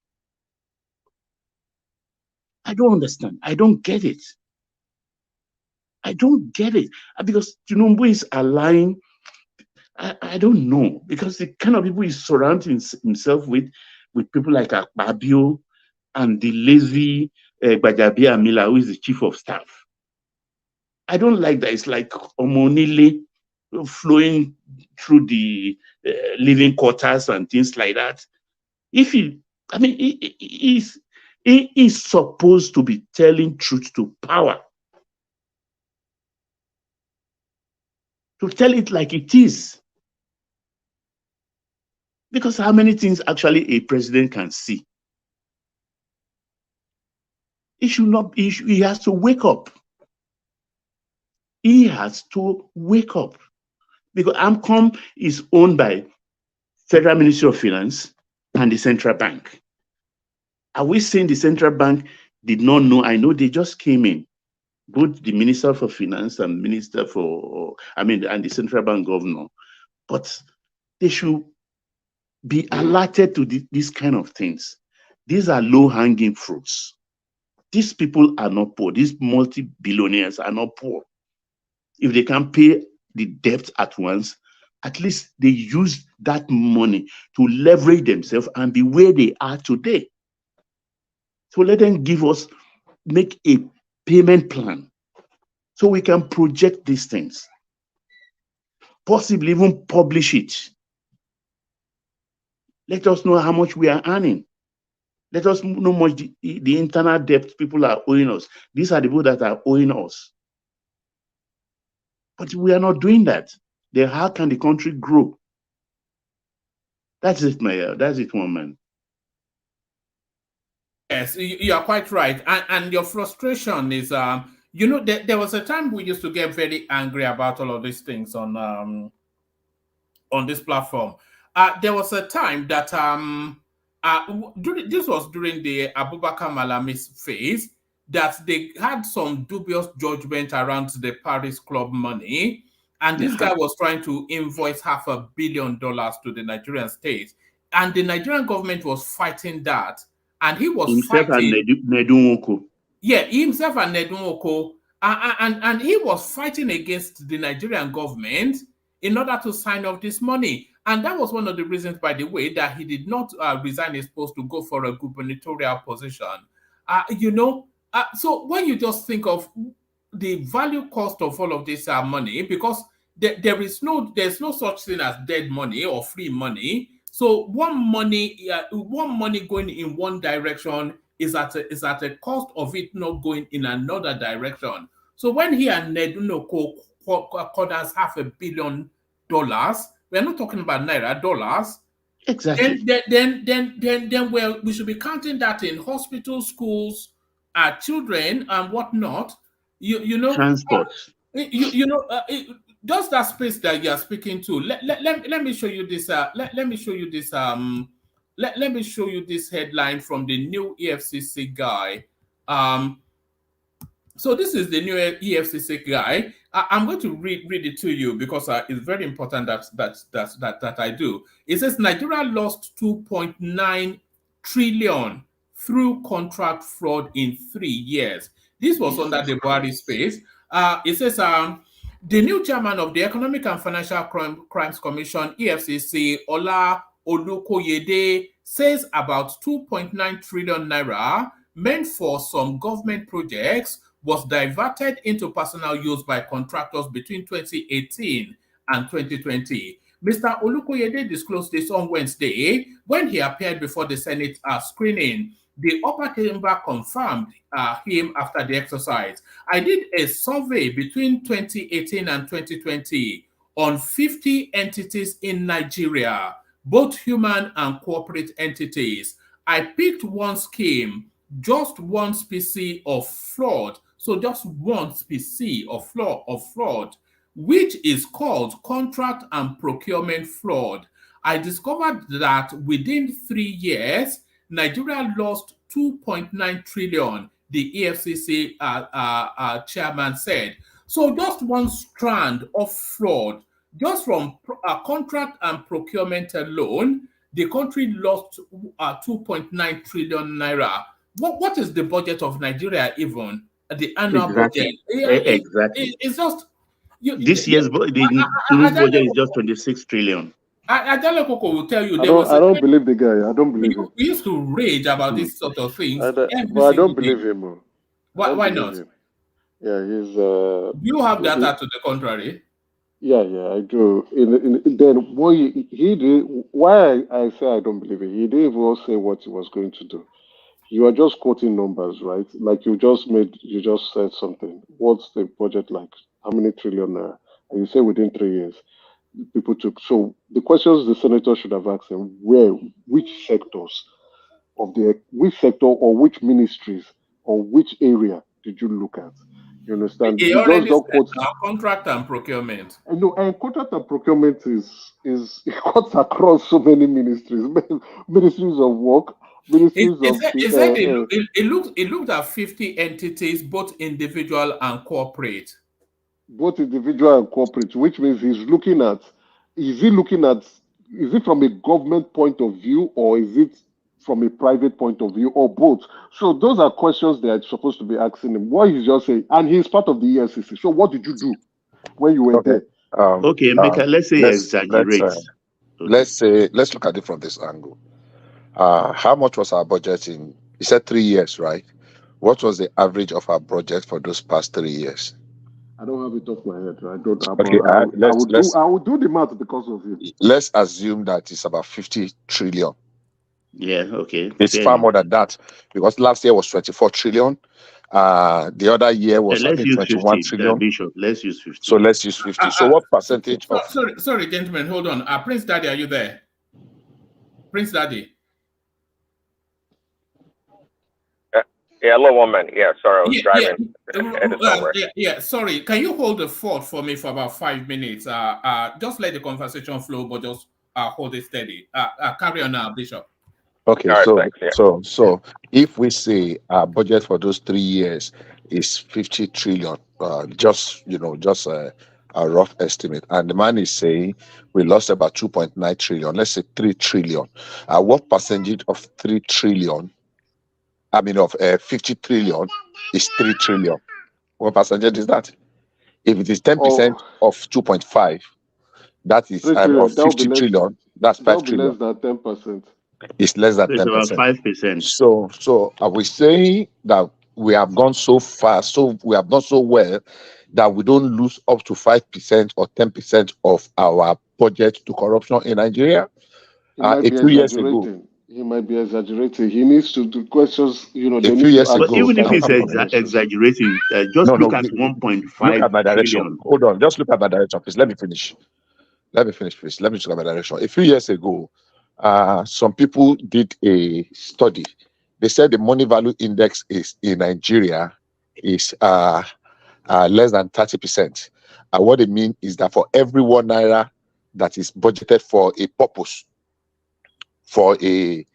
I don't understand. I don't get it. I don't get it. Because Tinubu is allying, I don't know, because the kind of people he's surrounding himself with people like Akpabio and the lazy Gbajabiamila, Amila, who is the chief of staff. I don't like that. It's like Omonile flowing through the living quarters and things like that. If he is supposed to be telling truth to power. To tell it like it is. Because how many things actually a president can see? He should not, he has to wake up. He has to wake up. Because AMCOM is owned by Federal Ministry of Finance and the Central Bank. Are we saying the Central Bank did not know? I know they just came in. Both the Minister for Finance and Minister for, and the Central Bank Governor. But they should be alerted to these kind of things. These are low-hanging fruits. These people are not poor. These multi-billionaires are not poor. If they can pay the debt at once, at least they use that money to leverage themselves and be where they are today. So let them make a payment plan so we can project these things. Possibly even publish it. Let us know how much we are earning. Let us know how much the internal debt people are owing us. These are the people that are owing us. But we are not doing that. Then how can the country grow? That's it, Mayor. That's it, one man. Yes, you are quite right. And your frustration is, there was a time we used to get very angry about all of these things on this platform. There was a time that this was during the Abubakar Malami's phase, that they had some dubious judgment around the Paris Club money, and this guy was trying to invoice $500 million to the Nigerian state, and the Nigerian government was fighting that, and he was himself fighting. And Nedunwoko. Yeah, himself and Nedunwoko, and he was fighting against the Nigerian government in order to sign off this money. And that was one of the reasons, by the way, that he did not resign his post to go for a gubernatorial position. So when you just think of the value cost of all of this money, because there's no such thing as dead money or free money. So one money going in one direction is at a cost of it not going in another direction. So when he and Ned quarters $500 million, we're not talking about naira, dollars. Exactly. Then we should be counting that in hospitals, schools, children, and whatnot. You know, transport. Just that space that you are speaking to. Let me show you this. Let me show you this. Let me show you this headline from the new EFCC guy. So this is the new EFCC guy. I'm going to read it to you because it's very important that I do. It says Nigeria lost 2.9 trillion through contract fraud in 3 years. This was under the Buhari'S space. It says the new chairman of the Economic and Financial Crimes Commission, EFCC, Ola Olukoyede, says about 2.9 trillion naira meant for some government projects was diverted into personal use by contractors between 2018 and 2020. Mr. Olukoyede disclosed this on Wednesday when he appeared before the Senate screening. The upper chamber confirmed him after the exercise. I did a survey between 2018 and 2020 on 50 entities in Nigeria, both human and corporate entities. I picked one scheme, just one species of fraud. So just one species of fraud, which is called contract and procurement fraud. I discovered that within 3 years, Nigeria lost 2.9 trillion, the EFCC chairman said. So just one strand of fraud, just from contract and procurement alone, the country lost 2.9 trillion naira. What is the budget of Nigeria even? The annual budget. Exactly. It's just this year's budget is just 26 trillion. Adele Koko will tell you. I don't believe the guy. I don't believe him. We used to rage about this sort of things. But I don't believe him. Why not? Him. Yeah, he's. Do you have data to the contrary? Yeah, I do. Then what he did. Why I say I don't believe it? He didn't even say what he was going to do. You are just quoting numbers, right? Like you just said something. What's the budget like? How many trillion naira? And you say within 3 years, people took. So the questions the senator should have asked him: which sectors or which ministries or which area did you look at? You understand? He already said contract and procurement. And contract and procurement is it cuts across so many ministries, ministries of work. It looked at 50 entities, both individual and corporate. Both individual and corporate, which means is it from a government point of view or is it from a private point of view or both? So those are questions they are supposed to be asking him. What he's just saying, and he's part of the EFCC. So what did you do when you were there? Let's say exaggerate. Let's look at it from this angle. How much was our budget in? You said 3 years, right? What was the average of our budget for those past 3 years? I don't have it off my head. I don't. Okay, I will do the math because of you. Let's assume that it's about 50 trillion. Yeah, okay. It's far more than that because last year was 24 trillion. The other year was 21 trillion. Bishop, let's use 50. So let's use 50. So what percentage of? Sorry, gentlemen, hold on. Prince Daddy, are you there? Prince Daddy. Hello, woman. Yeah, sorry, I was driving. Sorry. Can you hold the fort for me for about 5 minutes? Just let the conversation flow, but just hold it steady. Carry on now, Bishop. Okay, so if we say our budget for those 3 years is 50 trillion, just a rough estimate, and the man is saying we lost about 2.9 trillion. Let's say 3 trillion. What percentage of 3 trillion? I mean, of 50 trillion is 3 trillion. What percentage is that? If it is 10% of 2.5, that is of 50 trillion. That's 5 trillion. Less than 10%. It's less than 10%. It's about 5%. So are we saying that we have gone so far, so we have done so well that we don't lose up to 5% or 10% of our budget to corruption in Nigeria. A few years ago. He might be exaggerating. He needs to do questions, you know, A few years ago. But even if he's exaggerating, just look at 1.5 look at my direction. trillion. Hold on, just look at my direction, please. Let me finish, please. Let me look at my direction. A few years ago, some people did a study. They said the money value index is in Nigeria is less than 30%. What they mean is that for every 1 naira that is budgeted for a purpose, for a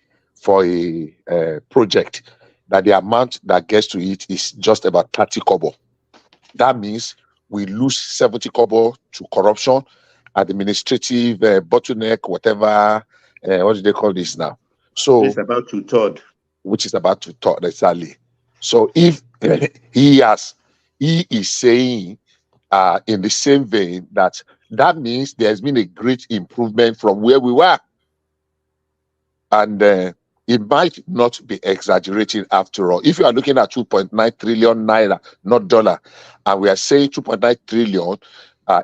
project, that the amount that gets to it is just about 30 kobo. That means we lose 70 kobo to corruption, administrative bottleneck, whatever. What do they call this now? So it's about 2/3, which is about 2/3 exactly. So if he is saying in the same vein that means there has been a great improvement from where we were. And it might not be exaggerating after all. If you are looking at 2.9 trillion naira, not dollar, and we are saying 2.9 trillion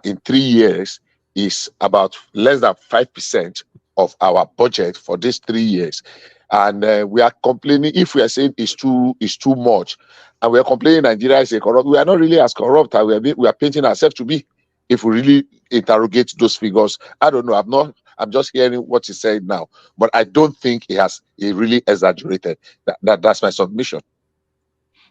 in 3 years is about less than 5% of our budget for these 3 years. And we are complaining, if we are saying it's too much, and we are complaining Nigeria is a corrupt, we are not really as corrupt as we are painting ourselves to be. If we really interrogate those figures, I don't know. I'm just hearing what he said now, but I don't think he really exaggerated. That's my submission.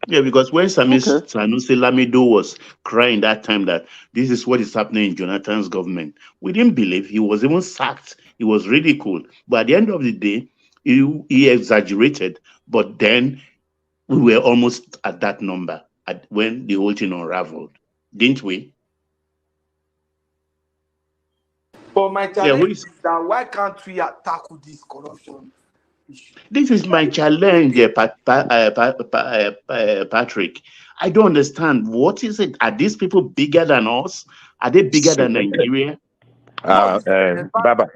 Yeah, because when Sanusi Lamido was crying that time that this is what is happening in Jonathan's government, we didn't believe. He was even sacked. He was ridiculed. But at the end of the day, he exaggerated. But then we were almost at that number when the whole thing unraveled, didn't we? But my challenge is that why can't we tackle this corruption issue? This is my challenge, Patrick. I don't understand. What is it? Are these people bigger than us? Are they bigger than Nigeria? Baba.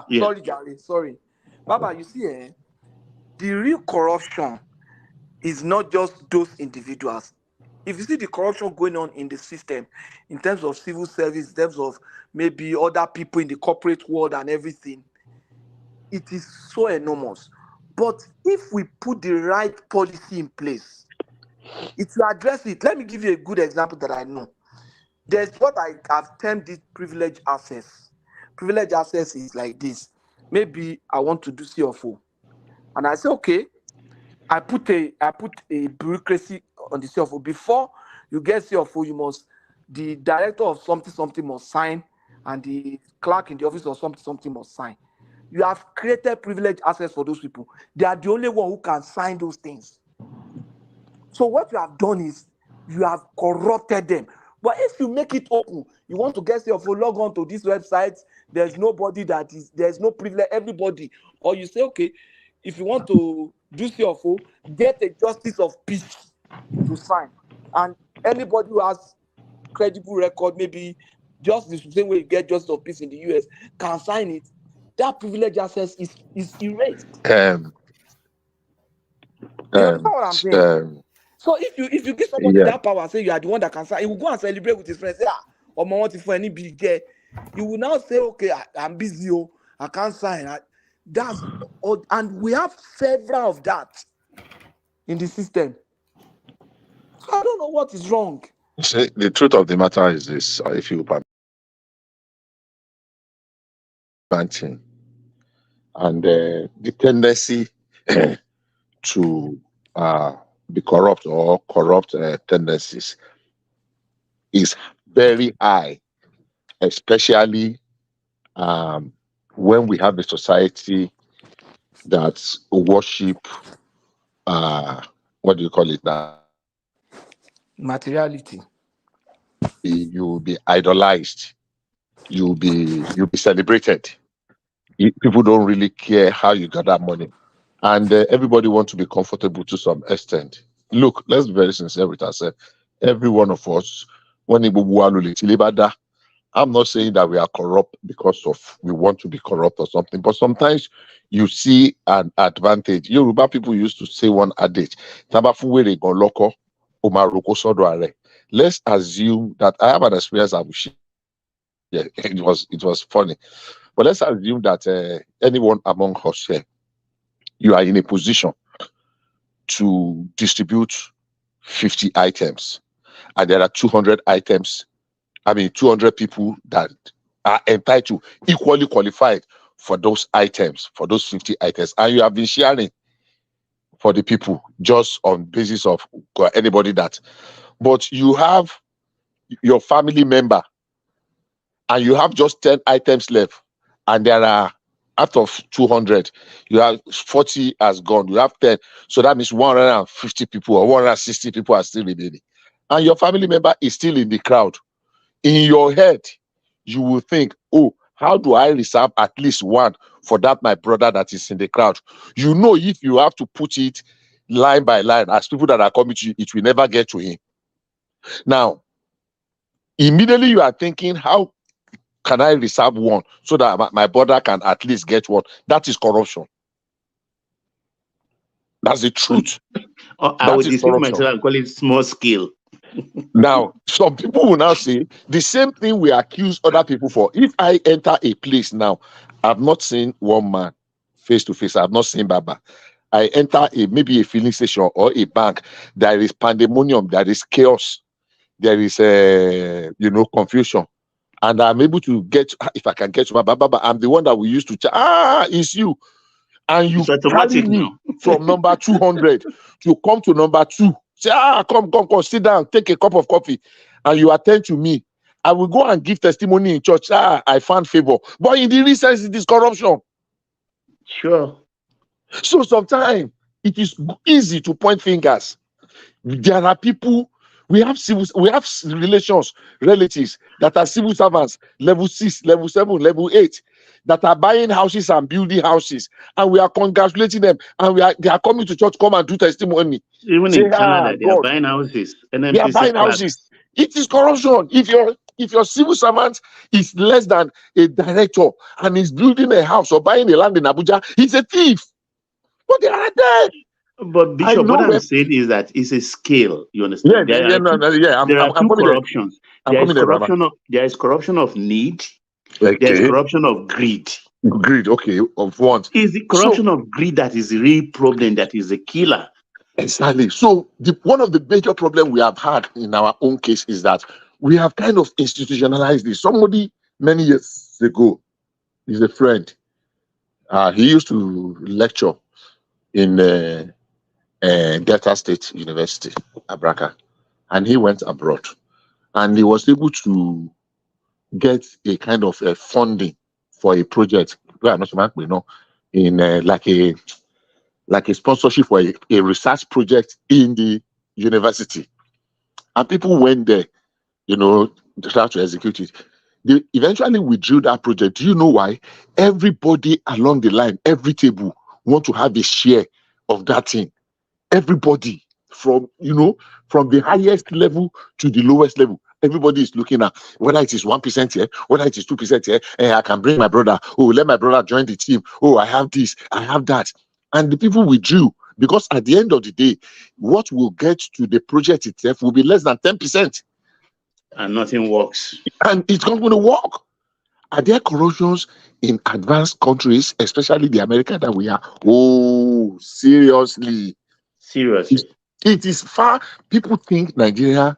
Yeah. Sorry. Baba, you see, the real corruption is not just those individuals. If you see the corruption going on in the system, in terms of civil service, in terms of maybe other people in the corporate world and everything, it is so enormous. But if we put the right policy in place, it will address it. Let me give you a good example that I know. There's what I have termed it privileged access. Privileged access is like this. Maybe I want to do CFO. And I say, okay, I put a bureaucracy on the CFO. Before you get CFO, the director of something must sign, and the clerk in the office of something must sign. You have created privileged access for those people. They are the only one who can sign those things. So what you have done is you have corrupted them. But if you make it open, you want to get CFO, log on to this website, there's no privilege, everybody. Or you say, okay, if you want to do CFO, get a justice of peace to sign. And anybody who has credible record, maybe just the same way you get justice of peace in the US, can sign it. That privilege access is erased. You understand what I'm saying? So if you give somebody that power, say you are the one that can sign, he will go and celebrate with his friends. Or my want for any big day. You will now say, okay, I'm busy, I can't sign. And we have several of that in the system. So I don't know what is wrong. See, the truth of the matter is this: if you banting and the tendency to be corrupt or corrupt tendencies is very high, especially when we have a society that worship what do you call it now? Materiality. You'll be idolized. You'll be celebrated. People don't really care how you got that money, and everybody wants to be comfortable to some extent. Look, let's be very sincere with ourselves. Every one of us, when I'm not saying that we are corrupt because of we want to be corrupt or something, but sometimes you see an advantage. Yoruba people used to say one adage, "Tabafuwere gan loko, o ma roko sodo are." Let's assume that I have an experience I will share. Yeah, it was funny. But let's assume that anyone among us here, you are in a position to distribute 50 items, and there are 200 items. 200 people that are entitled, equally qualified for those items, for those 50 items, and you have been sharing for the people just on basis of anybody that. But you have your family member, and you have just 10 items left, and there are, out of 200, you have 40 has gone, you have 10, so that means 150 people or 160 people are still remaining, and your family member is still in the crowd. In your head, you will think, oh, how do I reserve at least one for that my brother that is in the crowd? You know, if you have to put it line by line, as people that are coming to you, it will never get to him. Now, immediately you are thinking, how can I reserve one so that my brother can at least get one? That is corruption. That's the truth. I would deceive myself and call it small scale. Now, some people will now say the same thing we accuse other people for. If I enter a place now, I've not seen one man face to face. I've not seen Baba. I enter maybe a filling station or a bank. There is pandemonium. There is chaos. There is confusion. And I'm able to get, if I can get to Baba, I'm the one that we used to chat. It's you. And you carry me from number 200 to come to number 2. Say, come, sit down, take a cup of coffee, and you attend to me. I will go and give testimony in church. I found favor. But in the recess, it is corruption. Sure. So sometimes it is easy to point fingers. There are people, we have relations, relatives that are civil servants, level 6, level 7, level 8, that are buying houses and building houses, and we are congratulating them, and they are coming to church, come and do testimony. Even in Canada, they are buying houses. They are buying houses. It is corruption. If your civil servant is less than a director and is building a house or buying a land in Abuja, he's a thief. But they are there. But Bishop, what I'm saying is that it's a scale. You understand? There are two corruptions. There is corruption of need. Okay. There is corruption of greed. Greed, okay, of what? Is the corruption of greed that is the real problem, that is the killer. Exactly. So one of the major problems we have had in our own case is that we have kind of institutionalized this. Somebody many years ago is a friend. He used to lecture in Delta State University, Abraka, and he went abroad, and he was able to get a kind of funding for a project. In like a sponsorship for a research project in the university, and people went there, to try to execute it. They eventually withdrew that project. Do you know why? Everybody along the line, every table, want to have a share of that thing. Everybody, from the highest level to the lowest level, everybody is looking at whether it is 1% here, whether it is 2% here, and I can bring my brother. Oh, let my brother join the team. Oh, I have this, I have that. And the people withdrew because at the end of the day, what will get to the project itself will be less than 10%. And nothing works. And it's not going to work. Are there corruptions in advanced countries, especially the America that we are? Oh, seriously. Seriously. It is far. People think Nigerians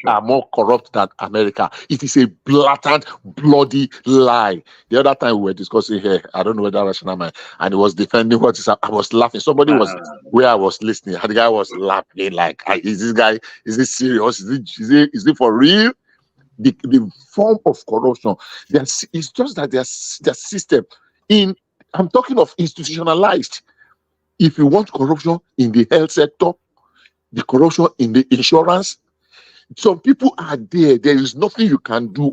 are more corrupt than America. It is a blatant, bloody lie. The other time we were discussing here, I don't know whether rational man, and he was defending what is. I was laughing. Somebody was where I was listening, and the guy was laughing like, "Is this serious? Is it for real?" The form of corruption, it's just that their system I'm talking of institutionalized. If you want corruption in the health sector, the corruption in the insurance, some people are there. There is nothing you can do.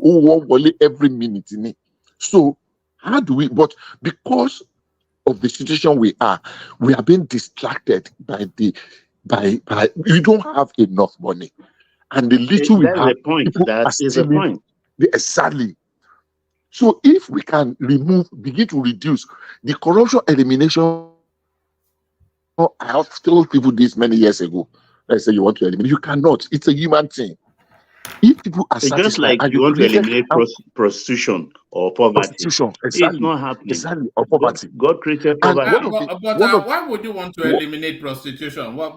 Every minute in it. So how do we? But because of the situation we are being distracted by we don't have enough money. and the little we That's have, the point. people That are is the stealing. point. Exactly. So if we can begin to reduce the corruption elimination, I have told people this many years ago. Let's say you want to eliminate, you cannot. It's a human thing. If people are It's satisfied, just like and you want to created eliminate prostitution or poverty. prostitution, It's exactly, not happening. exactly, or poverty. God created And poverty. Why would you want to eliminate prostitution? What's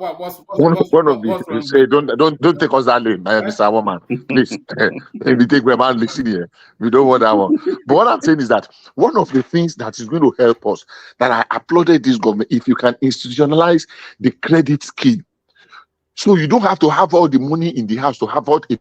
one of wrong the say don't take us that lane, Mr. Woman. Please, let me take my man. Listen here, we don't want that one. But what I'm saying is that one of the things that is going to help us, that I applauded this government, if you can institutionalize the credit scheme, so you don't have to have all the money in the house to have all a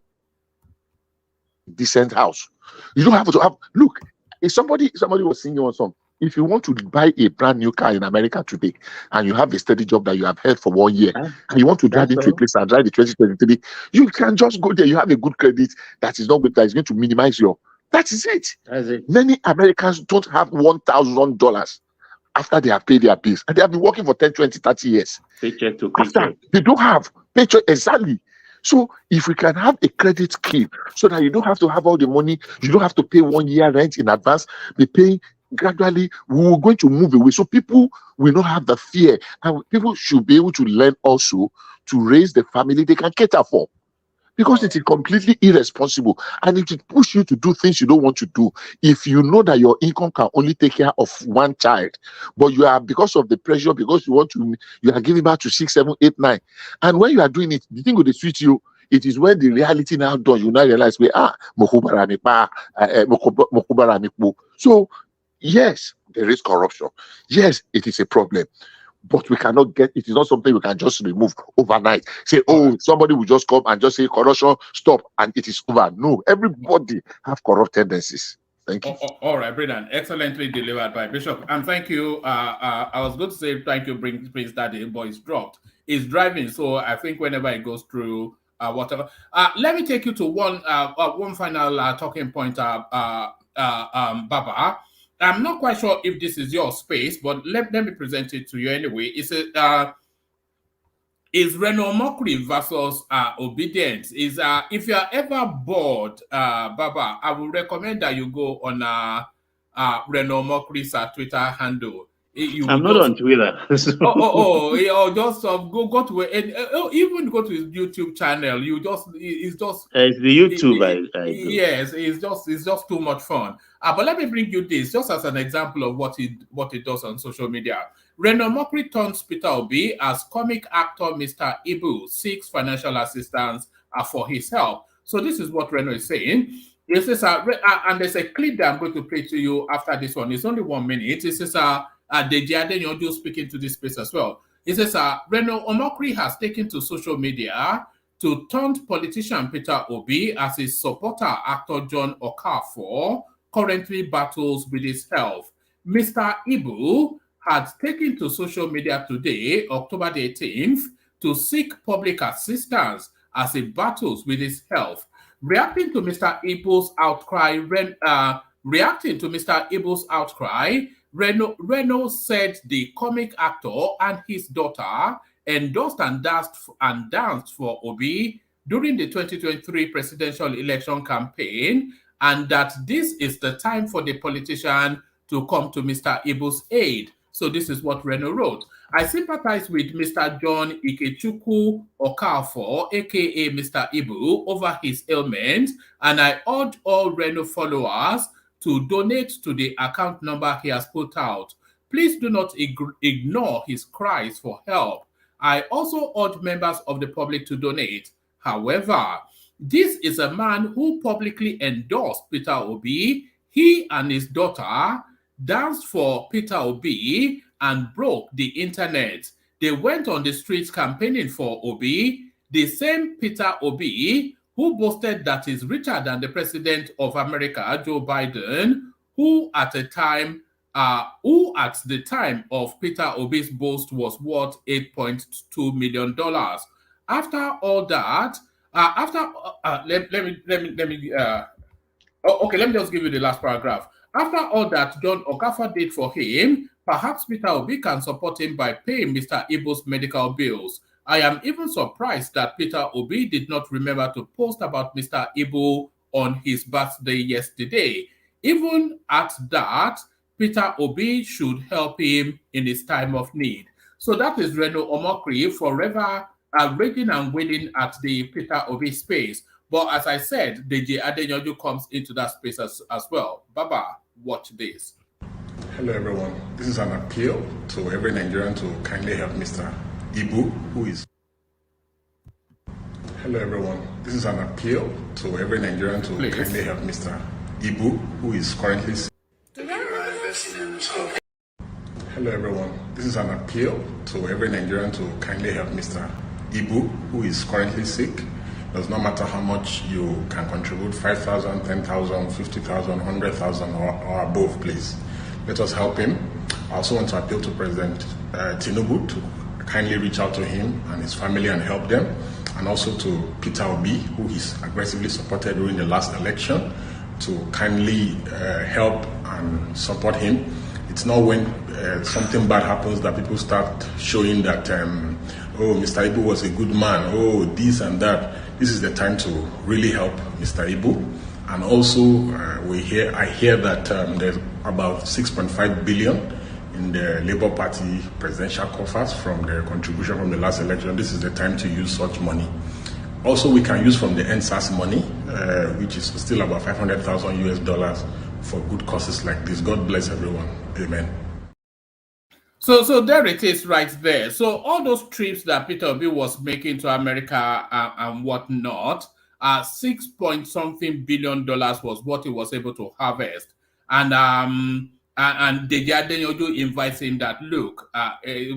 decent house. You don't have to have. Look, if somebody was singing on song. If you want to buy a brand new car in America today, and you have a steady job that you have held for 1 year, and you want to drive into a place and drive the 2023, you can just go there. You have a good credit that is not good, that is going to minimize your. That is it. That's it. Many Americans don't have $1,000 after they have paid their bills, and they have been working for 10, 20, 30 years. Paycheck to paycheck. They don't have paycheck, exactly. So if we can have a credit scheme so that you don't have to have all the money, you don't have to pay 1 year rent in advance, be paying gradually, we're going to move away. So people will not have the fear, and people should be able to learn also to raise the family they can cater for. Because it is completely irresponsible, and it will push you to do things you don't want to do. If you know that your income can only take care of one child, but you are, because of the pressure, because you are giving back to 6, 7, 8, 9, and when you are doing it, the thing will switch you. It is when the reality now done, you now realize so yes, there is corruption. Yes, it is a problem. But we cannot get it. Is not something we can just remove overnight. Say, oh, somebody will just come and just say corruption, stop, and it is over. No, everybody have corrupt tendencies. Thank you. All right, brilliant. Excellently delivered by Bishop. And thank you. I was going to say thank you, Prince Daddy, but it's dropped. He's driving, so I think whenever it goes through whatever. Let me take you to one final talking point, Baba. I'm not quite sure if this is your space, but let me present it to you anyway. It's is Reno Omokri versus Obidient. If you are ever bored, Baba, I would recommend that you go on Reno Omokri's Twitter handle. I'm not on Twitter. So. Just go to even go to his YouTube channel. It's the YouTube. Yes, it's just too much fun. But let me bring you this just as an example of what it does on social media. Reno Omokri turns Peter Obi as comic actor Mr. Ibu seeks financial assistance for his help. So this is what Reno is saying. It says, and there's a clip that I'm going to play to you after this one. It's only 1 minute. It says, Deji Adeyanju speaking to this space as well. It says, Reno Omokri has taken to social media to taunt politician Peter Obi as his supporter actor John Okafor currently battles with his health. Mr. Ibu had taken to social media today, October the 18th, to seek public assistance as he battles with his health. Reacting to Mr. Ibu's outcry, Reno said the comic actor and his daughter endorsed and danced for Obi during the 2023 presidential election campaign, and that this is the time for the politician to come to Mr. Ibu's aid. So this is what Reno wrote. I sympathize with Mr. John Ikechukwu Okafor, aka Mr. Ibu, over his ailment, and I urge all Reno followers to donate to the account number he has put out. Please do not ignore his cries for help. I also urge members of the public to donate. However, this is a man who publicly endorsed Peter Obi. He and his daughter danced for Peter Obi and broke the internet. They went on the streets campaigning for Obi. The same Peter Obi who boasted that he's richer than the president of America, Joe Biden, who at the time of Peter Obi's boast was worth $8.2 million. After all that, let me just give you the last paragraph. After all that John Okafor did for him, perhaps Peter Obi can support him by paying Mr. Ibu's medical bills. I am even surprised that Peter Obi did not remember to post about Mr. Ibu on his birthday yesterday. Even at that, Peter Obi should help him in his time of need. So that is Reno Omokri, forever raging and wailing at the Peter Obi space. But as I said, DJ Adenyoju comes into that space as well. Baba, watch this. Hello everyone. This is an appeal to every Nigerian to kindly help Mr. Ibu, who is... Hello everyone. This is an appeal to every Nigerian to kindly help Mr. Ibu, who is currently... Hello everyone. This is an appeal to every Nigerian to kindly help Mr. Ibu, who is currently sick. Does not matter how much you can contribute, 5,000, 10,000, 50,000, 100,000 or above, please. Let us help him. I also want to appeal to President Tinubu to kindly reach out to him and his family and help them, and also to Peter Obi, who he's aggressively supported during the last election, to kindly help and support him. It's not when something bad happens that people start showing that, oh, Mr. Ibu was a good man, oh, this and that. This is the time to really help Mr. Ibu. And also, I hear that there's about 6.5 billion in the Labour Party presidential coffers from the contribution from the last election. This is the time to use such money. Also, we can use from the NSAS money, which is still about 500,000 US dollars for good causes like this. God bless everyone. Amen. So there it is right there. So all those trips that Peter Obi was making to America and whatnot, 6-point-something billion dollars was what he was able to harvest. And Deji Adenyoju invites him that, look,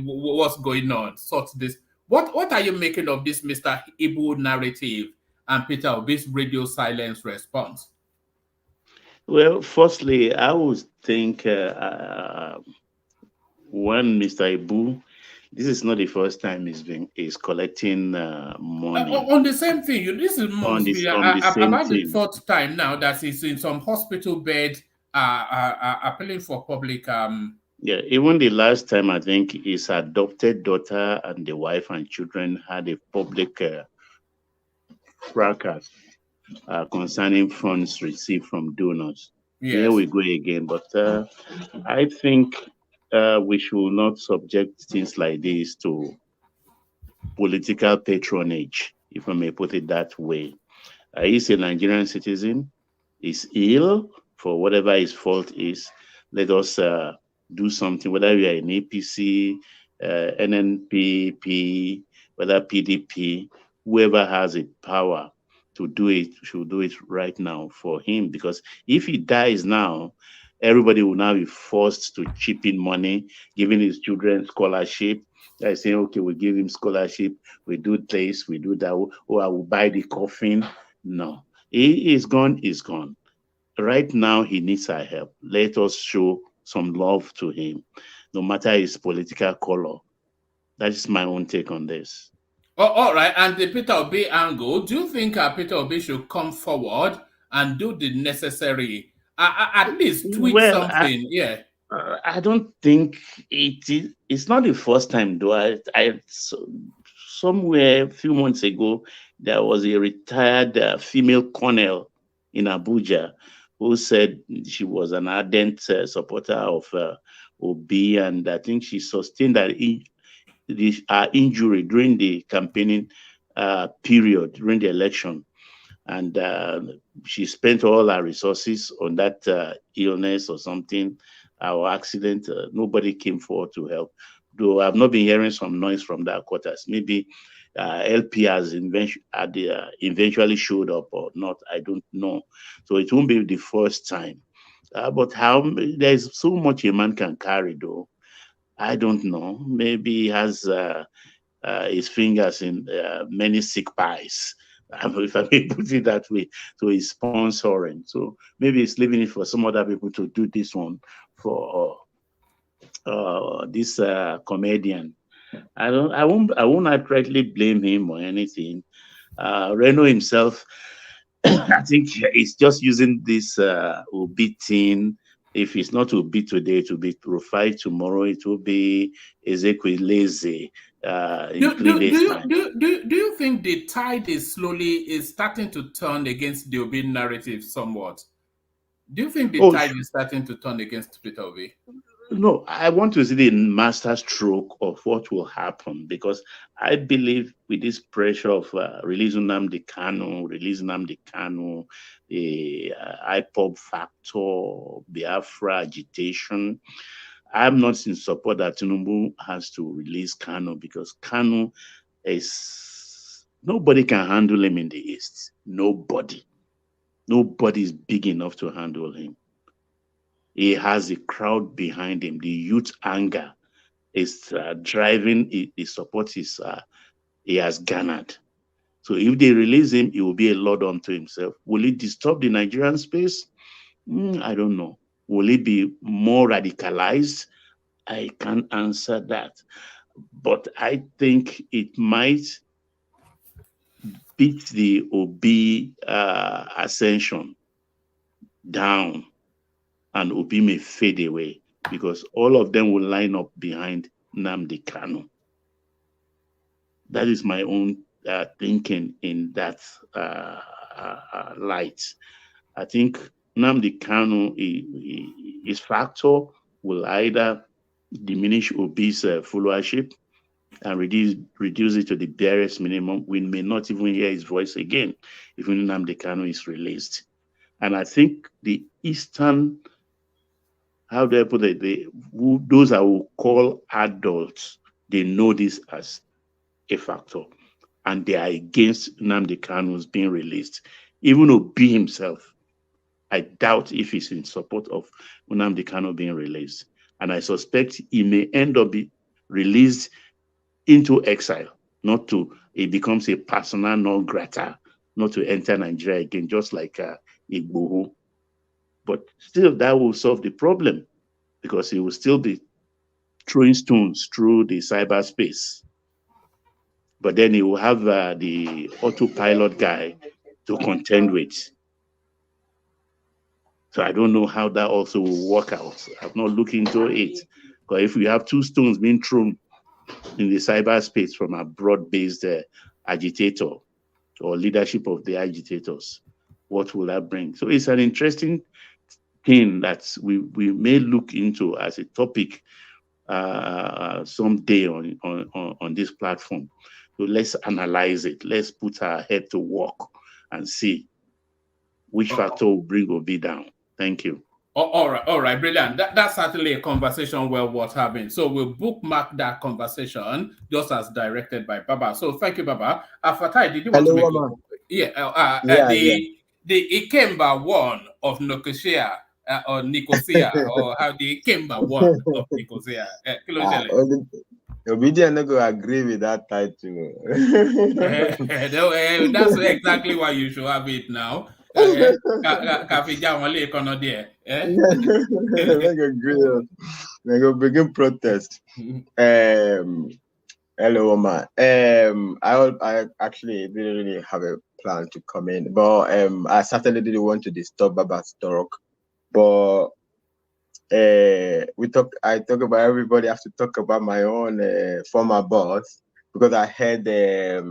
what's going on? Sort this. What are you making of this Mr. Ibu narrative and Peter Obi's radio silence response? Well, firstly, I would think when Mr. Ibu, this is not the first time he's collecting money. On the same thing, this is about the fourth time now that he's in some hospital bed appealing for public. Yeah, even the last time, I think his adopted daughter and the wife and children had a public fracas concerning funds received from donors. Yes. Here we go again. But I think we should not subject things like this to political patronage, if I may put it that way. He's a Nigerian citizen. He's ill for whatever his fault is. Let us do something, whether we are in APC, NNPP, whether PDP, whoever has the power to do it should do it right now for him. Because if he dies now, everybody will now be forced to chip in money, giving his children scholarship. They're saying, okay, we give him scholarship, we do this, we do that, or I will buy the coffin. No, he is gone, he's gone. Right now, he needs our help. Let us show some love to him, no matter his political color. That is my own take on this. Oh, all right, and the Peter Obi angle, do you think Peter Obi should come forward and do the necessary, at least tweet something? I don't think it's not the first time, though. Somewhere a few months ago, there was a retired female colonel in Abuja who said she was an ardent supporter of Obi, and I think she sustained that injury during the campaigning period, during the election. And she spent all her resources on that illness or something, or accident. Nobody came forward to help. Though I've not been hearing some noise from that quarters. Maybe LP has eventually showed up or not. I don't know. So it won't be the first time. But there's so much a man can carry, though. I don't know. Maybe he has his fingers in many sick pies, if I may put it that way. So he's sponsoring. So maybe he's leaving it for some other people to do this one for this comedian. I won't outrightly blame him or anything. Reno himself, I think he's just using this Obi thing. If it's not Obi today, it will be Rufai tomorrow. It will be Ezekweleze in 3 days' time. Do you think the tide is starting to turn against the Obi narrative somewhat? Do you think the tide is starting to turn against Peter Obi? No, I want to see the master stroke of what will happen, because I believe with this pressure of releasing Nnamdi Kanu, the IPOB factor, Biafra agitation, I'm not in support that Tinubu has to release Kanu, because Kanu nobody can handle him in the East. Nobody is big enough to handle him. He has a crowd behind him. The youth anger is driving the support he has garnered. So if they release him, he will be a lord unto himself. Will it disturb the Nigerian space? I don't know. Will it be more radicalized? I can't answer that. But I think it might beat the Obi ascension down, and Obi may fade away, because all of them will line up behind Nnamdi Kanu. That is my own thinking in that light. I think Nnamdi Kanu, his factor will either diminish Obi's followership and reduce it to the barest minimum. We may not even hear his voice again if Nnamdi Kanu is released. And I think the Eastern, how do I put it, those I will call adults, they know this as a factor, and they are against Nnamdi Kanu's being released. Even Obi himself, I doubt if he's in support of Nnamdi Kanu being released. And I suspect he may end up being released into exile, it becomes a persona non grata, not to enter Nigeria again, just like Igboho. But still, that will solve the problem, because he will still be throwing stones through the cyberspace. But then he will have the autopilot guy to contend with. So I don't know how that also will work out. I've not looked into it. But if we have two stones being thrown in the cyberspace from a broad-based agitator or leadership of the agitators, what will that bring? So it's an interesting thing that we may look into as a topic someday on this platform. So let's analyze it. Let's put our head to work and see which factor will bring Obi down. Thank you. All right, brilliant. That's certainly a conversation well worth having. So we'll bookmark that conversation just as directed by Baba. So thank you, Baba. Fatai, did you want to make the Ikemba one of Nicosia or Nicosia, or how the Ikemba one of Nicosia? Obidient not going to agree with that title. That's exactly why you should have it now. Make a begin protest. Hello, Omar. I actually didn't really have a plan to come in, but I certainly didn't want to disturb Baba's talk. But I talk about everybody. I have to talk about my own former boss, because I heard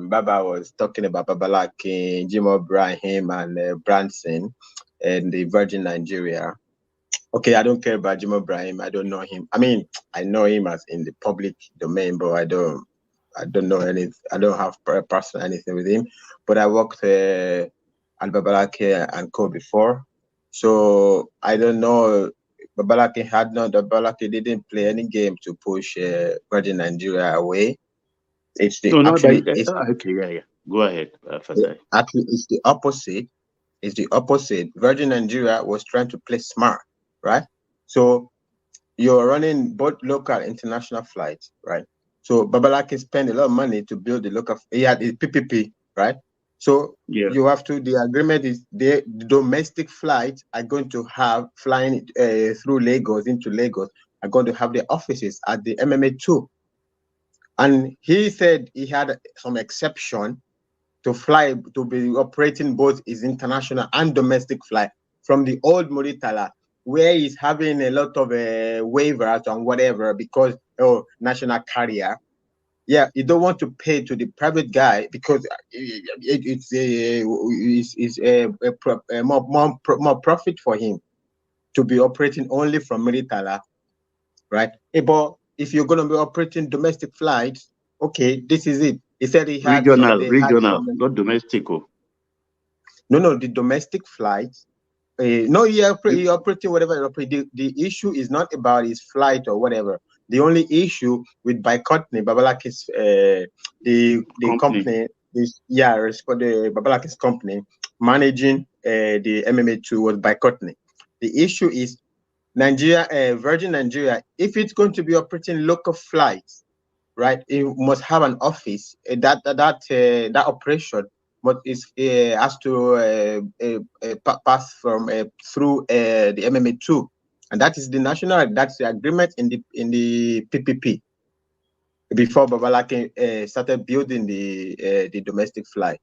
Baba was talking about Babalaki, Jim O'Brien, and Branson, and the Virgin Nigeria. Okay, I don't care about Jim O'Brien. I don't know him. I mean, I know him as in the public domain, but I don't know anything. I don't have personal anything with him. But I worked at Babalaki and Co before, so I don't know. Babalaki didn't play any game to push Virgin Nigeria away. It's the Go ahead. Actually, it's the opposite. It's the opposite. Virgin Nigeria was trying to play smart, right? So you're running both local and international flights, right? So Babalaki spent a lot of money to build the local. He had the PPP, right? So you have to. The agreement is the domestic flights are going to have flying through Lagos into Lagos are going to have their offices at the MMA2. And he said he had some exception to fly, to be operating both his international and domestic flight from the old Muritala, where he's having a lot of waivers and whatever because national carrier. yeah, you don't want to pay to the private guy because it's more profit for him to be operating only from Meritala, right? But if you're going to be operating domestic flights, okay, this is it. He said he had regional, not domestic. No, the domestic flights. No, he operating whatever he operating. The issue is not about his flight or whatever. The only issue with Baikotni, Babalaki's the company, the Babalaki's company managing the MMA2 was Baikotni. The issue is Nigeria, Virgin Nigeria. If it's going to be operating local flights, right, it must have an office. That operation, but it has to pass from through the MMA2, and that is the national. That's the agreement in the PPP before Babalaki started building the domestic flight.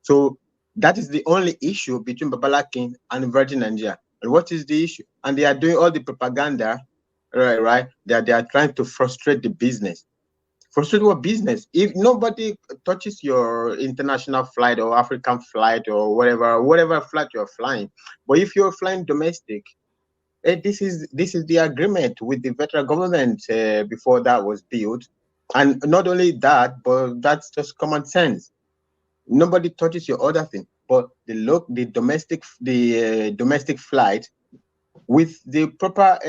So that is the only issue between Babalaki and Virgin Nigeria. And what is the issue? And they are doing all the propaganda, right? They are trying to frustrate the business. Frustrate what business? If nobody touches your international flight or African flight or whatever flight you're flying, but if you're flying domestic, this is the agreement with the federal government before that was built. And not only that, but that's just common sense. Nobody touches your other thing, but the domestic flight with the proper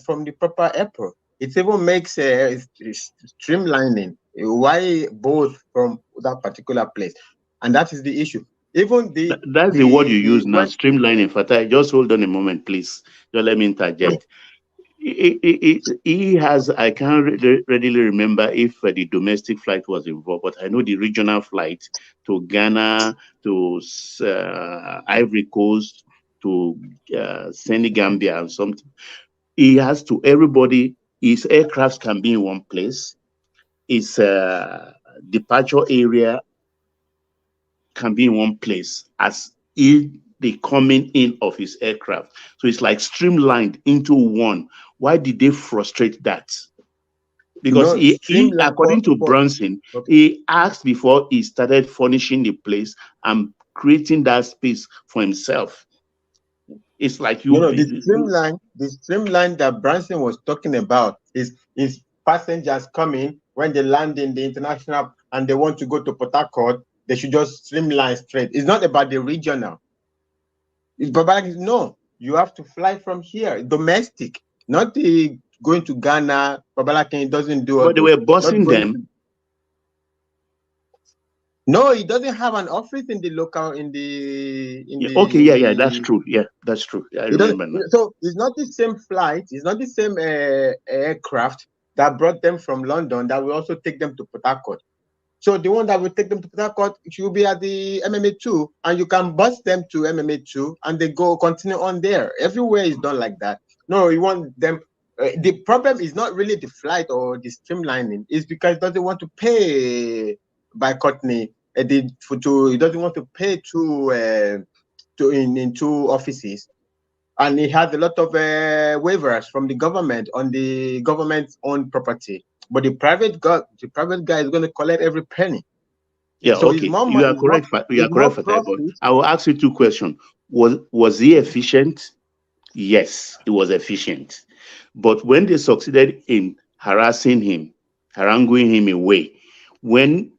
from the proper airport. It even makes streamlining. Why both from that particular place? And that is the issue. Even that's the word you use now, streamlining. Fatah, just hold on a moment, please. Just let me interject. He has, I can't readily remember if the domestic flight was involved, but I know the regional flight to Ghana, to Ivory Coast, to Senegambia and something. He has to, everybody, his aircraft can be in one place. His departure area can be in one place as the coming in of his aircraft. So it's like streamlined into one. Why did they frustrate that? Because he according to Brunson, he asked before he started furnishing the place and creating that space for himself. It's like the streamline that Brunson was talking about is passengers coming when they land in the international and they want to go to Port Harcourt, they should just streamline straight. It's not about the regional. No, you have to fly from here, domestic, not going to Ghana. Babalaki doesn't do. But they were bossing them. No, he doesn't have an office in the local Okay, that's true. Yeah, that's true. I remember now. So it's not the same flight. It's not the same aircraft that brought them from London that will also take them to Port Harcourt. So the one that will take them to Port Harcourt should be at the MMA2, and you can bus them to MMA2, and they continue on there. Everywhere is done like that. No, you want them. The problem is not really the flight or the streamlining. It's because it doesn't want to pay by Courtney. He doesn't want to pay in two offices, and he has a lot of waivers from the government on the government's own property. But the private guy is going to collect every penny. Yeah, so okay. You are correct. You are correct for that. But I will ask you two questions. Was he efficient? Yes, he was efficient. But when they succeeded in harassing him, haranguing him away, when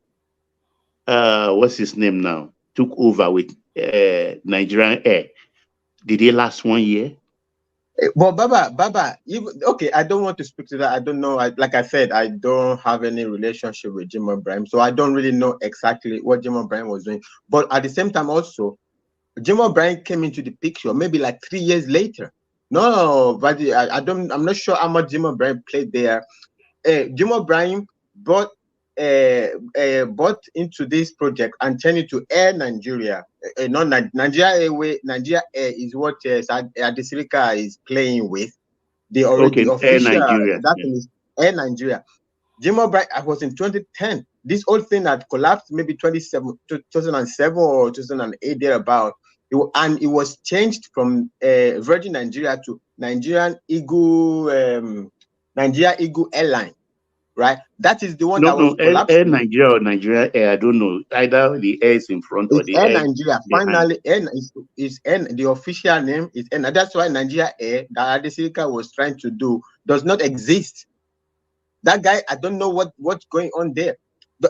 what's his name now took over with Nigerian Air, did he last 1 year? Well, Baba, okay, I don't want to speak to that. I don't know. Like I said, I don't have any relationship with Jim O'Brien, so I don't really know exactly what Jim O'Brien was doing. But at the same time, also, Jim O'Brien came into the picture maybe like 3 years later. No, but I'm not sure how much Jim O'Brien played there. Jim O'Brien brought into this project and turned it to Air Nigeria. Not Nigeria Airway. Nigeria Air is what Adesirika is playing with. The official Air Nigeria. Is Air Nigeria. Jim O'Brien was in 2010. This whole thing had collapsed maybe 2007 or 2008 thereabout. And it was changed from Virgin Nigeria to Nigeria Eagle Airline. right? That is the one No, that was collapsing. Air Nigeria or Nigeria Air, I don't know. Either the air is in front or It's the Air air Nigeria. behind. Finally, N is N. The official name is N. And that's why Nigeria Air that Adesika was trying to do does not exist. That guy, I don't know what's going on there.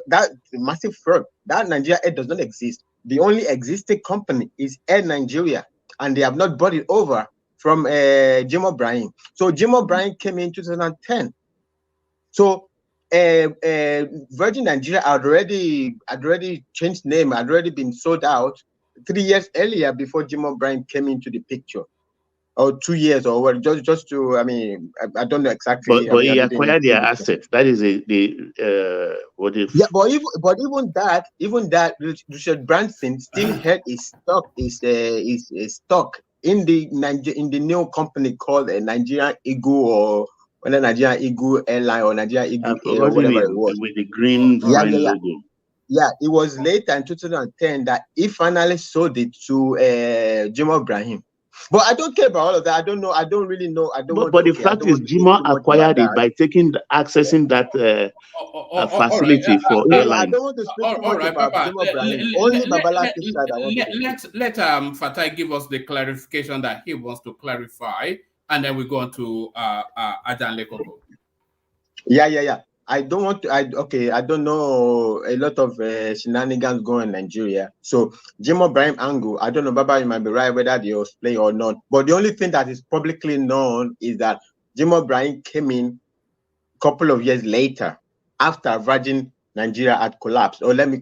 That massive fraud. That Nigeria Air does not exist. The only existing company is Air Nigeria, and they have not bought it over from Jim O'Brien. So Jim O'Brien came in 2010. So Virgin Nigeria had already changed name, had already been sold out 3 years earlier before Jim O'Brien came into the picture, or 2 years, or what? Just to, I mean, I don't know exactly. But he acquired their assets. That is what if? Yeah, but even that Richard Branson still had his stock in the new company called Nigerian Eagle, or whether Nigerian Eagle Airline or Nigerian Eagle Air or whatever it was. With the green logo. Yeah, it was later in 2010 that he finally sold it to Jim O'Brien. But I don't care about all of that. I don't know. I don't really know. But the fact is, Jima acquired it by accessing that facility for airlines. I don't want to speak too much about Jim O'Brien. Only Babalaki said I want to. Let Fatai give us the clarification that he wants to clarify, and then we go on to Adan Lekoko. Yeah. I don't want to. I don't know a lot of shenanigans going in Nigeria. So Jim O'Brien angle, I don't know, Baba, you might be right whether they was playing or not. But the only thing that is publicly known is that Jim O'Brien came in a couple of years later after Virgin Nigeria had collapsed, or let me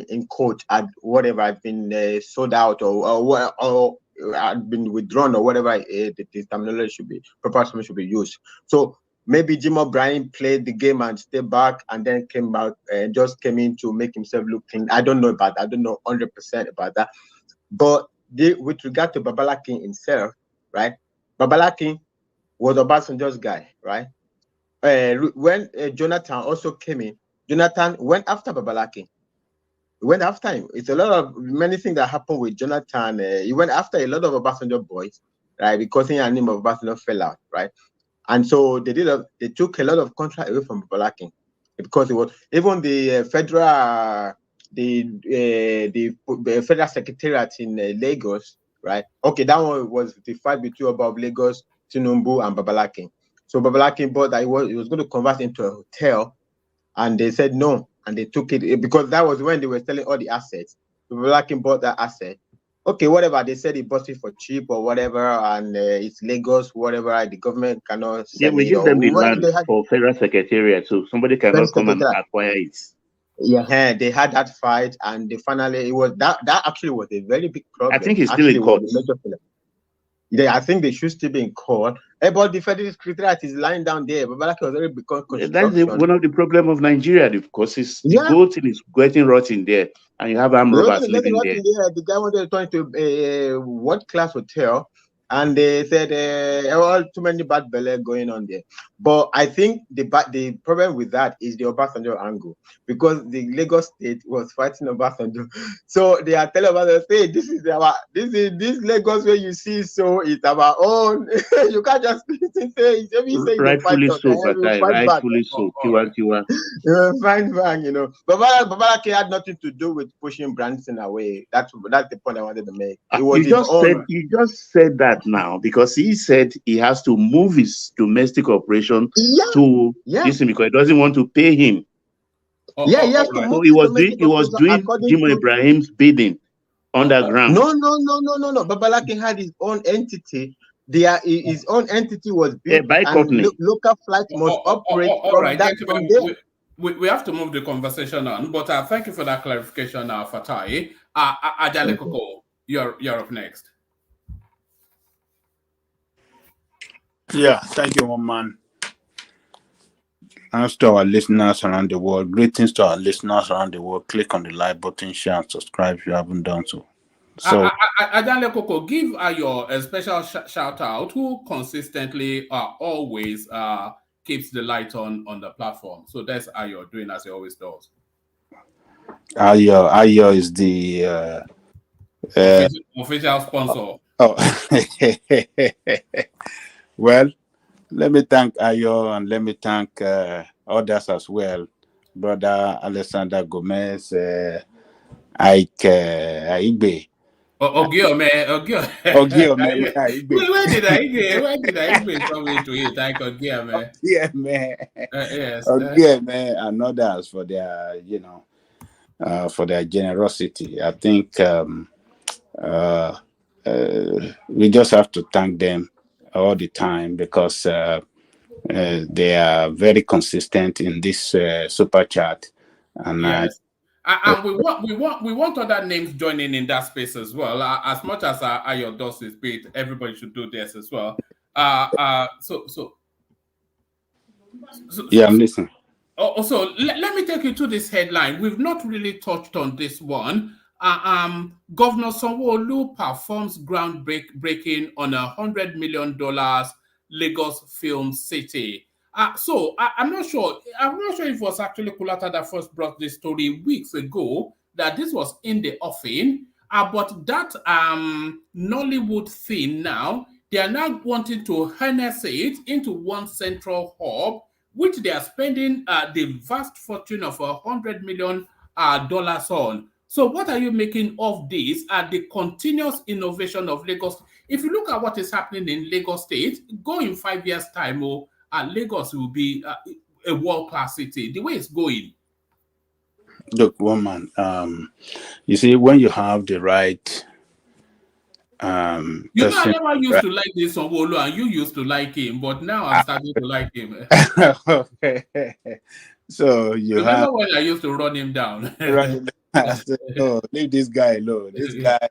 in quote, had whatever had been sold out or had been withdrawn, or whatever the terminology should be, proper terminology should be used. So maybe Jim O'Brien played the game and stayed back, and then came out and just came in to make himself look clean. I don't know about that. I don't know 100% about that. But with regard to Babalaki himself, right? Babalaki was Obasanjo's guy, right? When Jonathan also came in, Jonathan went after Babalaki. He went after him. It's a lot of many things that happened with Jonathan. He went after a lot of Obasanjo boys, right? Because he and him of Obasanjo fell out, right? And so they took a lot of contract away from Babalaki, because it was even the federal secretariat in Lagos, right? Okay, that one was the fight between about Lagos, Tinubu, and Babalaki. So Babalaki bought that he was going to convert into a hotel, and they said no, and they took it because that was when they were selling all the assets. So Babalaki bought that asset. Okay, whatever, they said he bought it for cheap or whatever, and it's Lagos, whatever, the government cannot sell it. Yeah, we give them the land for federal secretariat, so somebody cannot come and acquire it. Yeah, they had that fight, and they finally, that actually was a very big problem. I think he's still in court. Yeah, I think they should still be in court. But the federal secretariat is lying down there. Babalaki was already because that's one of the problems of Nigeria, because the whole thing is getting rotten there, and you have armed robbers living there. The guy wanted to turn to a world-class hotel, and they said all too many bad belly going on there. But I think the problem with that is the Obasanjo angle, because the Lagos state was fighting Obasanjo. So they are telling Obasanjo, say this is Lagos where you see, so it's our own. You can't just say rightfully so, rightfully so. Kiwa. Fine, you know. But Babalaki had nothing to do with pushing Branson away. That's the point I wanted to make. You just said that now, because he said he has to move his domestic operation to this because he doesn't want to pay him. He has to move. So he was doing Jim Ibrahim's bidding underground. No. Babalaki had his own entity. His own entity was built, by company. Local flight must operate from there. We have to move the conversation on, but thank you for that clarification, Fatai. Ajale Koko, you're up next. Yeah, thank you, man. Thanks to our listeners around the world. Greetings to our listeners around the world. Click on the like button, share, and subscribe if you haven't done so. So, Ajale Koko, give your special shout out who consistently always keeps the light on the platform. So that's Ayo doing as he always does. Ayo is the official sponsor. Well, let me thank Ayo, and let me thank others as well. Brother Alexander Gomez, Ike Igbe. Ogiome. Igbe. Where did I come into it? I could hear me. Yeah, man. Yes. Man, and others for their, for their generosity. I think we just have to thank them all the time because they are very consistent in this super chat. And yes. And we want other names joining in that space as well. As much as Ayo does his bit, everybody should do this as well. Yeah, I'm listening. Also, let me take you to this headline. We've not really touched on this one. Governor Sanwo-Olu performs groundbreaking on $100 million Lagos Film City. So I'm not sure. I'm not sure if it was actually Kulata that first brought this story weeks ago that this was in the offing. But that Nollywood thing now, they are now wanting to harness it into one central hub, which they are spending the vast fortune of $100 million on. So what are you making of this? The continuous innovation of Lagos? If you look at what is happening in Lagos State, go in 5 years' time, Lagos will be a world-class city. The way it's going. Look, woman, you see, when you have the right I never used to like this Sanwo-Olu, and you used to like him, but now I'm starting to like him. Okay. So you remember when I used to run him down? No, leave this guy alone. This guy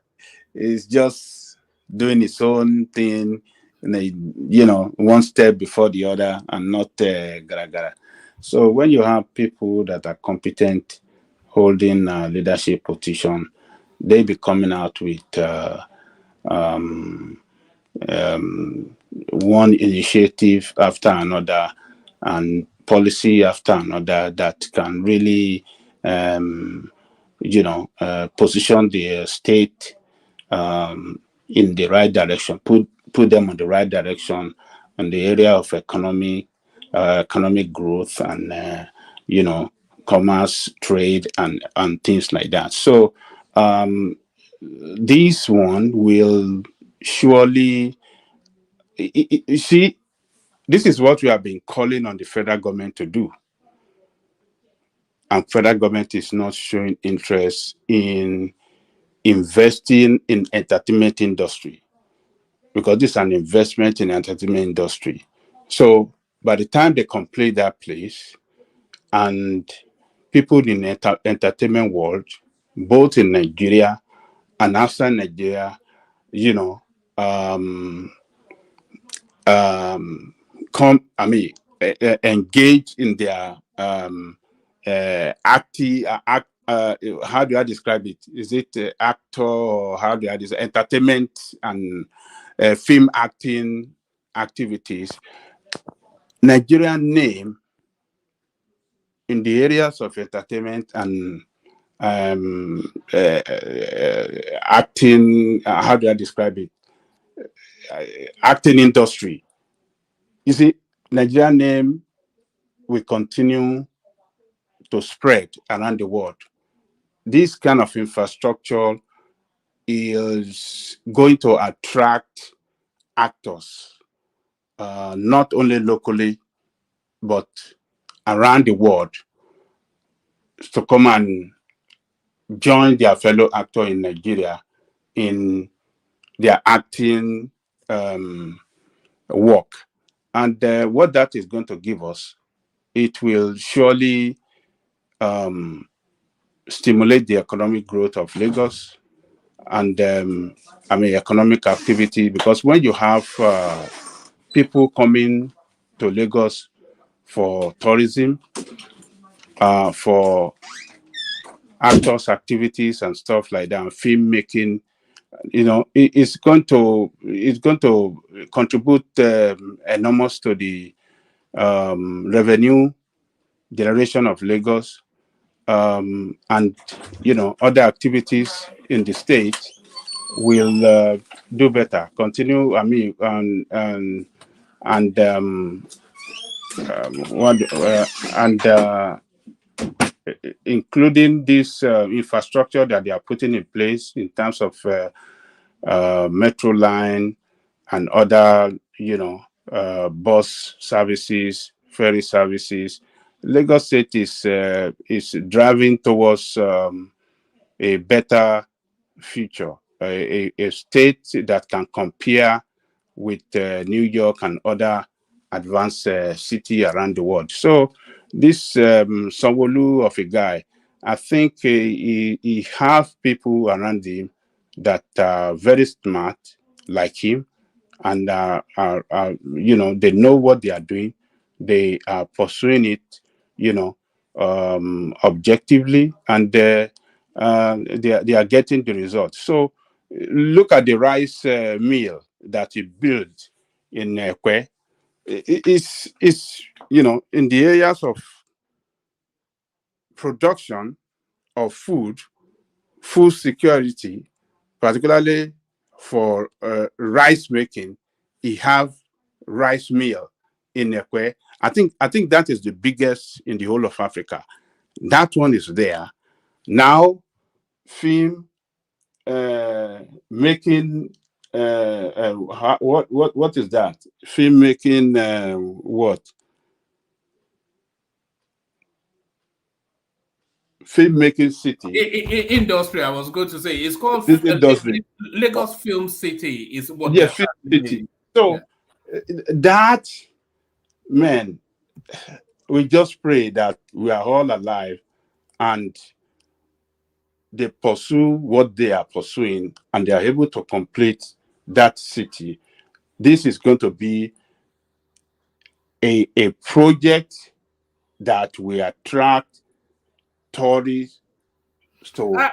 is just doing his own thing, one step before the other, and not gara. So when you have people that are competent, holding a leadership position, they be coming out with one initiative after another and policy after another that can really position the state in the right direction, put them on the right direction in the area of economic growth and commerce, trade, and things like that. So this one will surely, you see, this is what we have been calling on the federal government to do. And federal government is not showing interest in investing in entertainment industry, because this is an investment in entertainment industry. So by the time they complete that place, and people in the entertainment world, both in Nigeria and outside Nigeria, engage in their acting. How do I describe it? Is it actor, or how do I describe entertainment and film acting activities? Nigerian name in the areas of entertainment and acting. How do I describe it? Acting industry. You see, Nigerian name will continue to spread around the world. This kind of infrastructure is going to attract actors, not only locally, but around the world, to come and join their fellow actor in Nigeria in their acting work. And what that is going to give us, it will surely stimulate the economic growth of Lagos and economic activity, because when you have people coming to Lagos for tourism, for actors activities and stuff like that, and film making, it's going to contribute enormous to the revenue generation of Lagos, and other activities in the state will do better. Continue, including this infrastructure that they are putting in place in terms of metro line and other, bus services, ferry services. Lagos State is driving towards a better future, a state that can compare with New York and other advanced city around the world. So this Sanwo-Olu of a guy, I think he have people around him that are very smart like him, and they know what they are doing. They are pursuing it, objectively, and they are getting the results. So look at the rice mill that he built in Ekwe. It's in the areas of production of food security, particularly for rice making. He have rice mill in Ekwe. I think that is the biggest in the whole of Africa. That one is there now. Film making. What is that? Film making. What? Filmmaking city. Industry, I was going to say. It's called Lagos Film City. Is what? Yeah, Film City. So that, man, we just pray that we are all alive and they pursue what they are pursuing and they are able to complete that city. This is going to be a project that will attract tourists. So when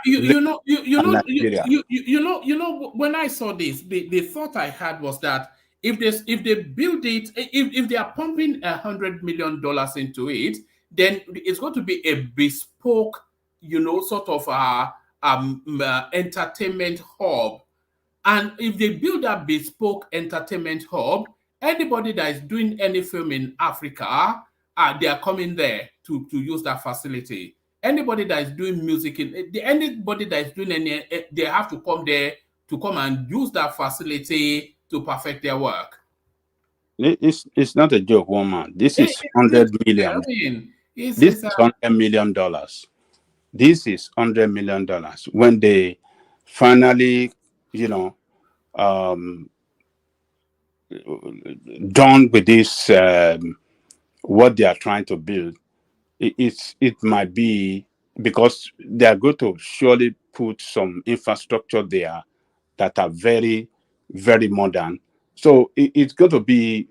I saw this, the thought I had was that if they build it, if they are pumping $100 million into it, then it's going to be a bespoke, sort of entertainment hub. And if they build a bespoke entertainment hub, anybody that is doing any film in Africa, they are coming there to use that facility. Anybody that is doing music, anybody that is doing any, they have to come there to come and use that facility to perfect their work. It's not a joke, woman. This is $100 million. This is $100 million. This is $100 million. When they finally, done with this, what they are trying to build, it might be because they are going to surely put some infrastructure there that are very, very modern. So it's going to be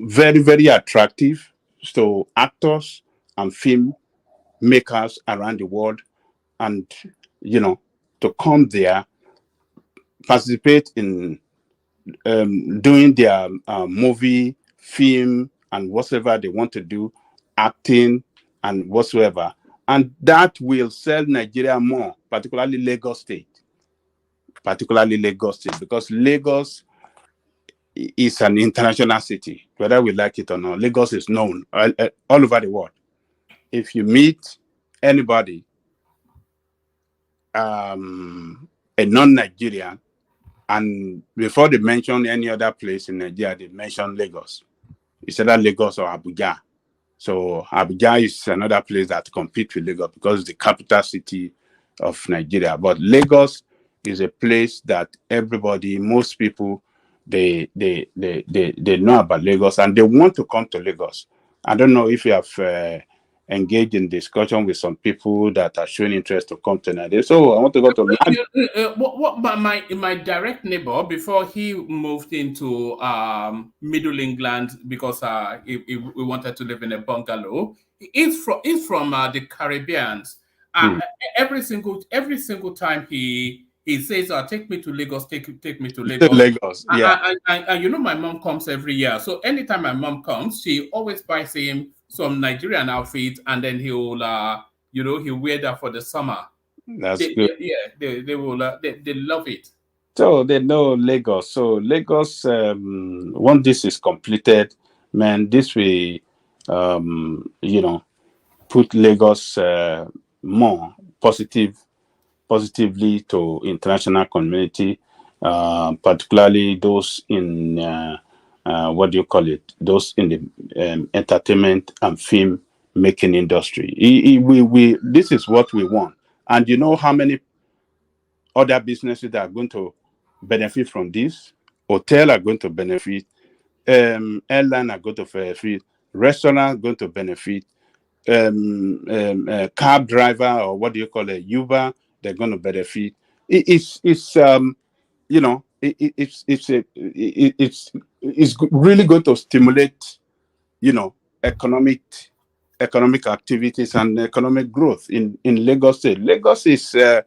very, very attractive to actors and film makers around the world, and to come there, participate in doing their movie, film, and whatever they want to do, acting and whatsoever. And that will sell Nigeria more, particularly Lagos State. Because Lagos is an international city, whether we like it or not. Lagos is known all over the world. If you meet anybody, a non-Nigerian, and before they mention any other place in Nigeria, they mention Lagos. It's either Lagos or Abuja. So Abuja is another place that competes with Lagos because it's the capital city of Nigeria. But Lagos is a place that most people, they know about Lagos and they want to come to Lagos. I don't know if you have engaged in discussion with some people that are showing interest to come to Nigeria. So I want to go to my direct neighbor, before he moved into Middle England because we wanted to live in a bungalow. He's from the Caribbean. Every single time he says, take me to Lagos, take me to Lagos. Lagos, yeah. And my mom comes every year. So anytime my mom comes, she always buys him some Nigerian outfit, and then he'll wear that for the summer. That's good. They will. They love it. So they know Lagos. So Lagos, once this is completed, man, this will you know, put Lagos more positively to international community, particularly those in what do you call it? Those in the entertainment and film making industry. This is what we want. And you know how many other businesses that are going to benefit from this? Hotel are going to benefit. Airline are going to benefit. Restaurant are going to benefit. Cab driver, or what do you call it, Uber, they're going to benefit. It's you know, it's really going to stimulate, you know, economic activities and economic growth in Lagos State. Lagos is, I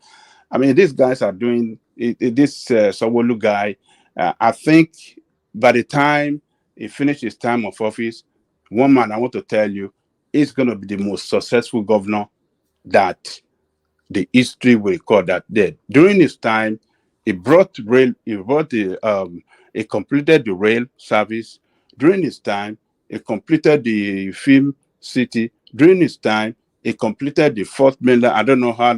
mean, these guys are doing this. Sanwo-Olu guy, I think by the time he finishes his time of office, one man, I want to tell you, is going to be the most successful governor that the history will record. That did during his time, he completed the rail service. During his time, he completed the film city. During his time, he completed the fourth mainland. I don't know how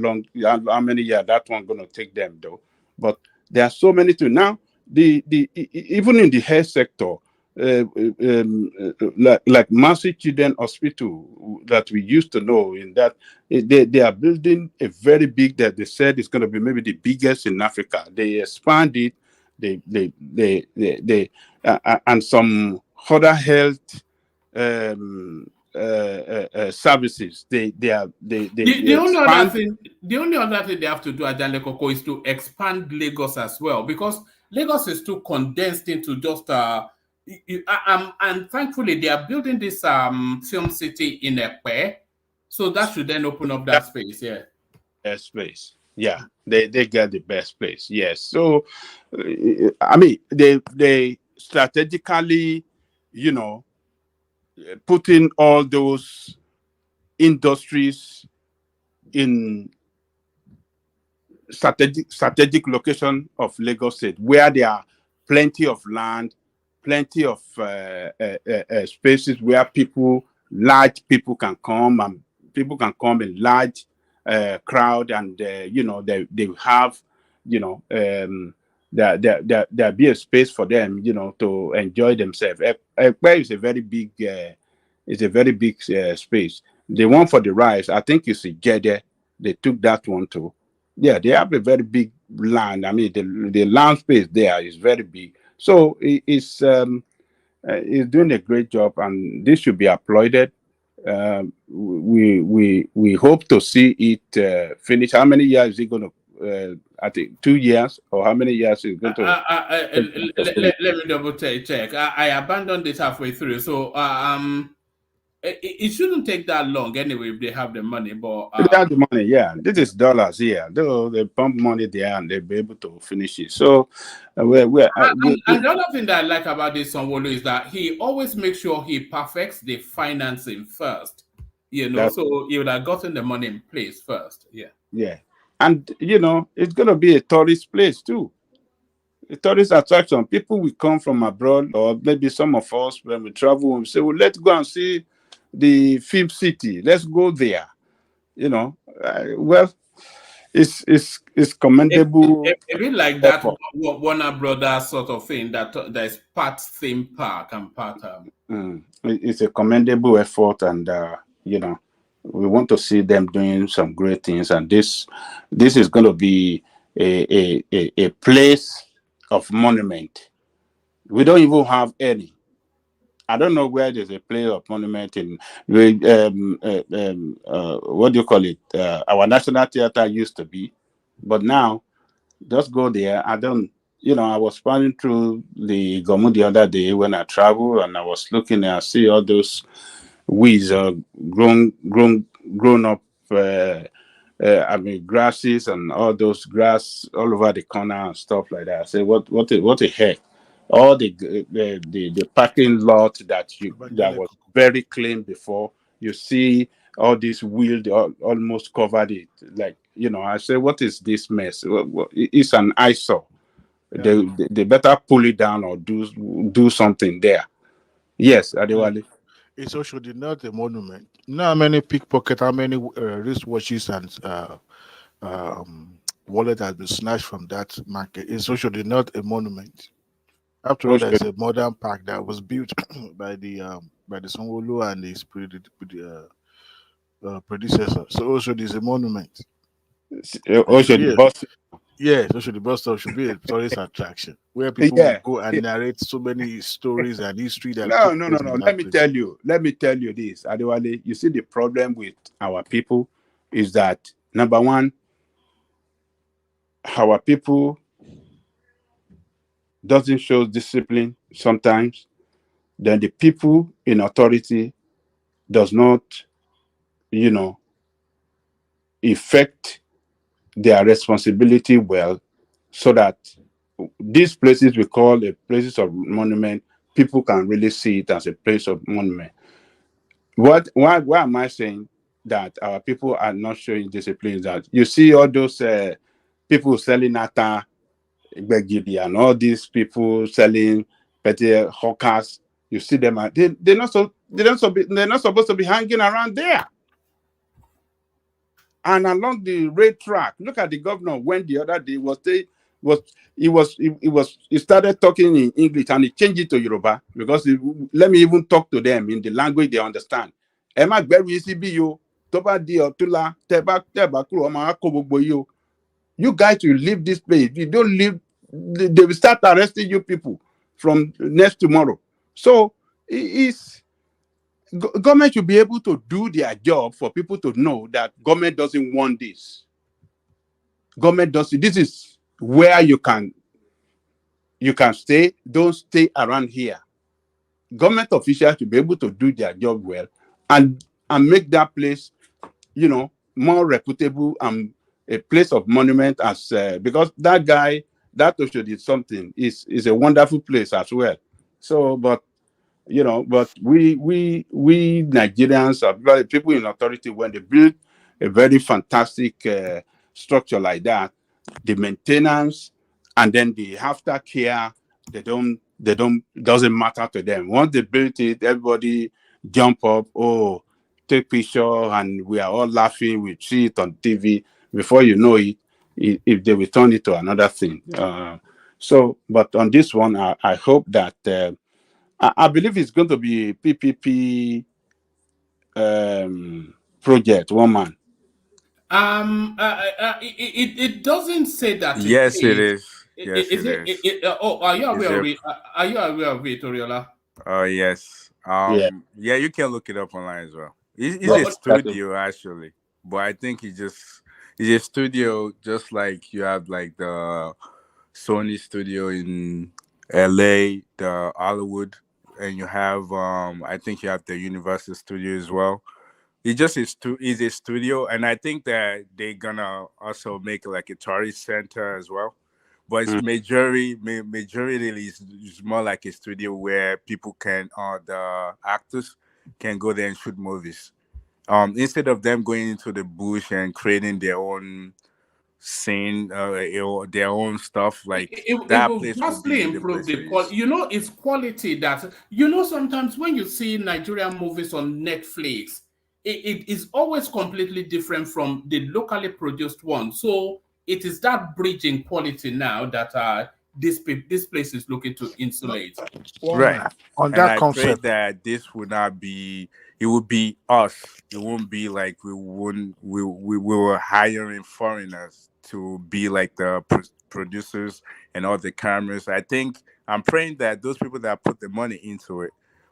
many years that one going to take them though. But there are so many things now. Even in the health sector, like Mercy Children Hospital that we used to know, in that they are building a very big, that they said it's going to be maybe the biggest in Africa. They expand it. And some other health services. The only other thing they have to do at Lekoko is to expand Lagos as well, because Lagos is too condensed into just and thankfully they are building this film city in Ekpe, so that should then open up that space. Best place. Yeah, they get the best place. Yes. So I mean, they strategically, you know, putting all those industries in strategic location of Lagos State, where there are plenty of land, plenty of spaces where large people can come, and people can come in large crowd, and you know, they have, you know, there be a space for them, you know, to enjoy themselves. Ekpe is a very big space. The one for the rice, I think it's Jede. They took that one too. Yeah, they have a very big land. I mean, the land space there is very big. So it's doing a great job, and this should be applauded. We hope to see it finish. How many years is it going to? I think 2 years, or how many years is it going to? Let me double check. I abandoned this halfway through, so it shouldn't take that long anyway if they have the money. But they have the money, yeah. This is dollars here. They pump money there, and they'll be able to finish it. So, and the other thing that I like about this Sanwo-Olu is that he always makes sure he perfects the financing first. You know, so he would have gotten the money in place first. Yeah. Yeah, and you know, it's gonna be a tourist place too. A tourist attraction. People will come from abroad, or maybe some of us, when we travel, we say, well, let's go and see the film city. Let's go there. You know, well, it's commendable. A bit like that Warner Brothers sort of thing, that is part theme park and part. It's a commendable effort, and you know, we want to see them doing some great things. And this is going to be a place of monument. We don't even have any. I don't know where there's a place of monument in what do you call it? Our National Theater used to be, but now just go there. I was passing through the Gomu the other day when I travel, and I was looking and I see all those weeds grown up. Grasses and all those grass all over the corner and stuff like that. I say, what the heck? All the parking lot that was very clean before, you see all this weed almost covered it. Like, you know, I say, what is this mess? It's an eyesore. Yeah. They better pull it down or do something there. Yes, Adewale. It's also not a monument. You know how many pickpocket, how many wristwatches and wallet has been snatched from that market? It's also not a monument. After all, there's a modern park that was built by the Sanwo-Olu and his predecessor. So also there's a monument. Also, the bus. Yes, also the bus stop should be a tourist attraction where people will go and narrate so many stories and history that No. took place in that Let me place. tell you this, Adewale. You see, the problem with our people is that, number one, our people doesn't show discipline sometimes. Then the people in authority does not, effect their responsibility well, so that these places we call a places of monument, people can really see it as a place of monument. Why am I saying that our people are not showing discipline? That you see all those people selling ata, Gbegiri, and all these people selling petty hawkers. You see them, they're not supposed to be hanging around there. And along the rail track, look at the governor when the other day he started talking in English and he changed it to Yoruba because let me even talk to them in the language they understand. You guys will leave this place. If you don't leave, they will start arresting you people from next tomorrow. So government should be able to do their job for people to know that government doesn't want this. Government doesn't. This is where you can stay. Don't stay around here. Government officials should be able to do their job well and make that place, more reputable and a place of monument as because that guy, that Osho did something, is a wonderful place as well. So, but we Nigerians, people in authority, when they build a very fantastic structure like that, the maintenance and then the aftercare, doesn't matter to them. Once they build it, everybody jump up, take picture, and we are all laughing. We see it on TV. Before you know it, if they return it to another thing. But on this one, I hope that I believe it's going to be a PPP project. One man. It doesn't say that. Yes, it is. Yes, it is. Are you aware of it? Are you aware of it, Oriola? Oh yes. Yeah, you can look it up online as well. It's a studio actually, but I think it's a studio just like you have like the Sony studio in LA, the Hollywood, and you have I think you have the Universal Studio as well. It just is a studio, and I think that they're gonna also make like a tourist center as well. But it's majority is more like a studio where people can, the actors can go there and shoot movies. Instead of them going into the bush and creating their own scene, their own stuff, like that will place vastly improve the quality. It's quality that sometimes when you see Nigerian movies on Netflix, it is always completely different from the locally produced one. So it is that bridge in quality now that this place is looking to insulate. Right. On and that I concept, pray that this would not be. It would be us. It won't be like we were hiring foreigners to be like the producers and all the cameras. I'm praying that those people that put the money into it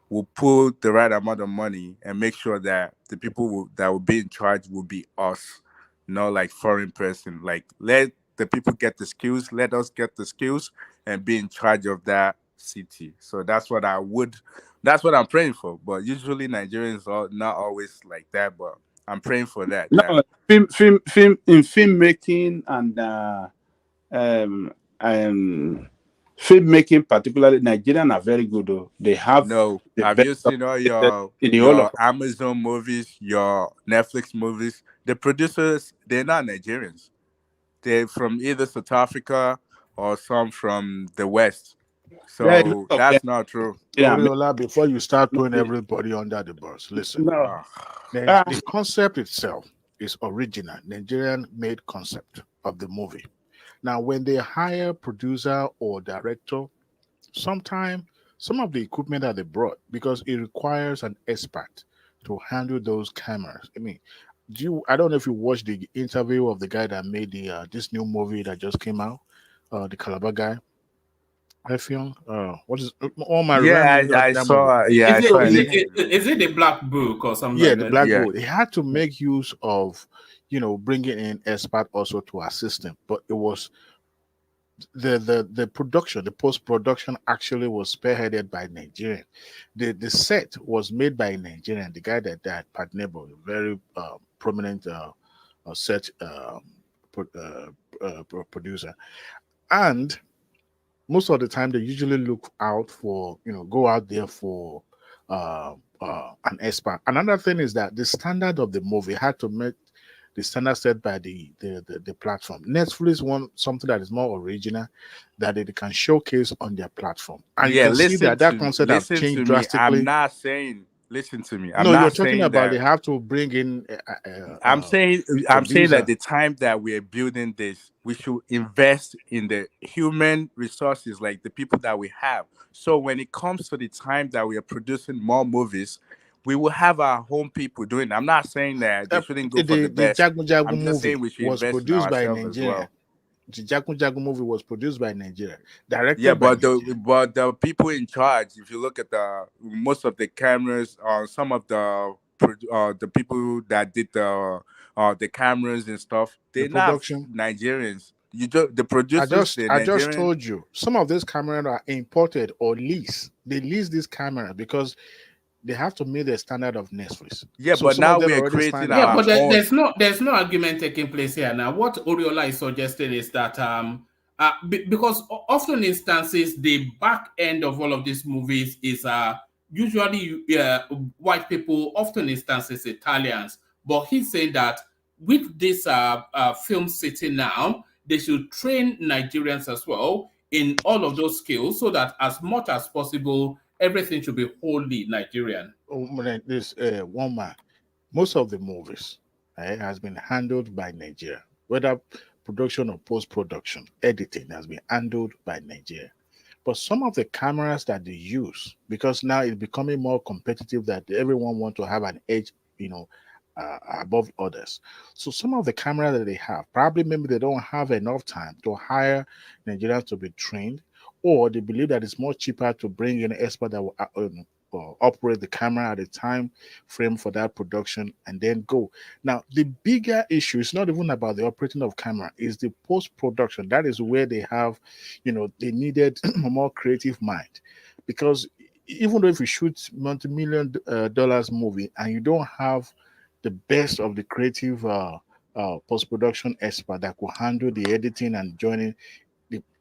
will put the right amount of money and make sure that the people that will be in charge will be us, not like foreign person. Like, let the people get the skills, let us get the skills and be in charge of that city. So that's what I'm praying for. But usually Nigerians are not always like that, but I'm praying for that. No, filmmaking and filmmaking, particularly Nigerian, are very good. Though. They have. Have you seen all your Amazon movies, your Netflix movies? The producers, they're not Nigerians. They're from either South Africa or some from the West. So that's not true. Oriola, before you start throwing everybody under the bus, listen. The concept itself is original, Nigerian-made concept of the movie. Now, when they hire producer or director, sometimes some of the equipment that they brought, because it requires an expert to handle those cameras. I mean, I don't know if you watched the interview of the guy that made the this new movie that just came out, the Calabar guy. What is all my I saw. Yeah, is it the Black Book or something? Yeah, like the that? Black Book. They had to make use of, bringing in expert also to assist them, but it was the production, the post production actually was spearheaded by Nigerian. The set was made by Nigerian. The guy that died, Pat Nebo, a very prominent set producer, and most of the time they usually look out for, go out there for an expert. Another thing is that the standard of the movie had to meet the standard set by the platform. Netflix want something that is more original, that they can showcase on their platform. And you can see that concept has changed drastically. I'm not saying. Listen to me. You're talking about they have to bring in. I'm saying that the time that we are building this, we should invest in the human resources, like the people that we have. So when it comes to the time that we are producing more movies, we will have our home people doing it. I'm not saying that they shouldn't go for the best. I'm just saying we should invest in ourselves as well. The Jagun movie was produced by Nigeria, directed by Nigeria. But the people in charge, if you look at most of the cameras, some of the people that did the cameras and stuff, they're not Nigerians. The producers. I just told you, some of these cameras are imported or leased. They lease these cameras because they have to meet the standard of Netflix. Yeah, so but now we are creating our own. There's no argument taking place here now. What Oriola is suggesting is that because often instances the back end of all of these movies is usually white people, often instances Italians. But he's saying that with this film city now, they should train Nigerians as well in all of those skills, so that as much as possible, everything should be wholly Nigerian. One man, most of the movies has been handled by Nigeria, whether production or post-production, editing has been handled by Nigeria. But some of the cameras that they use, because now it's becoming more competitive, that everyone wants to have an edge, above others. So some of the cameras that they have, probably maybe they don't have enough time to hire Nigerians to be trained, or they believe that it's more cheaper to bring in an expert that will operate the camera at a time frame for that production and then go. Now, the bigger issue is not even about the operating of camera, is the post-production. That is where they have, they needed a more creative mind. Because even though if you shoot multi-million dollars movie and you don't have the best of the creative post-production expert that could handle the editing and joining,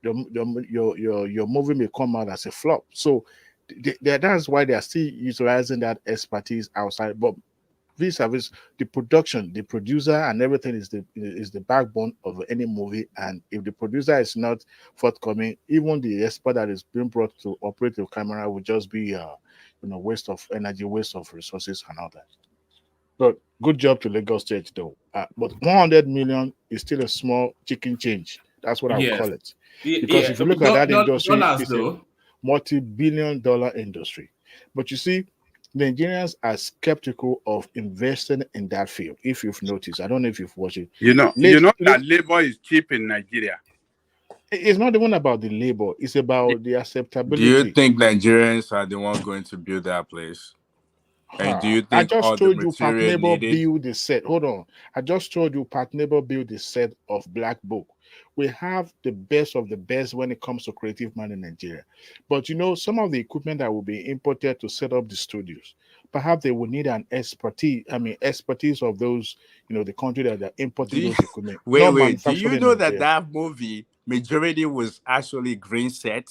your movie may come out as a flop. So that's why they are still utilizing that expertise outside. But vis-a-vis the production, the producer and everything is the backbone of any movie. And if the producer is not forthcoming, even the expert that is being brought to operate the camera will just be waste of energy, waste of resources and all that. But good job to Lagos State though. But 100 million is still a small chicken change. That's what I would call it. Because if you look at that industry, it's a multi-billion-dollar industry. But you see, Nigerians are skeptical of investing in that field. If you've noticed, I don't know if you've watched it. That labor is cheap in Nigeria. It's not even about the labor; it's about the acceptability. Do you think Nigerians are the ones going to build that place? And do you think I just told you Pat Nebo build the set? Hold on, I just told you Pat Nebo build the set of Black Book. We have the best of the best when it comes to creative mind in Nigeria. But some of the equipment that will be imported to set up the studios, perhaps they will need an expertise of those, the country that are importing those equipment. Wait, do you know that movie, majority was actually green set?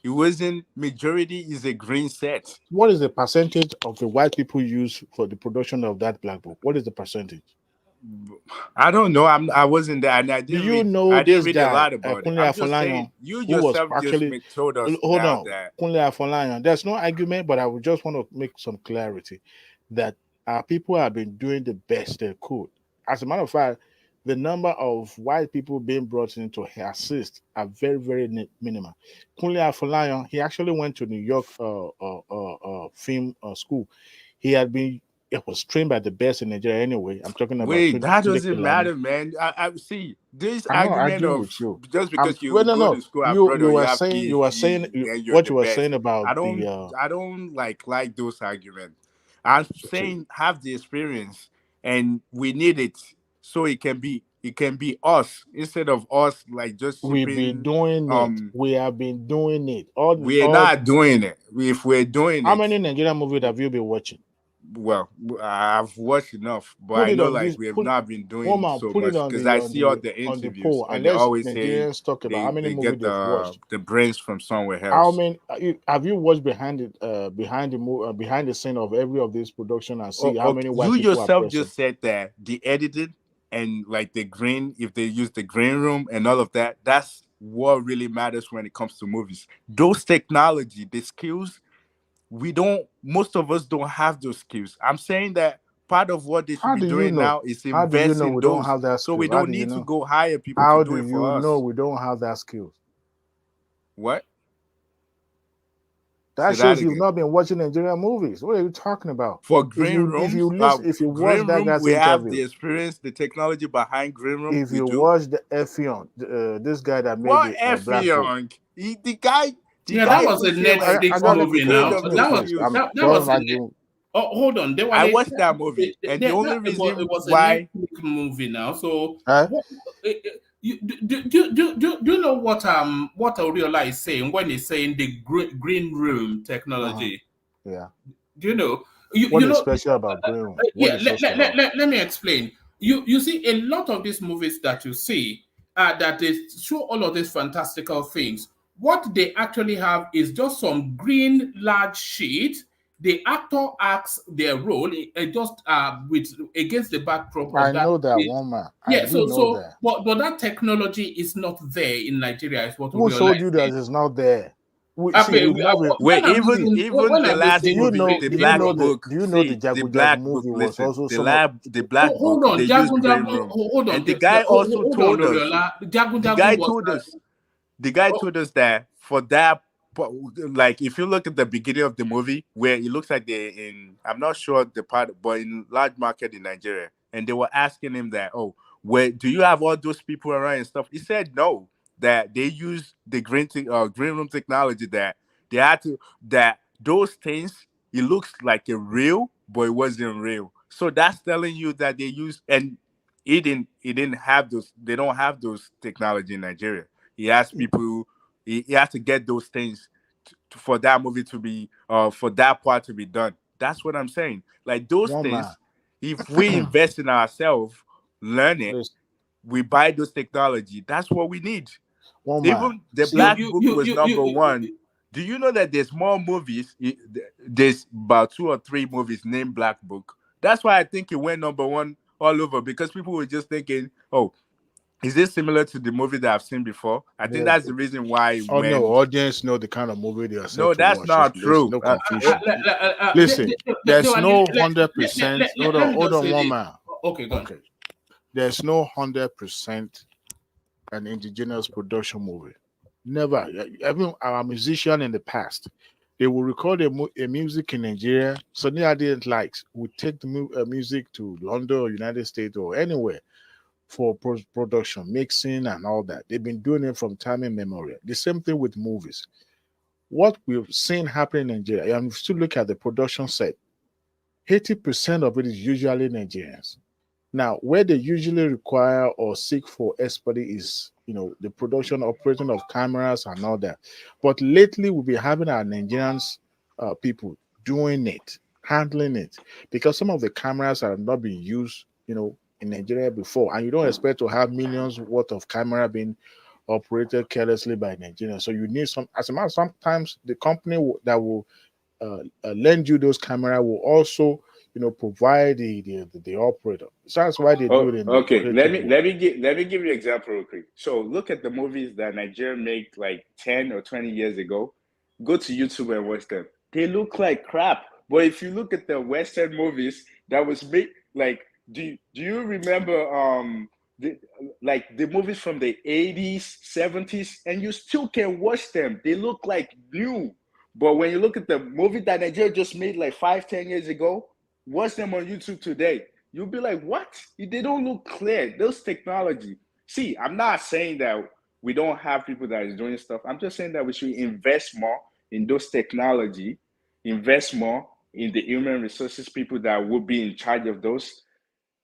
It wasn't, majority is a green set. What is the percentage of the white people use for the production of that Black Book? What is the percentage? I don't know. I wasn't there, and I didn't read. I didn't read a lot about it. I'm just saying, you yourself just told us now that. Kunle Afolayan. There's no argument, but I would just want to make some clarity that our people have been doing the best they could. As a matter of fact, the number of white people being brought in to assist are very, very minimal. Kunle Afolayan, he actually went to New York film school. It was trained by the best in Nigeria anyway. I'm talking about. Wait, that doesn't matter, man. I see this argument of just because you go to school abroad or you have PhD, you were saying what you were saying about. I don't like those arguments. I'm saying have the experience, and we need it so it can be us instead of us like just we've been doing it. We have been doing it. We're not doing it. If we're doing how many Nigerian movies have you been watching? Well, I've watched enough, but I know like we have not been doing so much because I see all the interviews and they always say talk about how many movies get the brains from somewhere else. How many have you watched behind the scene of every of this production and see how many white you people yourself just said that the editing and like the green, if they use the green room and all of that, that's what really matters when it comes to movies. Those technology, the skills. Most of us don't have those skills. I'm saying that part of what they should be doing now is invest in those. So we don't need to go hire people to do it for us. How do you know we don't have that skills? What? That shows you've not been watching Nigerian movies. What are you talking about? For green rooms, if you watch that guy's we have interview, the experience, the technology behind green room. If you watch the Effion, this guy that made what Effion? The guy. That was a Netflix movie now. That was hold on. I watched that movie, and the only reason it was why a Netflix movie now. So do you know what Oriola is saying when he's saying the green room technology? Yeah. Do you know? What is special about green room? Let me explain. You see a lot of these movies that you see that they show all of these fantastical things. What they actually have is just some green large sheet. The actor acts their role just against the backdrop. I know that one man. Yeah, but that technology is not there in Nigeria. Is what who told you that it's not there? Wait, even the last movie, the Black Book. Do you know the Black movie was also the Black Book? They used green room, and the guy also told us. The guy told us that for that, like if you look at the beginning of the movie where it looks like they're in, I'm not sure the part, but in large market in Nigeria, and they were asking him that, where do you have all those people around and stuff? He said no, that they use the green room technology, that they had to, that those things, it looks like a real, but it wasn't real. So that's telling you that they use, and he didn't have those, they don't have those technology in Nigeria. He asked people, he has to get those things for that movie to be, for that part to be done. That's what I'm saying. Like those things, if we invest in ourselves, learn it, we buy those technology. That's what we need. Even the Black Book was number one. Do you know that there's more movies? There's about 2 or 3 movies named Black Book. That's why I think it went number one all over, because people were just thinking, is this similar to the movie that I've seen before? I think that's the reason why. No, audience know the kind of movie they are. No, that's not true. No confusion. Listen, there's no 100%. Hold on, one man. Okay, go on. Okay. There's no 100% an indigenous production movie. Never. Even our musician in the past, they will record a music in Nigeria. Sonny Ade likes would take the music to London or United States or anywhere for production, mixing, and all that. They've been doing it from time immemorial. The same thing with movies. What we've seen happen in Nigeria, and if you look at the production set, 80% of it is usually Nigerians. Now, where they usually require or seek for expertise is, the production, operating of cameras and all that. But lately, we'll be having our Nigerians people doing it, handling it, because some of the cameras have not been used, in Nigeria before, and you don't expect to have millions worth of camera being operated carelessly by Nigerians. So you need as a matter, sometimes the company that will lend you those cameras will also provide the operator. So that's why they do it in okay. Let me give you an example real quick. So look at the movies that Nigeria made like 10 or 20 years ago. Go to YouTube and watch them. They look like crap. But if you look at the Western movies that was made, like, do you remember the movies from the 80s, 70s, and you still can watch them. They look like new. But when you look at the movie that Nigeria just made like 5-10 years ago, watch them on YouTube today. You'll be like, what? They don't look clear. Those technology. See, I'm not saying that we don't have people that is doing stuff. I'm just saying that we should invest more in those technology, invest more in the human resources people that will be in charge of those.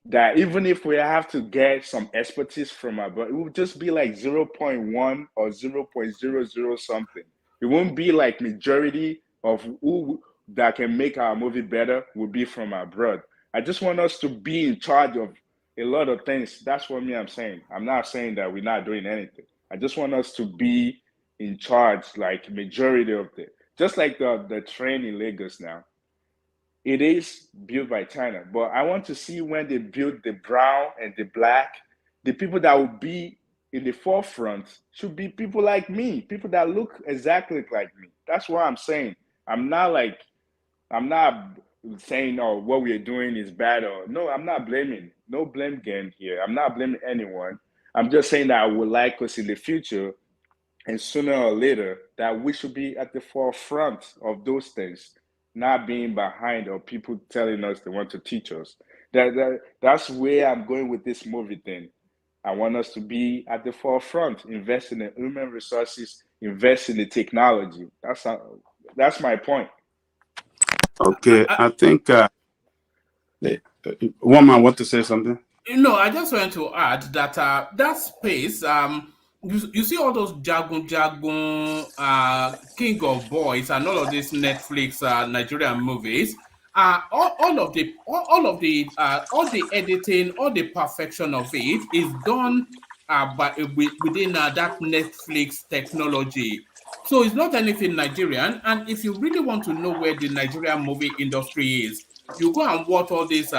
That even if we have to get some expertise from abroad, it will just be like 0.1 or 0.00 something. It won't be like majority of who that can make our movie better will be from abroad. I just want us to be in charge of a lot of things. That's what I'm saying. I'm not saying that we're not doing anything. I just want us to be in charge, like majority of it. Just like the train in Lagos now. It is built by China, but I want to see when they build the brown and the black, the people that will be in the forefront should be people like me, people that look exactly like me. That's what I'm saying. I'm not saying, oh, what we are doing is bad or no, I'm not blaming. No blame game here. I'm not blaming anyone. I'm just saying that I would like us in the future and sooner or later that we should be at the forefront of those things. Not being behind or people telling us they want to teach us. That's where I'm going with this movie thing. I want us to be at the forefront, invest in the human resources, invest in the technology. That's my point. Okay, I think one man want to say something. No, I just want to add that that space, you see all those Jagun, King of Boys, and all of these Netflix Nigerian movies. All the editing, all the perfection of it is done within that Netflix technology. So it's not anything Nigerian. And if you really want to know where the Nigerian movie industry is, you go and watch all these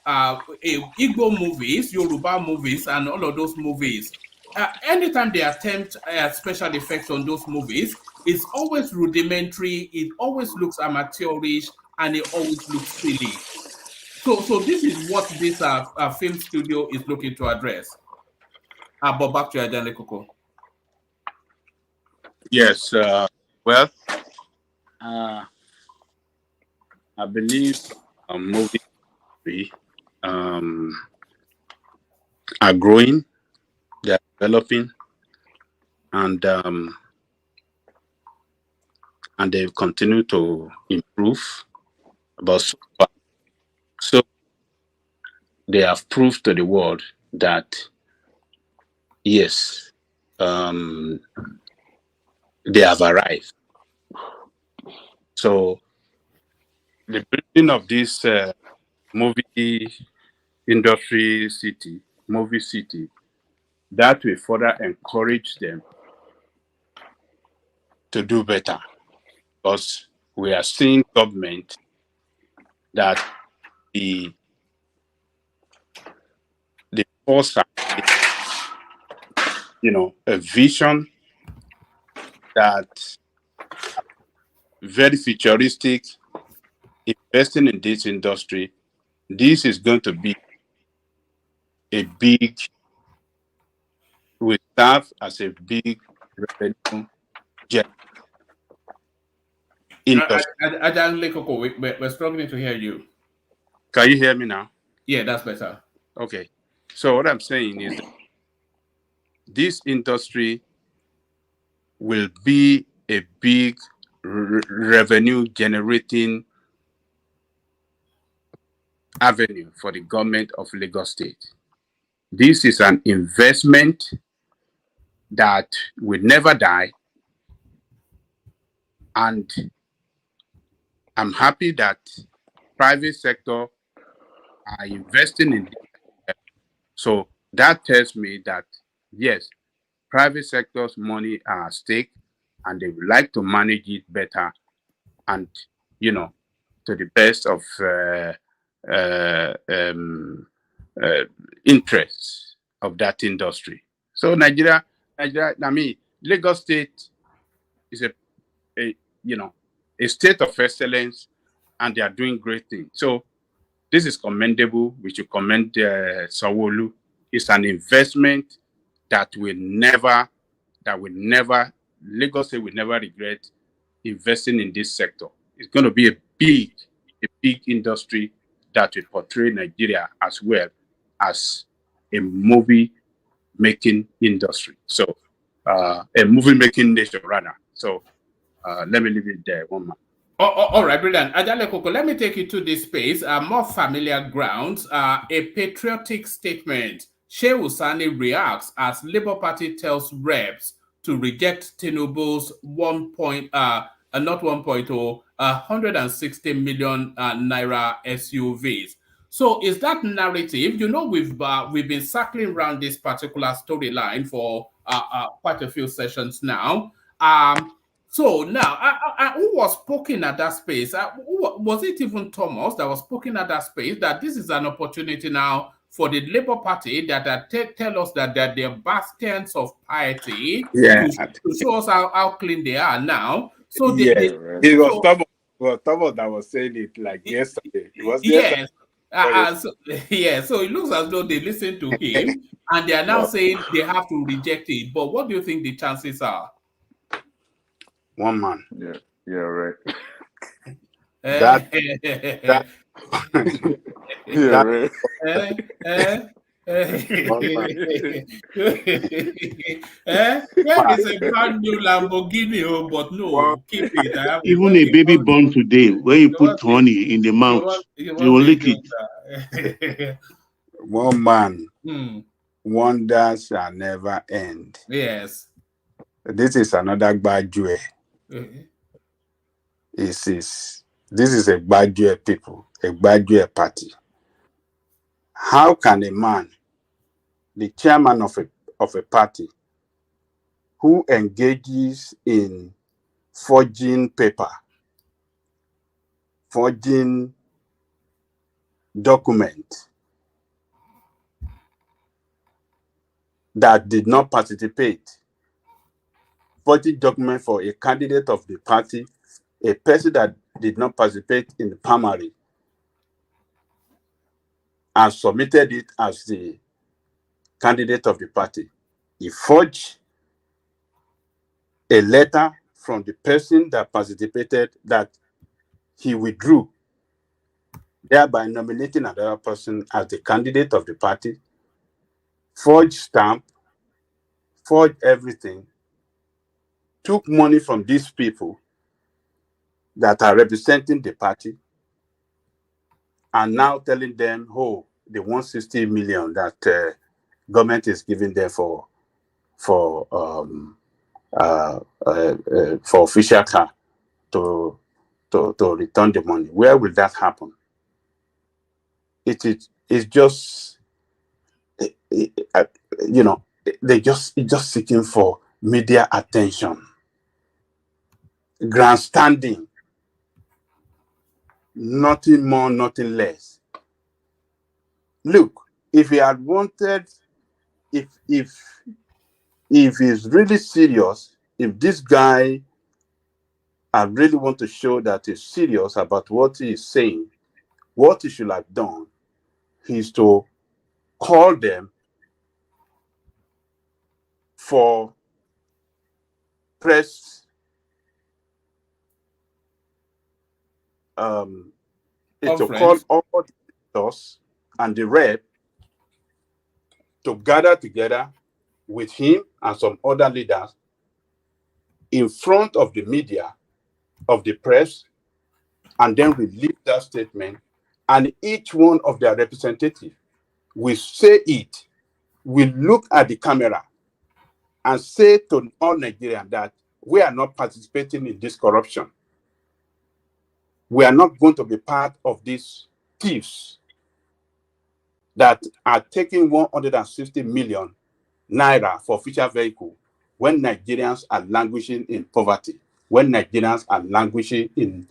Igbo movies, Yoruba movies, and all of those movies. Anytime they attempt special effects on those movies, it's always rudimentary, it always looks amateurish, and it always looks silly. So this is what this film studio is looking to address. But back to Adele Koko. Yes, well, I believe movie are growing, they're developing, and they continue to improve. But so they have proved to the world that yes, they have arrived. So the building of this movie industry city, movie city, that will further encourage them to do better, because we are seeing government that the foresight, a vision that very futuristic, investing in this industry. This is going to be will serve as a big revenue industry. We're struggling to hear you. Can you hear me now? Yeah, that's better. Okay. So what I'm saying is that this industry will be a big revenue generating avenue for the government of Lagos State. This is an investment that will never die. And I'm happy that private sector are investing in it. So that tells me that, yes, private sector's money are at stake and they would like to manage it better and, to the best of interests of that industry. So Nigeria, I mean, Lagos State is a state of excellence, and they are doing great things. So this is commendable. We should commend Sanwo-Olu. It's an investment that Lagos State will never regret investing in this sector. It's going to be a big industry that will portray Nigeria as well as a movie-making industry. So a movie-making nation, rather. So let me leave it there. One more. All right, brilliant. Ajale Koko, let me take you to this space, more familiar grounds. A patriotic statement. Shehu Sani reacts as Labour Party tells reps to reject Tinubu's 160 million naira SUVs. So is that narrative? We've been circling around this particular storyline for quite a few sessions now. So now, who was speaking at that space? Was it even Thomas that was speaking at that space that this is an opportunity now for the Labour Party that tell us that they're bastions of piety to show us how clean they are now? So it was Thomas. Well, Thomas that was saying it like yesterday. It was yesterday. So it looks as though they listened to him and they are now saying they have to reject it. But what do you think the chances are? One man. Yeah, right. That right. There is a brand new Lamborghini, but no, keep it. Even a baby born today, when you put honey in the mouth, you will lick it. One man, wonders shall never end. Yes. This is another Gbajue. This is a Gbajue people, a Gbajue party. How can a man, the chairman of a party, who engages in forging paper, forging document that did not participate, forging document for a candidate of the party, a person that did not participate in the primary, and submitted it as the candidate of the party. He forged a letter from the person that participated that he withdrew, thereby nominating another person as the candidate of the party, forged stamp, forged everything, took money from these people that are representing the party, and now telling them, oh, the 160 million that government is giving them for official car to return the money. Where will that happen? It's just they're just seeking for media attention, grandstanding, nothing more, nothing less. Look, if he had wanted, if he's really serious, if this guy I really want to show that he's serious about what he is saying, what he should have done is to call them for press to call all the editors and the rep to gather together with him and some other leaders in front of the media, of the press, and then release that statement, and each one of their representatives will say it, will look at the camera and say to all Nigerians that we are not participating in this corruption. We are not going to be part of these thieves that are taking 160 million naira for official vehicle when Nigerians are languishing in poverty, when Nigerians are languishing in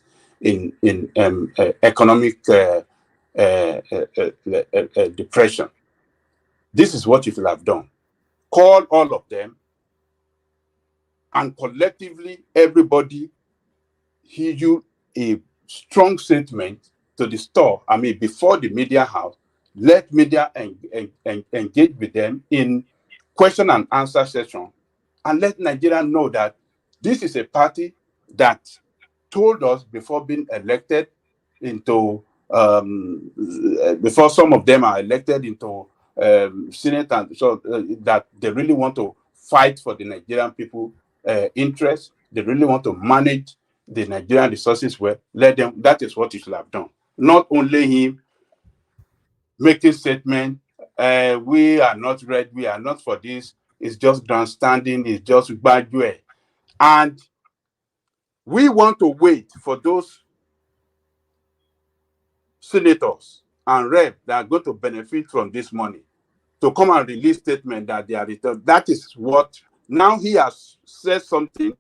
economic depression. This is what you should have done. Call all of them, and collectively, everybody issue a strong statement to the store. I mean, before the media house, let media engage with them in question and answer session, and let Nigerians know that this is a party that told us before being elected into, before some of them are elected into Senate, and so that they really want to fight for the Nigerian people interest. They really want to manage the Nigerian resources well. Let them. That is what he should have done. Not only him making statement, we are not ready, we are not for this. It's just grandstanding. It's just graduate, and we want to wait for those senators and reps that are going to benefit from this money to come and release statement that they are returned. That is what, now he has said something.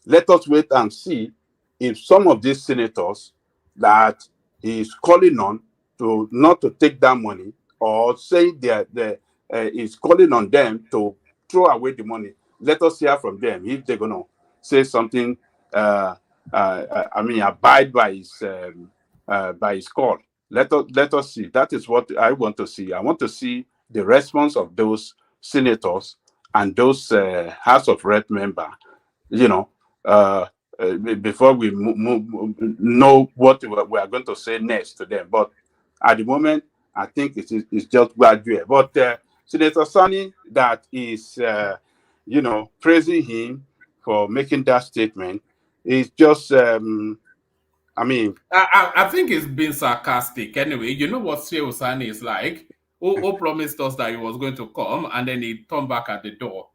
Let us wait and see if some of these senators that he is calling on to not to take that money, or say he's calling on them to throw away the money. Let us hear from them if they're going to say something, abide by his call. Let us see. That is what I want to see. I want to see the response of those senators and those House of Rep member, before we know what we are going to say next to them. But at the moment, I think it's just graduate. But Senator Sani, that is, praising him for making that statement, is just, I think it's been sarcastic. Anyway, you know what Shehu Sani is like? Who promised us that he was going to come, and then he turned back at the door.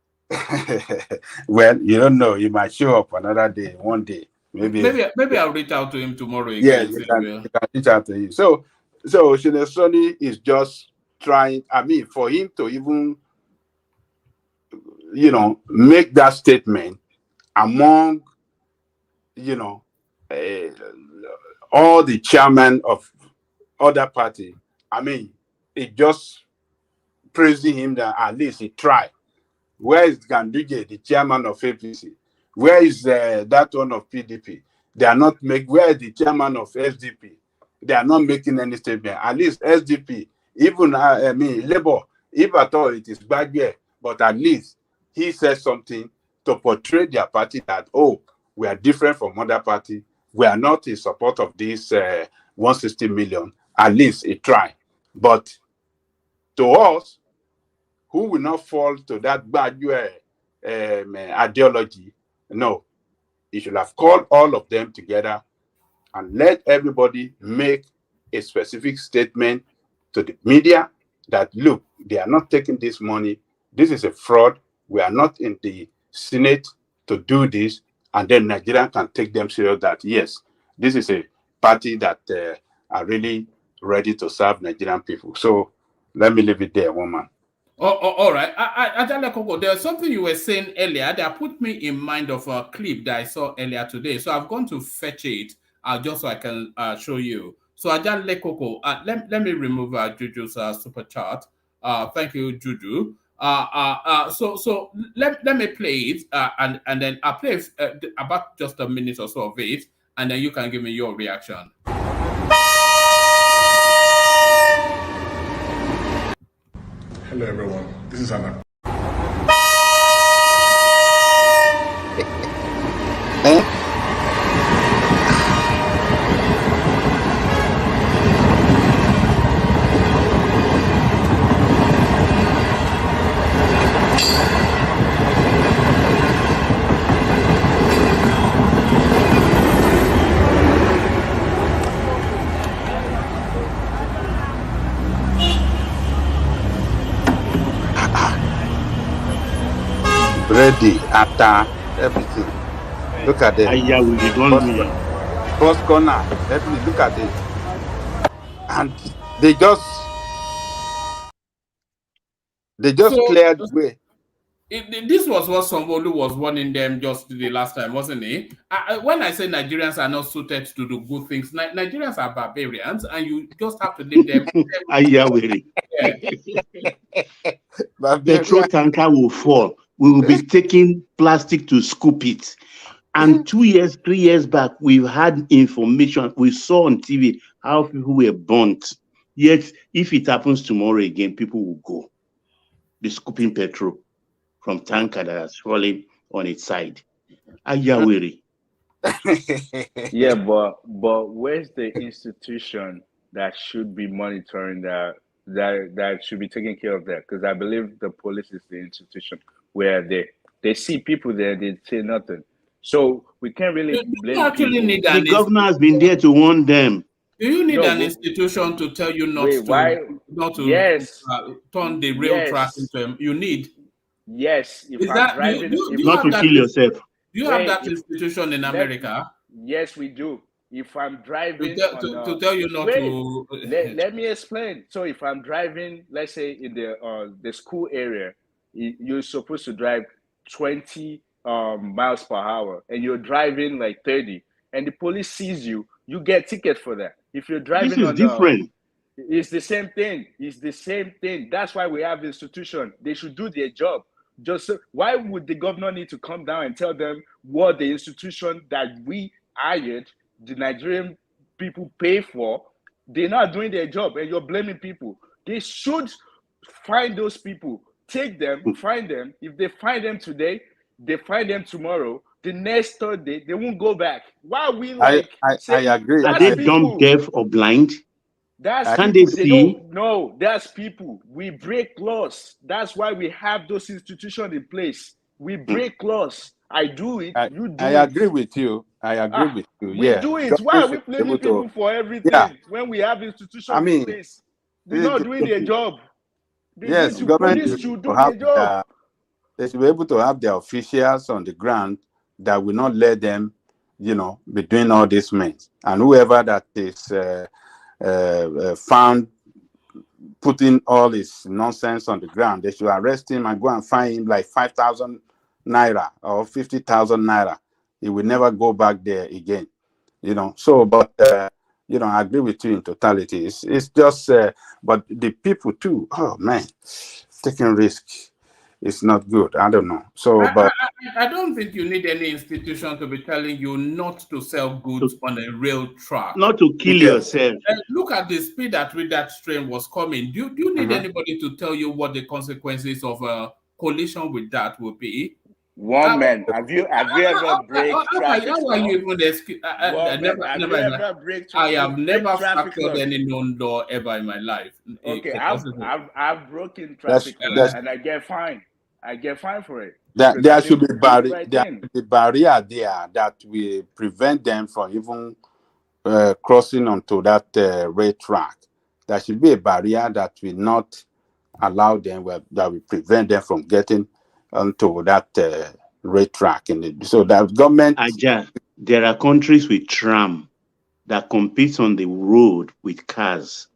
Well, you don't know. He might show up another day, one day. Maybe I'll reach out to him tomorrow again. Yeah, you can reach out to him. So Senator Sani is just trying, for him to even, make that statement among, all the chairmen of other party. It just praising him that at least he tried. Where is Ganduje, the chairman of APC? Where is that one of PDP? They are not making. Where is the chairman of SDP? They are not making any statement. At least SDP, even Labour, if at all it is bad here, but at least he said something to portray their party that, we are different from other party. We are not in support of this 160 million. At least he tried. But to us, who will not fall to that bad ideology, no. He should have called all of them together and let everybody make a specific statement to the media that, look, they are not taking this money. This is a fraud. We are not in the Senate to do this. And then Nigeria can take them serious that, yes, this is a party that are really ready to serve Nigerian people. So let me leave it there, woman. All right. There's something you were saying earlier that put me in mind of a clip that I saw earlier today. So I've gone to fetch it just so I can show you. So Ajale Koko, let me remove Juju's super chat. Thank you, Juju. So let me play it and then I'll play about just a minute or so of it, and then you can give me your reaction. Hello everyone, this is Anna. Ready, after everything. Look at it. First corner, everything. Look at it. And they just cleared the way. This was what Sanwo-Olu was warning them just the last time, wasn't it? When I say Nigerians are not suited to do good things, Nigerians are barbarians, and you just have to leave them. Petrol tanker will fall. We will be taking plastic to scoop it. And 2 years, 3 years back, we've had information. We saw on TV how people were burnt. Yet, if it happens tomorrow again, people will go. Be scooping petrol from tanker that has fallen on its side. Ayawiri. Yeah, but where's the institution that should be monitoring that should be taking care of that? Because I believe the police is the institution where they see people there, they say nothing. So we can't really blame people. The governor has been there to warn them. Do you need an institution to tell you not to turn the rail track into you need? Yes. If I'm driving, not to kill yourself. Do you have that institution in America? Yes, we do. If I'm driving to tell you not to let me explain. So if I'm driving, let's say in the school area, you're supposed to drive 20 miles per hour, and you're driving like 30, and the police sees you, you get ticket for that. If you're driving, this is different. It's the same thing. It's the same thing. That's why we have institution. They should do their job. Just why would the governor need to come down and tell them what the institution that we hired, the Nigerian people pay for, they're not doing their job, and you're blaming people? They should find those people, take them, find them. If they find them today, they find them tomorrow. The next third day, they won't go back. Why are we like? I agree. Are they dumb, deaf, or blind? Can they see? No, that's people. We break laws. That's why we have those institutions in place. We break laws. I do it. You do it. I agree with you. I agree with you. We do it. Why are we blaming people for everything when we have institutions in place? They're not doing their job. Yes, government should do their job. They should be able to have their officials on the ground that will not let them, be doing all these things. And whoever that is found putting all this nonsense on the ground, they should arrest him and go and fine him like 5,000 naira or 50,000 naira. He will never go back there again. So, but I agree with you in totality. It's just, but the people too. Oh man, taking risks. It's not good. I don't know. So, but I don't think you need any institution to be telling you not to sell goods on a rail track. Not to kill yourself. Look at the speed at which that train was coming. Do you need anybody to tell you what the consequences of a collision with that will be? One man. Have you ever break traffic? I have never fractured any known door ever in my life. Okay, I've broken traffic and I get fined. I get fined for it. There should be barrier there that will prevent them from even crossing onto that rail track. There should be a barrier that will not allow them, that will prevent them from getting onto that rail track. So that government... There are countries with tram that competes on the road with cars.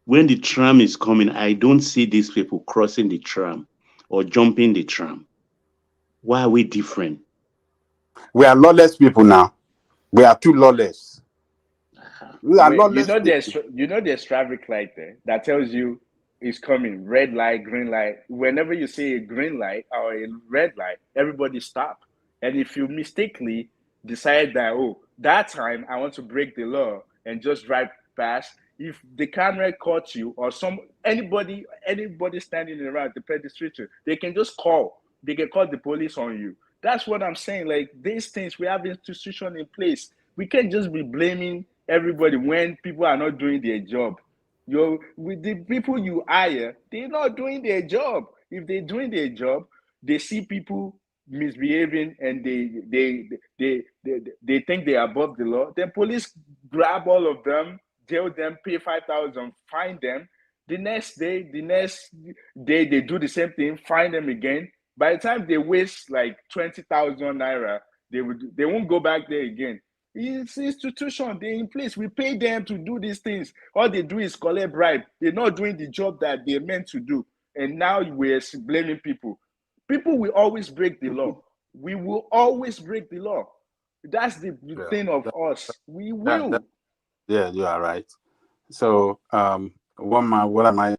When the tram is coming, I don't see these people crossing the tram or jumping the tram. Why are we different? We are lawless people now. We are too lawless. We are lawless. There's traffic light there that tells you it's coming. Red light, green light. Whenever you see a green light or a red light, everybody stop. And if you mistakenly decide that, that time I want to break the law and just drive past, if the camera caught you or anybody standing around the pedestrian, they can just call. They can call the police on you. That's what I'm saying. Like these things, we have institutions in place. We can't just be blaming everybody when people are not doing their job. With the people you hire, they're not doing their job. If they're doing their job, they see people misbehaving and they think they're above the law. Then police grab all of them, jail them, pay 5,000, fine them. The next day they do the same thing, fine them again. By the time they waste like 20,000 naira, they won't go back there again. It's institution, they're in place. We pay them to do these things. All they do is collect bribe. They're not doing the job that they're meant to do. And now we're blaming people. People will always break the law. We will always break the law. That's the thing of us. We will. Yeah, you are right. So, what am I?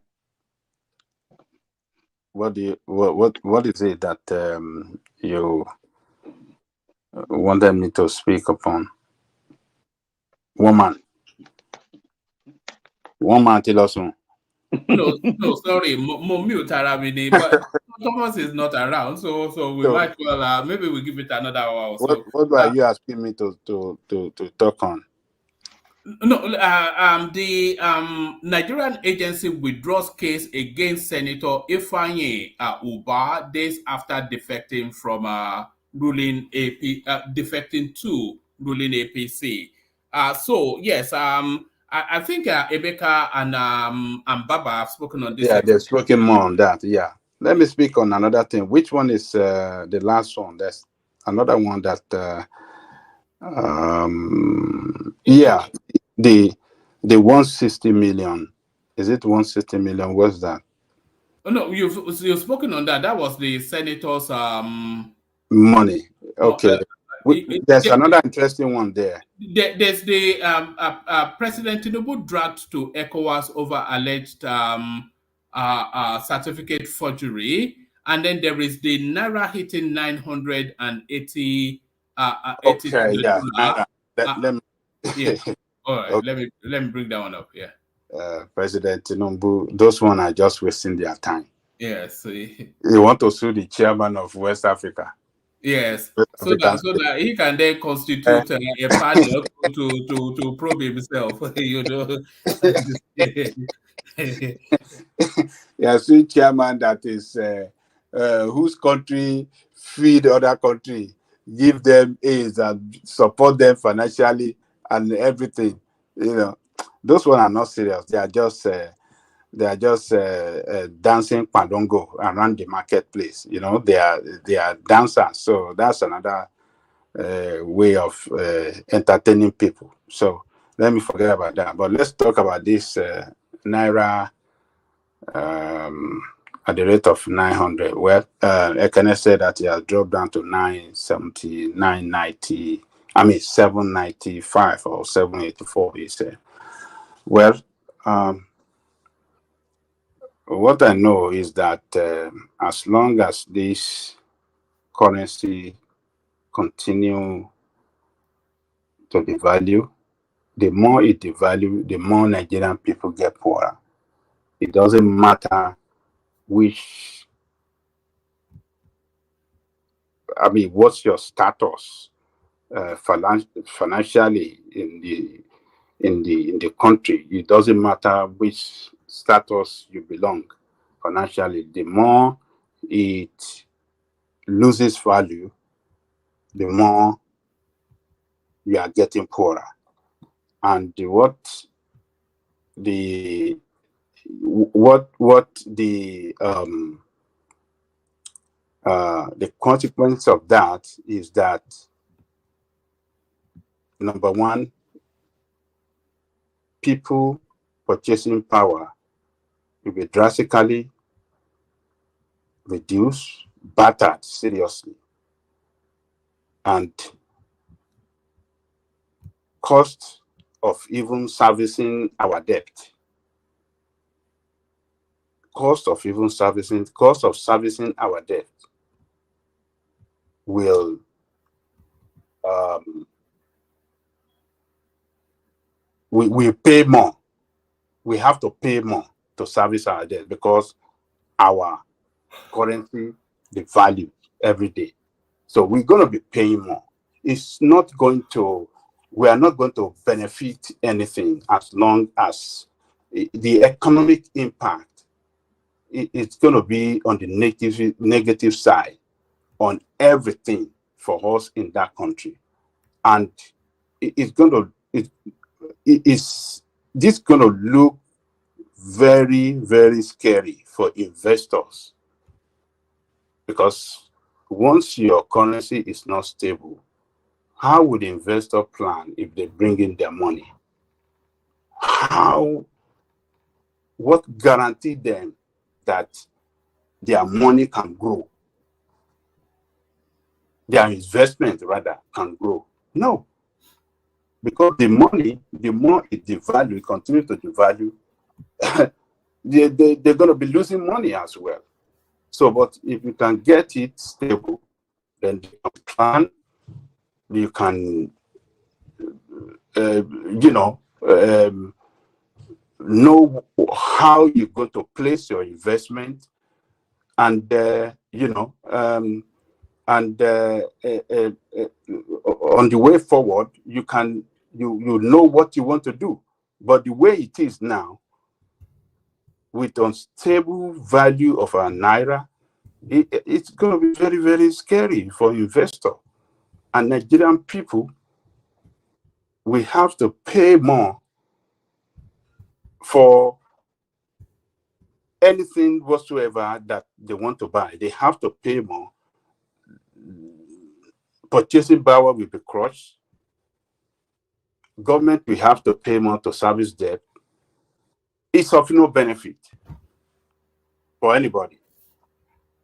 What is it that you wanted me to speak upon? Woman, tell us. No, sorry, mute Aramini, but Thomas is not around, so we might well maybe we give it another hour or so. What are you asking me to talk on? No, the Nigerian agency withdraws case against Senator Ifeanyi Ubah days after defecting from ruling defecting to ruling APC. So yes, I think Emeka and Baba have spoken on this. Yeah, they've spoken more on that. Yeah, let me speak on another thing. Which one is the last one? There's another one that yeah, the 160 million. Is it 160 million? What's that? Oh, no, you've spoken on that. That was the senator's money. Okay. There's another interesting one there. There's the President Tinubu dragged to ECOWAS over alleged certificate forgery, and then there is the naira hitting 980. Okay, yeah. Let me. Yeah. All right. Okay. Let me bring that one up. Yeah. President Tinubu, those one are just wasting their time. Yes. You want to sue the chairman of West Africa? Yes, so that he can then constitute a panel to probe himself. You know. Yeah, see, chairman that is whose country feed other country, give them aids and support them financially and everything. You know, those one are not serious. They are just dancing pandongo around the marketplace. You know, they are dancers. So that's another way of entertaining people. So let me forget about that. But let's talk about this naira at the rate of 900. Well, Ekene said that he has dropped down to 970, 990. I mean 795 or 784. He said. Well, what I know is that as long as this currency continue to devalue, the more it devalue, the more Nigerian people get poorer. It doesn't matter which, I mean, what's your status financially in the country. It doesn't matter which status you belong financially. The more it loses value, the more you are getting poorer. And what the consequence of that is that, number one, people purchasing power will be drastically reduced, battered seriously, and cost of even servicing our debt, cost of servicing our debt will we pay more. We have to pay more to service our debt because our currency devalues every day. So we're going to be paying more. We are not going to benefit anything as long as the economic impact it's going to be on the negative side on everything for us in that country. And this going to look very, very scary for investors, because once your currency is not stable, how would the investor plan if they bring in their money? What guarantee them that their money can grow their investment rather can grow. No, because the money, the more it devalue, it continues to devalue, they're going to be losing money as well. So, but if you can get it stable, then you can plan, you can, know how you're going to place your investment, and on the way forward, you know what you want to do. But the way it is now, with unstable value of our naira, it's going to be very, very scary for investor. And Nigerian people, we have to pay more for anything whatsoever that they want to buy. They have to pay more. Purchasing power will be crushed. Government will have to pay more to service debt. It's of no benefit for anybody.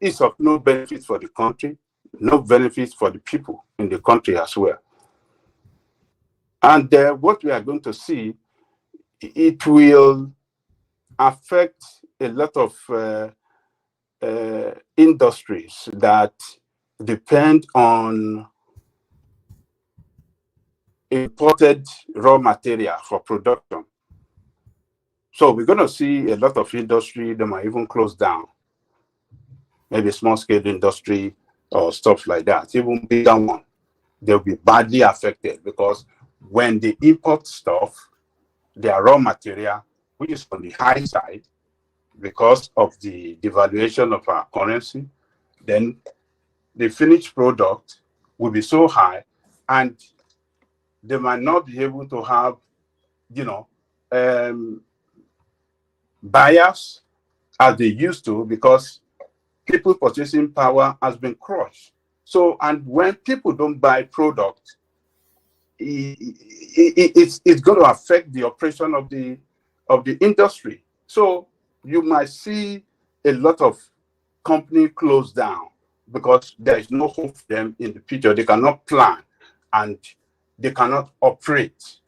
It's of no benefit for the country, no benefit for the people in the country as well. And what we are going to see, it will affect a lot of industries that depend on imported raw material for production. So we're going to see a lot of industry that might even close down, maybe small-scale industry or stuff like that. Even bigger one, they'll be badly affected, because when they import stuff, their raw material, which is on the high side because of the devaluation of our currency, then the finished product will be so high, and they might not be able to have, buyers as they used to, because people purchasing power has been crushed. So, and when people don't buy product, it's going to affect the operation of the industry. So you might see a lot of companies close down because there is no hope for them in the future. They cannot plan and they cannot operate,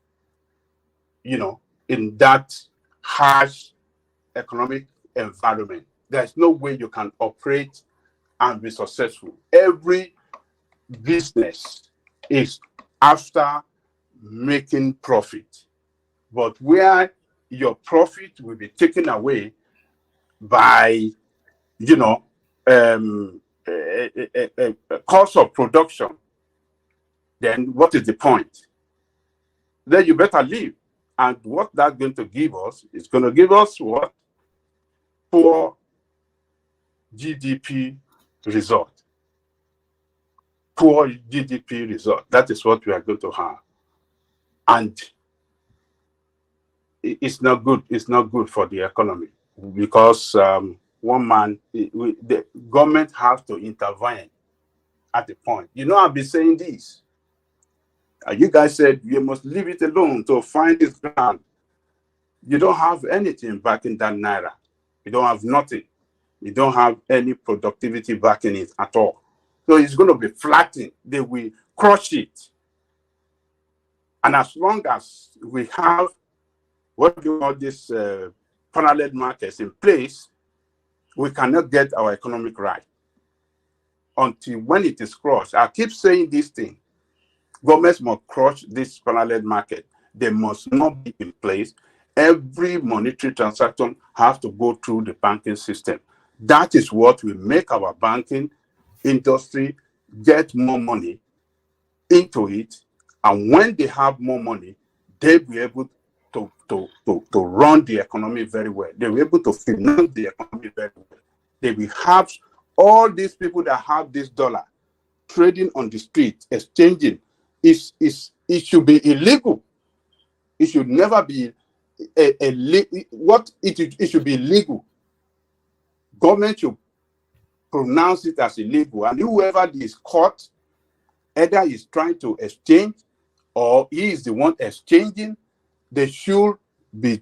in that harsh economic environment. There's no way you can operate and be successful. Every business is after making profit, but where your profit will be taken away by, cost of production, then what is the point? Then you better leave. And what that's going to give us is going to give us what? Poor GDP result. Poor GDP result. That is what we are going to have. And it's not good. It's not good for the economy, because the government has to intervene at the point. I've been saying this. You guys said you must leave it alone to find its ground. You don't have anything backing that naira. You don't have nothing. You don't have any productivity backing it at all. So it's going to be flattened. They will crush it. And as long as we have what we call this parallel markets in place, we cannot get our economic right until when it is crushed. I keep saying this thing. Governments must crush this parallel market. They must not be in place. Every monetary transaction has to go through the banking system. That is what will make our banking industry get more money into it. And when they have more money, they'll be able to run the economy very well. They'll be able to finance the economy very well. They will have all these people that have this dollar trading on the street, exchanging. It should be illegal. It should never be it should be illegal. Government should pronounce it as illegal, and whoever is caught, either is trying to exchange or he is the one exchanging, they should be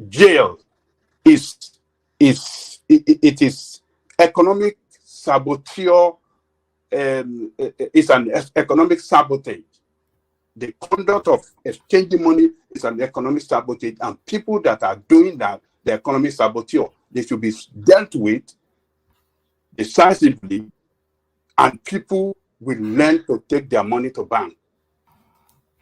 jailed. It is economic saboteur is an economic sabotage. The conduct of exchanging money is an economic sabotage, and people that are doing that, the economic saboteur, they should be dealt with decisively, and people will learn to take their money to bank.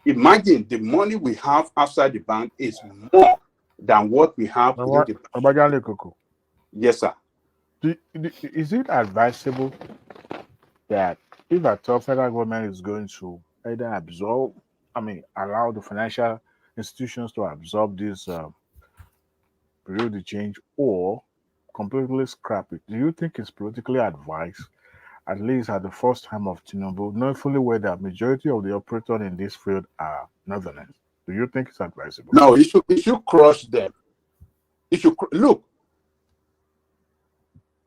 Imagine the money we have outside the bank is more than what we have in the bank. Yes, sir. Is it advisable that if a federal government is going to either allow the financial institutions to absorb this periodic change or completely scrap it? Do you think it's politically advised, at least at the first time of Tinubu, knowing fully well that majority of the operators in this field are northerners? Do you think it's advisable? No, it should crush them. It should look.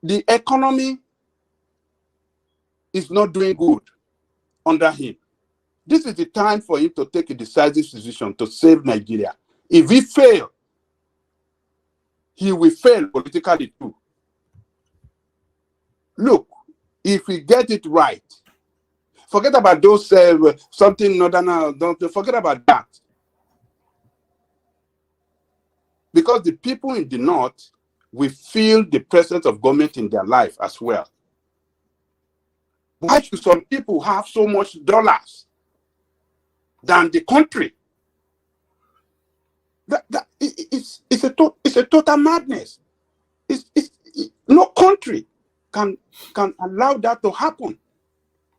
The economy is not doing good under him. This is the time for him to take a decisive decision to save Nigeria. If he fails, he will fail politically too. Look, if we get it right, forget about those something northern, don't forget about that. Because the people in the north will feel the presence of government in their life as well. Why should some people have so much dollars than the country? It's a total madness. No country can allow that to happen.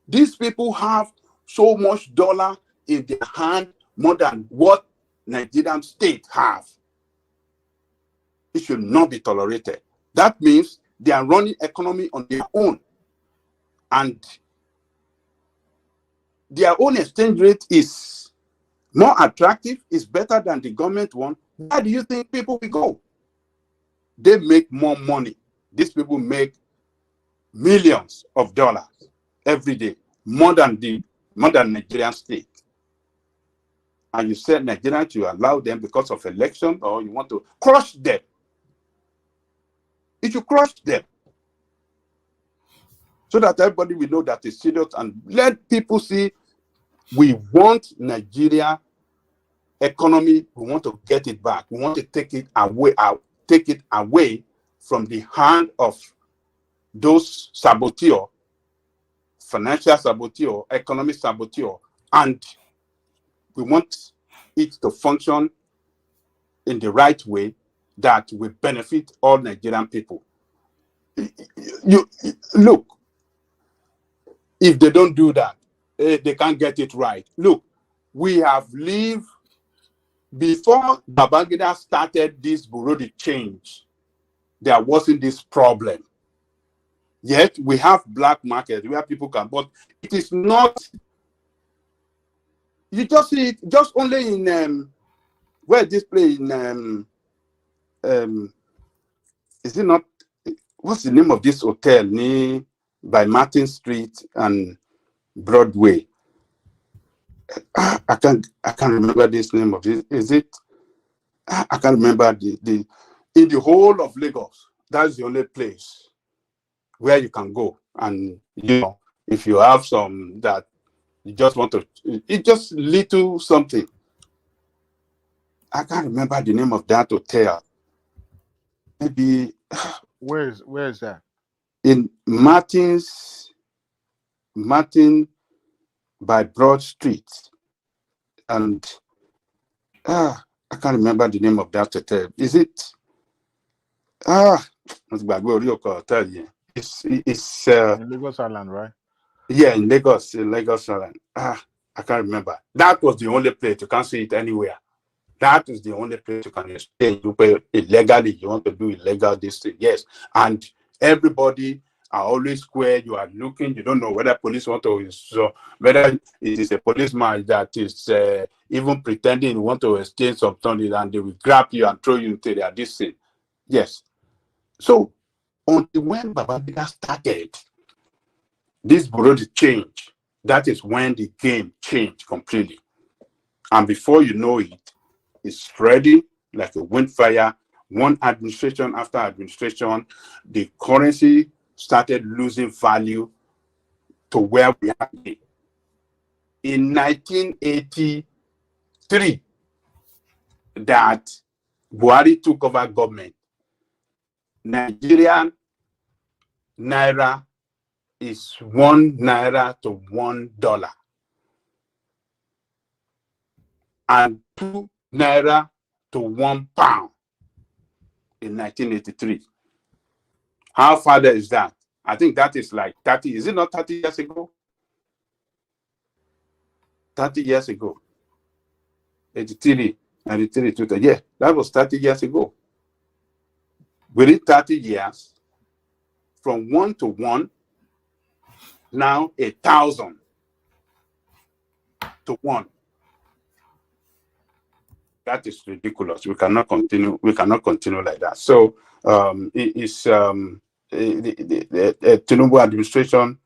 These people have so much dollar in their hand, more than what Nigerian state have. It should not be tolerated. That means they are running economy on their own, and their own exchange rate is more attractive, is better than the government one. Why do you think people will go? They make more money. These people make millions of dollars every day, more than Nigerian state. And you said Nigeria to allow them because of election, or you want to crush them. It should crush them, so that everybody will know that it's serious, and let people see we want Nigeria economy, we want to get it back. We want to take it away from the hand of those saboteur, financial saboteur, economic saboteur, and we want it to function in the right way that will benefit all Nigerian people. You look, if they don't do that, they can't get it right. Look, we have lived before Babangida started this Buhari'S change. There wasn't this problem. Yet we have black market where people can, but it is not. You just see it just only in where this place in is it not? What's the name of this hotel near by Martin Street and Broadway? I can't remember this name of it. Is it? I can't remember the in the whole of Lagos. That's the only place where you can go, and if you have some that you just want to, it's just little something. I can't remember the name of that hotel. Maybe where is that? In Martin by Broad Street, and I can't remember the name of that hotel. Is it? It's in Lagos Island, right? Yeah, in Lagos Island. I can't remember. That was the only place. You can't see it anywhere. That is the only place you can stay. You pay illegally. You want to do illegal this thing. Yes. And everybody are always square. You are looking. You don't know whether police want to, so whether it is a policeman that is even pretending you want to exchange something, and they will grab you and throw you into their this thing. Yes. So until when Babangida started this Buhari'S change, that is when the game changed completely. And before you know it, it's spreading like a wildfire. One administration after administration, the currency started losing value to where we are today. In 1983, that Buhari took over government, Nigerian naira is 1 naira to $1, and 2 naira to £1 in 1983. How far there is that? I think that is like 30, is it not 30 years ago? 30 years ago. 83, 93, 2000. Yeah, that was 30 years ago. Within 30 years, from 1 to 1, now 1,000 to 1. That is ridiculous. We cannot continue. We cannot continue like that. So the Tinubu administration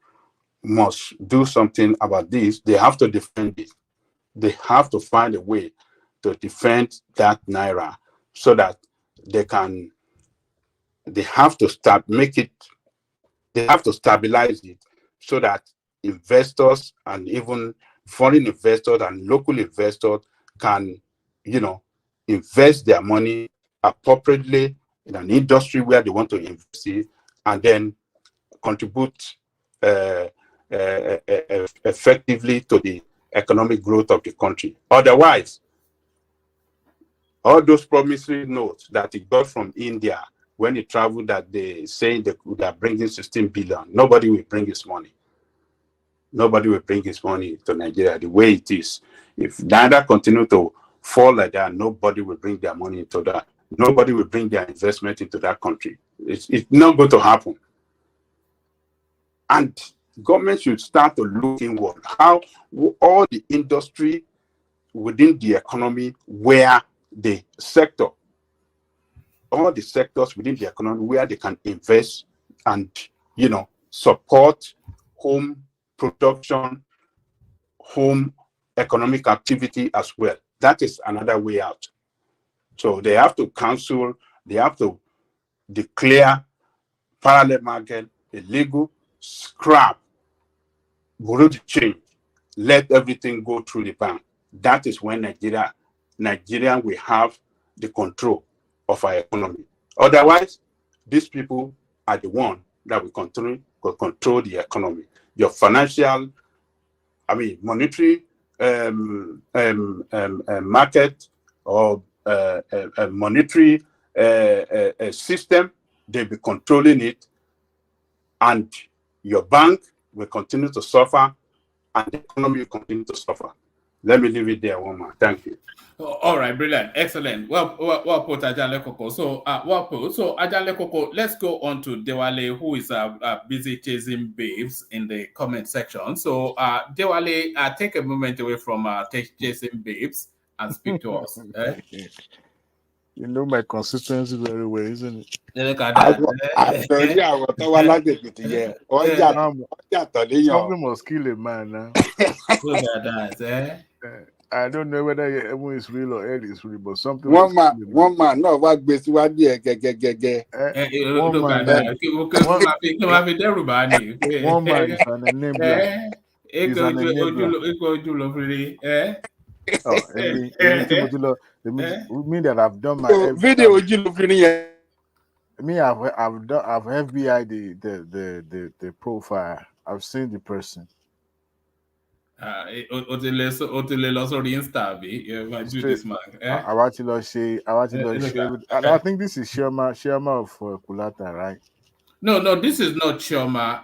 must do something about this. They have to defend it. They have to find a way to defend that naira so that they can. They have to they have to stabilize it so that investors and even foreign investors and local investors can, invest their money appropriately in an industry where they want to invest in, and then contribute effectively to the economic growth of the country. Otherwise, all those promissory notes that he got from India when he traveled, that they say they are bringing 16 billion, nobody will bring his money. Nobody will bring his money to Nigeria the way it is. If Naira continue to fall like that, nobody will bring their money into that. Nobody will bring their investment into that country. It's not going to happen. And government should start to look inward. How all the industry within the economy, where the sector, all the sectors within the economy where they can invest and, support home production, home economic activity as well. That is another way out. So they have to cancel, they have to declare parallel market illegal, scrap, borrow the change, let everything go through the bank. That is when Nigeria will have the control of our economy. Otherwise, these people are the one that will control the economy. Your financial, monetary market or monetary system, they'll be controlling it, and your bank will continue to suffer, and the economy will continue to suffer. Let me leave it there, Woman. Thank you. All right, brilliant, excellent. Well put, Ajale Koko. So, well put. So, Ajale Koko, let's go on to Dewale, who is busy chasing babes in the comment section. So, Dewale, take a moment away from chasing babes and speak to us. You know my consistency very well, isn't it? Something must kill a man now. Look at that, I don't know whether everyone is real or Ed is real, but something. One man, no, what base what there, One man is an enabler. He's an enabler. Mean that I've done my video. I've FBI the profile. I've seen the person. I want to say, I think this is Sherma of Kulata, right? No, this is not Sherma.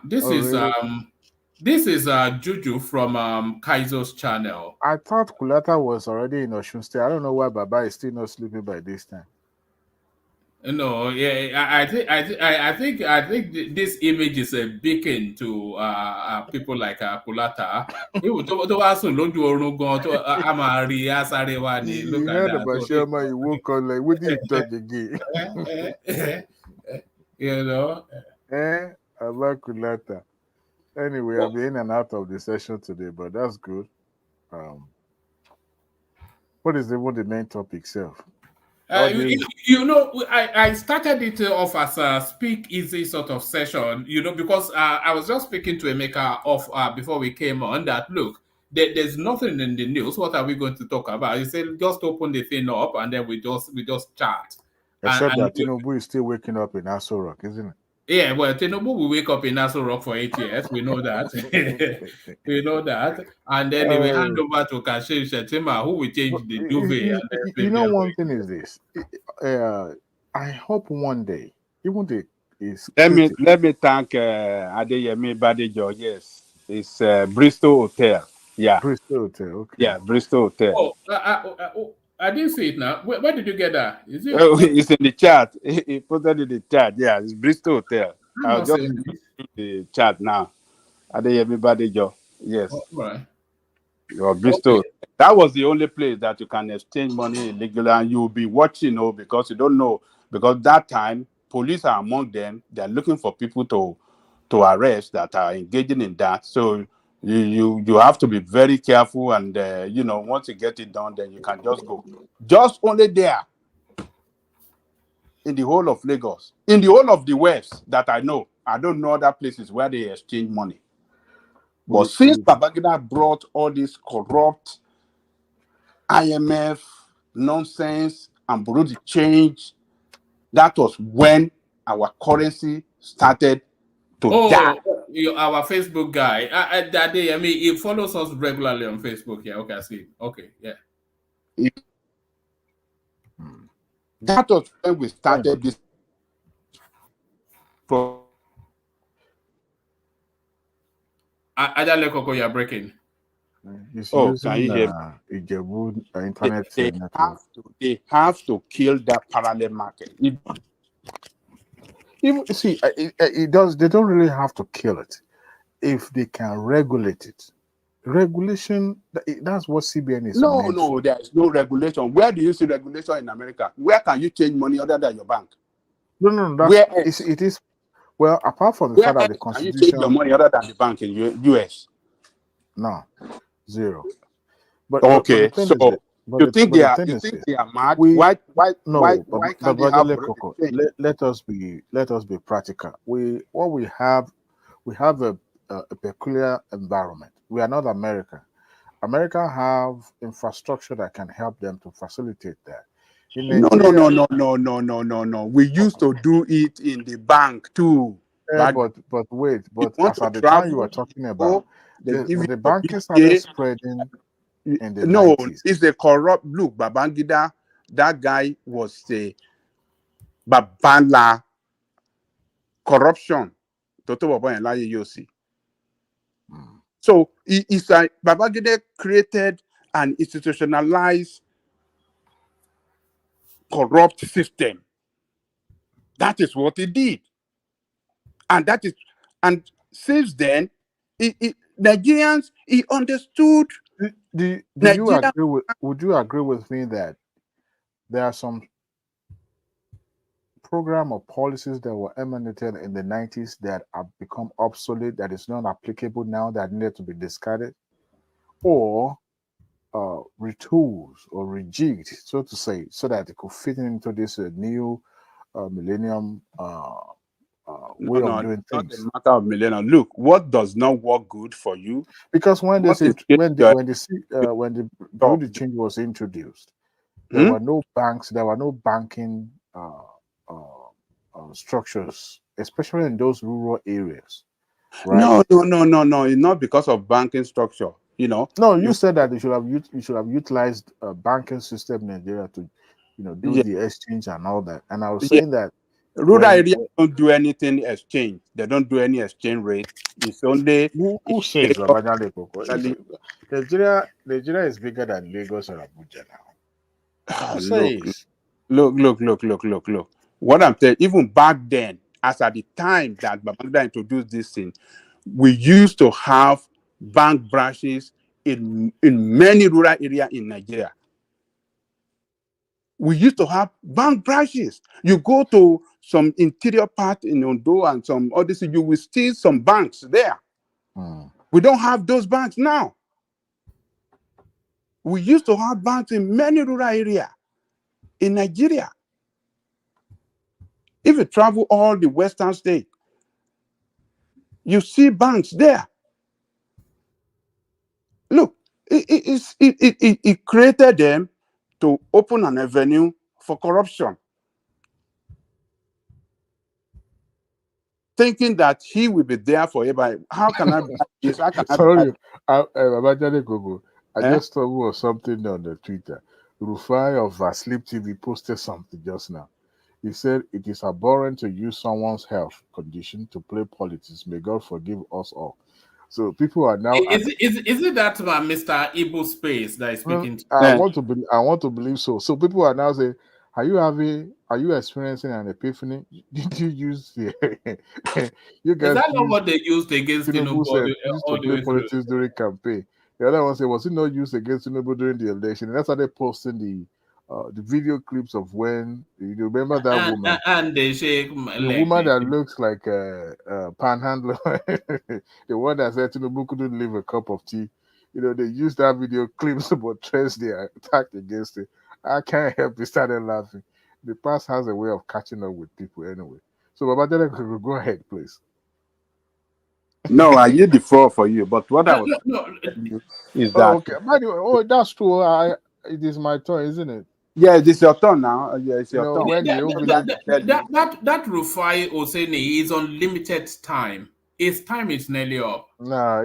This is Juju from Kaizo's channel. I thought Kulata was already in Osun State. I don't know why Baba is still not sleeping by this time. No, yeah, I think this image is a beacon to people like Kulata. You heard about Sherma, he woke up like, what did he talk again? About Kulata. Anyway, I'll be in and out of the session today, but that's good. What is the main topic, self? You know, I started it off as a speak easy sort of session, you know, because I was just speaking to Emeka off before we came on that, look, there's nothing in the news. What are we going to talk about? He said, just open the thing up and then we just chat. Except that Tinubu is still waking up in Aso Rock, isn't it? Yeah, well, Tinubu will wake up in Aso Rock for 8 years. We know that. We know that. And then they will hand over to Kashim Shettima, who will change the duvet. You know, one thing is this. I hope one day, even the let me thank Adeyemi Badejo. Yes, it's Bristol Hotel. Yeah, Bristol Hotel. Okay. Yeah, Bristol Hotel. I didn't see it now. Where did you get that? Is it? It's in the chat. He put that in the chat. Yeah, it's Bristol Hotel. I'll just the chat now. Adeyemi Badejo. Yes. Right. Your Bristol. Okay. That was the only place that you can exchange money illegally, and you'll be watching, because you don't know. Because that time, police are among them. They're looking for people to arrest that are engaging in that. So you have to be very careful, and once you get it done, then you can just go. Just only there, in the whole of Lagos, in the whole of the West that I know. I don't know other places where they exchange money. But since Babangida brought all this corrupt IMF nonsense and Buhari change, that was when our currency started to die. Our Facebook guy, that day, I mean, he follows us regularly on Facebook. Yeah, okay, I see. Okay, yeah. That was when we started this. Adalekoko, you're breaking. Can you hear me? Internet they have to kill that parallel market. See, it does. They don't really have to kill it if they can regulate it. Regulation, that's what CBN is. No, there is no regulation. Where do you see regulation in America? Where can you change money other than your bank? No, it is. Well, apart from the fact that the Constitution, can you change your money other than the bank in US? No, zero. But okay, so you think they are mad? Why can't they have let us be practical. We have a peculiar environment. We are not America. America have infrastructure that can help them to facilitate that. No. We used to do it in the bank too. But as at the time you were talking about, the banking started spreading in the 90s. It's a corrupt look. Babangida, that guy was a Babala corruption. So it's like Babangida created an institutionalized corrupt system. That is what he did. And since then, Nigerians, he understood. Would you agree with me that there are some program or policies that were emanated in the 90s that have become obsolete, that is not applicable now, that need to be discarded, or retooled or rejigged, so to say, so that it could fit into this new millennium way of doing things? Not a matter of millennium. Look, what does not work good for you? Because when the change was introduced, there were no banks, there were no banking structures, especially in those rural areas. Right? No. It's not because of banking structure. No, you said that you should have utilized a banking system in Nigeria to, do the exchange and all that. And I was saying that rural areas don't do anything exchange. They don't do any exchange rate. It's only who says Nigeria is bigger than Lagos or Abuja now. Look. What I'm saying, even back then, as at the time that Babangida introduced this thing, we used to have bank branches in many rural areas in Nigeria. We used to have bank branches. You go to some interior part in Ondo and some others, you will see some banks there. We don't have those banks now. We used to have banks in many rural areas. in Nigeria. If you travel all the Western states, you see banks there. Look, it created them to open an avenue for corruption, thinking that he will be there forever. How can I buy this? How can I buy Sorry, I just saw something on the Twitter. Rufai of Sleep TV posted something just now. He said it is abhorrent to use someone's health condition to play politics. May God forgive us all. So people are now. Is it that Mr. Ibu Space that is speaking? I want to believe so. So people are now saying, are you experiencing an epiphany? Did you use the you guys? Is that not what they used against Tinubu Tinubu used to play politics during campaign? The other one said, was it not used against Tinubu during the election? And that's how they posting the video clips of when you remember that woman and they shake the woman that looks like a panhandler, the one that said Tinubu couldn't leave a cup of tea. You know, they used that video clips but traced their attack against it. I can't help but started laughing. The past has a way of catching up with people anyway. So Babajide, go ahead, please. No, I yield the floor for you. But what I was is that okay. By the way, that's true. It is my turn, isn't it? Yeah, it's your turn now. Yeah, it's your turn. When that Rufai Oseni is on limited time. His time is nearly up. Nah,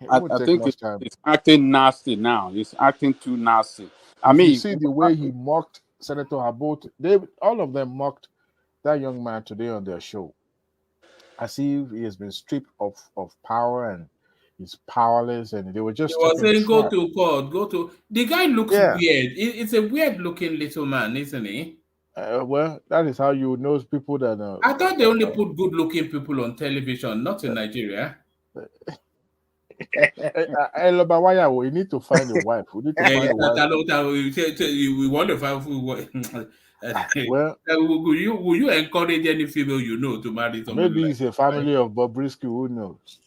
I think it's acting nasty now. It's acting too nasty. I mean, you see the way he mocked Senator Habot. All of them mocked that young man today on their show, as if he has been stripped of power and he's powerless, and they were just saying go to court, go to. The guy looks weird. It's a weird looking little man, isn't he? Well, that is how you know people that. I thought they only put good looking people on television, not in Nigeria. We need to find a wife. We need to find a wife. We want to find. Well, will you encourage any female you know to marry somebody? Maybe it's a family of Bobrisky. Who knows?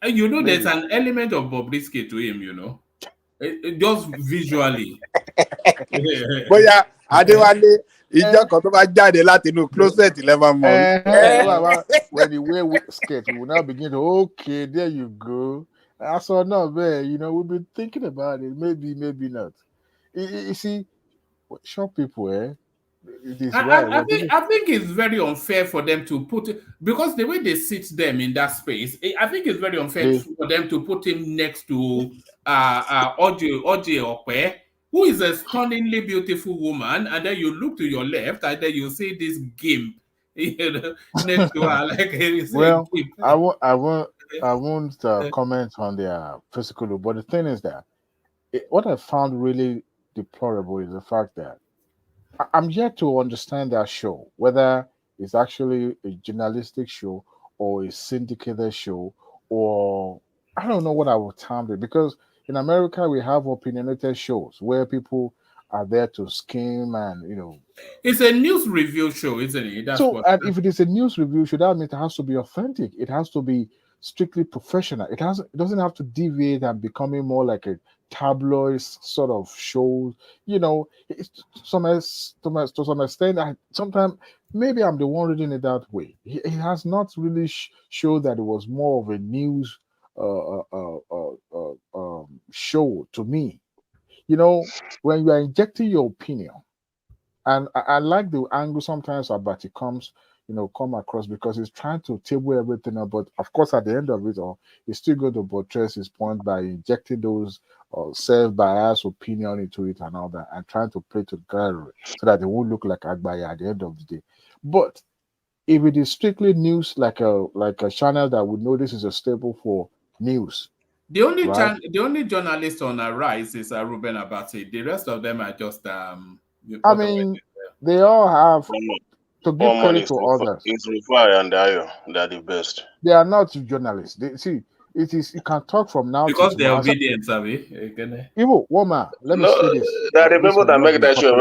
And you know, there's an element of Bobrisky to him. You know, just visually. But yeah, Adewale, ìjọ kan tó bá jáde láti inú closet 11 months. When the way skate, we will now begin to okay, there you go. I saw not there. You know, we've been thinking about it. Maybe not. You see, short people, I think it's very unfair for them to put it, because the way they sit them in that space, I think it's very unfair for them to put him next to Oje Okwe, who is a stunningly beautiful woman, and then you look to your left and then you see this gimp, next to her, like well, I won't comment on their physical look, but the thing is that what I found really deplorable is the fact that I'm yet to understand that show, whether it's actually a journalistic show or a syndicated show, or I don't know what I would term it, because in America we have opinionated shows where people are there to scheme and, you know. It's a news review show, isn't it? And if it is a news review show, that means it has to be authentic. It has to be strictly professional. It doesn't have to deviate and becoming more like a tabloid sort of show. You know, to some extent, sometimes maybe I'm the one reading it that way. It has not really showed that it was more of a news show to me. You know, when you are injecting your opinion, and I like the angle sometimes Abati come across, because he's trying to table everything up, but of course at the end of it all, he's still going to buttress his point by injecting those self-biased opinion into it and all that, and trying to play to the gallery so that it won't look like Agbaya at the end of the day. But if it is strictly news, like a channel that would know this is a staple for news. The only journalist on a rise is Ruben Abati. The rest of them are just I mean, they all have to give credit to others. It's Rufai and Ayo. They're the best. They are not journalists. It is you can talk from now because they're obedient, Sabi. Ivo, woman, let me say this. I remember that make that show.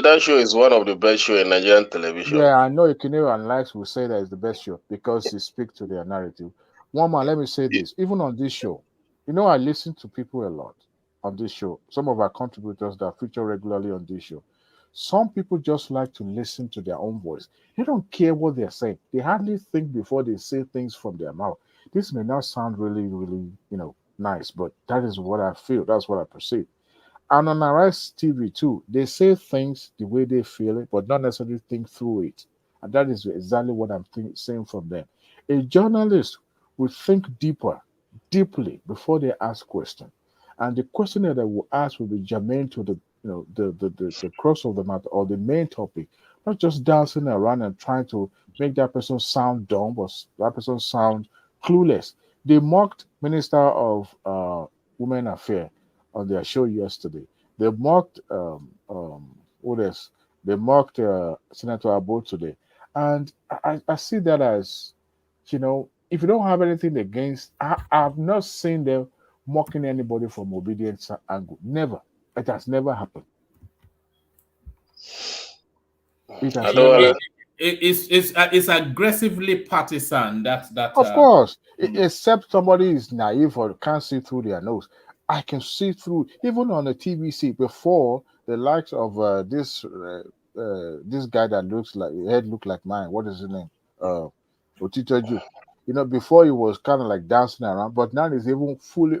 That show is one of the best show in Nigerian television. Yeah, I know Ikinero and Likes will say that it's the best show because he speaks to their narrative. Woman, let me say this. Even on this show, you know, I listen to people a lot. on this show, some of our contributors that feature regularly on this show, some people just like to listen to their own voice. They don't care what they're saying. They hardly think before they say things from their mouth. This may not sound really, really, nice, but that is what I feel. That's what I perceive. And on Arise TV too, they say things the way they feel it, but not necessarily think through it. And that is exactly what I'm saying from them. A journalist will think deeply before they ask questions. And the question that they will ask will be germane to the crux of the matter or the main topic, not just dancing around and trying to make that person sound dumb or that person sound clueless. They mocked Minister of Women Affairs on their show yesterday. They mocked what else? They mocked Senator Abbo today, and I see that as, if you don't have anything against, I've not seen them mocking anybody from Obidient angle. Never. It has never happened. It has never happened. It's aggressively partisan. That of course, except somebody is naive or can't see through their nose. I can see through, even on the TVC before the likes of this guy that looks like head look like mine. What is his name? Otitoju. Before he was kind of like dancing around, but now he's even fully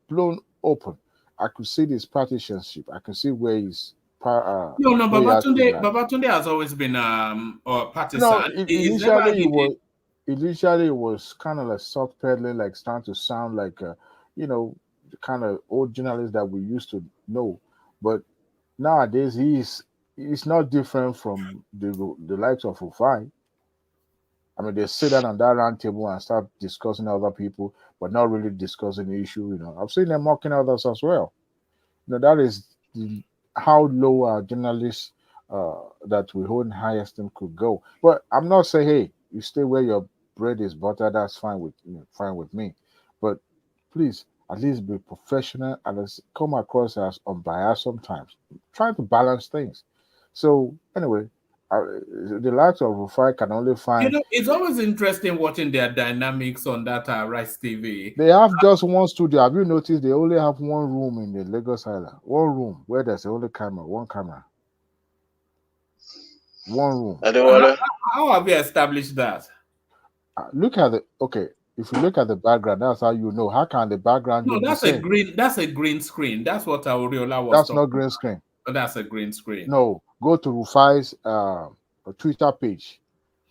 blown open. I could see this partisanship. I can see where he's. Babatunde has always been partisan. No, initially it was kind of like soft pedaling, like starting to sound like the kind of old journalist that we used to know. But nowadays he's not different from the likes of Rufai. I mean, they sit down on that round table and start discussing other people, but not really discussing the issue. I've seen them mocking others as well. That is how low our journalists that we hold in high esteem could go. But I'm not saying, hey, you stay where your bread is buttered. That's fine with me. But please, at least be professional and come across as unbiased sometimes. Try to balance things. So anyway, the likes of Rufai can only find. It's always interesting watching their dynamics on that Rice TV. They have just one studio. Have you noticed they only have one room in the Lagos Island? One room where there's only one camera. One room. How have you established that? Look at if you look at the background, that's how you know. How can the background? No, that's a green screen. That's what Auriola was. That's not green screen. Oh, that's a green screen. No, go to Rufai's Twitter page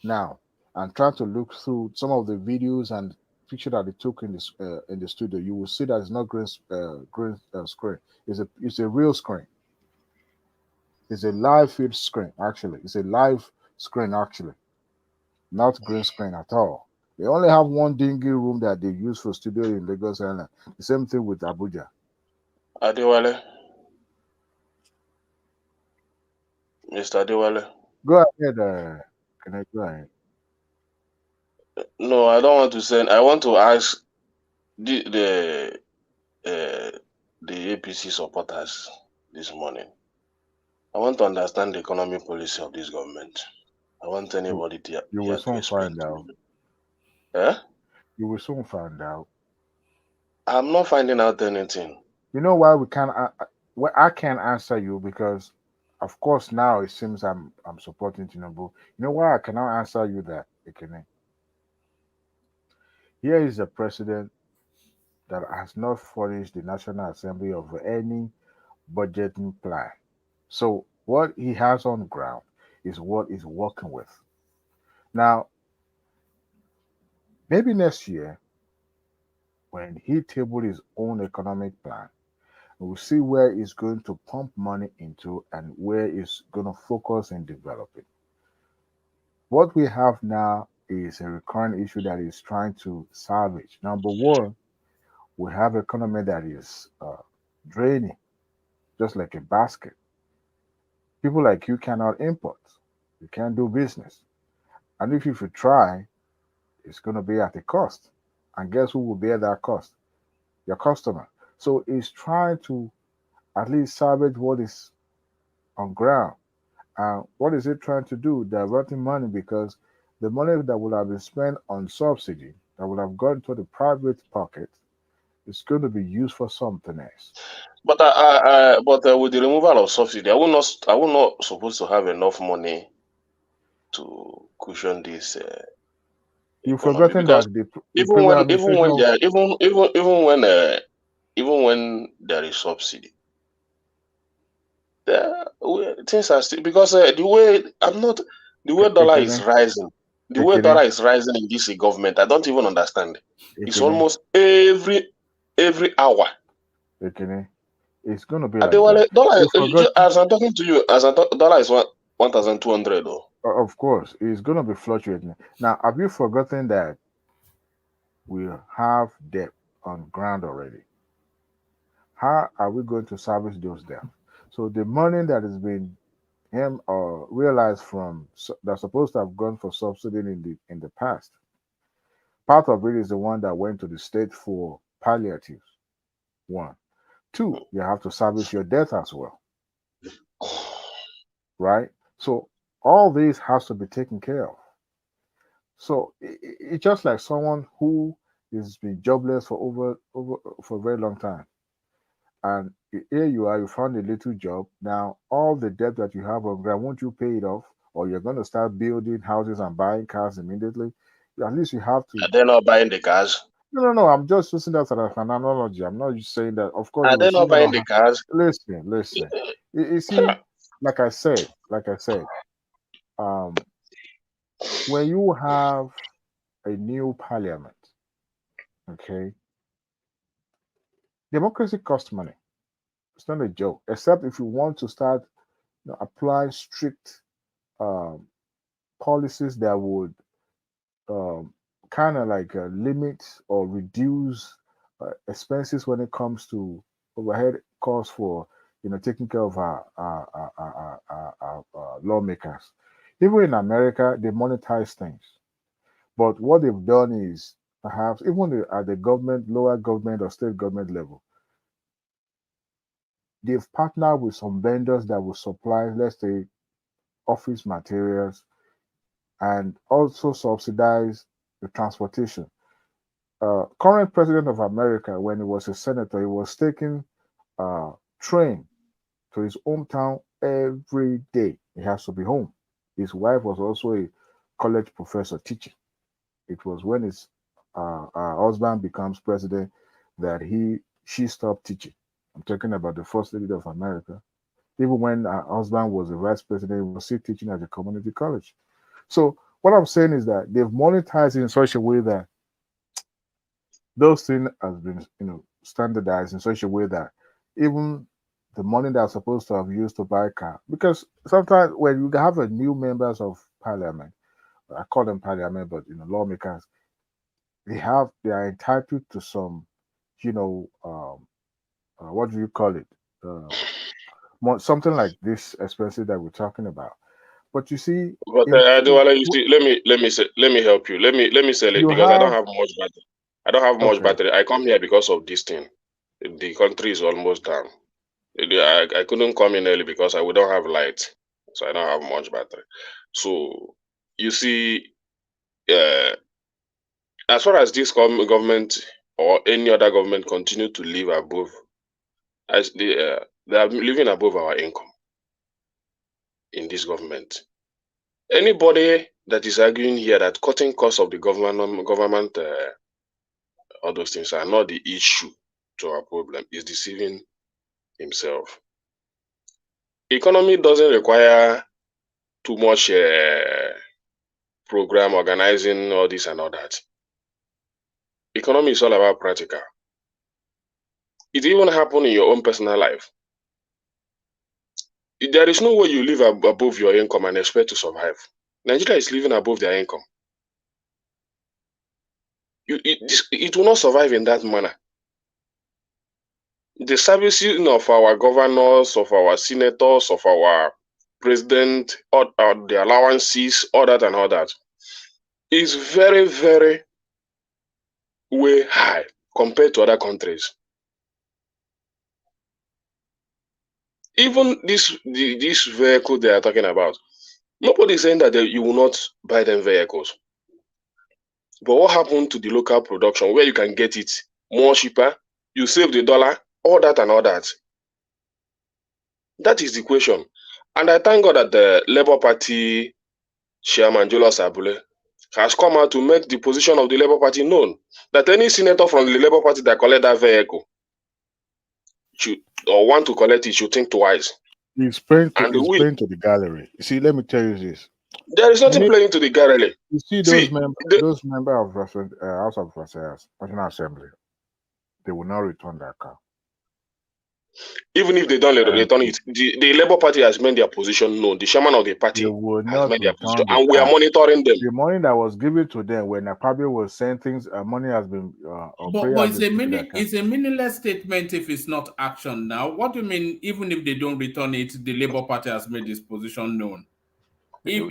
now and try to look through some of the videos and picture that they took in the studio. You will see that it's not green screen. It's a real screen. It's a live feed screen. Actually, it's a live screen. Actually, not green screen at all. They only have one dingy room that they use for studio in Lagos Island. The same thing with Abuja. Adewale. Mr. Adewale. Go ahead. Can I go ahead? No, I don't want to send. I want to ask the APC supporters this morning. I want to understand the economic policy of this government. I want anybody to. You will soon find out. You will soon find out. I'm not finding out anything. You know why we can't? I can't answer you because, of course, now it seems I'm supporting Tinubu. You know why I cannot answer you that, Ekene? Here is a president that has not furnished the National Assembly of any budgeting plan. So what he has on ground is what he's working with. Now, maybe next year, when he tabled his own economic plan, we'll see where he's going to pump money into and where he's going to focus in developing. What we have now is a recurrent issue that he's trying to salvage. Number one, we have an economy that is draining, just like a basket. People like you cannot import. You can't do business. And if you try, it's going to be at a cost. And guess who will bear that cost? Your customer. So he's trying to at least salvage what is on ground. What is it trying to do? Diverting money, because the money that would have been spent on subsidy, that would have gone to the private pocket, is going to be used for something else. But with the removal of subsidy, I will not supposed to have enough money to cushion this You've economy, forgotten because that the even previous when administration. even when there is subsidy, things are still, because the way dollar is rising, Ekene, in this government, I don't even understand. It's Ekene, almost every hour. Ekene. It's going to be like that. Dollar, You forgot, as I'm talking to you, dollar is 1,200 though. of course, it's going to be fluctuating. Now, have you forgotten that we have debt on ground already? How are we going to service those debts? So the money that has been realized from that's supposed to have gone for subsidy in the past, part of it is the one that went to the state for palliatives. 1, 2, you have to service your debt as well, right? So all these has to be taken care of. So it's just like someone who has been jobless for for a very long time, and here you are, you found a little job. Now all the debt that you have on ground, won't you pay it off, or you're going to start building houses and buying cars immediately? At least you have to. Are they not buying the cars? No. I'm just using that as an analogy. I'm not just saying that. Of course, Are you will they still not buying the cars? listen. You see, like I said, when you have a new parliament, okay, democracy costs money. It's not a joke. Except if you want to start apply strict policies that would kind of like limit or reduce expenses when it comes to overhead costs for taking care of our lawmakers. Even in America, they monetize things, but what they've done is perhaps even at the government, lower government or state government level, they've partnered with some vendors that will supply, let's say, office materials and also subsidize the transportation. Current president of America, when he was a senator, he was taking a train to his hometown every day. He has to be home. His wife was also a college professor teaching. It was when his husband becomes president that she stopped teaching. I'm talking about the first lady of America. Even when her husband was a vice president, he was still teaching at the community college. So what I'm saying is that they've monetized in such a way that those things have been, standardized in such a way that even the money that's supposed to have used to buy a car, because sometimes when you have a new members of parliament, I call them parliament, but lawmakers, they are entitled to some, what do you call it? Something like this expenses that we're talking about. But you see, but Adewale, you see, let me help you. Let me sell it because I don't have much battery. I don't have much battery. I come here because of this thing. The country is almost down. I couldn't come in early because I don't have light, so I don't have much battery. So you see, as far as this government or any other government continue to live above, as they are living above our income in this government. Anybody that is arguing here that cutting costs of the government, all those things are not the issue to our problem is deceiving himself. Economy doesn't require too much program organizing, all this and all that. Economy is all about practical. It even happen in your own personal life. There is no way you live above your income and expect to survive. Nigeria is living above their income. It will not survive in that manner. The servicing of our governors, of our senators, of our president, or the allowances, all that and all that, is very, very way high compared to other countries. Even this vehicle they are talking about, nobody is saying that you will not buy them vehicles. But what happened to the local production where you can get it more cheaper? You save the dollar, all that and all that. That is the question. And I thank God that the Labour Party chairman, Julius Abule, has come out to make the position of the Labour Party known. That any senator from the Labour Party that collect that vehicle should, or want to collect it should think twice. He's playing to the gallery. You see, let me tell you this. There is nothing playing to the gallery. You see those members of House of Representatives, National Assembly, they will not return that car. Even if they don't return it, the Labour Party has made their position known. The chairman of the party has made their position, and we are monitoring them. The money that was given to them when Akpabio was saying things, money has been. But it's a meaningless statement if it's not action. Now, what do you mean? Even if they don't return it, the Labour Party has made this position known. The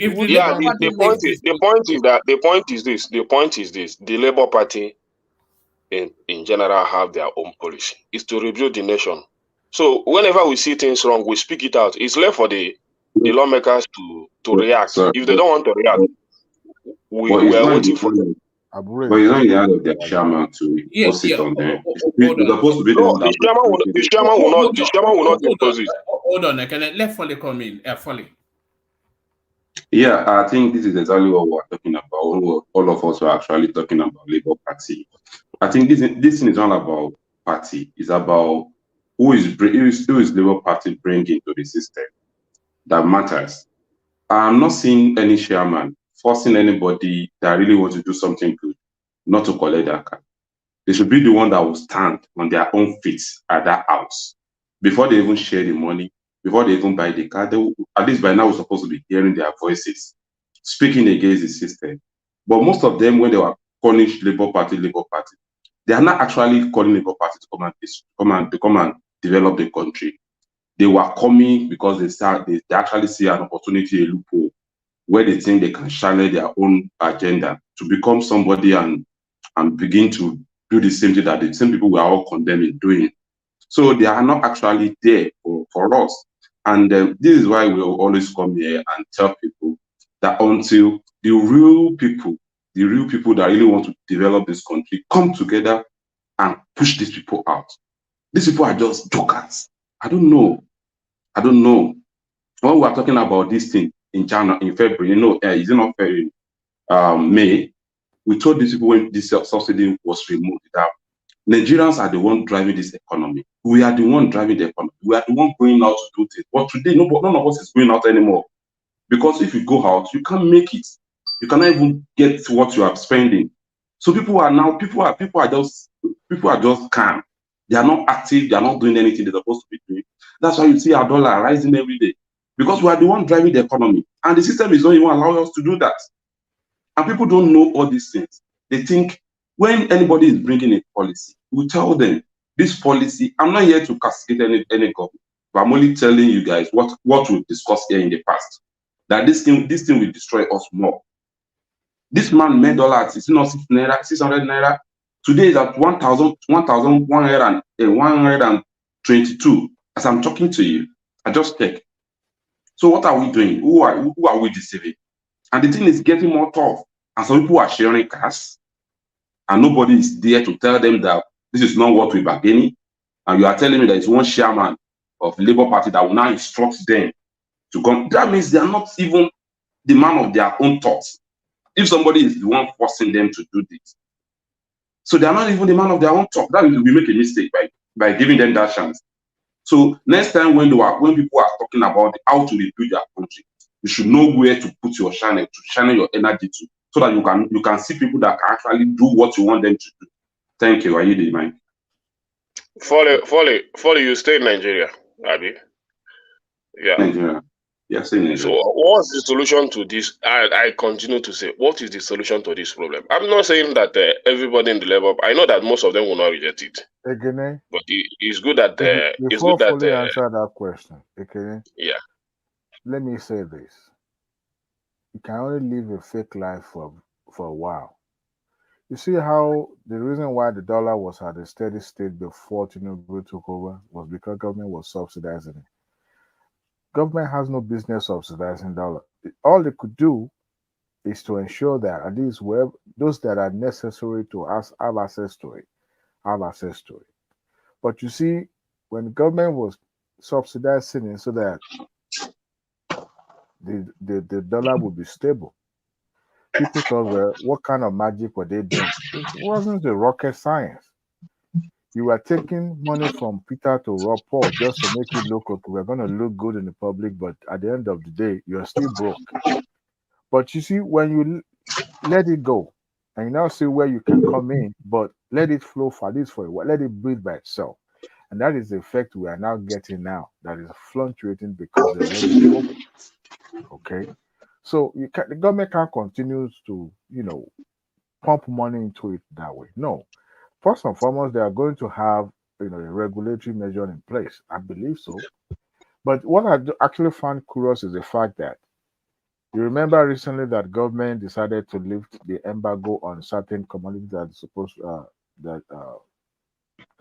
point is this: the Labour Party, in general, have their own policy. It's to rebuild the nation. So whenever we see things wrong, we speak it out. It's left for the lawmakers to react. If they don't want to react, we are waiting for them. But it's not in the hand of the chairman to sit on them. It's supposed to be the chairman will not impose it. Hold on, let Foley come in. Foley. Yeah, I think this is exactly what we're talking about. All of us are actually talking about Labour Party. I think this thing is not about party. It's about who is Labour Party bringing to the system that matters. I'm not seeing any chairman forcing anybody that really wants to do something good not to collect that card. They should be the one that will stand on their own feet at that house before they even share the money, before they even buy the card. At least by now, we're supposed to be hearing their voices speaking against the system. But most of them, when they were calling Labour Party, they are not actually calling Labour Party to come and develop the country. They were coming because they actually see an opportunity, a loophole, where they think they can channel their own agenda to become somebody and begin to do the same thing that the same people we are all condemning doing. So they are not actually there for us. And this is why we will always come here and tell people that until the real people that really want to develop this country come together and push these people out. These people are just jokers. I don't know. When we are talking about this thing in February, is it not February? May, we told these people when this subsidy was removed that Nigerians are the one driving this economy. We are the one driving the economy. We are the one going out to do things. But today, none of us is going out anymore. Because if you go out, you can't make it. You cannot even get what you are spending. So people are just calm. They are not active. They are not doing anything they're supposed to be doing. That's why you see our dollar rising every day. Because we are the one driving the economy. And the system is not even allowing us to do that. And people don't know all these things. They think when anybody is bringing a policy, we tell them, this policy, I'm not here to castigate any government, but I'm only telling you guys what we've discussed here in the past. That this thing will destroy us more. This man made dollar at 600 naira. Today is at 1,122. As I'm talking to you, I just checked. So what are we doing? Who are we deceiving? And the thing is getting more tough. And some people are sharing cash, and nobody is there to tell them that this is not what we're bargaining. And you are telling me that it's one chairman of the Labour Party that will now instruct them to come. That means they are not even the man of their own thoughts. If somebody is the one forcing them to do this, so they are not even the man of their own thoughts. That means we make a mistake by giving them that chance. So next time when people are talking about how to rebuild their country, you should know where to put your channel, to channel your energy to, so that you can see people that can actually do what you want them to do. Thank you. Are you the mind? Foley, you stay in Nigeria, Abi? Yeah. Nigeria. Yes, in Nigeria. So what's the solution to this? I continue to say, what is the solution to this problem? I'm not saying that everybody in the Labour, I know that most of them will not reject it. Again, but it's good that before Foley answer that question, okay? Yeah. Let me say this. You can only live a fake life for a while. You see how the reason why the dollar was at a steady state before Tinubu took over was because government was subsidizing it. Government has no business subsidizing dollar. All they could do is to ensure that at least those that are necessary to have access to it, have access to it. But you see, when the government was subsidizing it so that the dollar would be stable. People thought, well, what kind of magic were they doing? It wasn't the rocket science. You were taking money from Peter to rob Paul just to make it look okay. We're going to look good in the public, but at the end of the day, you're still broke. But you see, when you let it go, and you now see where you can come in, but let it flow for this for a while, let it breathe by itself. And that is the effect we are now getting now, that is fluctuating because they let it open. Okay? So the government can't continue to, pump money into it that way. No. First and foremost, they are going to have, a regulatory measure in place. I believe so. But what I actually found curious is the fact that you remember recently that government decided to lift the embargo on certain commodities that are supposed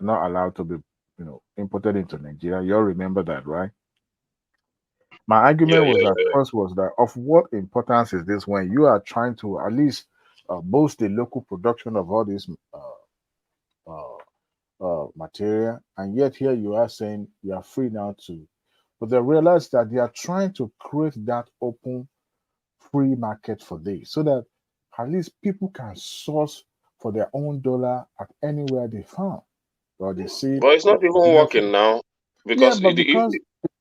not allowed to be, imported into Nigeria. You all remember that, right? My argument was that first was that of what importance is this when you are trying to at least boost the local production of all this material, and yet here you are saying you are free now to, but they realize that they are trying to create that open free market for this so that at least people can source for their own dollar at anywhere they found or they see. But it's not even working now because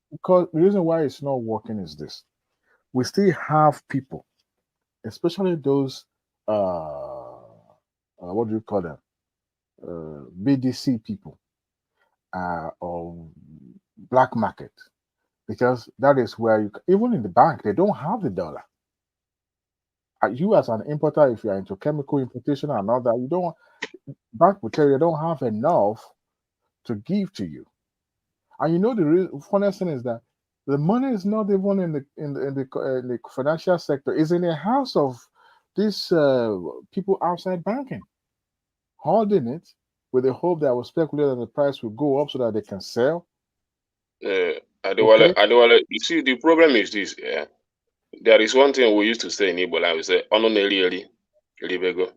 because the reason why it's not working is this: we still have people, especially those what do you call them, BDC people, or black market, because that is where you even in the bank they don't have the dollar. You as an importer, if you are into chemical importation and all that, you don't bank will tell you don't have enough to give to you. And the funniest thing is that the money is not even in the financial sector; it's in the house of these people outside banking, holding it with the hope that will speculate that the price will go up so that they can sell. Adewale, you see, the problem is this. Yeah, there is one thing we used to say in Igbo, and we say, "Ono neli ribego."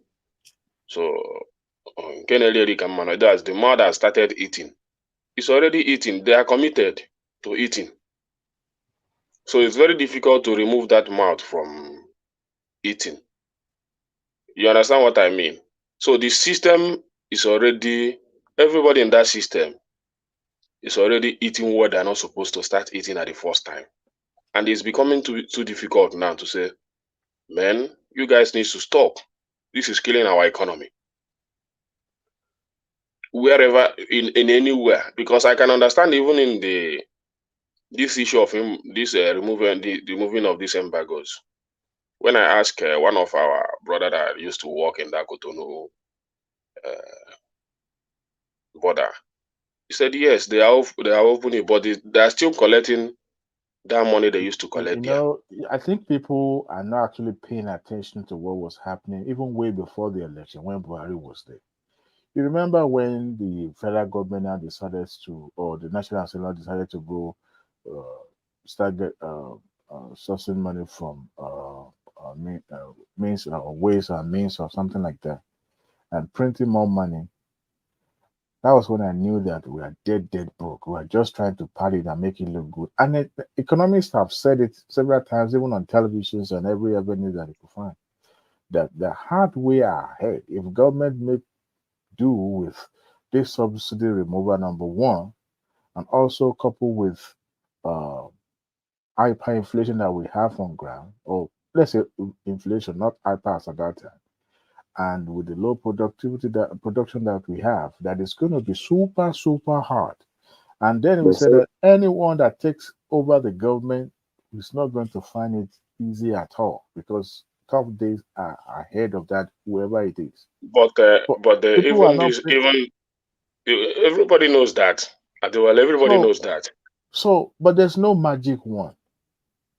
So, that's the mother started eating. It's already eating. They are committed to eating. So it's very difficult to remove that mouth from eating. You understand what I mean? So the system is already, everybody in that system is already eating what they're not supposed to start eating at the first time. And it's becoming too difficult now to say, man, you guys need to stop. This is killing our economy. Wherever, in anywhere, because I can understand even in this issue of removing of these embargoes. When I asked one of our brother that used to work in that Cotonou border, he said yes, they are opening, but they are still collecting that money they used to collect there. I think people are not actually paying attention to what was happening even way before the election when Buhari was there. You remember when the federal government now decided to, or the National Assembly decided to go start sourcing money from means or ways and means or something like that, and printing more money. That was when I knew that we are dead broke. We are just trying to pad it and make it look good. And economists have said it several times, even on televisions and every avenue that you can find, that the hard way ahead, if government make do with this subsidy removal, number one, and also coupled with hyperinflation that we have on ground, or let's say inflation, not hyper at that time, and with the low production that we have, that is going to be super hard. And then we said that anyone that takes over the government is not going to find it easy at all, because tough days are ahead of that, whoever it is. But everybody knows that. Everybody knows that. So, but there's no magic one.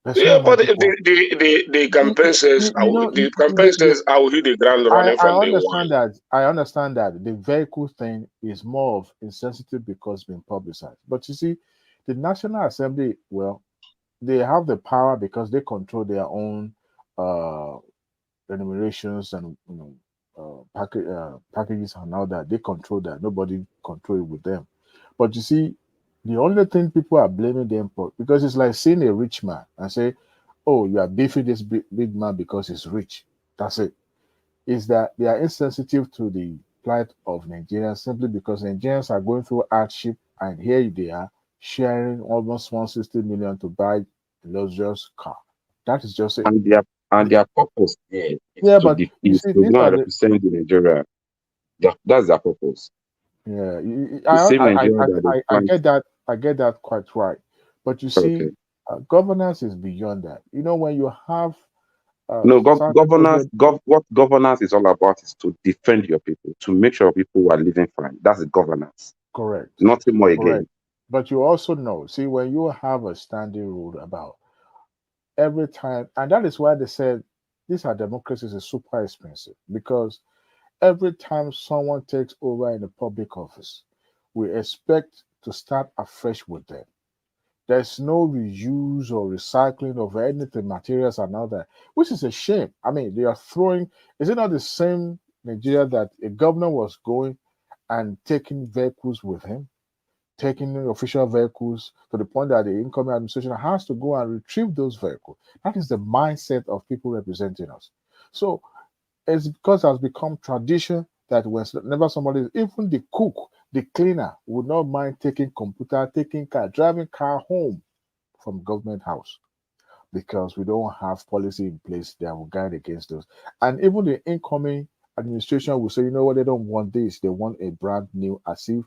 But the campaign says, I will hit the ground running from day one. I understand that the vehicle thing is more of insensitive because it's been publicized. But you see, the National Assembly, well, they have the power because they control their own remunerations and packages and all that. They control that. Nobody control it with them. But you see, The only thing people are blaming them for, because it's like seeing a rich man and say, "Oh, you are beefing this big man because he's rich." That's it. Is that they are insensitive to the plight of Nigerians simply because Nigerians are going through hardship, and here they are sharing almost 160 million to buy a luxurious car. That is just it. And their purpose there is Yeah, to but you see, to these go are and the represent the Nigeria. That's their purpose. yeah. The same Nigeria that they I plant. get that. I get that quite right. But you see, Okay. governance is beyond that. You know, when you have No, certain governance. agent, What governance is all about is to defend your people, to make sure people are living fine. That's the governance. correct, Nothing more correct. again. But you also know, see, when you have a standing rule about every time, and that is why they said these are democracies is super expensive because every time someone takes over in a public office, we expect to start afresh with them. There's no reuse or recycling of anything, materials and all that, which is a shame. I mean, they are throwing, is it not the same Nigeria that a governor was going and taking vehicles with him, taking official vehicles to the point that the incoming administration has to go and retrieve those vehicles? That is the mindset of people representing us. So it's because it has become tradition that whenever somebody, even the cook, the cleaner, would not mind taking computer, taking car, driving car home from government house because we don't have policy in place that will guide against those. And even the incoming administration will say, you know what, they don't want this, they want a brand new, as if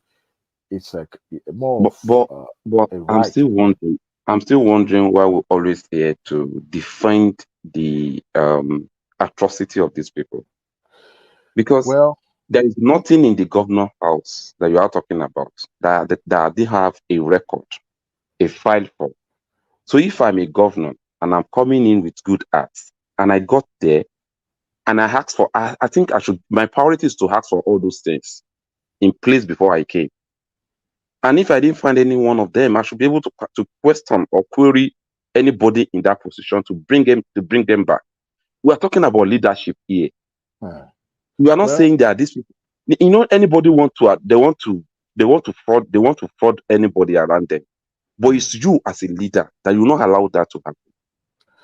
it's like more But of but but a right. I'm still wondering why we're always here to defend the atrocity of these people. Because Well, there is nothing in the governor house that you are talking about that they have a record, a file for. So if I'm a governor and I'm coming in with good acts and I got there and I asked for, I think I should, my priority is to ask for all those things in place before I came. And if I didn't find any one of them, I should be able to question or query anybody in that position to bring them back. We are talking about leadership here. We are not well, saying that these people, you know, anybody they want to fraud anybody around them. But it's you as a leader that you will not allow that to happen.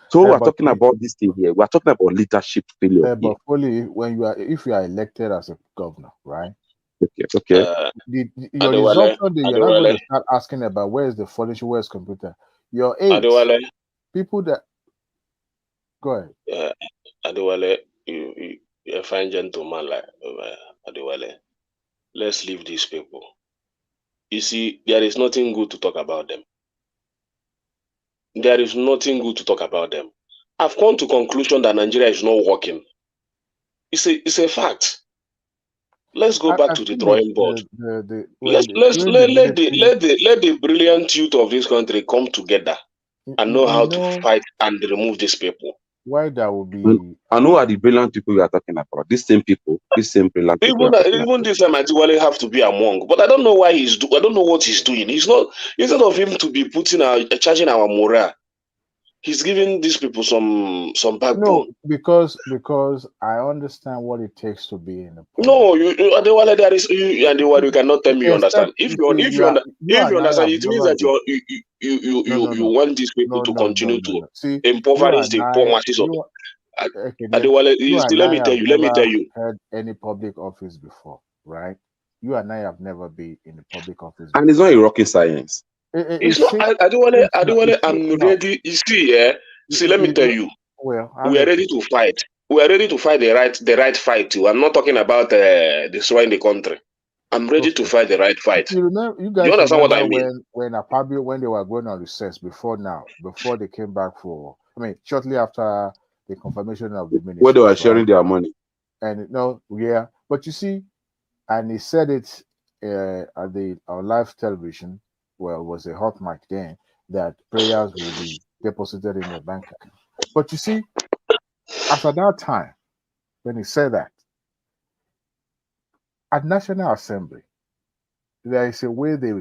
So we're talking about this thing here. We're talking about leadership failure here. but fully, when you are, if you are elected as a governor, right? Okay. Your resumption day, you're not going to start asking about where is the furniture, where's computer. Your aides, people that go ahead. Adewale, you're a fine gentleman like Adewale. Let's leave these people. You see, there is nothing good to talk about them. There is nothing good to talk about them. I've come to conclusion that Nigeria is not working. It's a fact. Let's go back to the drawing board. Let the brilliant youth of this country come together and know how to fight and remove these people. Why that would be? I know are the brilliant people you are talking about. These same people, these same brilliant people. Even this time, Adiwale have to be among. But I don't know why I don't know what he's doing. He's not, instead of him to be charging our morale, he's giving these people some backbone. No, because I understand what it takes to be in a no, Adewale, there is Adewale, you cannot tell me you understand. If you understand, it means that you want these people to continue to impoverish the poor masses of Adewale. Let me tell you. Had any public office before, right? You and I have never been in the public office before. And it's not a rocket science. It's not Adewale, I'm ready. You see, see, let me tell you. Well, we are ready to fight. We are ready to fight the right fight too. I'm not talking about destroying the country. I'm ready to fight the right fight. You guys you understand what I mean? When Apabio, when they were going on recess before they came back shortly after the confirmation of the ministry. Where they were sharing their money. And but you see, and he said it at our live television. Well, it was a hot mic then that prayers will be deposited in the bank account. But you see, after that time, when he said that, at National Assembly, there is a way they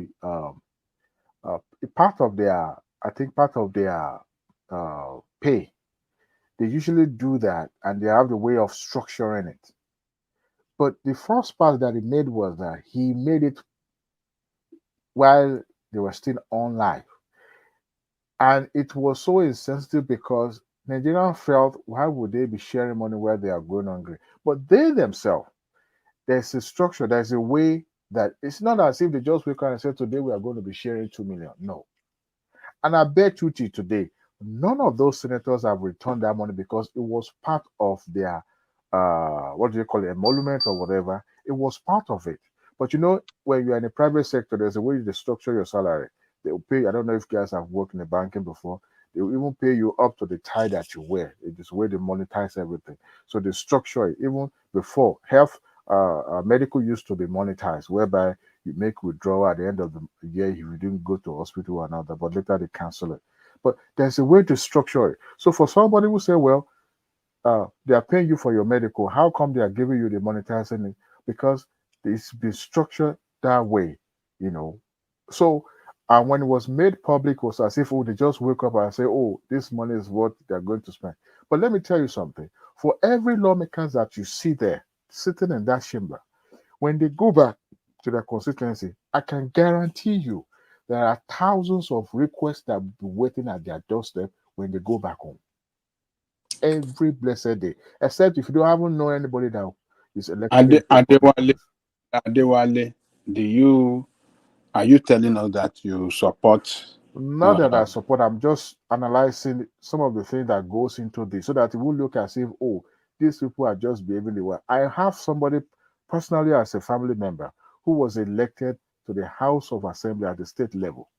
part of their pay, they usually do that, and they have the way of structuring it. But the first part that he made was that he made it while They were still on live. And it was so insensitive because Nigerians felt, why would they be sharing money where they are going hungry? But they themselves, there's a structure, there's a way that it's not as if they just wake up and say, today we are going to be sharing 2 million. No. And I bet you today, none of those senators have returned that money because it was part of their, what do you call it, emolument or whatever. It was part of it. But you know, when you're in the private sector, there's a way they structure your salary. They will pay. I don't know if you guys have worked in the banking before. They will even pay you up to the tie that you wear. It is the way they monetize everything. So they structure it. Even before, health, medical used to be monetized, whereby you make withdrawal at the end of the year if you didn't go to hospital or another, but later they cancel it. But there's a way to structure it. So for somebody who say, well, they are paying you for your medical, how come they are giving you the monetizing it? Because it's been structured that way, you know. So, and when it was made public, it was as if they just wake up and say, oh, this money is what they're going to spend. But let me tell you something. For every lawmakers that you see there sitting in that chamber, when they go back to their constituency, I can guarantee you there are thousands of requests that will be waiting at their doorstep when they go back home. Every blessed day, except if you don't even know anybody that is elected. Adewale, are you telling us that you support? Not that I support, I'm just analyzing some of the things that goes into this so that it will look as if, oh, these people are just behaving the way. I have somebody personally as a family member who was elected to the House of Assembly at the state level.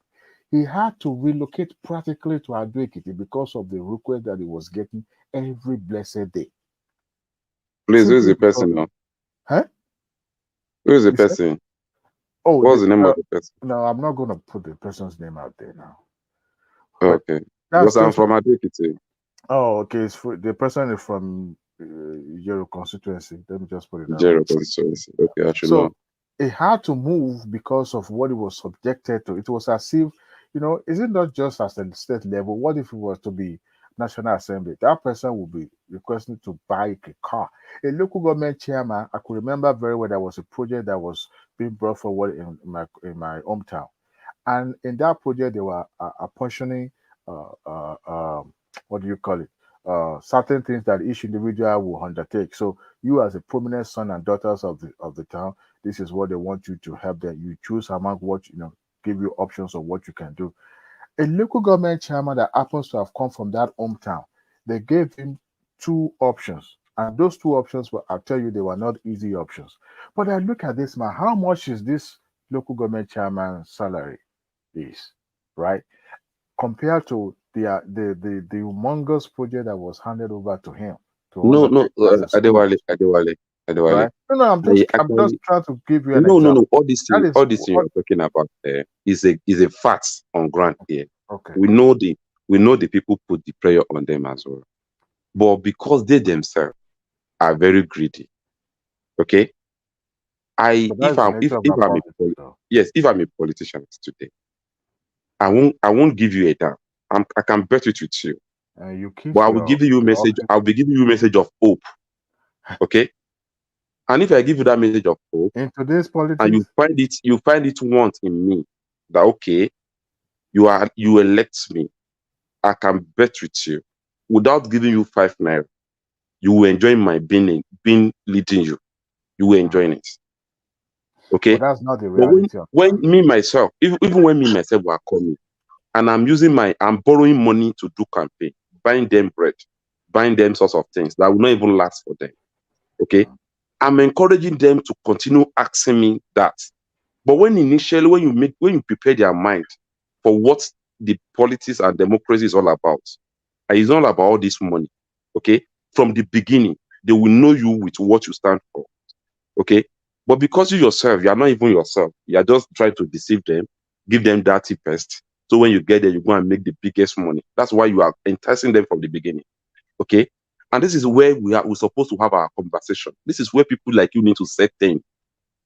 He had to relocate practically to Ado-Ekiti because of the request that he was getting every blessed day. Please, who is the person now? Huh? Who is the person? Oh, what's the name of the person? No, I'm not going to put the person's name out there now. Okay. Because I'm from Ado-Ekiti. Oh, okay. The person is from your constituency. Let me just put it that way. Constituency. Okay, I should know. It had to move because of what it was subjected to. It was as if, you know, is it not just at the state level? What if it was to be National Assembly? That person would be requesting to buy a car. A local government chairman, I could remember very well, there was a project that was being brought forward in my hometown. And in that project, they were apportioning, what do you call it? Certain things that each individual will undertake. So you as a prominent son and daughters of the town, this is what they want you to help them. You choose among what, you know, give you options of what you can do. A local government chairman that happens to have come from that hometown, they gave him 2 options. And those 2 options were, I'll tell you, they were not easy options. But I look at this man, how much is this local government chairman's salary is, right? Compared to the humongous project that was handed over to him. No, Adewale. Right? No, I'm just trying to give you an example. No. All this thing you're talking about is a fact on ground here. Okay. We know the people put the prayer on them as well. But because they themselves are very greedy, okay? If I'm a politician today, I won't give you a damn. I can bet it with you. But I will give you a message. I'll be giving you a message of hope. Okay? And if I give you that message of hope, in today's politics, and you find it want in me that okay, you elect me, I can bet with you, without giving you 5 naira, you will enjoy my being leading you. You will enjoy it. Okay? But that's not the reality. When me myself, even when me myself were coming, and I'm borrowing money to do campaign, buying them bread, buying them sorts of things that will not even last for them. Okay? I'm encouraging them to continue asking me that. But when you prepare their mind for what the politics and democracy is all about, and it's not about all this money, okay? From the beginning, they will know you with what you stand for, okay? But because you are not even yourself, you are just trying to deceive them, give them dirty pest. So when you get there, you go and make the biggest money. That's why you are enticing them from the beginning, okay? And this is where we're supposed to have our conversation. This is where people like you need to set them.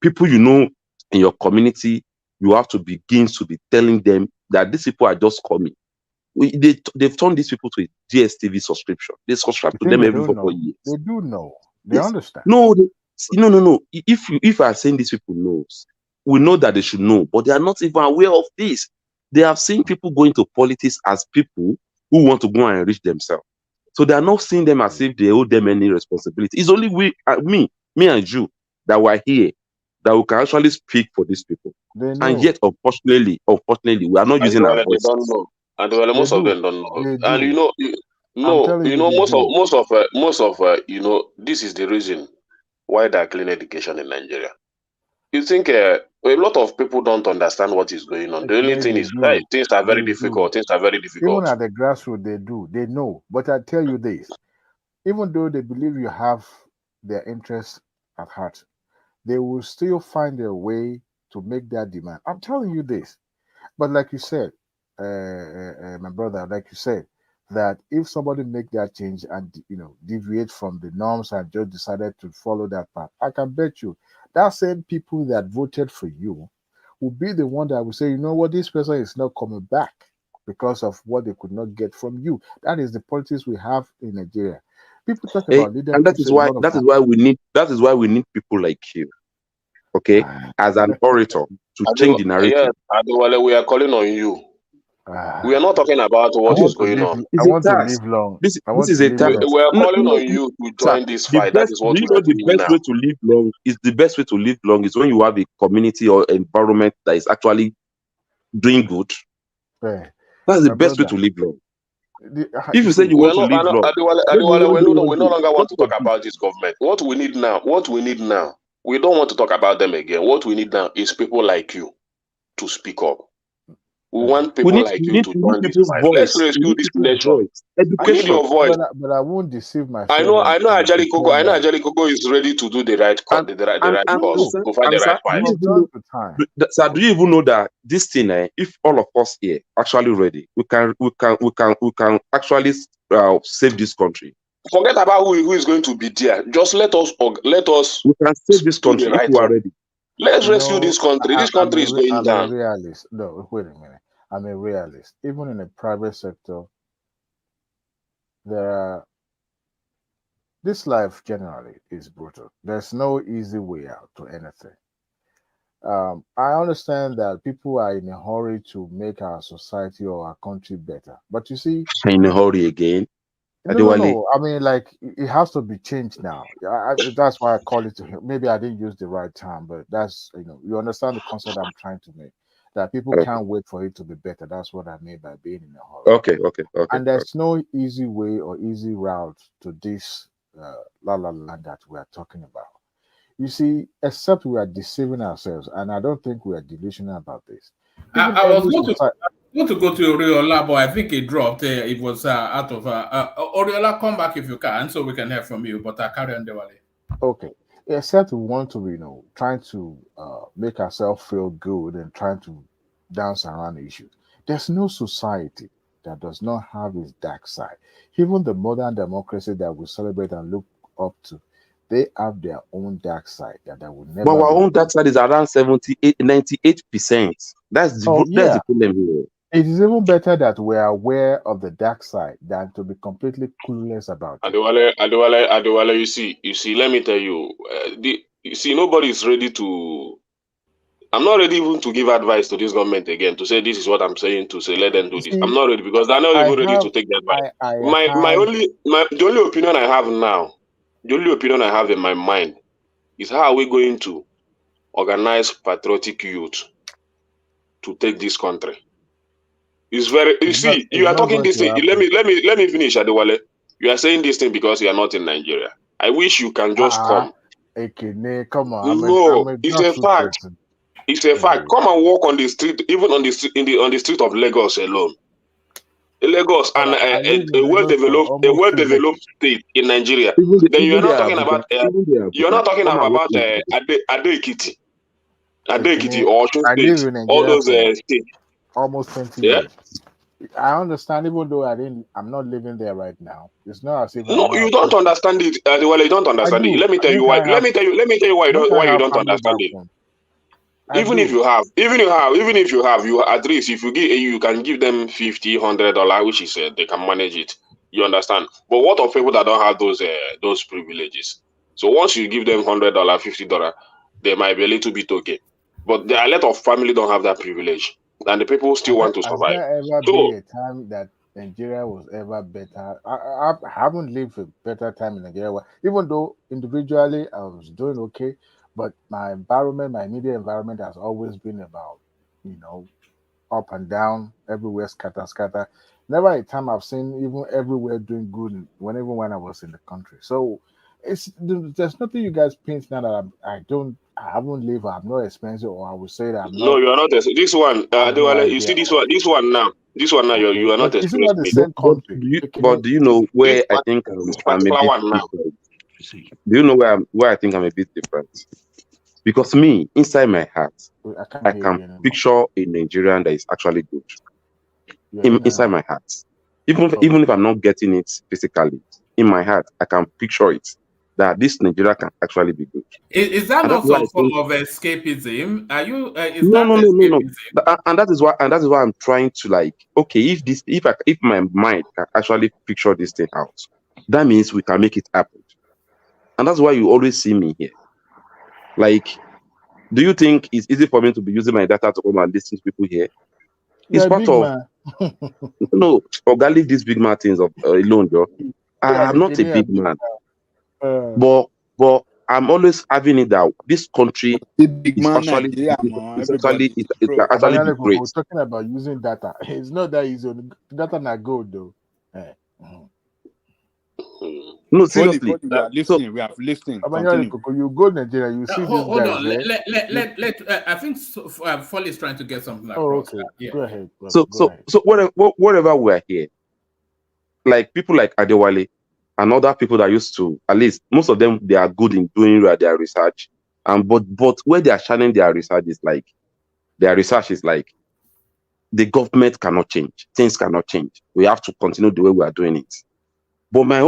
People you know in your community, you have to begin to be telling them that these people are just coming. They've turned these people to a DSTV subscription. They subscribe to them every 4 years. They do know. They understand. No. If I saying these people knows, we know that they should know, but they are not even aware of this. they have seen people go into politics as people who want to go and enrich themselves. So they are not seeing them as if they owe them any responsibility. It's only me and you, that were here, that we can actually speak for these people. And yet, unfortunately, we are not using our voices. They don't know. And most of them don't know. And this is the reason why there are clean education in Nigeria. You think a lot of people don't understand what is going on. The only thing is things are very difficult. Things are very difficult. Even at the grassroots, they know. But I tell you this, even though they believe you have their interests at heart, they will still find a way to make that demand. I'm telling you this. But like you said, my brother, like you said, that if somebody make that change and deviate from the norms and just decided to follow that path, I can bet you that same people that voted for you will be the one that will say, you know what, this person is not coming back because of what they could not get from you. That is the politics we have in Nigeria. People talk about leadership, and that is why we need people like you, okay, as an orator to change the narrative. Yeah, we are calling on you. We are not talking about what is going on. I want to live long. This is a task. We are calling on you to join this fight. That is what we are doing now. The best way to live long is when you have a community or environment that is actually doing good. That's the best way to live long. If you say you want to live long, we no longer want to talk about this government. What we need now, we don't want to talk about them again. What we need now is people like you to speak up. We want people like you to join this fight. Let's rescue this nation. I need your voice. But I won't deceive myself. I know Ajali Koko is ready to do the right cause, to find the right fight. Sir, do you even know that this thing, if all of us here actually ready, we can actually save this country. Forget about who is going to be there. Just let us. We can save this country if we are ready. Let's rescue this country. This country is going down. I'm a realist. No, wait a minute. I'm a realist. Even in the private sector, this life generally is brutal. There's no easy way out to anything. I understand that people are in a hurry to make our society or our country better. But you see, in a hurry again. No. I mean, like, it has to be changed now. That's why I call it. Maybe I didn't use the right term, but that's, you understand the concept I'm trying to make. That people can't wait for it to be better. That's what I mean by being in a hurry. Okay. And there's no easy way or easy route to this land that we are talking about. You see, except we are deceiving ourselves, and I don't think we are delusional about this. I was going to go to Oriola, but I think it dropped. It was out of Oriola. Come back if you can, so we can hear from you. But carry on, Dewale. Okay. Except we want to, trying to make ourselves feel good and trying to dance around the issues. There's no society that does not have its dark side. Even the modern democracy that we celebrate and look up to, they have their own dark side that they will never. But our own dark side is around 98%. That's the problem here. It is even better that we are aware of the dark side than to be completely clueless about it. Adewale, you see, let me tell you, nobody is ready to. I'm not ready even to give advice to this government again, to say this is what I'm saying, to say let them do this. I'm not ready because they're not even ready to take that advice. The only opinion I have now, the only opinion I have in my mind is how are we going to organize patriotic youth to take this country. It's very. You are talking this thing. Let me finish, Adewale. You are saying this thing because you are not in Nigeria. I wish you can just come. Come on. No, it's a fact. It's a fact. Come and walk on the street, even on the street of Lagos alone. Lagos and a well-developed state in Nigeria. Then you are not talking about. You are not talking about Ado-Ekiti, or State, all those states. Almost 20 years. I understand, even though I'm not living there right now. It's not as if you don't understand it. Well, you don't understand it. Let me tell you why. Let me tell you why you don't understand it. Even if you have, you at least if you can give them $50, $100, which is they can manage it. You understand? But what of people that don't have those privileges? So once you give them $100, $50, they might be a little bit okay. But there are a lot of family don't have that privilege. and the people still want to Has survive. there ever So been a time that Nigeria was ever better? I haven't lived a better time in Nigeria, even though individually I was doing okay, but my environment, my immediate environment has always been about, up and down, everywhere, scatter. Never a time I've seen even everywhere doing good when I was in the country. So there's nothing you guys paint now that I haven't lived, I'm not expensive, or I would say that I'm no, not. you are not. This one, I have no you see idea. this one now. This one now, Okay, you are not but is it experienced not the with. same country? Do you know where This I think I'm a particular bit one now. different? Do you know where I think I'm a bit different? Because me, inside my heart, I can't I hear can you anymore. picture a Nigerian that is actually good. Inside my heart. Even if I'm not getting it physically, in my heart, I can picture it that this Nigeria can actually be good. Is that And not that's why some I form think of escapism? Are you? Is no, that no. escapism? And that is why I'm trying to, like, okay, if my mind can actually picture this thing out, that means we can make it happen. And that's why you always see me here. Like, do you think it's easy for me to be using my data to come and listen to people here? It's part of no, or leave these big man things alone, Joe. I'm not a big man, but I'm always having it that this country is actually be great. We're talking about using data. It's not that easy. Data not good though. No, seriously. We are listening. We are listening. Continue. You go Nigeria, you see these Hold guys. on. I think Foley is trying to get something across. Okay. Yeah. Go ahead. So wherever we're here, like people like Adewale and other people that used to, at least most of them, they are good in doing their research. But where they are shining their research is like the government cannot change. Things cannot change. We have to continue the way we are doing it. But my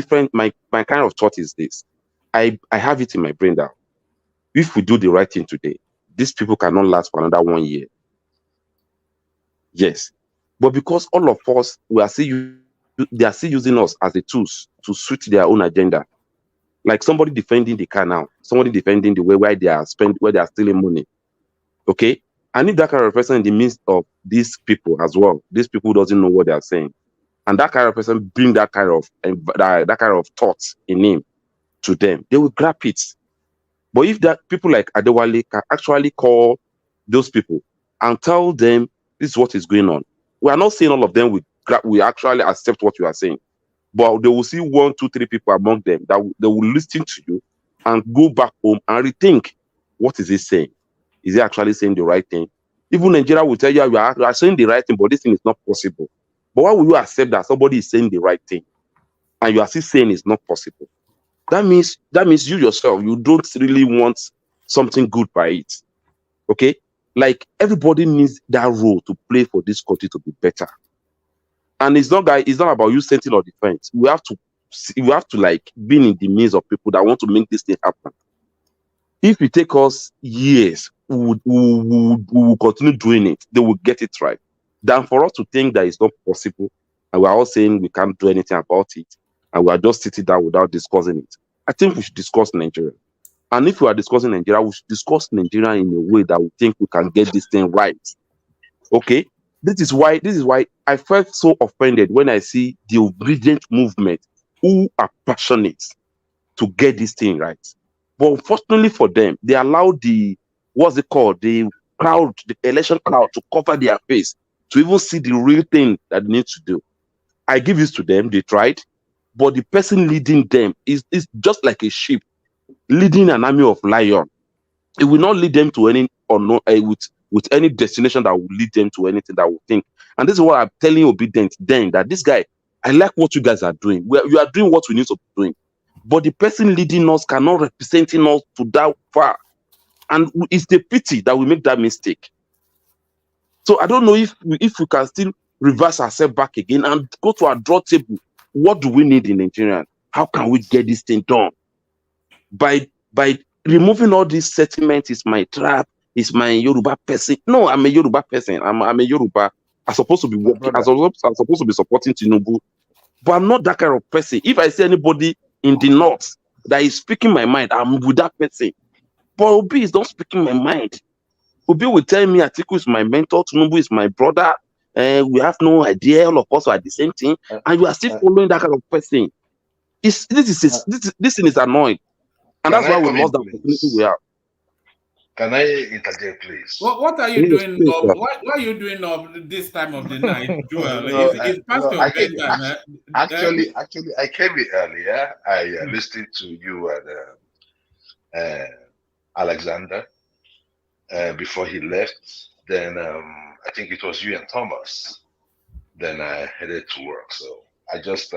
kind of thought is this. I have it in my brain that if we do the right thing today, these people cannot last for another 1 year. Yes. But because all of us, they are still using us as the tools to suit their own agenda. Like somebody defending the car now, somebody defending the way where they are stealing money. Okay? I need that kind of person in the midst of these people as well. These people who doesn't know what they are saying. And that kind of person bring that kind of thoughts in him to them. They will grab it. But if that people like Adewale can actually call those people and tell them this is what is going on. We are not saying all of them we actually accept what you are saying. But they will see 1, 2, 3 people among them that they will listen to you and go back home and rethink, what is he saying? Is he actually saying the right thing? Even Nigeria will tell you you are saying the right thing, but this thing is not possible. But why will you accept that somebody is saying the right thing and you are still saying it's not possible? That means you yourself, you don't really want something good by it. Okay? Like everybody needs that role to play for this country to be better. And it's not about you setting or defense. We have to like be in the midst of people that want to make this thing happen. If it take us years, we will continue doing it. They will get it right. Than for us to think that it's not possible, and we're all saying we can't do anything about it, and we are just sitting down without discussing it. I think we should discuss Nigeria. And if we are discussing Nigeria, we should discuss Nigeria in a way that we think we can get this thing right. Okay? This is why I felt so offended when I see the Obidient movement who are passionate to get this thing right. But unfortunately for them, they allowed the election crowd to cover their face, to even see the real thing that they need to do. I give this to them, they tried, but the person leading them is just like a sheep leading an army of lions. It will not lead them to any with any destination that will lead them to anything that will think. And this is what I'm telling Obidient then, that this guy, I like what you guys are doing. You are doing what we need to be doing. But the person leading us cannot representing us to that far. And it's the pity that we make that mistake. So I don't know if we can still reverse ourselves back again and go to our draw table. What do we need in Nigeria? How can we get this thing done? By removing all these sentiments, is my tribe, is my Yoruba person. No, I'm a Yoruba person. I'm a Yoruba. I'm supposed to be working. I'm supposed to be supporting Tinubu. But I'm not that kind of person. If I see anybody in the north that is speaking my mind, I'm with that person. But Obi is not speaking my mind. Obi will tell me Atiku is my mentor, Tinubu is my brother, we have no idea, all of us are the same thing, and you are still following that kind of person. This thing is annoying, and that's why we lost the opportunity we have. Can I interject, please? What are you doing? Why are you doing this time of the night, Joel? It's past your bedtime. Actually, I came in earlier. I listened to you and Alexander before he left. Then I think it was you and Thomas. Then I headed to work. So I just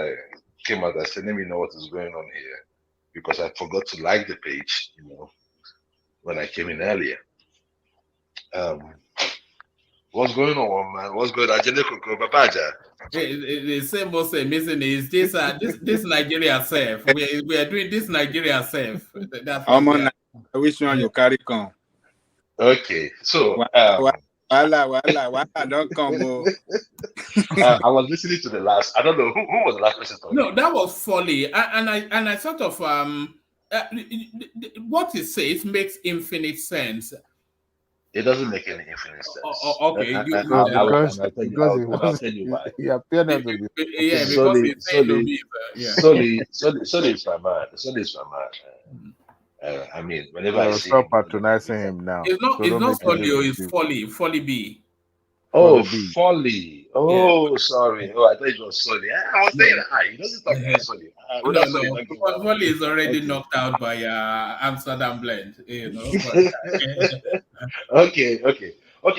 came out. I said, let me know what is going on here, because I forgot to like the page, when I came in earlier. What's going on, man? What's going on? The same was missing is this Nigeria safe. We are doing this Nigeria safe. That's what I wish you carry come. Okay, so don't come. I was listening to the last. I don't know who was the last person talking. No, that was folly, and I sort of what he says makes infinite sense. It doesn't make any infinite sense. Okay, I'll tell you why. He appeared not to be. Yeah, because he's saying to me, Solely is my man. Solely is my man. I mean, whenever I see stop patronizing him now. It's not Solly, it's folly. Folly B. Oh, folly. Oh, sorry. Oh, I thought it was Solly. I was saying he doesn't talk about Solly. No. Folly is already knocked out by Amsterdam blend. Okay.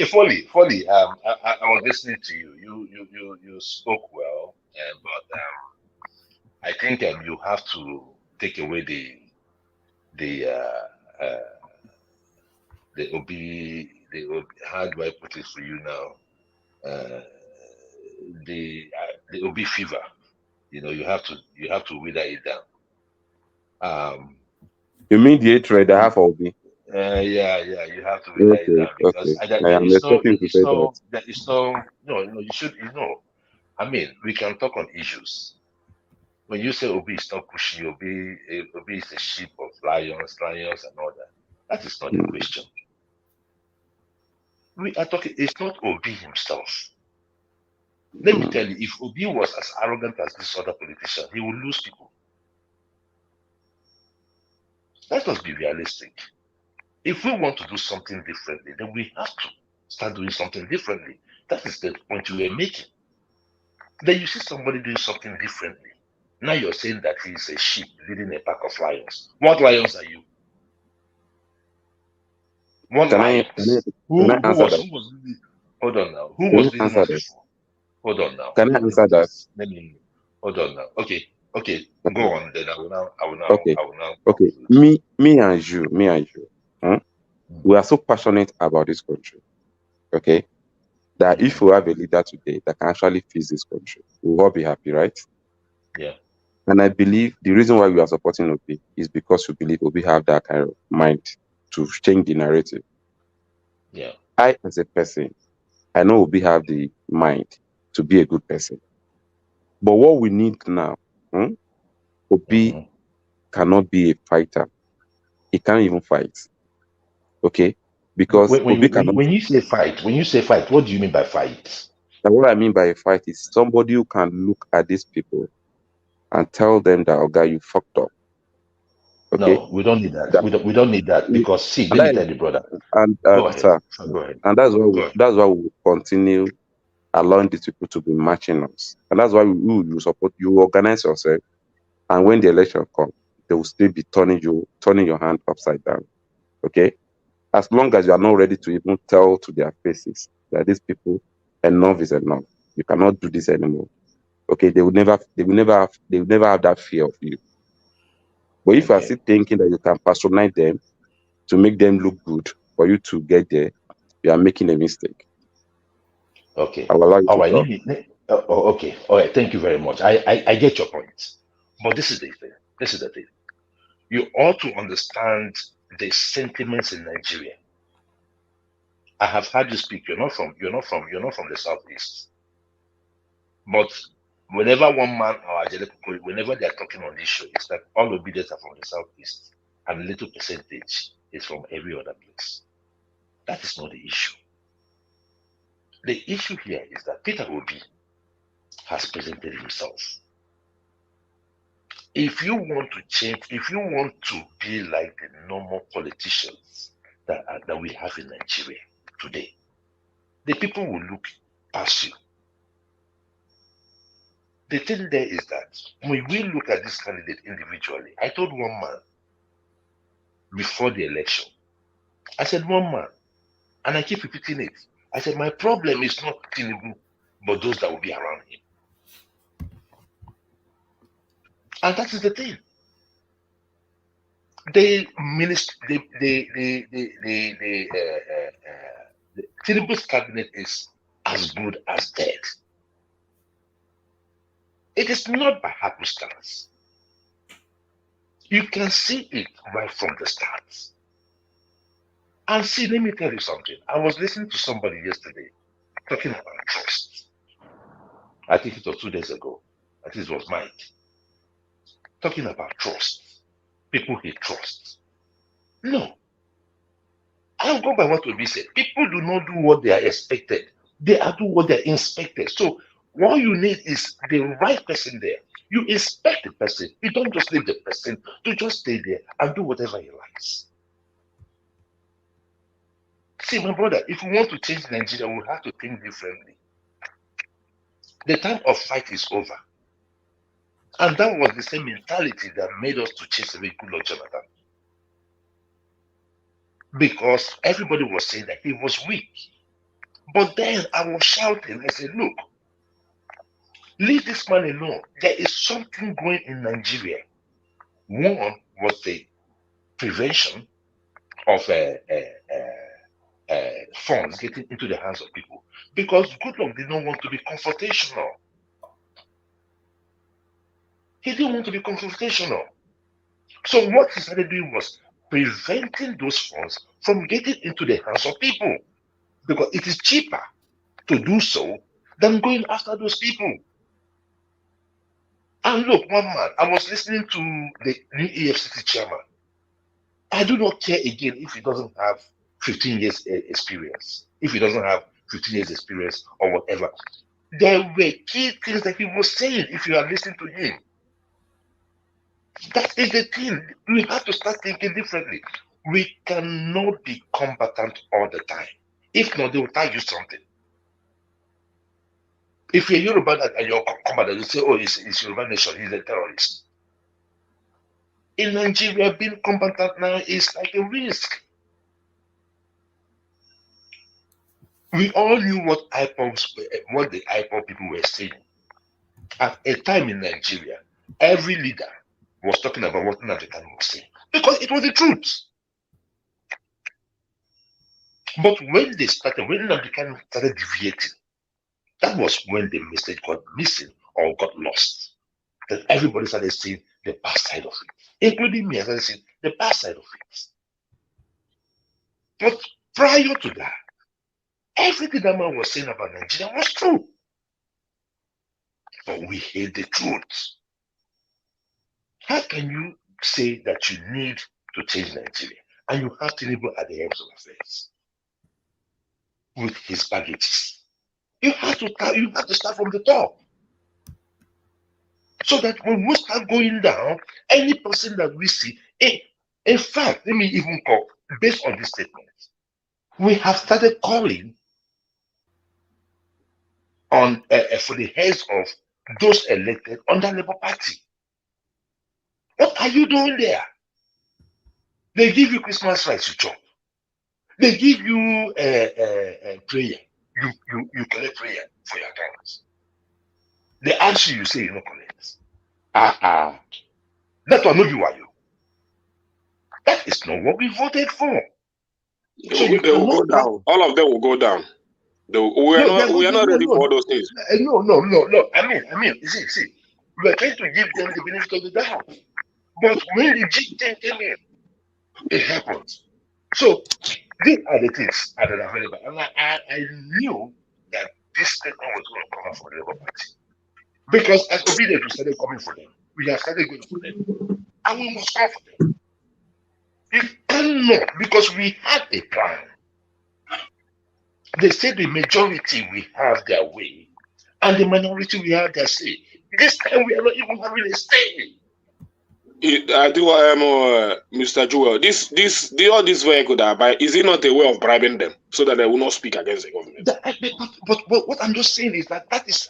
Folly. I was listening to you. You spoke well, but I think you have to take away the how do I put it for you now? The Obi fever. You have to wither it down. You mean the hatred I have for Obi? Yeah, you have to wither it down, because you should. I mean, we can talk on issues. When you say Obi is not pushy, Obi is a sheep of lions and all that. That is not the question. We are talking. It's not Obi himself. Let me tell you, if Obi was as arrogant as this other politician, he would lose people. Let us be realistic. If we want to do something differently, then we have to start doing something differently. That is the point you were making. Then you see somebody doing something differently. Now you're saying that he's a sheep leading a pack of lions. What lions are you? What lions? Hold on now. Who was leading us before? Hold on now. Can I answer that? Hold on now. Okay. Go on. Then I will now. Okay. Me and you. We are so passionate about this country. Okay. That if we have a leader today that can actually fix this country, we will all be happy, right? Yeah. And I believe the reason why we are supporting Obi is because we believe Obi have that kind of mind to change the narrative. Yeah. I, as a person, I know Obi have the mind to be a good person. But what we need now, Obi cannot be a fighter. He can't even fight. Okay? Because when you say fight, what do you mean by fight? And what I mean by a fight is somebody who can look at these people and tell them that, okay, you fucked up. Okay? No, we don't need that. We don't need that, because see, let me tell you, brother. Go ahead. Go ahead. And that's why we continue allowing these people to be matching us. And that's why you support, you organize yourself, and when the election comes, they will still be turning your hand upside down. Okay? As long as you are not ready to even tell to their faces that these people, enough is enough. You cannot do this anymore. Okay, they will never have that fear of you. But if you are still thinking that you can patronize them to make them look good for you to get there, you are making a mistake. Okay. I will allow you to talk. Okay. All right. Thank you very much. I get your point. But this is the thing. You ought to understand the sentiments in Nigeria. I have heard you speak. You're not from the southeast. But whenever one man or whenever they are talking on this show, it's like all Obedients are from the southeast, and a little percentage is from every other place. That is not the issue. The issue here is that Peter Obi has presented himself. If you want to change, if you want to be like the normal politicians that we have in Nigeria today, the people will look past you. The thing there is that when we look at this candidate individually, I told one man before the election, I said, one man, and I keep repeating it, I said, my problem is not Tinubu, but those that will be around him. And that is the thing. The Tinubu's cabinet is as good as dead. It is not by happenstance. You can see it right from the start. And see, let me tell you something. I was listening to somebody yesterday talking about trust. I think it was 2 days ago. I think it was Mike. Talking about trust. People hate trust. No. I'll go by what Obi said. People do not do what they are expected. They are do what they are inspected. So what you need is the right person there. You inspect the person. You don't just leave the person to just stay there and do whatever he likes. See, my brother, if we want to change Nigeria, we have to think differently. The time of fight is over. And that was the same mentality that made us to chase away Goodluck Jonathan. Because everybody was saying that he was weak. But then I was shouting, I said, look, leave this man alone. There is something going in Nigeria. One was the prevention of funds getting into the hands of people. Because Goodluck did not want to be confrontational. He didn't want to be confrontational. So what he started doing was preventing those funds from getting into the hands of people. Because it is cheaper to do so than going after those people. And look, one man, I was listening to the new EFCC chairman. I do not care again if he doesn't have 15 years experience, if he doesn't have 15 years experience or whatever. There were key things that he was saying if you are listening to him. That is the thing. We have to start thinking differently. We cannot be combatant all the time. If not, they will tell you something. If you're Yoruba and you're combatant, you say, oh, it's Yoruba nation, he's a terrorist. In Nigeria, being combatant now is like a risk. We all knew what the IPOB people were saying. At a time in Nigeria, every leader was talking about what Nnamdi Kanu was saying because it was the truth. But when Nnamdi Kanu started deviating, that was when the message got missing or got lost. That everybody started seeing the bad side of it, including me. I started seeing the bad side of it. But prior to that, everything that man was saying about Nigeria was true. But we hate the truth. How can you say that you need to change Nigeria and you have Tinubu at the helm of affairs with his baggages? You have to start from the top. So that when we start going down, any person that we see, in fact, let me even call, based on this statement, we have started calling on for the heads of those elected under Labour Party. What are you doing there? They give you Christmas rights to chop. They give you prayer. You collect prayer for your accounts. They ask you, you say you don't collect. That will not be why you. That is not what we voted for. So they will go down. All of them will go down. We are not ready for all those things. No. I mean, see, we are trying to give them the benefit of the doubt. But when the G10 came in, it happened. So these are the things that are available. And I knew that this statement was going to come out from the Labour Party. Because as Obidient, we started coming for them. We have started going for them. And we must come for them. You cannot, because we had a plan. They say the majority will have their way, and the minority will have their say. This time we are not even having a say. I do, Mr. Jewel. All this vehicle that I buy, is it not a way of bribing them so that they will not speak against the government? But what I'm just saying is that is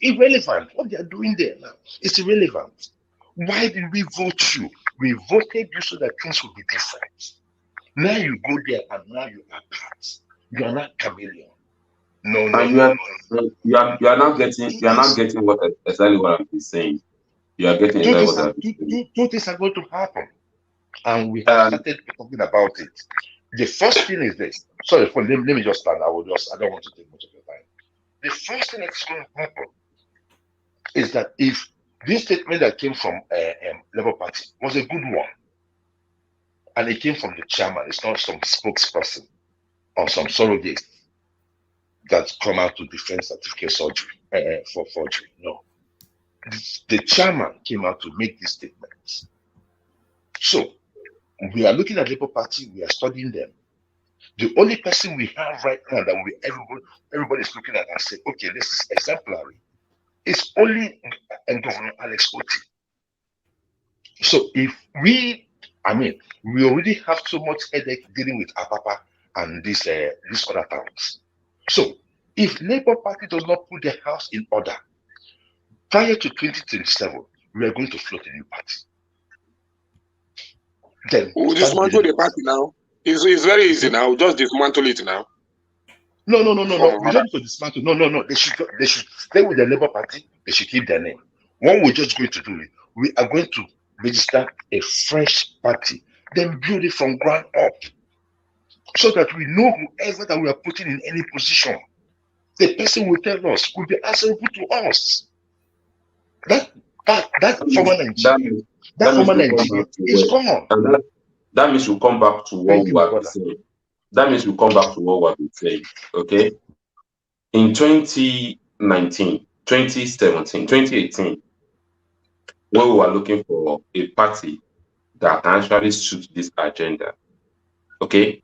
irrelevant. What they are doing there now is irrelevant. Why did we vote you? We voted you so that things would be different. Now you go there and now you are part. You are not chameleon. No. You are not getting what exactly what I'm saying. You are getting exactly what I'm saying. Two things are going to happen, and we have started talking about it. The first thing is this. Sorry, let me just stand. I don't want to take much of your time. The first thing that's going to happen is that if this statement that came from Labour Party was a good one, and it came from the chairman, it's not some spokesperson or some surrogate that come out to defend certificate surgery for forgery. No. The chairman came out to make these statements. So we are looking at Labour Party, we are studying them. The only person we have right now that everybody is looking at and say, okay, this is exemplary, is only Governor Alex Oti. So if we already have so much headache dealing with Apapa and these other towns. So if Labour Party does not put their house in order, prior to 2027, we are going to float a new party. Then we'll dismantle the party now. It's very easy now. Just dismantle it now. No. We don't need to dismantle. No. They should stay with the Labour Party. They should keep their name. What we're just going to do is we are going to register a fresh party, then build it from ground up, so that we know whoever that we are putting in any position, the person will tell us, will be answerable to us. That former Nigeria is gone. That means we'll come back to what we have been saying. That means we'll come back to what we have been saying. Okay? In 2019, 2017, 2018, when we were looking for a party that can actually suit this agenda, okay,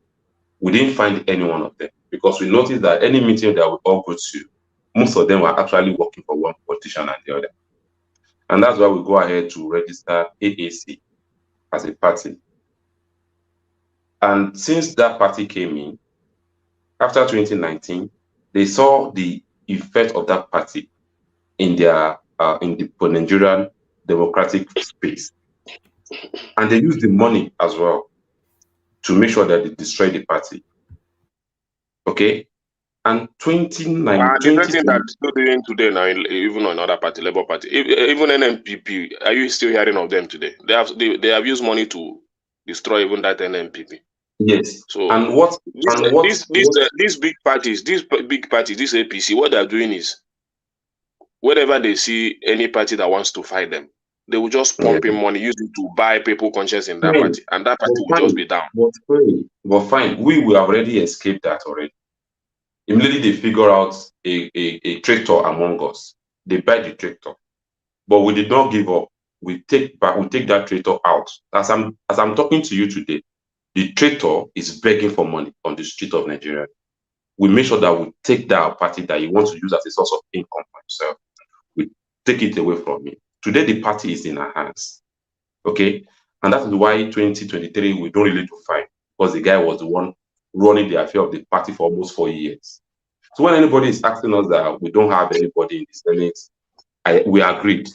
we didn't find any one of them because we noticed that any meeting that we all go to, most of them were actually working for one politician and the other. And that's why we go ahead to register AAC as a party. And since that party came in, after 2019, they saw the effect of that party in their in the Nigerian democratic space. And they used the money as well to make sure that they destroy the party. Okay? And 2019... the thing that's still doing today now, even on other party, Labour Party, even NMPP, are you still hearing of them today? They have used money to destroy even that NMPP. Yes. So and what these big parties, this APC, what they're doing is, whenever they see any party that wants to fight them, they will just pump in money, use it to buy people conscience in that party, and that party will just be down. But fine, we will have already escaped that already. Immediately they figure out a traitor among us. They buy the traitor, but we did not give up. We take that traitor out. As I'm talking to you today, the traitor is begging for money on the street of Nigeria. We make sure that we take that party that he wants to use as a source of income for himself. We take it away from him. Today, the party is in our hands. Okay? And that is why 2023, we don't really do fight, because the guy was the one running the affair of the party for almost 4 years. So when anybody is asking us that we don't have anybody in the Senate, we agreed.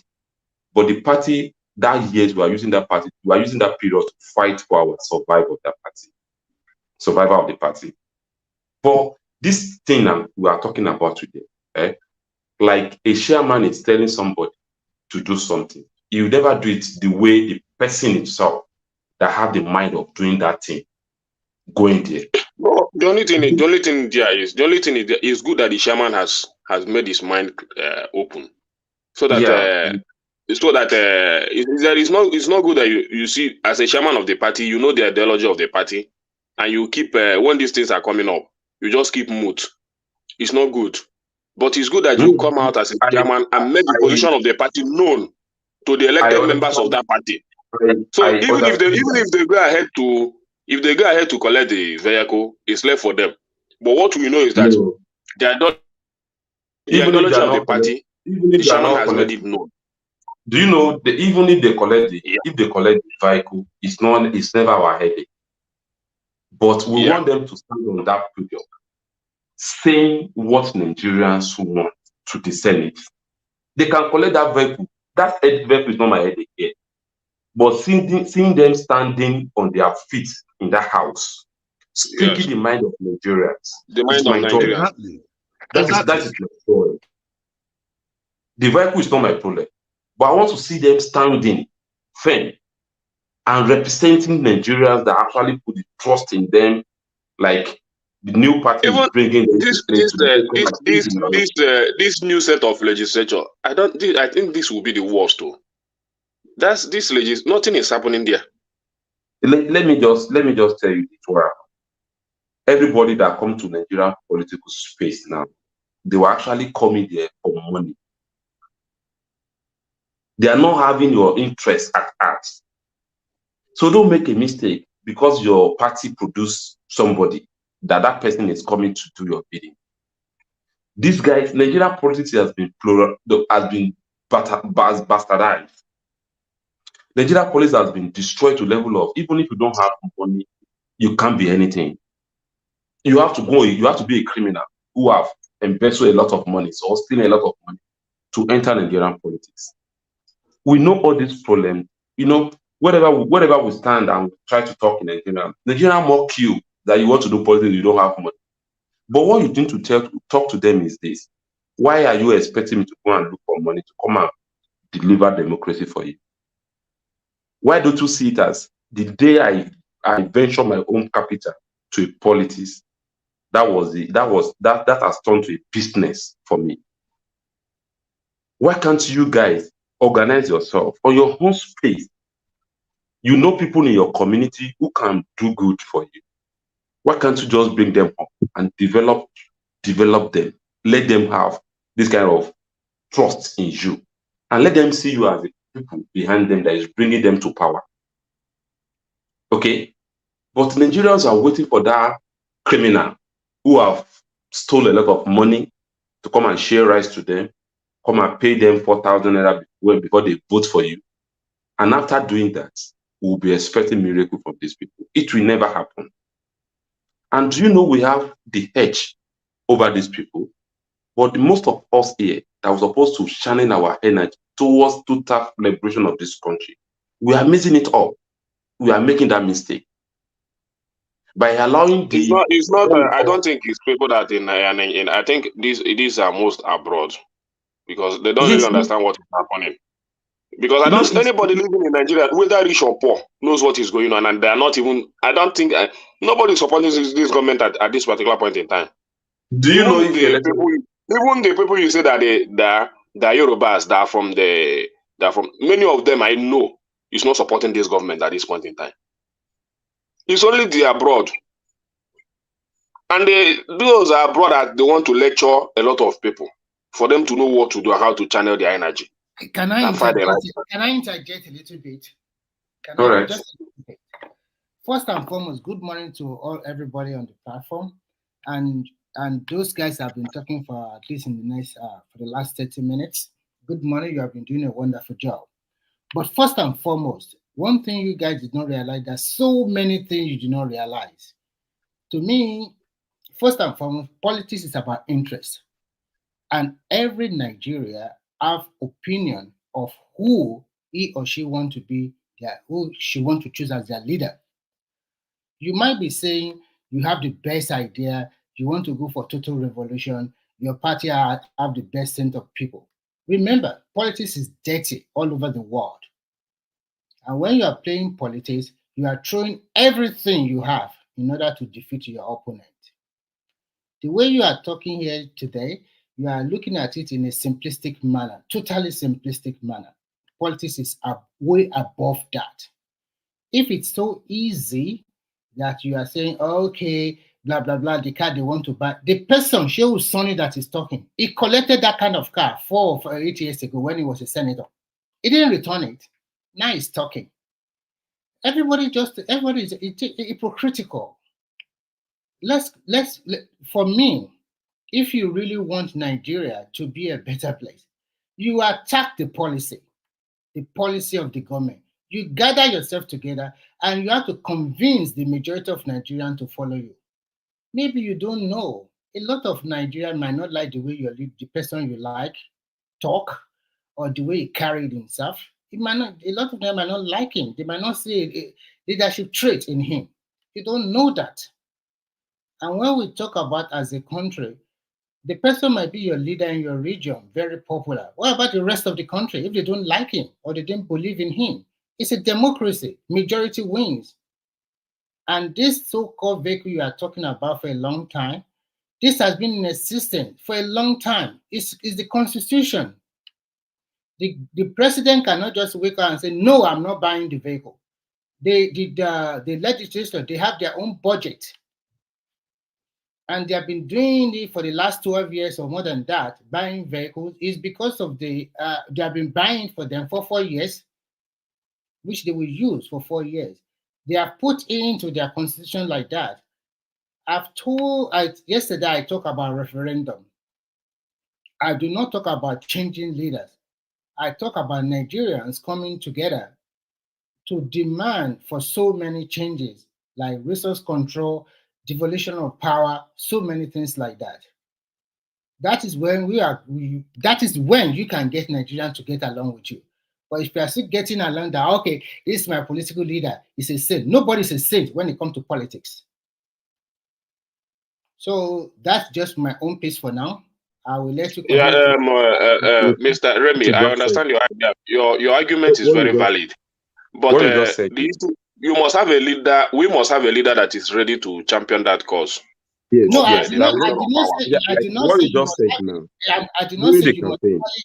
But the party, that years we are using that party, we are using that period to fight for our survival of that party. Survival of the party. But this thing we are talking about today, like a chairman is telling somebody to do something, you never do it the way the person himself that have the mind of doing that thing going there. No, the only thing there is good that the chairman has made his mind open, so that it's not good that you see as a chairman of the party, you know the ideology of the party, and you keep when these things are coming up, you just keep mute. It's not good. But it's good that you come out as a chairman and make the position of the party known to the elected members of that party. So if they go ahead to collect the vehicle, it's left for them. But what we know is that the ideology of the party, the chairman has made it known. Do you know that even if they collect the vehicle, it's never our headache. But we want them to stand on that podium, saying what Nigerians want to the Senate. They can collect that vehicle. That vehicle is not my headache here. But seeing them standing on their feet in that house, speaking the mind of Nigerians, the mind of Nigerians. That is my joy. The vehicle is not my problem. But I want to see them standing firm and representing Nigerians that actually put the trust in them, like the new party is bringing this new set of legislature. I think this will be the worst too. Nothing is happening there. Let me just tell you this one. Everybody that comes to Nigerian political space now, they were actually coming there for money. They are not having your interest at heart. So don't make a mistake because your party produced somebody that person is coming to do your bidding. These guys, Nigerian politics has been bastardized. Nigerian politics has been destroyed to the level of even if you don't have money, you can't be anything. You have to be a criminal who have embezzled a lot of money or stealing a lot of money to enter Nigerian politics. We know all these problems. You know, wherever we stand and try to talk in Nigeria mock you that you want to do politics, you don't have money. But what you need to talk to them is this: why are you expecting me to go and look for money to come and deliver democracy for you? Why don't you see it as the day I venture my own capital to a politics, that has turned to a business for me? Why can't you guys organize yourself on your own space? You know people in your community who can do good for you. Why can't you just bring them up and develop them? Let them have this kind of trust in you, and let them see you as the people behind them that is bringing them to power. Okay, but Nigerians are waiting for that criminal who have stolen a lot of money to come and share rice to them, come and pay them 4,000 naira before they vote for you. And after doing that, we'll be expecting miracle from these people. It will never happen. And do you know we have the edge over these people? But most of us here that was supposed to channel our energy towards total liberation of this country, we are missing it up. We are making that mistake by allowing the. It's not. I don't think it's people that I think these are most abroad because they don't really understand what is happening. Because I don't. Anybody living in Nigeria, whether rich or poor, knows what is going on, and they are not even. I don't think nobody is supporting this government at this particular point in time. Do you know even the people you say that they're Yorubas, they're from many of them I know is not supporting this government at this point in time. It's only the abroad. And those are abroad that they want to lecture a lot of people for them to know what to do and how to channel their energy. Can I interject a little bit? All right. Just a little bit? First and foremost, good morning to everybody on the platform, and those guys have been talking for at least for the last 30 minutes. Good morning, you have been doing a wonderful job. But first and foremost, one thing you guys did not realize, there's so many things you did not realize. To me, first and foremost, politics is about interest. And every Nigeria have opinion of who he or she want to be, who she want to choose as their leader. You might be saying you have the best idea, you want to go for total revolution, your party have the best sense of people. Remember, politics is dirty all over the world. And when you are playing politics, you are throwing everything you have in order to defeat your opponent. The way you are talking here today, you are looking at it in a simplistic manner, totally simplistic manner. Politics is way above that. If it's so easy that you are saying, okay, blah, blah, blah, the car they want to buy, the person, Shehu Sonny, that is talking, he collected that kind of car 4 or 8 years ago when he was a senator. He didn't return it. Now he's talking. Everybody is hypocritical. for me, if you really want Nigeria to be a better place, you attack the policy of the government. You gather yourself together and you have to convince the majority of Nigerians to follow you. Maybe you don't know. A lot of Nigerians might not like the way the person you like talk or the way he carried himself. A lot of them might not like him. They might not see a leadership trait in him. You don't know that. And when we talk about as a country, the person might be your leader in your region, very popular. What about the rest of the country if they don't like him or they don't believe in him? It's a democracy. Majority wins. And this so-called vehicle you are talking about for a long time, this has been in existence for a long time. It's the Constitution. The president cannot just wake up and say, no, I'm not buying the vehicle. The legislature, they have their own budget. And they have been doing it for the last 12 years or more than that, buying vehicles, is because of they have been buying for them for 4 years, which they will use for 4 years. They are put into their constitution like that. Yesterday I talked about referendum. I do not talk about changing leaders. I talk about Nigerians coming together to demand for so many changes, like resource control, devolution of power, so many things like that. That is when that is when you can get Nigerians to get along with you. But if you are still getting along that, okay, this is my political leader, he's a saint. Nobody's a saint when it comes to politics. So that's just my own piece for now. I will let you continue. Yeah, Mr. Remy, I understand your idea. Your argument is very valid. But you must have a leader. We must have a leader that is ready to champion that cause. Yes, no, yes. I did not say you must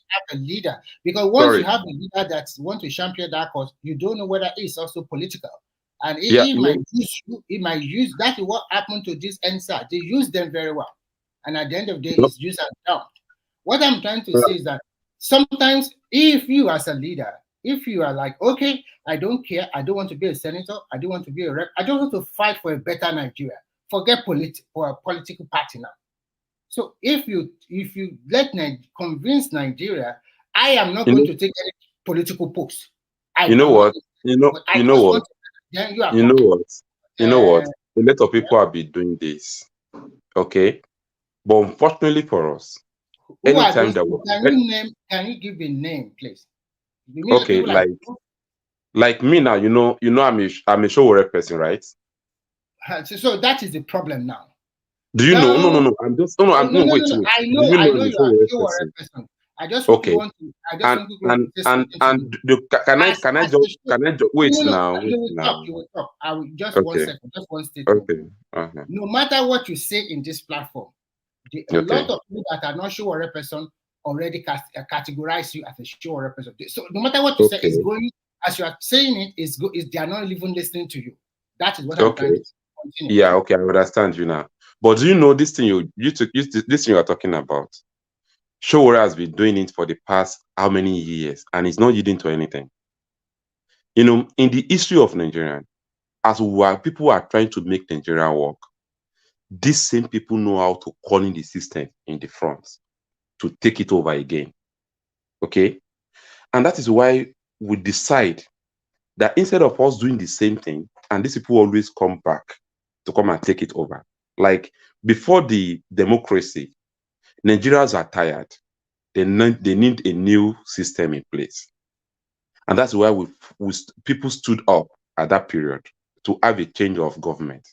have a leader, because once you have a leader that wants to champion that cause, you don't know whether it's also political. And he might use that is what happened to this NSA. They use them very well. And at the end of the day, it's used and dumped. What I'm trying to say is that sometimes if you as a leader, if you are like, okay, I don't care, I don't want to be a senator, I don't want to be a rep, I don't want to fight for a better Nigeria. Forget for a political party now. So if you convince Nigeria, I am not going to take any political post. You know what? A lot of people have been doing this. Okay. But unfortunately for us, anytime that can you give a name, please? Okay, like me now, you know, I'm a Showbiz person, right? So that is the problem now. Do you know? No. I'm just wait. I know you're a Showbiz person. I just okay. Want to. I just can I just wait now? You will talk. I will just 1 second, just one statement. Okay. No matter what you say in this platform, a lot of people that are not Showbiz person already categorize you as a Showbiz person. So no matter what you say, is going as you are saying it. They are not even listening to you. That is what I'm trying to continue. Yeah. Okay, I understand you now. But do you know this thing this thing you are talking about? Showbiz has been doing it for the past how many years, and it's not yielding to anything. You know, in the history of Nigeria, as people are trying to make Nigeria work, these same people know how to call in the system in the front to take it over again. Okay? And that is why we decide that instead of us doing the same thing, and these people always come back to come and take it over. Like before the democracy, Nigerians are tired. They need a new system in place. And that's why people stood up at that period to have a change of government.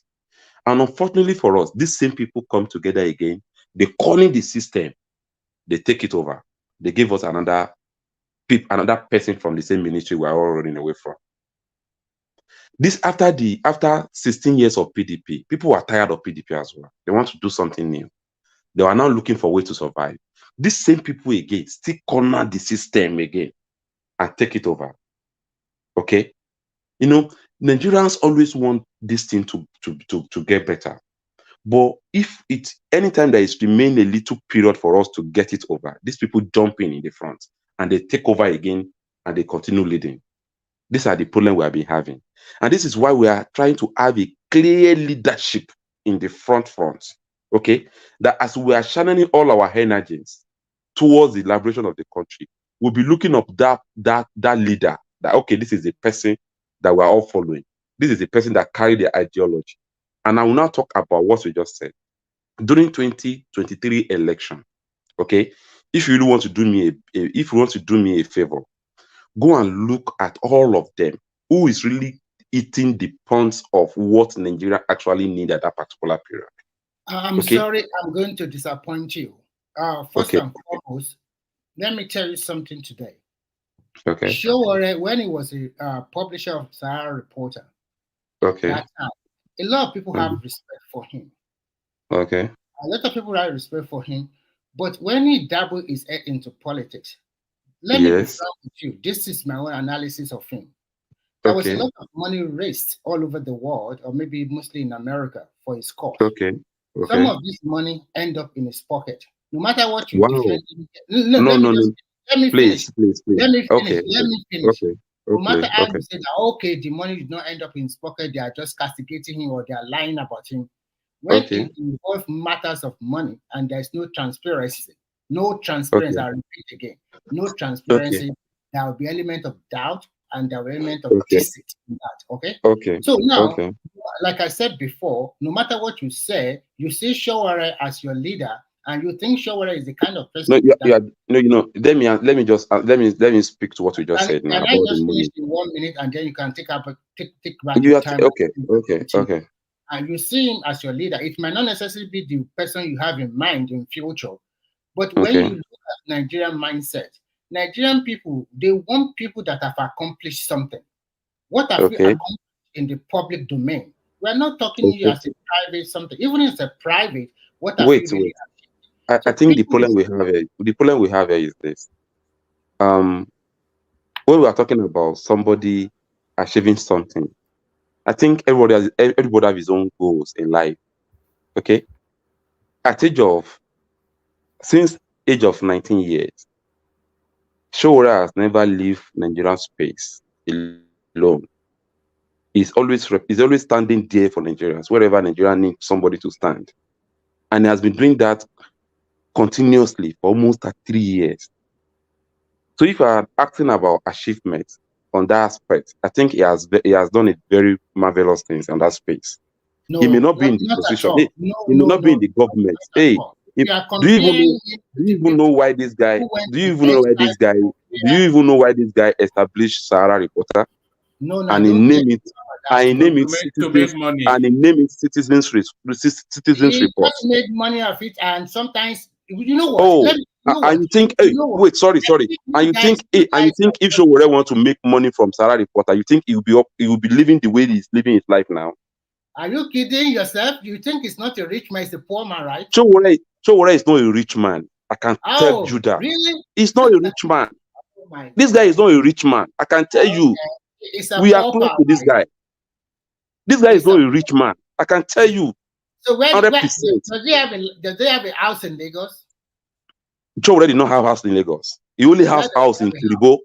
And unfortunately for us, these same people come together again. They call in the system. They take it over. They give us another person from the same ministry we are all running away from. This after 16 years of PDP, people are tired of PDP as well. They want to do something new. They are now looking for a way to survive. These same people again still corner the system again and take it over. Okay? You know, Nigerians always want this thing to get better. But if anytime there is remain a little period for us to get it over, these people jump in the front and they take over again and they continue leading. These are the problems we have been having. And this is why we are trying to have a clear leadership in the front, okay, that as we are channeling all our energies towards the liberation of the country, we'll be looking up that leader, that, okay, this is the person that we're all following. This is the person that carried the ideology. And I will now talk about what we just said. During 2023 election, okay, if you really want to do me a favor, go and look at all of them. Who is really eating the pounds of what Nigeria actually need at that particular period? I'm sorry, I'm going to disappoint you. First and foremost, let me tell you something today. Okay. Showore, when he was a publisher of Sahara Reporter, that time, a lot of people have respect for him. Okay. A lot of people have respect for him, but when he dabbled his head into politics, let me be frank with you. This is my own analysis of him. There was a lot of money raised all over the world, or maybe mostly in America, for his cause. Some of this money end up in his pocket. No matter what you defend. Let me finish. Let me finish. No matter how you say that, okay, the money did not end up in his pocket, they are just castigating him or they are lying about him. When it involves matters of money and there's no transparency, I repeat again, no transparency, there will be element of doubt and there will be element of deceit in that, So now, like I said before, no matter what you say, you see Showore as your leader, and you think Showore is the kind of person. Let me speak to what you just said now. Can I just finish in 1 minute, and then you can take back your time. Okay. And you see him as your leader. It might not necessarily be the person you have in mind in future, but when you look at Nigerian mindset, Nigerian people, they want people that have accomplished something. What have you accomplished in the public domain? We're not talking you as a private something. Even if it's a private, what have you really I think the problem we have here is this. When we are talking about somebody achieving something, I think everybody has his own goals in life. Okay. Since age of 19 years, Showore has never left Nigerian space alone. He's always standing there for Nigerians, wherever Nigeria needs somebody to stand. And he has been doing that continuously for almost 3 years. So if you are asking about achievements on that aspect, I think he has done a very marvelous things on that space. He may not be in the position. He may not be in the government. Hey, do you even know why this guy? Do you even know why this guy established Sahara Reporter? And he named it Citizens Report. He made money of it, and sometimes you know what? And you think, wait, sorry. And you think if Showore want to make money from Sahara Reporter, you think he will be living the way he's living his life now? Are you kidding yourself? You think he's not a rich man, he's a poor man, right? Showore is not a rich man. I can tell you that. Really? He's not a rich man. This guy is not a rich man. I can tell you. We are close to this guy. This guy is not a rich man. I can tell you. So does he have a house in Lagos? Showore did not have a house in Lagos. He only has a house in Kiribo.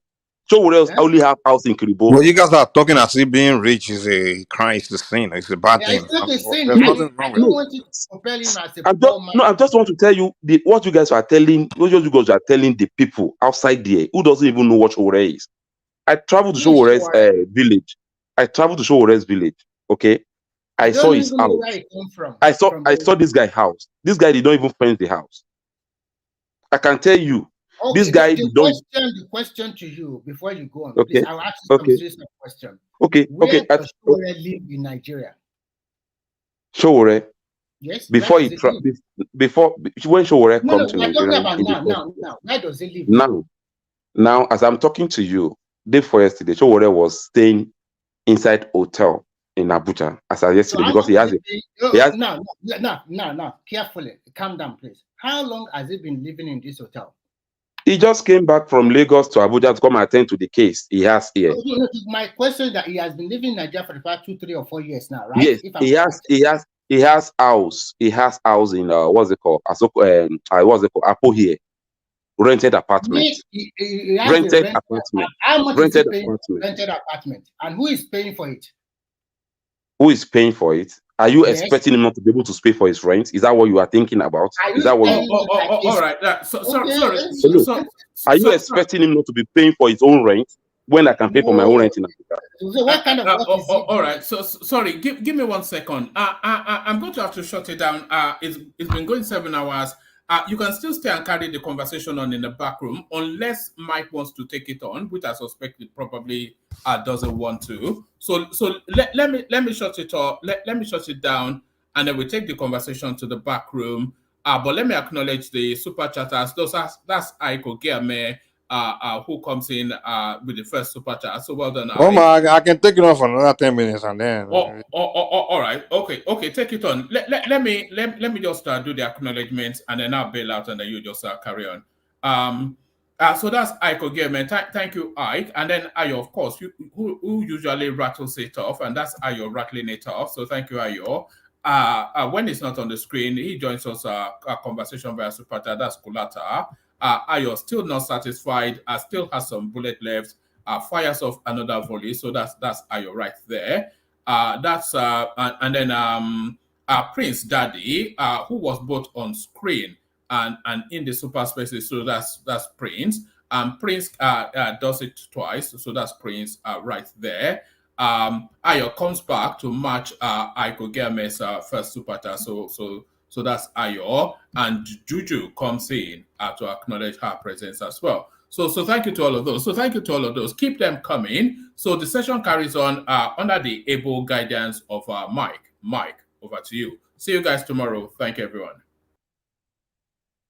Showore only have a house in Kiribo. Well, you guys are talking as if being rich is a crime, it's a sin, it's a bad thing. It's not a sin. There's nothing wrong with it. I don't want you to compare him as a poor man. No, I just want to tell you what you guys are telling the people outside there who doesn't even know what Showore is. I traveled to Showore's village. Okay, I saw his house. I saw this guy's house. This guy did not even fence the house. I can tell you, this guy did not. The question to you before you go on, please, I'll ask you some serious question. Where does Showore live in Nigeria? Showore. Yes. When Showore comes to Nigeria. Now, where does he live? Now, as I'm talking to you, day before yesterday, Showore was staying inside hotel in Abuja as of yesterday because he has No, carefully, calm down, please. How long has he been living in this hotel? He just came back from Lagos to Abuja to come attend to the case he has here. My question is that he has been living in Nigeria for the past 2, 3, or 4 years now, right? Yes, he has house. He has house in what's it called? Apo here. Rented apartment. Rented apartment. How much is he paying for rented apartment? And who is paying for it? Who is paying for it? Are you Yes. expecting him not to be able to pay for his rent? Is that what you are thinking about? Are Is you that what telling you... me that All right. Sorry. Hello. Are you expecting him not to be paying for his own rent when I can pay for my own rent in Africa? So what kind of work is it? All right. So sorry. Give me 1 second. I'm going to have to shut it down. It's been going 7 hours. You can still stay and carry the conversation on in the back room, unless Mike wants to take it on, which I suspect he probably doesn't want to. So let me shut it off. Let me shut it down, and then we take the conversation to the back room. But let me acknowledge the super chatters. That's Aiko Giame, who comes in with the first super chat. So well done, Oh Ike. my, I can take it on for another 10 minutes and then. All right. Okay. Take it on. Let me just do the acknowledgements, and then I'll bail out, and then you just carry on. So that's Ike again. Thank you, Ike. And then Ayo, of course, who usually rattles it off, and that's Ayo rattling it off. So thank you, Ayo. When it's not on the screen, he joins us a conversation via Super Chat. That's Kulata. Ayo still not satisfied. Still has some bullet left. Fires off another volley. So that's Ayo right there. And then Prince Daddy, who was both on screen and in the super spaces. So that's Prince. Prince does it twice. So that's Prince right there. Ayo comes back to match Aiko Germes' first super chat. So that's Ayo, and Juju comes in to acknowledge her presence as well. So thank you to all of those. Keep them coming. So the session carries on under the able guidance of Mike. Mike, over to you. See you guys tomorrow. Thank you, everyone.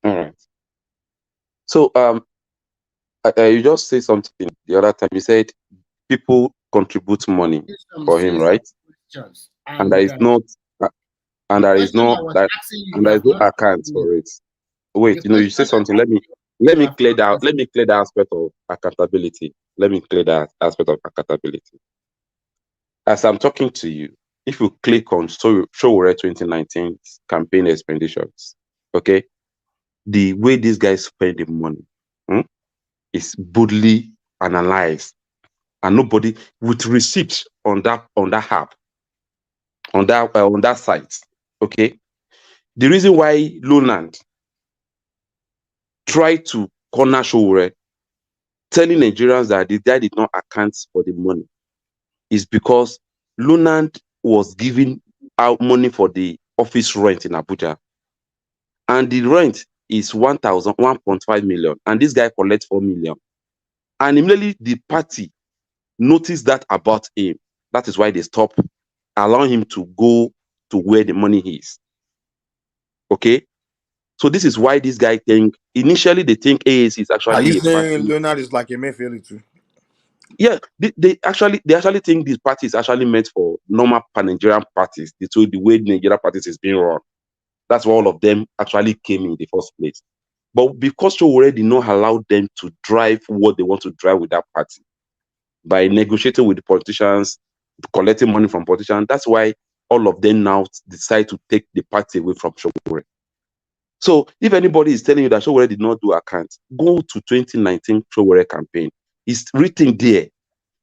All right. So you just said something the other time. You said people contribute money for him, right? And there is no account for it. Wait, you say something. Let me clear that aspect of accountability. As I'm talking to you, if you click on Showore 2019 campaign expenditures, okay, the way these guys spend the money is boldly analyzed, and nobody with receipts on that app, on that site. Okay, the reason why Lowland tried to corner Showore, telling Nigerians that the guy did not account for the money, is because Lowland was giving out money for the office rent in Abuja, and the rent is 1.5 million, and this guy collects 4 million, and immediately the party noticed that about him. That is why they stopped allowing him to go to where the money is. Okay, so this is why this guy initially they think AAC is actually. Are you saying Leonard is like a Mayfield too? Yeah, they actually think this party is actually meant for normal pan-Nigerian parties. The way Nigerian parties is being run. That's why all of them actually came in the first place. But because Showore did not allow them to drive what they want to drive with that party, by negotiating with the politicians, collecting money from politicians, that's why all of them now decide to take the party away from Showore. So if anybody is telling you that Showore did not do account, go to 2019 Showore campaign. It's written there.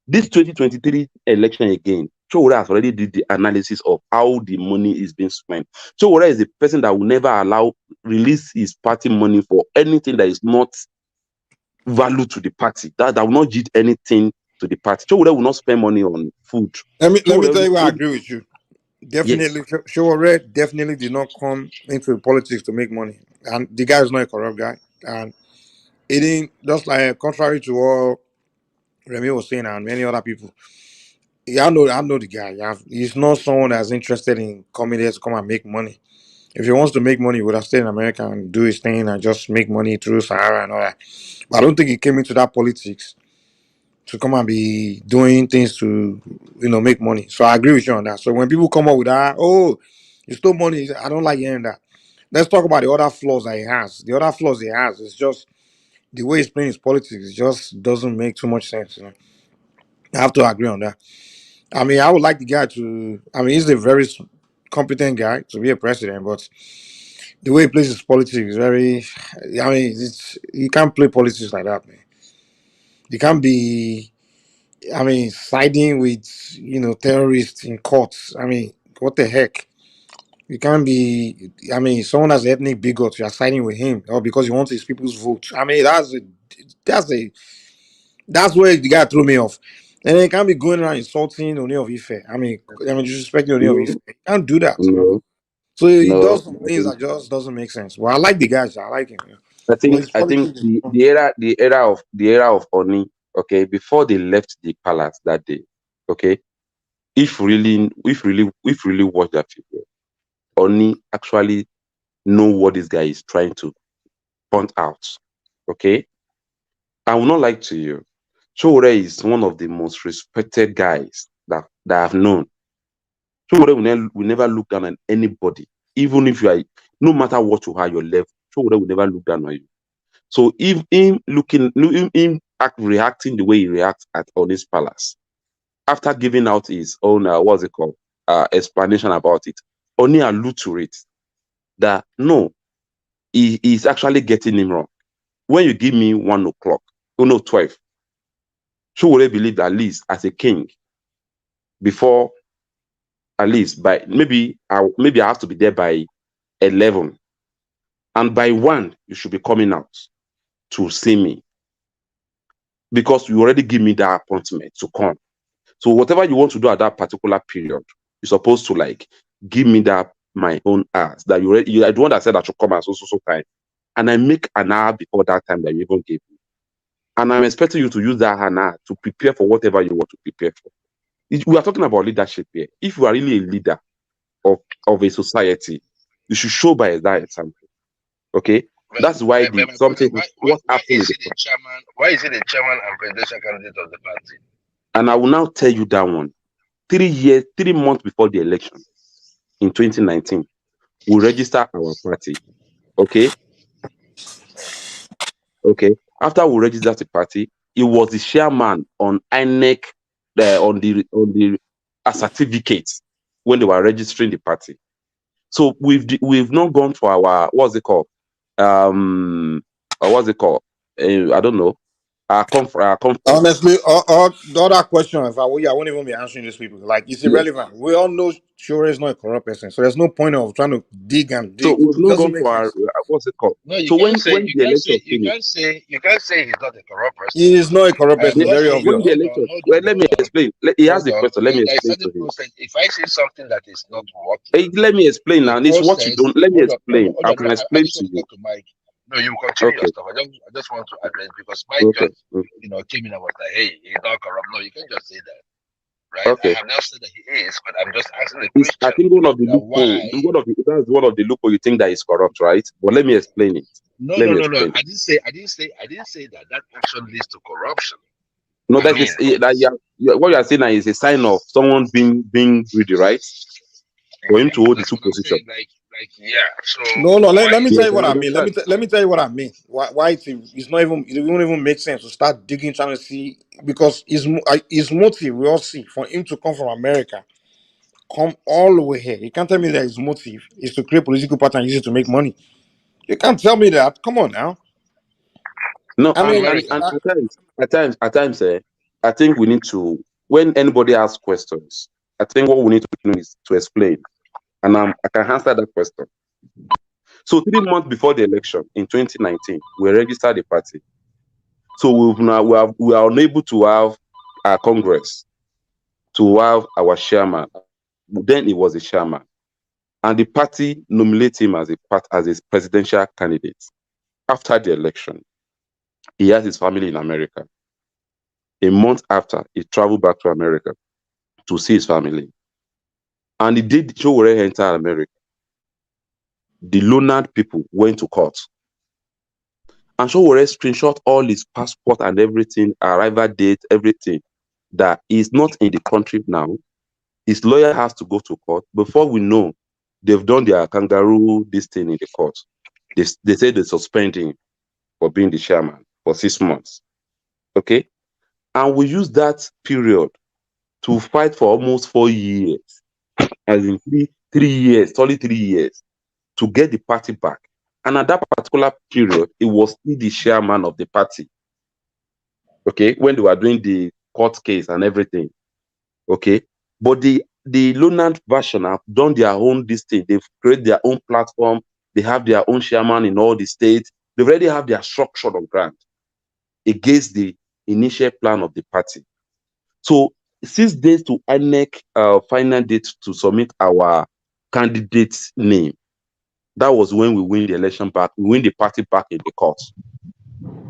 This 2023 election again, Showore has already did the analysis of how the money is being spent. Showore is the person that will never release his party money for anything that is not value to the party. That will not give anything to the party. Showore will not spend money on food. Let me tell you why I agree with you. Definitely, yes. Showore definitely did not come into politics to make money, and the guy is not a corrupt guy. And it ain't just like contrary to what Remy was saying and many other people. I know the guy. He's not someone that's interested in coming here to come and make money. If he wants to make money, he would have stayed in America and do his thing and just make money through Sahara and all that. But I don't think he came into that politics to come and be doing things to, make money. So I agree with you on that. So when people come up with that, oh, you stole money, I don't like hearing that. Let's talk about the other flaws that he has. The other flaws he has is just the way he's playing his politics. It just doesn't make too much sense. I have to agree on that. I mean, I would like the guy to. I mean, he's a very competent guy to be a president, but the way he plays his politics is very. I mean, you can't play politics like that, man. You can't be. I mean, siding with terrorists in courts. I mean, what the heck? You can't be. I mean, someone that's ethnic bigot, you are siding with him, or because you want his people's vote. I mean, that's where the guy threw me off. And then you can't be going around insulting Oni of Ife. I mean, disrespecting Oni of Ife. No, You can't do that. no, So he no. does some things that just doesn't make sense. Well, I like the guy. I like him. I But think his I think politics. the era of Oni, okay, before they left the palace that day, okay, if really watch that video, Oni actually know what this guy is trying to point out. Okay, I will not lie to you. Showore is one of the most respected guys that I've known. Showore will never look down on anybody, even if you are, no matter what you are, your level. Showore will never look down on you. So if him reacting the way he reacts on his palace, after giving out his own explanation about it, only allude to it that no, he is actually getting him wrong. When you give me 1 o'clock, 12, Showore believe at least as a king, before at least by maybe I have to be there by 11, and by 1 you should be coming out to see me, because you already give me that appointment to come. So whatever you want to do at that particular period, you're supposed to like give me that my own hours that you are the one that said I should come at so time, and I make an hour before that time that you even gave me, and I'm expecting you to use that an hour to prepare for whatever you want to prepare for. We are talking about leadership here. If you are really a leader of a society, you should show by that example. Okay, that's why what happened with the chairman? Why is he the chairman and presidential candidate of the party? And I will now tell you that one. 3 months before the election in 2019, we register our party. Okay. After we register the party, it was the chairman on INEC on the certificate when they were registering the party. So we've not gone for our what's it called? I don't know. Honestly, the other question, I won't even be answering these people. Like, it's irrelevant. Yeah. We all know Showore is not a corrupt person, so there's no point of trying to dig. So we've not gone for our, what's it called? No, you so can't say you can't say he's not a corrupt person. He is not a corrupt person. Very obvious. Let me explain. He has the question. Let me explain to him. If I say something that is not working, let me explain now. It's what you don't. Let me explain. I can explain to you. No, you continue your stuff. I just want to address, because Mike just came in and was like, "Hey, he's not corrupt." No, you can't just say that, right? Okay. I have not said that he is, but I'm just asking the question. I think one of the loophole you think that is corrupt, right? But let me explain it. No. I didn't say that. That action leads to corruption. No, what you are saying now is a sign of someone being greedy, right? For him to hold the two positions. So no. Let me tell you what I mean. Let me tell you what I mean. Why it's not even, it won't even make sense to start digging, trying to see, because his motive we all see for him to come from America, come all the way here. You can't tell me that his motive is to create political party and use it to make money. You can't tell me that. Come on now. No, I mean, at times, I think we need to, when anybody asks questions, I think what we need to do is to explain. And I can answer that question. So 3 months before the election in 2019, we registered the party. So we are unable to have our Congress, to have our chairman. Then he was a chairman, and the party nominated him as a presidential candidate. After the election, he has his family in America. A month after, he traveled back to America to see his family. And he did Showore enter America. The Leonard people went to court. And Showore screenshot all his passport and everything, arrival date, everything, that he's not in the country now. His lawyer has to go to court. Before we know, they've done their kangaroo this thing in the court. They say they suspend him for being the chairman for 6 months. Okay? And we use that period to fight for almost 4 years, as in 3 years, solid 3 years, to get the party back. And at that particular period, it was still the chairman of the party. Okay, when they were doing the court case and everything. Okay, but the the Lunand version have done their own this thing. They've created their own platform. They have their own chairman in all the states. They already have their structure on ground against the initial plan of the party. So 6 days to INEC final date to submit our candidate's name. That was when we win the election back. We win the party back in the court.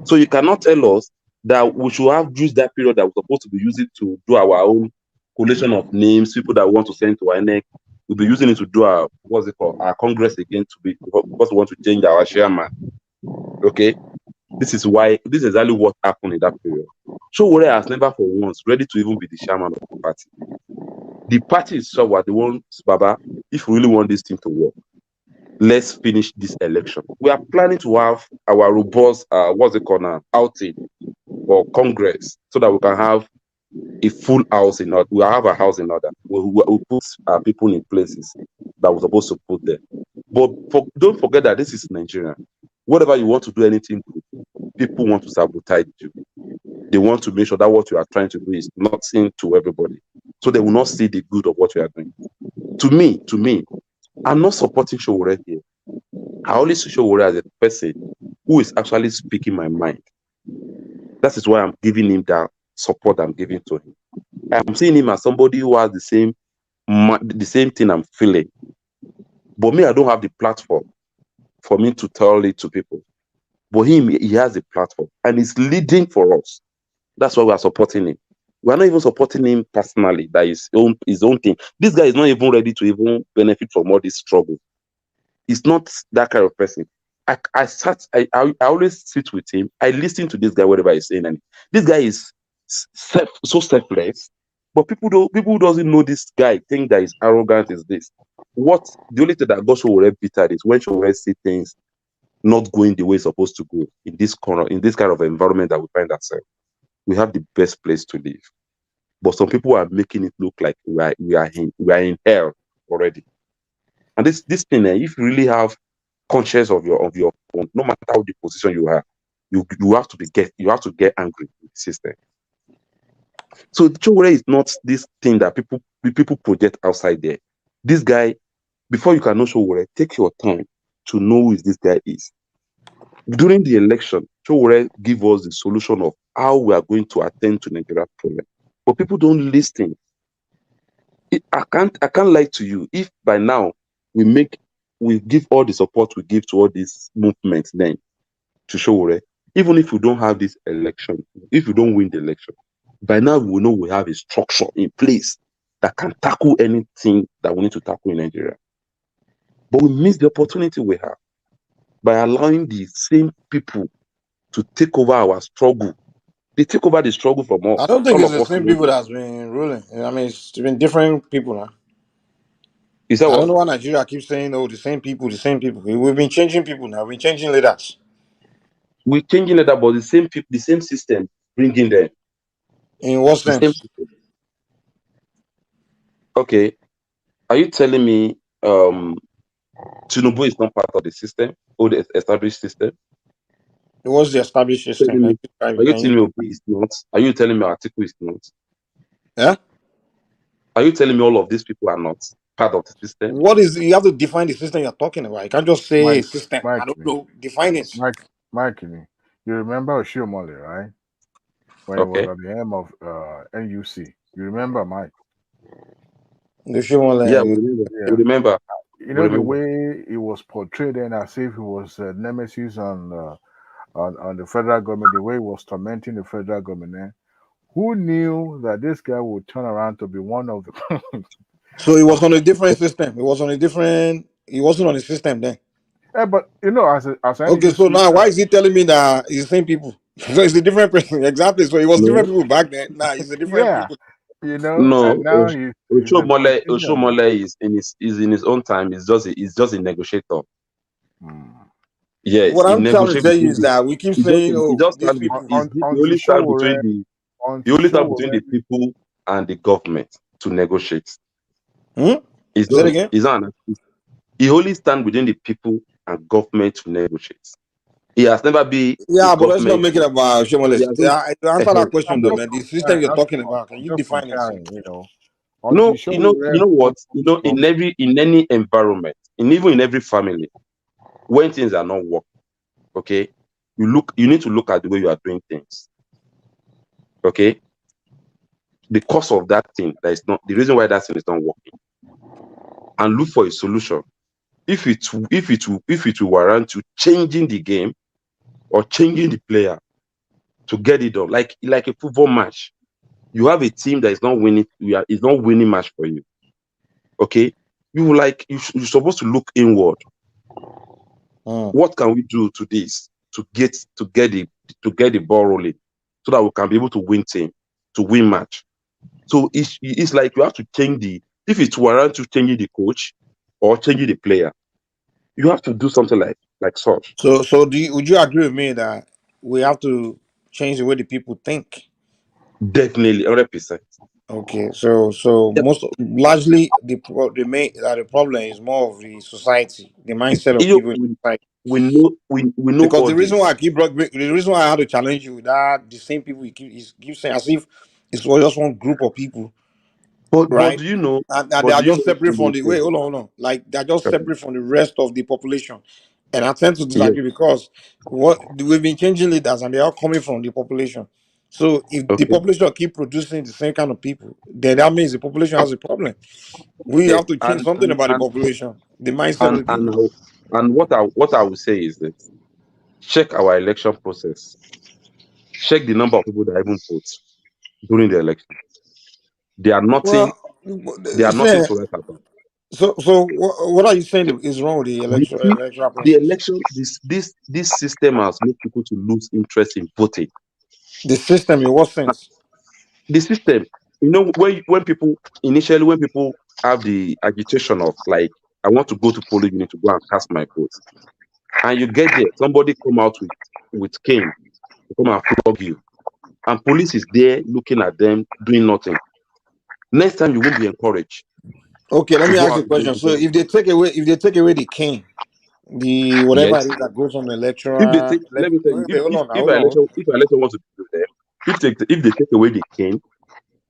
So you cannot tell us that we should have used that period that we're supposed to be using to do our own collation of names, people that want to send to INEC. We'll be using it to do our, what's it called, our Congress again, to be, because we want to change our chairman. Okay? This is exactly what happened in that period. Showore has never for once ready to even be the chairman of the party. The party itself were the ones, Baba, if we really want this thing to work, let's finish this election. We are planning to have our robust, outing for Congress so that we can have a full house in order. We'll have a house in order. We'll put our people in places that we're supposed to put there. But don't forget that this is Nigeria. Whatever you want to do anything good, people want to sabotage you. They want to make sure that what you are trying to do is not seen to everybody. So they will not see the good of what you are doing. To me, I'm not supporting Showore here. I only see Showore as a person who is actually speaking my mind. That is why I'm giving him that support I'm giving to him. I'm seeing him as somebody who has the same thing I'm feeling. But me, I don't have the platform for me to tell it to people. But him, he has a platform and he's leading for us. That's why we are supporting him. We are not even supporting him personally. That is his own thing. This guy is not even ready to even benefit from all this struggle. He's not that kind of person. I always sit with him. I listen to this guy whatever he's saying, and this guy is so selfless. But people who doesn't know this guy think that he's arrogant. Is this what the only thing that got Showore bitter is when Showore see things not going the way it's supposed to go in this corner, in this kind of environment that we find ourselves. We have the best place to live, but some people are making it look like we are in hell already. And this thing, if you really have conscience of your own, no matter how the position you have, you have to get angry with the system. So Showore is not this thing that people project outside there. This guy, before you can know Showore, take your time to know who this guy is. During the election, Showore give us the solution of how we are going to attend to Nigeria's problem. But people don't listen. I can't lie to you. If by now we give all the support we give to all these movements then to Showore, even if we don't have this election, if we don't win the election, by now we will know we have a structure in place that can tackle anything that we need to tackle in Nigeria. But we miss the opportunity we have by allowing the same people to take over our struggle. They take over the struggle from us. I don't think it's the same people that's been ruling. I mean, it's been different people now. Is that I what? don't know why Nigeria keeps saying, "Oh, the same people, the same people." We've been changing people now. We're changing leaders. We're changing leaders, but the same people, the same system, bringing them. In what sense? Okay, are you telling me Tinubu is not part of the system or the established system? It was the established system. Are you telling me Obi is not? Are you telling me Atiku is not? Yeah. Are you telling me all of these people are not part of the system? What is you have to define the system you're talking about? You can't just say system. Mike, I don't know. Define it. Mike, you remember Oshiomhole, right? When he was at the helm of NUC. You remember, Mike? Oshiomhole. Yeah, we remember. You know the way he was portrayed and as if he was a nemesis on the federal government, the way he was tormenting the federal government. Who knew that this guy would turn around to be one of the? So he was on a different system. He wasn't on the system then. Yeah, but you know, as okay, so now why is he telling me that it's the same people? So it's a different person, exactly. So it was different people back then. Nah, he's a different people. You know, no. And now Oshiomhole is in his own time. He's just a negotiator. Yes, what I'm trying to tell you is that we keep saying, these people. He only stand between the people and the government to negotiate. Say that again? He only stand within the people and government to negotiate. He has never been. Yeah, but let's not make it about Showbiz. To answer that question, though, man, the system you're talking about, can you define it? You know, No, you know what? In any environment, even in every family, when things are not working, okay, you need to look at the way you are doing things. Okay, the cause of that thing that is not the reason why that thing is not working, and look for a solution. If it will warrant you changing the game or changing the player to get it done, like a football match, you have a team that is not winning. Is not winning match for you. Okay, you're supposed to look inward. What can we do to this to get the ball rolling, so that we can be able to win match? So it's like you have to change if it's warrant you changing the coach or changing the player, you have to do something like such. So would you agree with me that we have to change the way the people think? Definitely, 100%. Okay, so largely the problem is more of the society, the mindset of people in society. We know because the reason why I had to challenge you that the same people you keep saying as if it's just one group of people. But do you know? And they are just separate from the hold on. Like they're just separate from the rest of the population. And I tend to disagree because we've been changing leaders and they are coming from the population. So if the population keep producing the same kind of people, then that means the population has a problem. We have to change something about the population, the mindset of the people. And what I would say is that check our election process. Check the number of people that even vote during the election. They are nothing. They are nothing to write about. So what are you saying is wrong with the electoral process? The election, this system has made people to lose interest in voting. The system, in what sense? The system, when people have the agitation of like, I want to go to polling unit to go and cast my vote, and you get there, somebody come out with cane to come and flog you, and police is there looking at them doing nothing. Next time you won't be encouraged. Okay, let me ask you a question. So if they take away the cane, the whatever it is that goes on the electoral, let me tell you, if election wants to do them, if they take away the cane,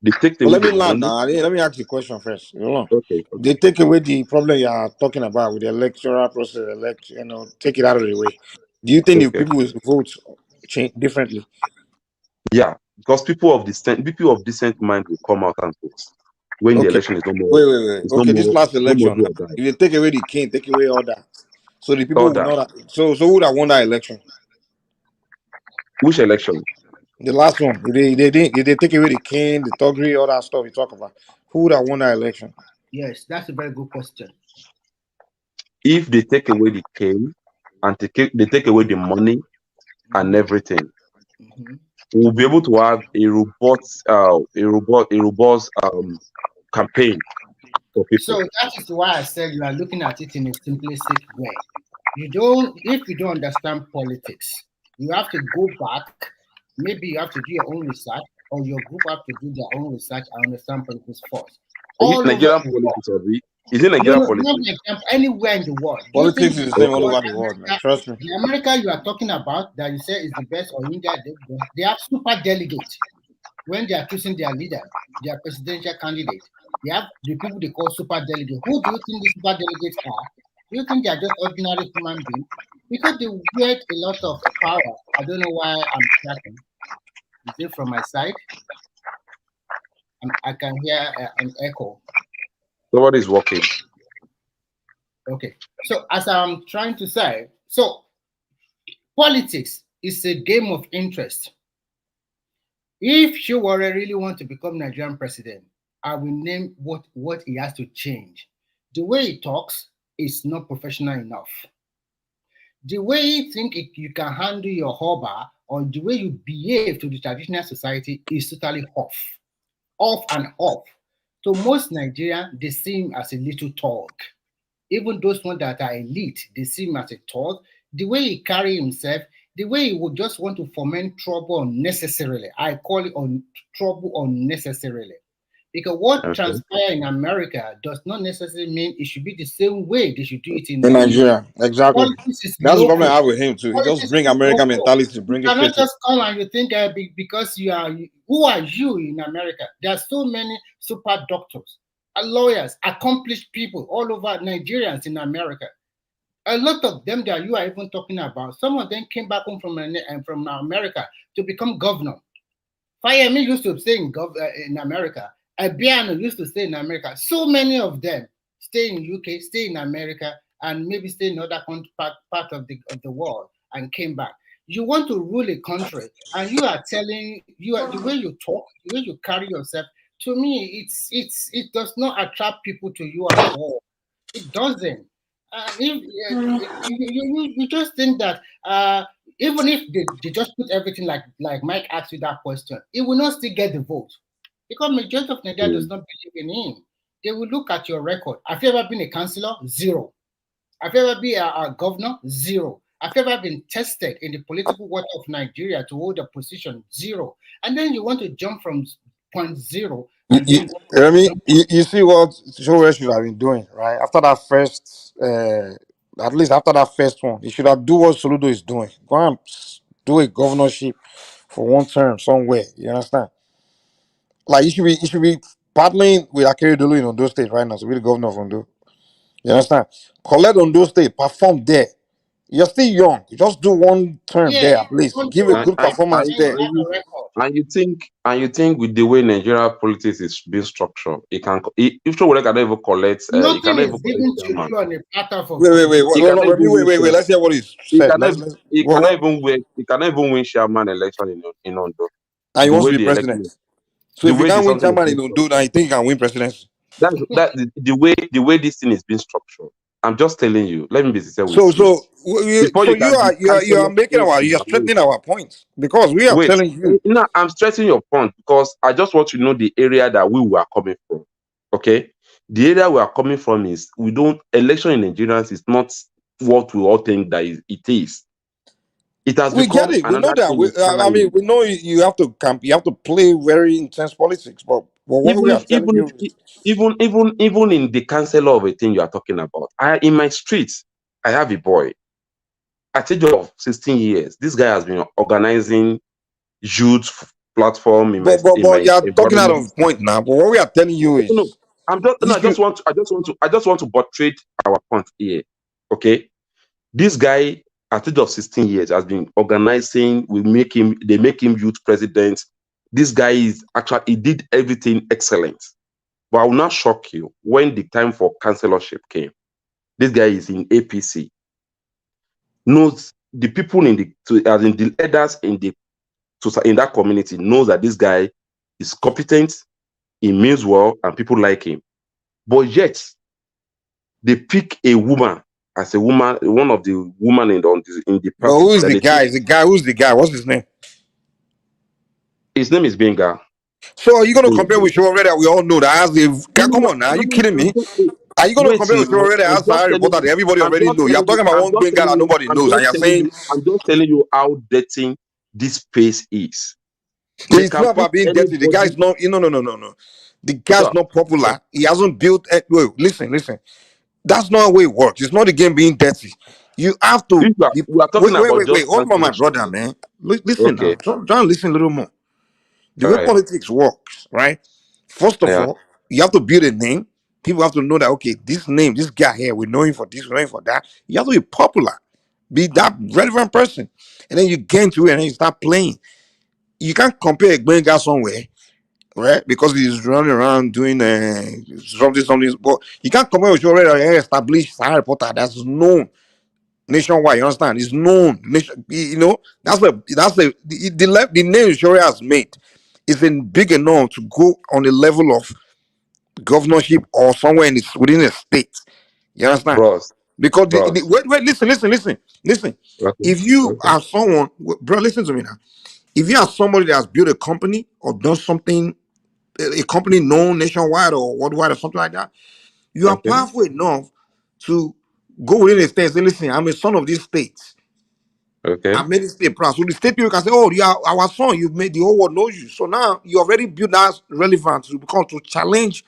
they take away. Let me land now. Let me ask you a question first. Hold on. Okay. They take away the problem you are talking about with the electoral process, take it out of the way. Do you think the people will vote change differently? Yeah, because people of decent mind will come out and vote when the election is no more. Wait. Okay, this last election, if they take away the cane, take away all that, so the people will not. So who would have won that election? Which election? The last one. If they take away the cane, the thuggery, all that stuff you talk about, who would have won that election? Yes, that's a very good question. If they take away the cane and they take away the money and everything, we'll be able to have a robust campaign for people. So that is why I said you are looking at it in a simplistic way. If you don't understand politics, you have to go back. Maybe you have to do your own research, or your group have to do their own research and understand politics first. Nigerian politics, is it Nigerian politics? Anywhere in the world. Politics is the same all over the world, man. Trust me. The America you are talking about that you say is the best, or India, they have super delegates when they are choosing their leader, their presidential candidate. They have the people they call super delegates. Who do you think the super delegates are? Do you think they are just ordinary human beings? Because they wield a lot of power. I don't know why I'm tracking. Is it from my side? I can hear an echo. Nobody's walking. Okay. So as I'm trying to say, so politics is a game of interest. If Showore really want to become Nigerian president, I will name what he has to change. The way he talks is not professional enough. The way you think you can handle your hobby or the way you behave to the traditional society is totally off and off. So most Nigerians, they see him as a little thug. Even those ones that are elite, they see him as a thug. The way he carry himself, the way he would just want to foment trouble unnecessarily. I call it trouble unnecessarily. Because what transpires in America does not necessarily mean it should be the same way they should do it in Nigeria. Exactly. That's the problem I have with him too. He just bring American mentality to bring it. You cannot just come and you think because who are you in America? There are so many super doctors. lawyers, accomplished people all over Nigerians in America. A lot of them that you are even talking about, some of them came back home from America to become governor. Fayemi used to stay in America. Abiano used to stay in America. So many of them stay in UK, stay in America, and maybe stay in other part of the world and came back. You want to rule a country, and you are telling the way you talk, the way you carry yourself. To me, it does not attract people to you at all. It doesn't. You just think that even if they just put everything like Mike asked you that question, it will not still get the vote because majority of Nigeria does not believe in him. They will look at your record. Have you ever been a councillor? Zero. Have you ever been a governor? Zero. Have you ever been tested in the political water of Nigeria to hold a position? Zero. And then you want to jump from 0.0. You see what Showbiz should have been doing, right? After that first, at least after that first one, he should have do what Soludo is doing. Go and do a governorship for one term somewhere. You understand? Like he should be partnering with Akeredolu in Ondo State right now to be the governor of Ondo. You understand? Collect Ondo State, perform there. You're still young. You just do one term there at least. Give a good performance there. And you think with the way Nigeria politics is being structured, it can if Showbiz can even collect Nothing is given to you on a platter for wait. Let's hear what he's said. He cannot even win chairman election in Ondo. And he wants to be president. So if you can't win chairman in Ondo, then you think you can win presidency. That's the way this thing is being structured. I'm just telling you. Let me be sincere with you are strengthening our points because we are telling you. No, I'm stressing your point because I just want to know the area that we were coming from. Okay, the area we are coming from is election in Nigeria is not what we all think that it is. It has we get it. We know that. We know you have to camp. You have to play very intense politics. But even in the council of a thing you are talking about, in my streets, I have a boy. At the age of 16 years, this guy has been organizing youth platform. But you are talking out of point now. But what we are telling you is, I just want to portray our point here. Okay, this guy at the age of 16 years has been organizing. They make him youth president. This guy he did everything excellent. But I will not shock you when the time for councillorship came. This guy is in APC. Knows the people in the leaders in that community knows that this guy is competent, he means well, and people like him. But yet they pick a woman as a woman, one of the women in the party. Who is the guy? Who's the guy? What's his name? His name is Benga. So are you going to compare with Showbiz that we all know that come on now? Are you kidding me? Are you going to compare with Showbiz that has a reporter that everybody already knows? You're talking about one Benga that nobody knows, and you're saying I'm just telling you how dirty this space is. It's not about being dirty. The guy's not. No. The guy's not popular. He hasn't built. Well, listen. That's not the way it works. It's not the game being dirty. You have to. We are talking about wait. Hold on, my brother, man. Listen now. Try and listen a little more. The way politics works, right? First of all, you have to build a name. People have to know that, okay, this name, this guy here, we know him for this, we know him for that. You have to be popular. Be that relevant person. And then you get into it and then you start playing. You can't compare a guy somewhere, right? Because he's running around doing something. But you can't compare with your established reporter that's known nationwide. You understand? It's known. That's the name Showbiz has made is big enough to go on the level of governorship or somewhere within a state. You understand? Because wait, listen. Okay. If you are someone, bro, listen to me now. If you are somebody that has built a company or done something, a company known nationwide or worldwide or something like that, you are powerful enough to go within a state and say, listen, I'm a son of this state. Okay. I made this state proud. So the state people can say, oh, you are our son. You've made the whole world knows you. So now you already built that relevance to challenge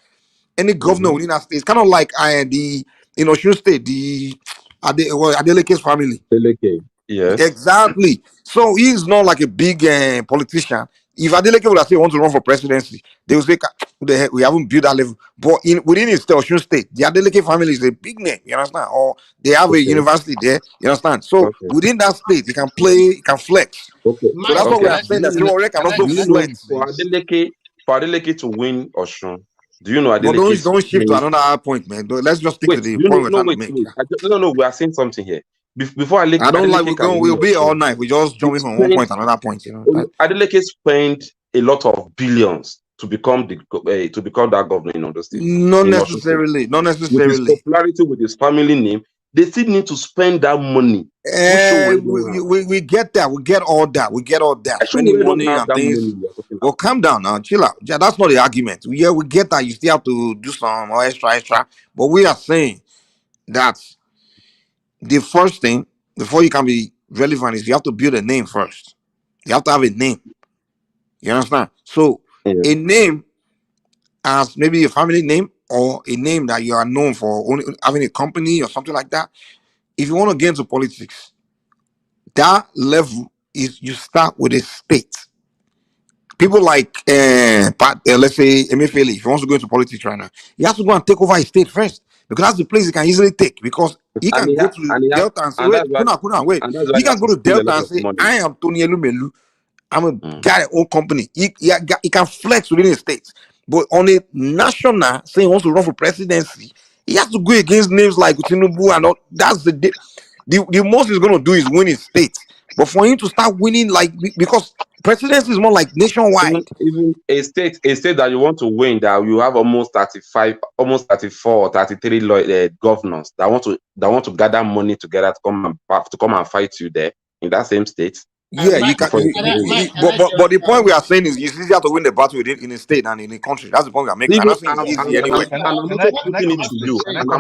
any governor within that state. It's kind of like the Osun State, the Adeleke's family. Adeleke, yes. Exactly. So he's not like a big politician. If Adeleke would have said want to run for presidency, they will say, Who the heck? We haven't built that level. But within the Osun State, the Adeleke family is a big name. You understand? Or they have a university there. You understand? So within that state, you can play, you can flex. Okay. So that's what we are saying. That Showore can also flex. For Adeleke to win Osun, do you know But Adeleke? don't shift to another point, man. Let's just stick to the point we're trying to make. No, we are saying something here. Before I don't like Adeleke we'll be all night. We just jumping from one point to another point. You know. Adeleke spent a lot of billions to become that governor in Ondo State. Not necessarily. With his popularity, with his family name, they still need to spend that money. We get that. We get all that. Spending money and things. Well, calm down now. Chill out. Yeah, that's not the argument. We get that. You still have to do some extra. But we are saying that the first thing before you can be relevant is you have to build a name first. You have to have a name. You understand? So a name as maybe a family name or a name that you are known for only having a company or something like that. If you want to get into politics, that level is you start with a state. People like let's say Emefiele, if he wants to go into politics right now, he has to go and take over his state first because that's the place he can easily take because he can go to Delta and say, wait. He can go to Delta and say, I am Tony Elumelu. I'm a guy that own company. He can flex within the states. But on a national, saying he wants to run for presidency, he has to go against names like Tinubu and all. That's the most he's going to do is win his states. But for him to start winning, because presidency is more like nationwide. Even a state that you want to win, that you have almost 35, almost 34, 33 governors that want to gather money together to come and fight you there in that same state. Yeah, you can. But the point we are saying is it's easier to win the battle in a state than in a country. That's the point we are making. I'm not saying it's easy anyway. I'm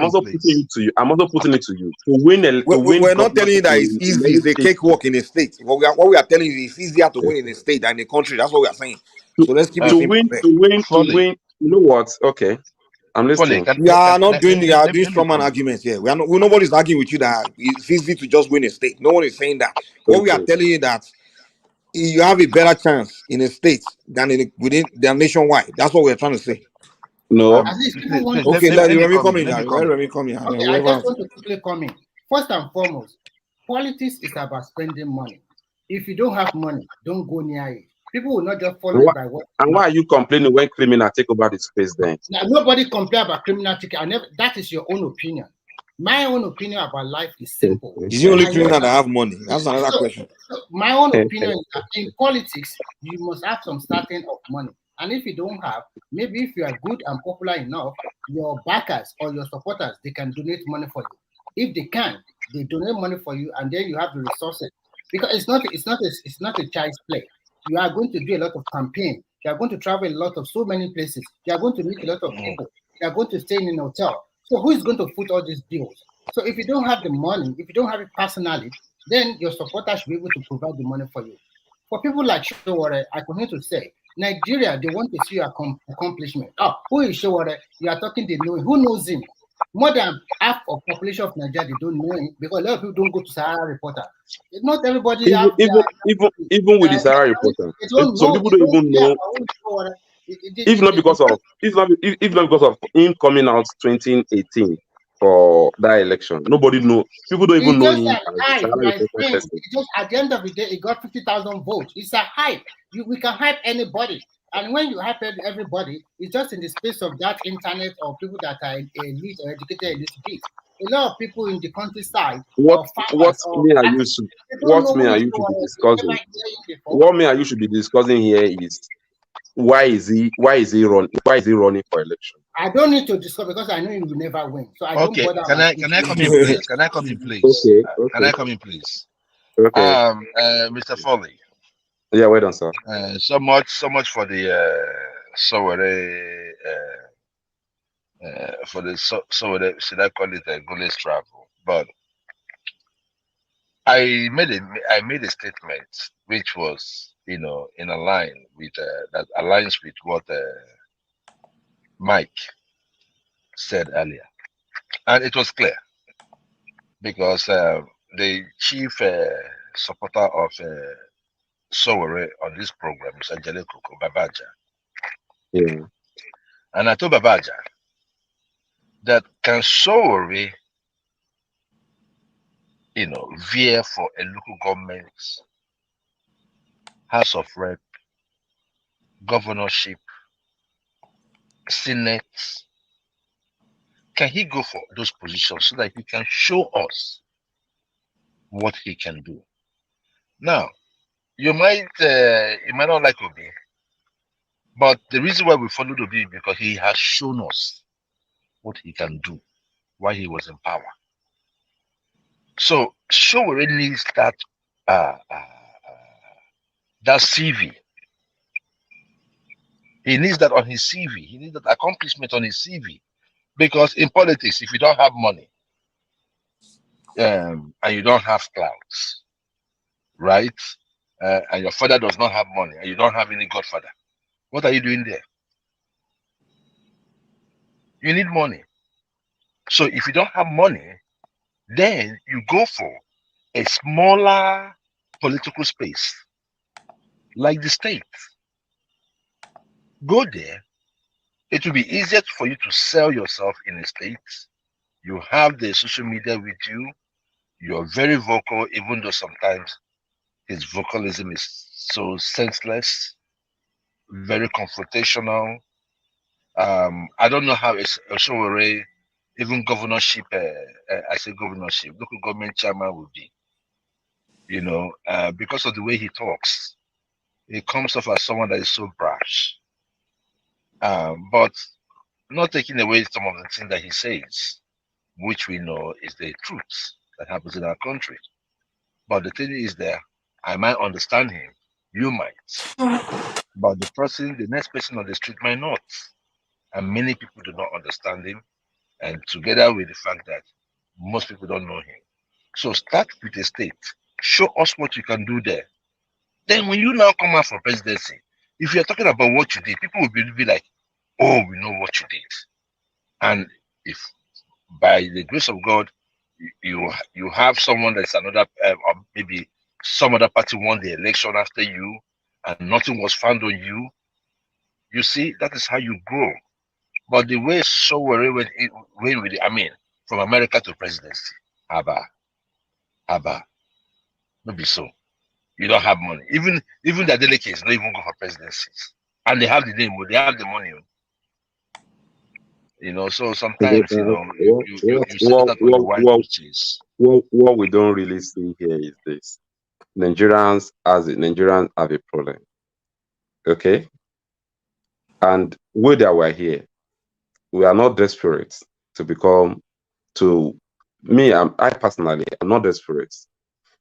also putting it to you. I'm also putting it to you. We're not telling you that it's easy. It's a cakewalk in a state. What we are telling you is it's easier to win in a state than in a country. That's what we are saying. So let's keep it simple. To win. You know what? Okay. I'm listening. We are not doing strongman arguments here. Nobody's arguing with you that it's easy to just win a state. No one is saying that. What we are telling you that you have a better chance in a state than than nationwide. That's what we're trying to say. No. Okay, let me come in. Let me come in. Okay, I just want to quickly come in. First and foremost, politics is about spending money. If you don't have money, don't go near it. People will not just follow by what. And why are you complaining when criminals take over the space then? Now, nobody complain about criminality. That is your own opinion. My own opinion about life is simple. Is the only criminal that have money? That's another question. My own opinion is that in politics, you must have some starting of money. And if you don't have, maybe if you are good and popular enough, your backers or your supporters, they can donate money for you. If they can, they donate money for you, and then you have the resources. Because it's not a child's play. You are going to do a lot of campaign. You are going to travel a lot of so many places. You are going to meet a lot of people. You are going to stay in a hotel. So who is going to foot all these bills? So if you don't have the money, if you don't have it personally, then your supporters should be able to provide the money for you. For people like Showore, I continue to say, Nigeria, they want to see your accomplishment. Who is Showore? You are talking, they know him. Who knows him? More than half of population of Nigeria, they don't know him because a lot of people don't go to Sahara Reporter. Not everybody. Even with the Sahara Reporter, some people don't even know. If not because of him coming out 2018 for that election, nobody know. People don't even know him. Just at the end of the day, he got 50,000 votes. It's a hype. We can hype anybody. And when you hype everybody, it's just in the space of that internet or people that are elite or educated a little bit. A lot of people in the countryside. What me and you should be discussing here is why is he running for election? I don't need to discuss because I know he will never win. So I don't bother. Can I come in, please? Can I come in, please? Okay. Can I come in, please? Okay. Mr. Foley. Yeah, wait on, sir. So much for the should I call it a goalless travel? But I made a statement which was, in a line with that aligns with what Mike said earlier, and it was clear because the chief supporter of Showore on this program is Angelico Babaja. Yeah. And I told Babaja that can Sowore, veer for a local government, House of Rep, governorship, Senate, can he go for those positions so that he can show us what he can do? Now, you might not like Obi, but the reason why we followed Obi is because he has shown us what he can do while he was in power. So Sowore needs that CV. He needs that on his CV. He needs that accomplishment on his CV. Because in politics, if you don't have money and you don't have clouds, right? And your father does not have money and you don't have any godfather, what are you doing there? You need money. So if you don't have money, then you go for a smaller political space, like the state. Go there. It will be easier for you to sell yourself in a state. You have the social media with you. You're very vocal, even though sometimes his vocalism is so senseless, very confrontational. I don't know how Sowore, even governorship, I say governorship, local government chairman would be, because of the way he talks. He comes off as someone that is so brash. But not taking away some of the things that he says, which we know is the truth that happens in our country. But the thing is there, I might understand him, you might. But the next person on the street might not. And many people do not understand him. And together with the fact that most people don't know him. So start with the state. Show us what you can do there. Then when you now come out for presidency, if you're talking about what you did, people will be like, oh, we know what you did. And if by the grace of God, you have someone that's another, or maybe some other party won the election after you, and nothing was found on you, you see, that is how you grow. But the way Sowore went with it, from America to presidency, Abba, maybe so. You don't have money. Even the delegates don't even go for presidencies, and they have the name, they have the money. So sometimes, you set up on the white horses. What we don't really see here is this: Nigerians have a problem, okay? And whether we're here, we are not desperate to become. I personally am not desperate,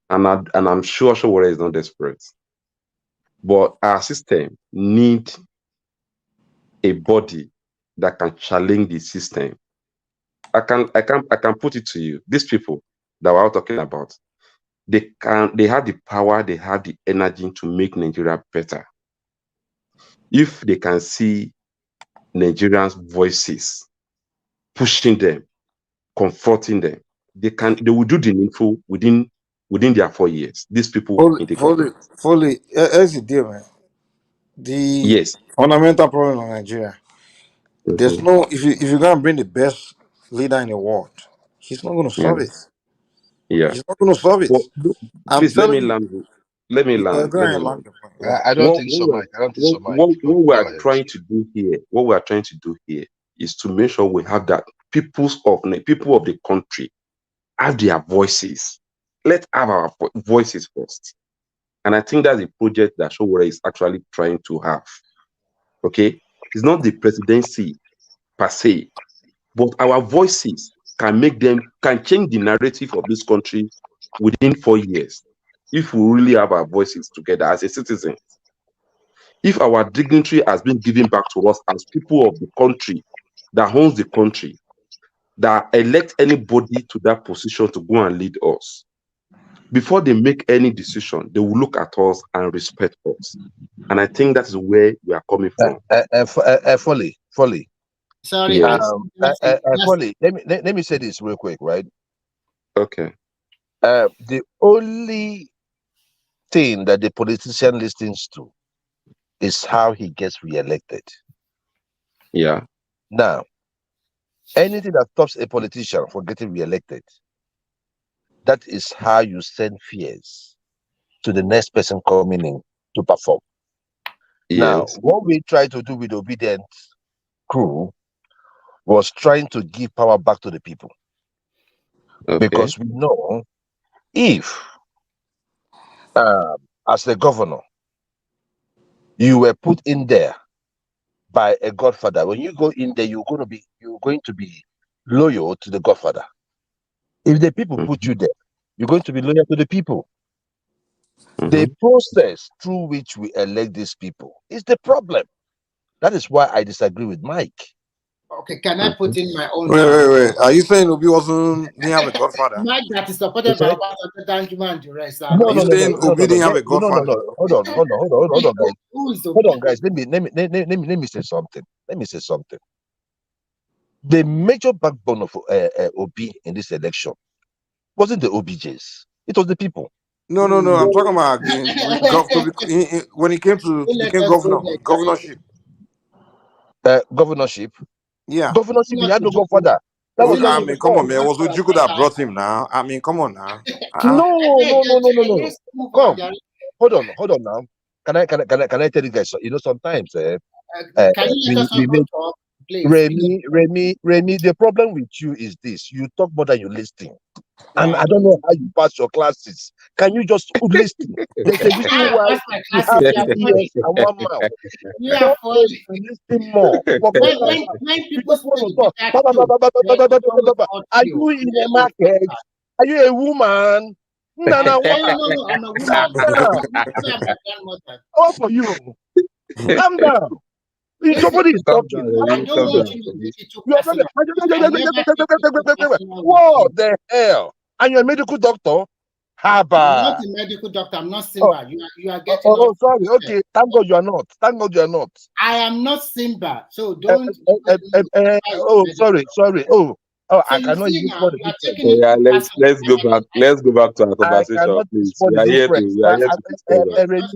and I'm sure Sowore is not desperate. But our system needs a body that can challenge the system. I can put it to you. These people that we're all talking about, they have the power, they have the energy to make Nigeria better. If they can see Nigerians' voices, pushing them, confronting them, they will do the needful within their 4 years. These people in the government. Fully, here's the deal, man. The fundamental problem in Nigeria, there's no, if you're gonna bring the best leader in the world, he's not gonna solve it. Yeah. He's not gonna solve it. Well, please let me land. Let me land. I don't think so, Mike. What we are trying to do here is to make sure we have that people of the country have their voices. Let's have our voices first. And I think that's the project that Sowore is actually trying to have. Okay? It's not the presidency per se, but our voices can change the narrative of this country within 4 years. If we really have our voices together as a citizen, if our dignity has been given back to us as people of the country that owns the country, that elect anybody to that position to go and lead us, before they make any decision, they will look at us and respect us. And I think that is where we are coming from. Fully. Sorry. Yes. Fully. Let me say this real quick, right? Okay. The only thing that the politician listens to is how he gets reelected. Yeah. Now, anything that stops a politician from getting re-elected, that is how you send fears to the next person coming in to perform. Now, Yes. what we try to do with the Obidient crew was trying to give power back to the people. Okay. Because we know if, as the governor, you were put in there by a godfather, when you go in there, you're going to be loyal to the godfather. If the people put you there, you're going to be loyal to the people. The process through which we elect these people is the problem. That is why I disagree with Mike. Okay, can I put in my own? Wait. Are you saying Obi didn't have a godfather? Mike that is supported by Obasanjo and the rest. No. Obi didn't have a godfather? No. Hold on, guys. Hold on, guys. Let me say something. The major backbone of Obi in this election wasn't the OBJs. It was the people. No. I'm talking about when he came to became governorship. Governorship. Yeah. Governorship. He had no godfather. That was I mean, come on, man. It was Ojukwu that brought him now. I mean, come on now. No. Come. Hold on now. Can I tell you guys? You know, sometimes can you let us talk, please? Remy, the problem with you is this: you talk more than you listen. And I don't know how you pass your classes. Can you just listen? There's a reason why you have 2 ears and 1 mouth. Don't listen more. When people talk, are you in a market? Are you a woman? No, I'm a woman. How for you? Calm down. Somebody is talking. I don't want you to take it too personal. What the hell? And you're a medical doctor? I'm not a medical doctor. I'm not Simba. You are getting. Sorry. Okay. Thank God you are not. I am not Simba. So don't. Sorry. I cannot use for the difference. Yeah, let's go back. Let's go back to our conversation, please. We are here to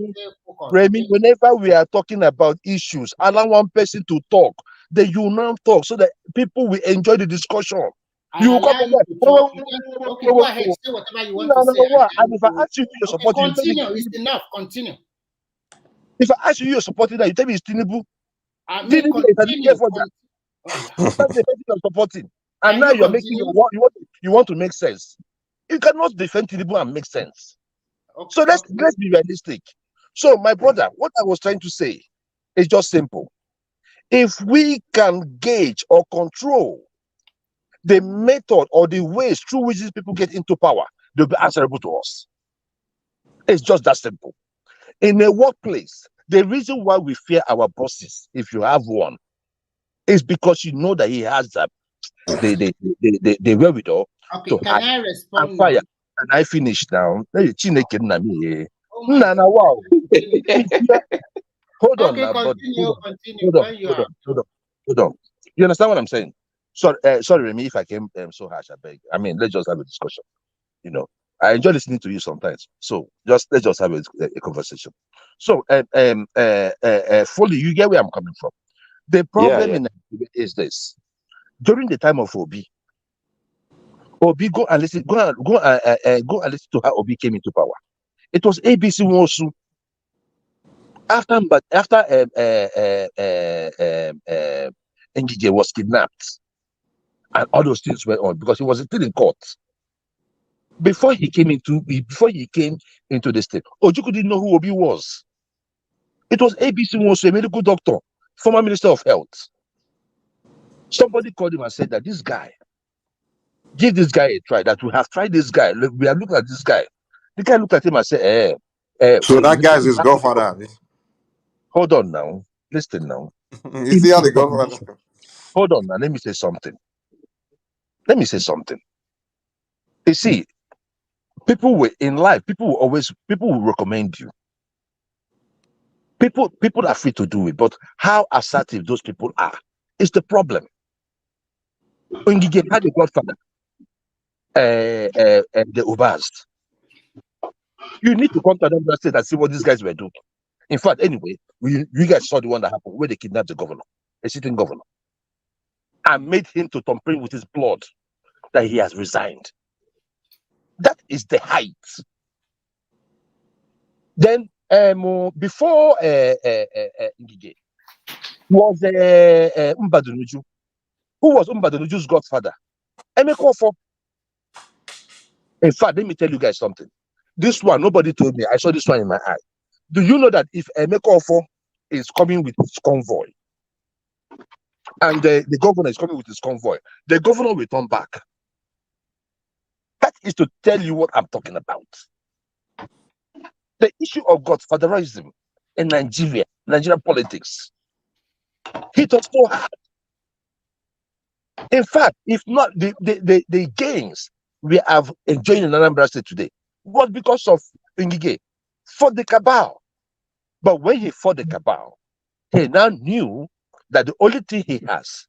Remy, whenever we are talking about issues, allow one person to talk. Then you now talk so that people will enjoy the discussion. You will come and okay, go ahead, say whatever you want to say. And if I ask you your support, continue. It's enough. Continue. If I ask you your supporting that, you tell me it's Tinubu. Tinubu is for that. That's the person you're supporting. And now you're making you want to make sense. You cannot defend Tinubu and make sense. So let's be realistic. So my brother, what I was trying to say is just simple. If we can gauge or control the method or the ways through which these people get into power, they'll be answerable to us. It's just that simple. In a workplace, the reason why we fear our bosses, if you have one, is because you know that he has the wherewithal to can I respond and fire. Can I finish now? Hold on now. Hold on. You understand what I'm saying? Sorry, Remy, if I came so harsh, I beg. I mean, let's just have a discussion. You know, I enjoy listening to you sometimes. So let's just have a conversation. So, fully, you get where I'm coming from. The problem in Nigeria is this: during the time of Obi, go and listen to how Obi came into power. It was ABC Wosu. After NGJ was kidnapped, and all those things went on because he was still in court. Before he came into the state, Ojukwu didn't know who Obi was. It was ABC Wosu, a medical doctor, former Minister of Health. Somebody called him and said that this guy, give this guy a try, that we have tried this guy. Look, we have looked at this guy. The guy looked at him and said, so that guy's his godfather. Hold on now. Listen now. Is he the godfather? Hold on now. Let me say something. You see, people will recommend you. People are free to do it, but how assertive those people are is the problem. When you had a godfather, the Obidient, you need to come to them state and see what these guys were doing. In fact, anyway, you guys saw the one that happened where they kidnapped the governor, a sitting governor. and made him to thumbprint with his blood that he has resigned. That is the height. Then before Ngige was Mbadunuju. Who was Mbadunuju's godfather? Emekofo. In fact, let me tell you guys something. This one, nobody told me. I saw this one in my eye. Do you know that if Emekofo is coming with his convoy, and the governor is coming with his convoy, the governor will turn back? That is to tell you what I'm talking about. The issue of godfatherism in Nigerian politics, hit us so hard. In fact, if not the gains we have enjoyed in Anambra State today was because of Ngige for the cabal. But when he fought the cabal, he now knew that the only thing he has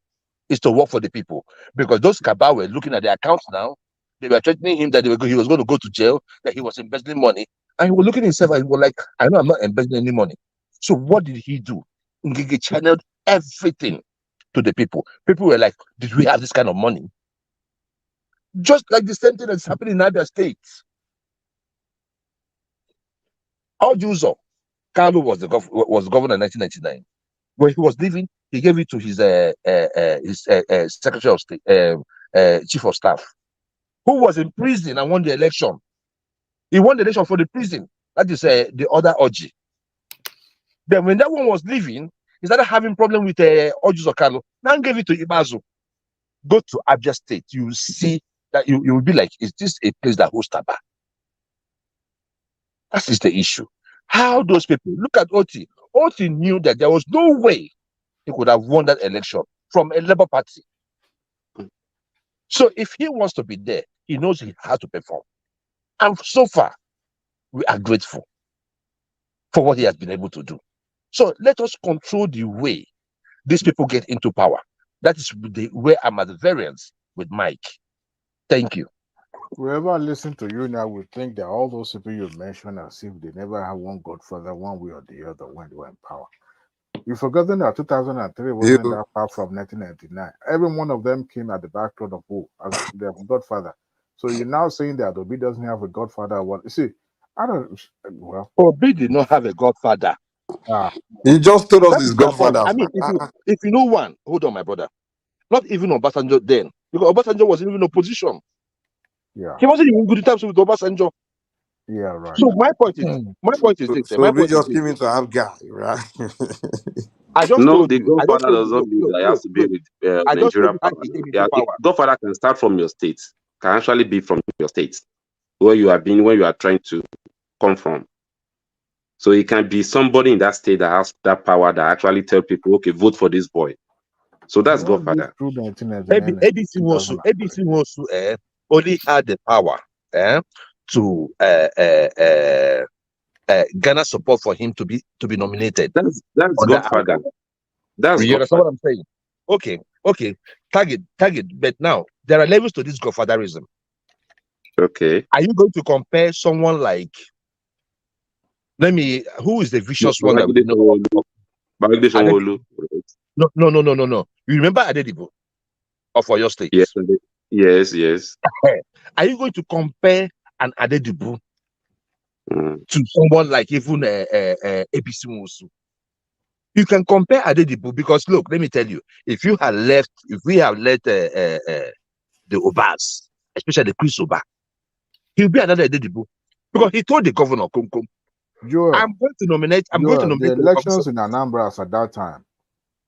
is to work for the people, because those cabal were looking at the accounts now. They were threatening him that he was going to go to jail, that he was embezzling money, and he was looking at himself and he was like, I know I'm not embezzling any money. So what did he do? Ngige channeled everything to the people. People were like, did we have this kind of money? Just like the same thing that's happening in Abia State. Ojuzo Kalu was governor in 1999. When he was leaving, he gave it to his Secretary of State, Chief of Staff, who was in prison and won the election. He won the election for the prison. That is the other Oji. Then when that one was leaving, he started having problem with Ojuzo Kalu. Now gave it to Ibazu. Go to Abia State, you will see that you will be like, is this a place that hosts Taba? That is the issue. How those people look at Oti. Oti knew that there was no way he could have won that election from a Labour Party. So if he wants to be there, he knows he has to perform. And so far, we are grateful for what he has been able to do. So let us control the way these people get into power. That is where I'm at variance with Mike. Thank you. Whoever listen to you now will think that all those people you mentioned as if they never had one godfather one way or the other when they were in power. You've forgotten that 2003 wasn't that far from 1999. Every one of them came at the background of who as their godfather. So you're now saying that Obi doesn't have a godfather. What you see? I don't. Well, Obi did not have a godfather. He just told us his godfather. I mean, if you know one, hold on, my brother. Not even Obasanjo then, because Obasanjo wasn't even in opposition. Yeah, he wasn't even good in terms with Obasanjo. Yeah, right. So my point is this. So we just came in to have guy, right? I just no, told the you. godfather does not mean that it has to be with Nigerian power. Yeah, godfather can start from your state, can actually be from your state, where you have been, where you are trying to come from. So it can be somebody in that state that has that power that actually tell people, okay, vote for this boy. So that's godfather. ABC Wosu only had the power to garner support for him to be nominated. That's godfather. That's you understand what I'm saying? Okay. Target. But now there are levels to this godfatherism. Okay. Are you going to compare someone like? Who is the vicious one that we know? No. You remember Adedibo of Oyo State? Yes. Are you going to compare an Adedibo to someone like even ABC Wosu? You can compare Adedibo because look, let me tell you, if we have let the Obas, especially the Chris Oba, he'll be another Adedibo because he told the governor, Joel, I'm going to nominate. The elections in Anambra at that time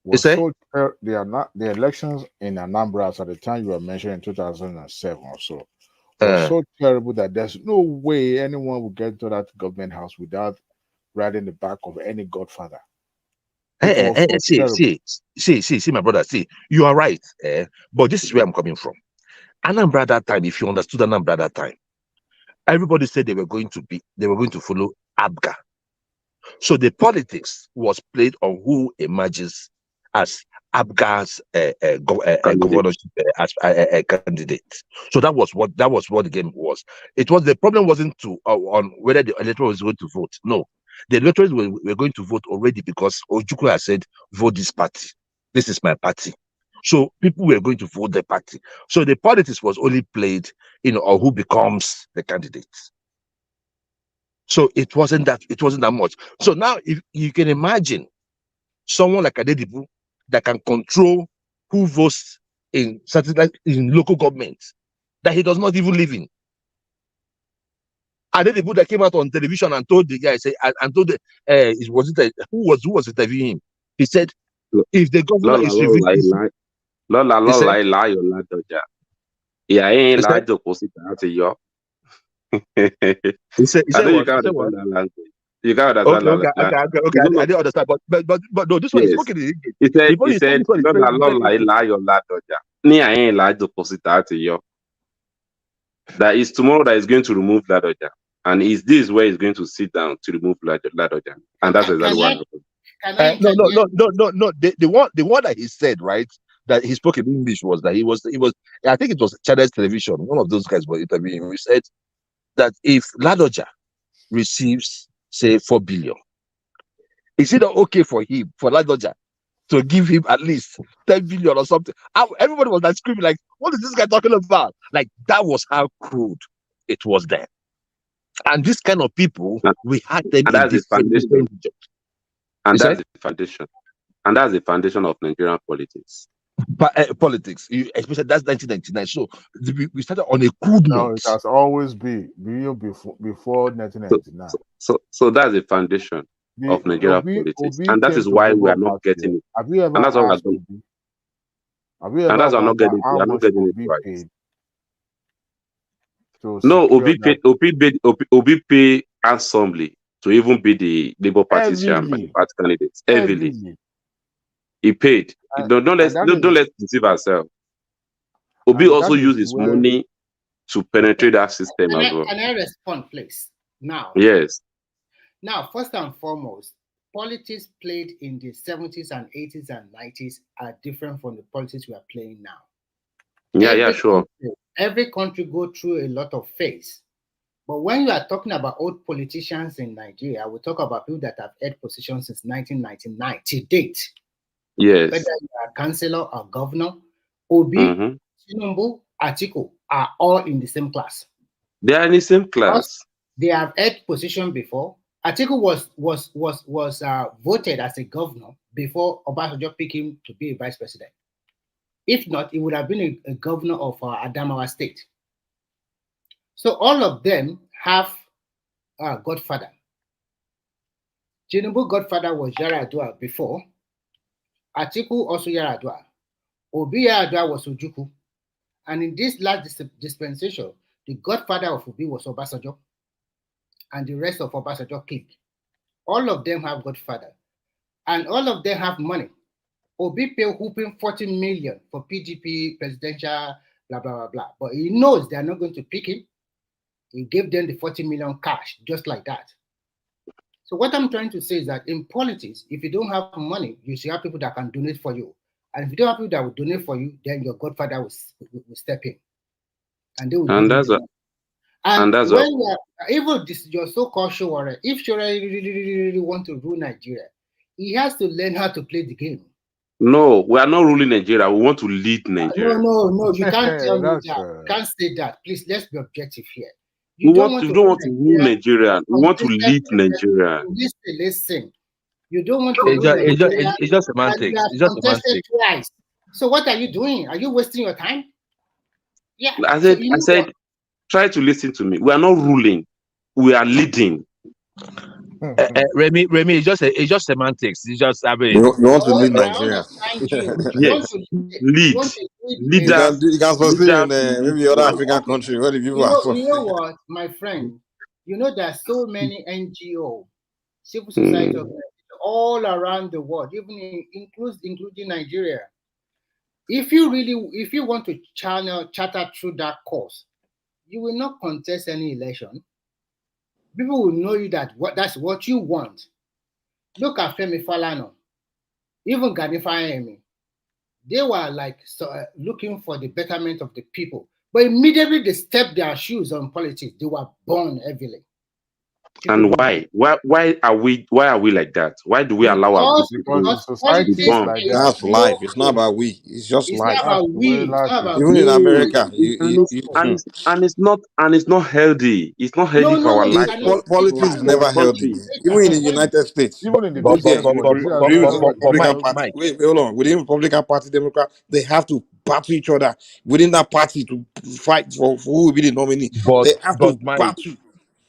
was so the elections in Anambra at the time you were mentioning in 2007 or so was so terrible that there's no way anyone would get to that government house without riding the back of any godfather. See, my brother. See, you are right, but this is where I'm coming from. Anambra that time, if you understood Anambra that time, everybody said they were going to follow Abga. So the politics was played on who emerges as Abga's governorship candidate. So that was what the game was. It was the problem wasn't on whether the electorate was going to vote. No, the electorate were going to vote already because Ojukwu has said, vote this party. This is my party. So people were going to vote the party. So the politics was only played, on who becomes the candidate. So it wasn't that much. So now, if you can imagine someone like Adedibu that can control who votes in local governments that he does not even live in. Adedibu that came out on television and told the guy, who was interviewing him? He said, if the governor is revealing, he said I know you what? can't He said what? understand that language. You can't understand that language. Okay. I didn't understand, but no, this one is spoken in English. He said, that is tomorrow that is going to remove Ladoja. And is this where he's going to sit down to remove Ladoja? And that's exactly what happened. No. The one that he said, right, that he spoke in English was that he was. I think it was Channels Television. One of those guys was interviewing him. He said that if Ladoja receives, say, 4 billion, is it okay for him, for Ladoja, to give him at least 10 billion or something? Everybody was like screaming, like, what is this guy talking about? Like, that was how crude it was then. And this kind of people, we had them in this foundation. And that's the foundation. And that's the foundation of Nigerian politics. Politics, especially that's 1999. So we started on a crude note. No, it has always been before 1999. So that's the foundation of Nigerian politics, and that is why we are not getting it. Have you ever and that's why asked Obi? Have you ever wondered how much Obi paid? No, Obi pay handsomely to even be the Labour Party chairman, party candidates heavily. He paid. Don't let's deceive ourselves. Obi also used his money to penetrate that system as well. Can I respond, please? Now. Yes. Now, first and foremost, politics played in the 70s and 80s and 90s are different from the politics we are playing now. Yeah, sure. Every country go through a lot of phase. But when you are talking about old politicians in Nigeria, we talk about people that have held positions since 1999 to date. Yes. Whether you are councillor or governor, Obi, Tinubu, Atiku are all in the same class. They are in the same class. They have held position before. Atiku was voted as a governor before Obasanjo picked him to be a vice president. If not, he would have been a governor of Adamawa State. So all of them have a godfather. Tinubu godfather was Yaradua before. Atiku also Yaradua. Obi Yaradua was Ojuku. And in this last dispensation, the godfather of Obi was Obasanjo. And the rest of Obasanjo clique. All of them have godfather. And all of them have money. Obi paid whooping 40 million for PDP presidential, blah, blah, blah, blah. But he knows they are not going to pick him. He gave them the 40 million cash, just like that. So what I'm trying to say is that in politics, if you don't have money, you should have people that can donate for you. And if you don't have people that will donate for you, then your godfather will step in. And they will that's when you are, even this, your so-called Showore, if Showore really want to rule Nigeria, he has to learn how to play the game. No, we are not ruling Nigeria. We want to lead Nigeria. No, you can't tell me that. You can't say that. Please, let's be objective here. We don't want to rule Nigeria. We want to lead Nigeria. Listen. You don't want to it's just semantics. It's just semantics. Twice. So what are you doing? Are you wasting your time? Yeah. I said, try to listen to me. We are not ruling. We are leading. Remy, it's just semantics. It's just you want to lead Nigeria. Yes, lead. You can succeed in maybe other African countries where the people are from. You know what, my friend? You know there are so many NGO, civil society organizations all around the world, even including Nigeria. If you want to charter through that course, you will not contest any election. People will know you that's what you want. Look at Femi Falana, even Gani Fahimi. They were like looking for the betterment of the people. But immediately they stepped their shoes on politics. They were born heavily. And why? Why are we like that? Why do we allow our people Because to society be is born? like that. That's life. It's not about we. It's just It's life. not about we. It's not about Even in No, America, and it's not healthy. It's not healthy no, for our it life. cannot. politics is For never our healthy. country. Even in the United States, Even in the you get dictatorship, do you agree with allow the Republican democracy? Party. Wait, hold on. Within Republican Party, Democrat, they have to battle each other within that party to fight for who will be the nominee. But They have to Mike, battle.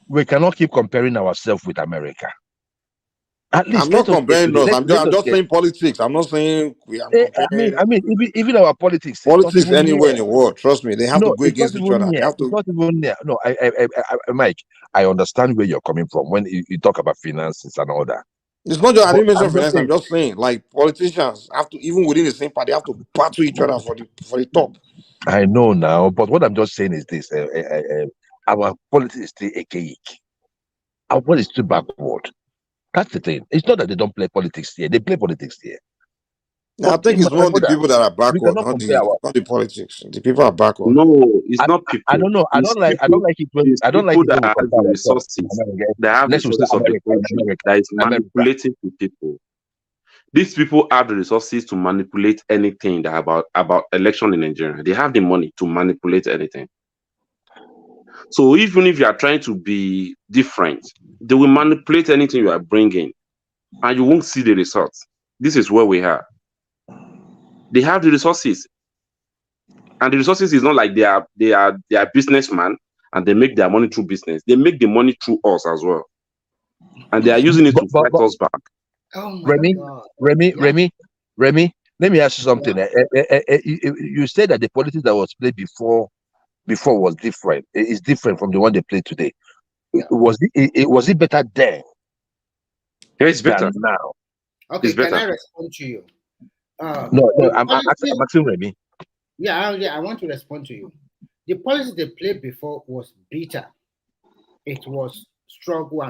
we cannot keep comparing ourselves with America. At least I'm not let us get to comparing the, us. let, I'm let us just get. saying politics. I'm not saying I'm comparing I mean, even our politics is not politics even anywhere in near. the world. Trust me, they have to No, go it's not against each even other. They near. have It's to. not even near. No, Mike, I understand where you're coming from when you talk about finances and all that. It's not just I But didn't mention I'm just finance. I'm saying, just saying like politicians have to even within the same party have to battle each other for the top. I know now, but what I'm just saying is this: our politics is still archaic. Our politics is still backward. That's the thing. It's not that they don't play politics here; they play politics here. Now, I But think it's my more the brother, people that are we backward, cannot compare our. not the politics. The people are backward. No, it's not I people. don't know. I It's don't like. I people. don't like it when It's people we that have compare the ourselves in resources. America. That have the Unless we say resources of the America, country America, that is America. manipulating the people. These people have the resources to manipulate anything that about election in Nigeria. They have the money to manipulate anything. So even if you are trying to be different, they will manipulate anything you are bringing, and you won't see the results. This is where we are. They have the resources, and the resources is not like they are businessmen and they make their money through business. They make the money through us as well, and they are using it to fight us back. Oh my God. Remy, let me ask you something. You said that the politics that was played before was different. It is different from the one they play today. Was it better then? It's better now. Okay, it's can better. I respond to you? No, I'm asking Remy. Yeah, I want to respond to you. The policy they played before was bitter. It was struggle.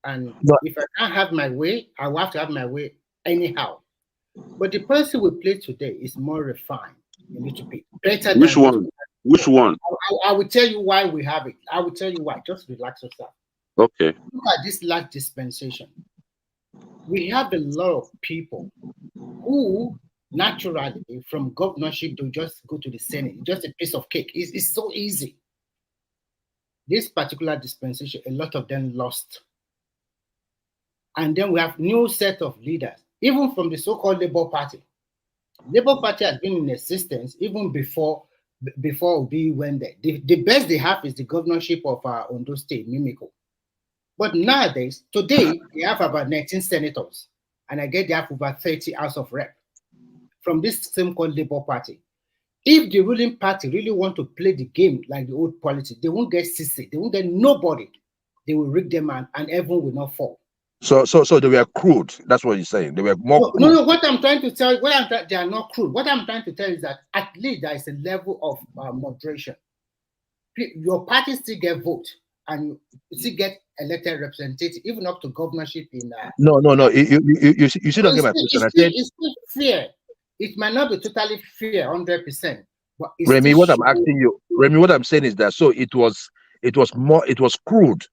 And if I can't have my way, I will have to have my way anyhow. But the policy we play today is more refined, a little bit better. Which one? Which one? I will tell you why we have it. I will tell you why. Just relax yourself. Okay. Look at this last dispensation. We have a lot of people who naturally from governorship to just go to the Senate, just a piece of cake. It's so easy. This particular dispensation, a lot of them lost. And then we have new set of leaders, even from the so-called Labour Party. Labour Party has been in existence even before Obi went there. The best they have is the governorship of Ondo State, Mimiko. But nowadays, today, they have about 19 senators, and I get they have over 30 House of Rep from this same called Labour Party. If the ruling party really want to play the game like the old politics, they won't get CC, they won't get nobody. They will rig them and everyone will not fall. So they were crude. That's what you're saying. They were more crude. No. What I'm trying to tell you, they are not crude. What I'm trying to tell you is that at least there is a level of moderation. Your party still get vote and you still get elected representative, even up to governorship in. No. You still don't get my question. It's still fair. It might not be totally fair, 100%. But it's Remy, what I'm asking you, Remy, what I'm saying is that so it was crude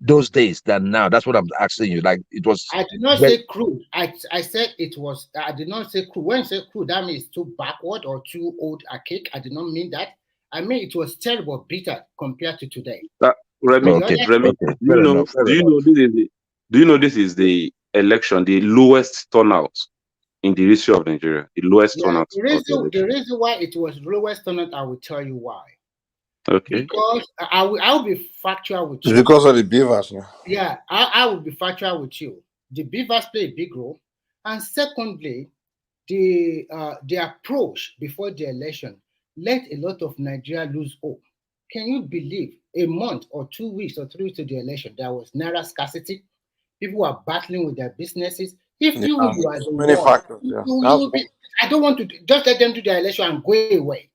those days than now. That's what I'm asking you. Like it was. I did not say crude. I said it was. I did not say crude. When you say crude, that means too backward or too old a cake. I did not mean that. I mean it was terrible, bitter compared to today. Remy, do you know this is the election, the lowest turnout in the history of Nigeria? The lowest turnout. The reason why it was lowest turnout, I will tell you why. Okay. Because I will be factual with you. It's because of the beavers. No? Yeah, I will be factual with you. The beavers play a big role. And secondly, the approach before the election let a lot of Nigeria lose hope. Can you believe a month or 2 weeks or 3 weeks to the election, there was naira scarcity? People were battling with their businesses. If you are the many one, factors, I don't want to just let them do the election and go away.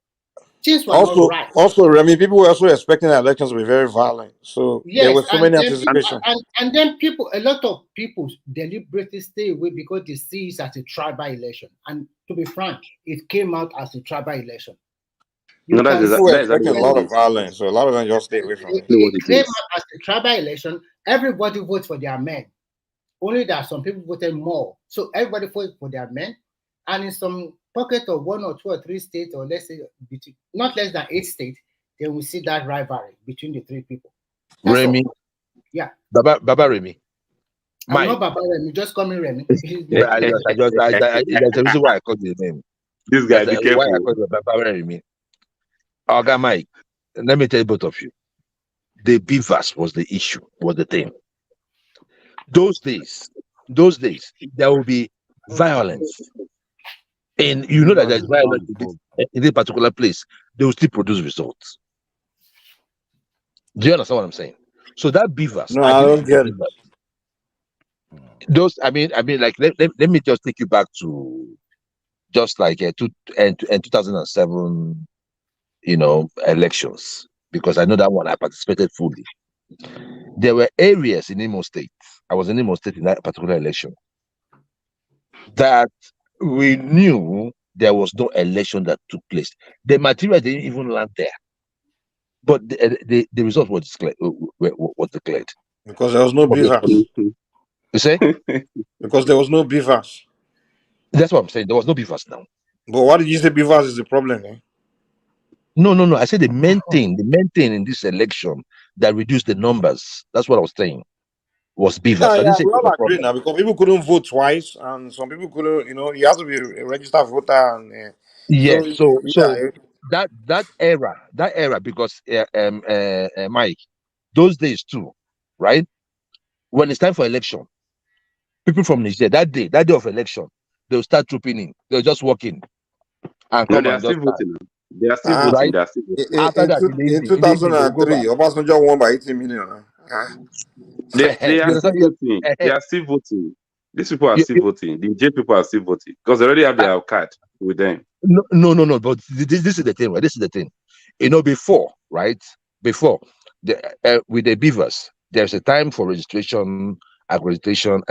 Things were not right. Also, Remy, people were also expecting the elections to be very violent. So there were so many anticipations. And then a lot of people deliberately stay away because they see it as a tribal election. And to be frank, it came out as a tribal election. You can people were expecting a lot of see violence, so a lot of them just stay away from it. it came out as a tribal election. Everybody votes for their men. Only that some people voted more. So everybody voted for their men. And in some pocket of 1 or 2 or 3 states, or let's say between, not less than 8 states, then we see that rivalry between the 3 people. That's Remy. all. Yeah. Baba Remy. I'm not Baba Remy, just call me Remy. There's a reason why I called your name. This guy, be careful. Why I called you Baba Remy. Oga Mike, let me tell you both of you. The beavers was the issue, was the thing. Those days, there will be violence. And you know that there's violence in this particular place, they will still produce results. Do you understand what I'm saying? So that beavers. No, I don't get it. Those, I mean, like let me just take you back to just like 2007, elections, because I know that one I participated fully. There were areas in Imo State. I was in Imo State in that particular election that we knew there was no election that took place. The material didn't even land there, but the result was declared. Because there was no beavers. You say? Because there was no beavers. That's what I'm saying. There was no beavers now. But why did you say beavers is the problem? No. I said the main thing in this election that reduced the numbers. That's what I was saying. Was beavers. Yeah, we all agree now, because people couldn't vote twice, and some people couldn't. You have to be a registered voter, and So that era, because Mike, those days too, right? When it's time for election, people from Nigeria that day of election, they'll start trooping in. They'll just walk in and come and just voting. They are still voting. Right? They are still voting. After that, in 2003, Obasanjo won by 80 million. They are still voting. They are still voting. These people are still voting. The J people are still voting because they already have their card with them. No. But this is the thing, right? This is the thing. Before, right? Before with the beavers, there's a time for registration, accreditation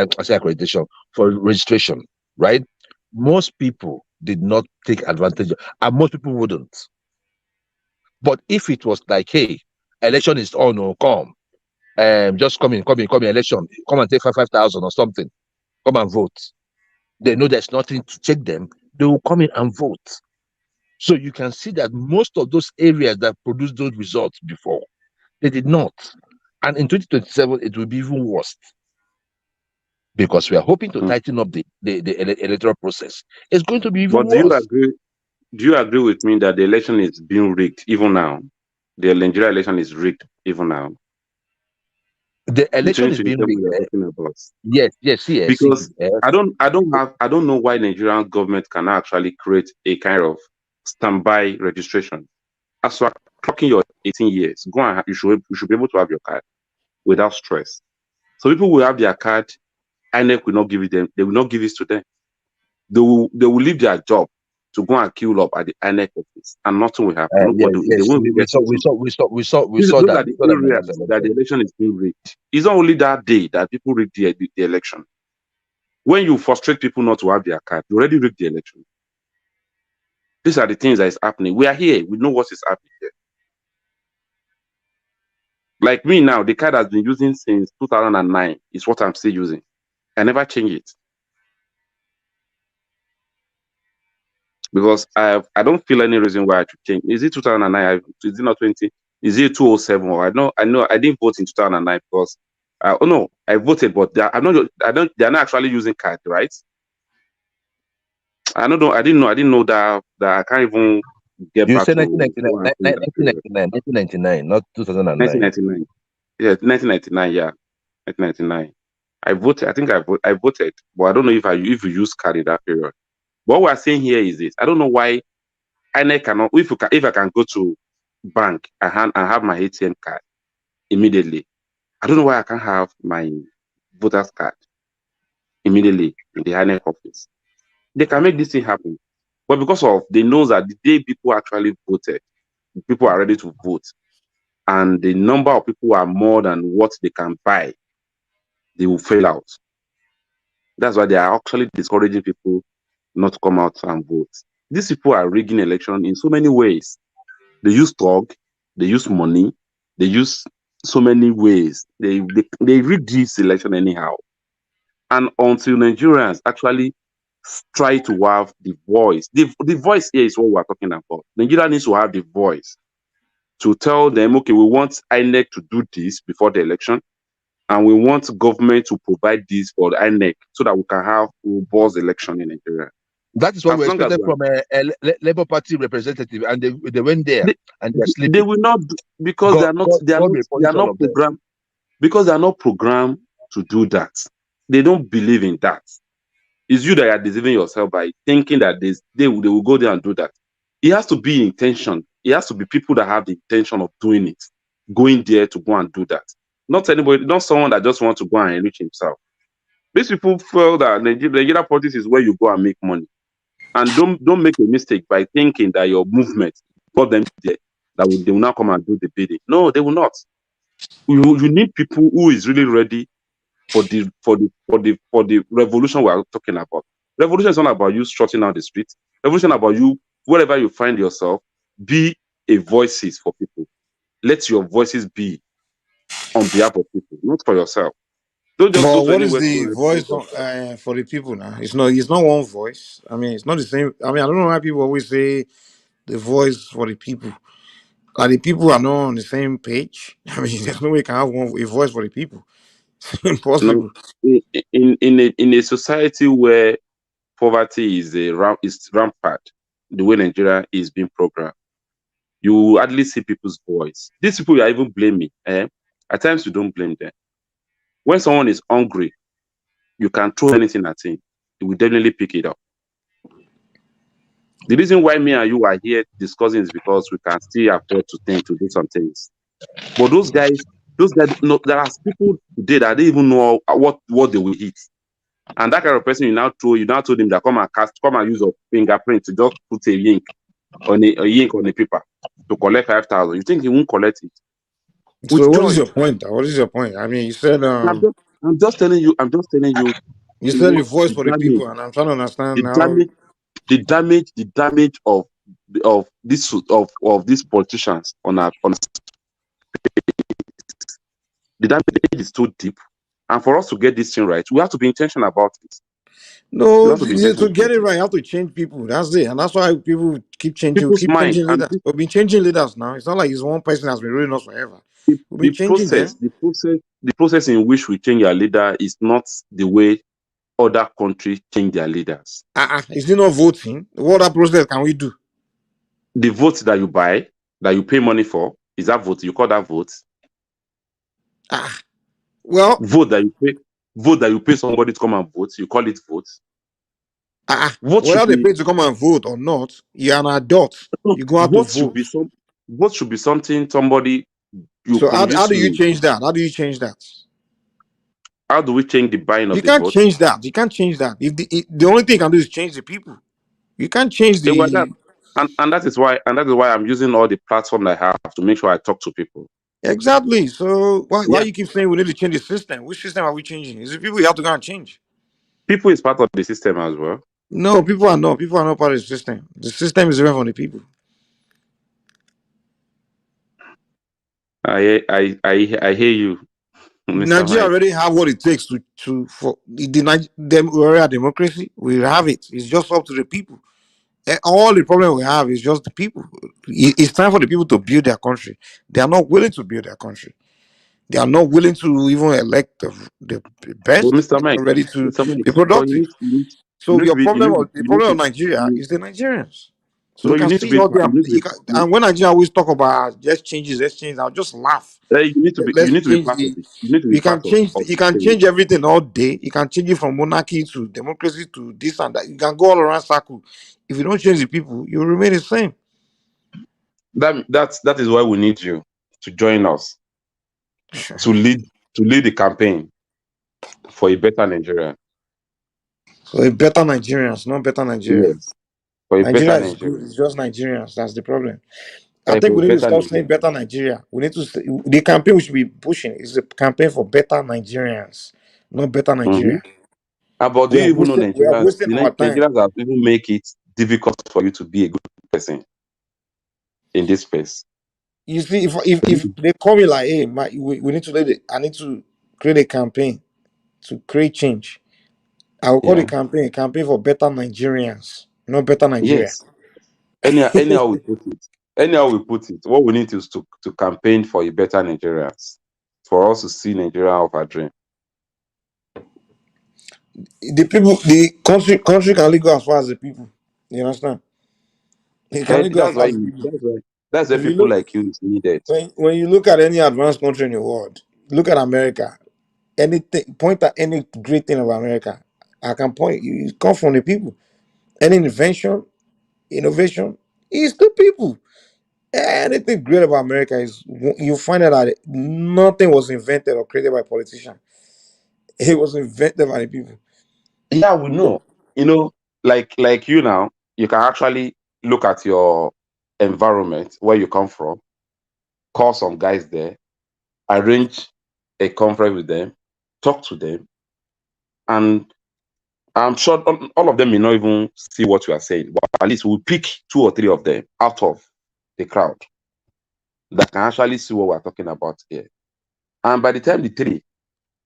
for registration, right? Most people did not take advantage, and most people wouldn't. But if it was like, hey, election is on or come, just come in, election, come and take 5,000 or something, come and vote. They know there's nothing to check them. They will come in and vote. So you can see that most of those areas that produced those results before, they did not. And in 2027, it will be even worse, because we are hoping to tighten up the electoral process. It's going to be even worse. Do you agree with me that the election is being rigged even now? The Nigeria election is rigged even now. The election is being rigged. Yes. Because I don't know why Nigerian government can actually create a kind of standby registration. As you are clocking your 18 years, go and you should be able to have your card without stress. So people will have their card, INEC will not give it them. They will not give it to them. They will leave their job to go and queue up at the INEC office, and nothing will happen. We saw that. The areas that the election is being rigged. It's not only that day that people rig the election. When you frustrate people not to have their card, you already rigged the election. These are the things that is happening. We are here. We know what is happening here. Like me now, the card has been using since 2009 is what I'm still using. I never change it. Because I don't feel any reason why I should change. Is it 2009? Is it not 20? Is it 207? Or I know I didn't vote in 2009 because I voted, but they're not actually using card, right? I didn't know that I can't even get back to 1999, not 2009. 1999. Yeah, 1999, yeah. 1999. I voted, I voted, but I don't know if you use card in that period. What we're saying here is this: I don't know why INEC cannot. If I can go to bank and have my ATM card immediately, I don't know why I can't have my voter's card immediately in the INEC office. They can make this thing happen, but because of they know that the day people actually voted, people are ready to vote, and the number of people are more than what they can buy, they will fail out. That's why they are actually discouraging people not to come out and vote. These people are rigging election in so many ways. They use talk, they use money, they use so many ways. They read this election anyhow. And until Nigerians actually try to have the voice, the voice here is what we're talking about. Nigeria needs to have the voice to tell them, okay, we want INEC to do this before the election, and we want government to provide this for the INEC so that we can have a robust election in Nigeria. That is what we expected from a Labour Party representative, and they went there and they're sleeping. They will not, because they are not programmed. Because they are not programmed to do that. They don't believe in that. It's you that are deceiving yourself by thinking that they will go there and do that. It has to be intention. It has to be people that have the intention of doing it, going there to go and do that. Not anybody, not someone that just wants to go and enrich himself. These people feel that Nigeria politics is where you go and make money. And don't make a mistake by thinking that your movement brought them there, that they will now come and do the bidding. No, they will not. You need people who is really ready for the revolution we are talking about. Revolution is not about you strutting out the streets. Revolution is about you, wherever you find yourself, be a voices for people. Let your voices be on behalf of people, not for yourself. Don't just But what is the voice for the people now? It's not one voice. I mean, it's not the same. I mean, I don't know why people always say the voice for the people. Like, the people are not on the same page. I mean, there's no way you can have a voice for the people. It's impossible. In a society where poverty is rampant, the way Nigeria is being programmed, you hardly see people's voice. These people you are even blaming. At times you don't blame them. When someone is hungry, you can throw anything at him. He will definitely pick it up. The reason why me and you are here discussing is because we can still afford to do some things. But those guys, no, there are people today that don't even know what they will eat. And that kind of person you now told him that come and use a fingerprint to just put a ink on the paper to collect 5,000. You think he won't collect it? So what is your point? What is your point? I mean, you said I'm just telling you. You said your voice for the people, and I'm trying to understand now. The damage of these politicians on the damage is too deep, and for us to get this thing right, we have to be intentional about it. No, to get it right, you have to change people. That's it, and that's why people keep changing. Changing leaders. We've been changing leaders now. It's not like it's one person that's been ruling us forever. The process in which we change our leader is not the way other countries change their leaders. Is it not voting? What other process can we do? The vote that you buy, that you pay money for, is that vote? You call that vote? Well, vote that you pay somebody to come and vote, you call it vote? Whether they pay to come and vote or not, you're an adult. You go out to vote. Vote should be something somebody. So how do you change that? How do you change that? How do we change the buying of the vote? You can't change that. You can't change that. If the only thing you can do is change the people. You can't change the. And that is why I'm using all the platform I have to make sure I talk to people. Exactly. So why you keep saying we need to change the system? Which system are we changing? Is it people you have to go and change? People is part of the system as well. No, people are not. People are not part of the system. The system is different from the people. I hear you. Nigeria already have what it takes for the democracy. We have it. It's just up to the people. All the problem we have is just the people. It's time for the people to build their country. They are not willing to build their country. They are not willing to even elect the best. Well, Mr. Mike, ready to be productive. So the problem of Nigeria is the Nigerians. So you can see all them. And when Nigeria always talk about let's change, I'll just laugh. You need to be part of it. You can change everything all day. You can change it from monarchy to democracy to this and that. You can go all around circle. If you don't change the people, you will remain the same. That is why we need you to join us to lead the campaign for a better Nigeria. For a better Nigerians, not better Nigerians. Yes. For a Nigeria better is Nigeria. good. It's just Nigerians. That's the problem. I think we need to stop saying better Nigeria. We need to the campaign we should be pushing is a campaign for better Nigerians, not better Nigeria. But do you even know Nigerians? Nigerians have even make it difficult for you to be a good person. in this space. You see, if they call me like, hey, we need to I need to create a campaign to create change. I will call the campaign for better Nigerians, not better Nigeria. Yes. Anyhow we put it, what we need is to campaign for a better Nigerians, for us to see Nigeria of our dream. The people, the country can only go as far as the people. You understand? It can only go as far as the people. That's why people like you is needed. When you look at any advanced country in the world, look at America. Point at any great thing of America. I can point. You come from the people. Any invention, innovation, it's the people. Anything great about America is you find out that nothing was invented or created by politicians. It was invented by the people. Yeah, we know. You know, like you now, you can actually look at your environment where you come from, call some guys there, arrange a conference with them, talk to them, and I'm sure all of them may not even see what you are saying, but at least we'll pick 2 or 3 of them out of the crowd that can actually see what we're talking about here. And by the time the 3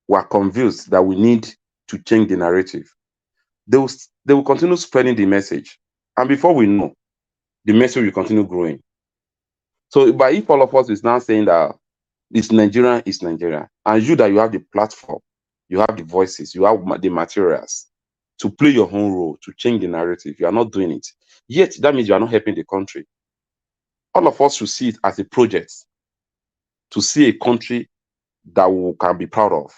were convinced that we need to change the narrative, they will continue spreading the message. And before we know, the message will continue growing. So, but if all of us is now saying that it's Nigeria, and you that you have the platform, you have the voices, you have the materials to play your own role, to change the narrative, you are not doing it. Yet, that means you are not helping the country. All of us should see it as a project to see a country that we can be proud of.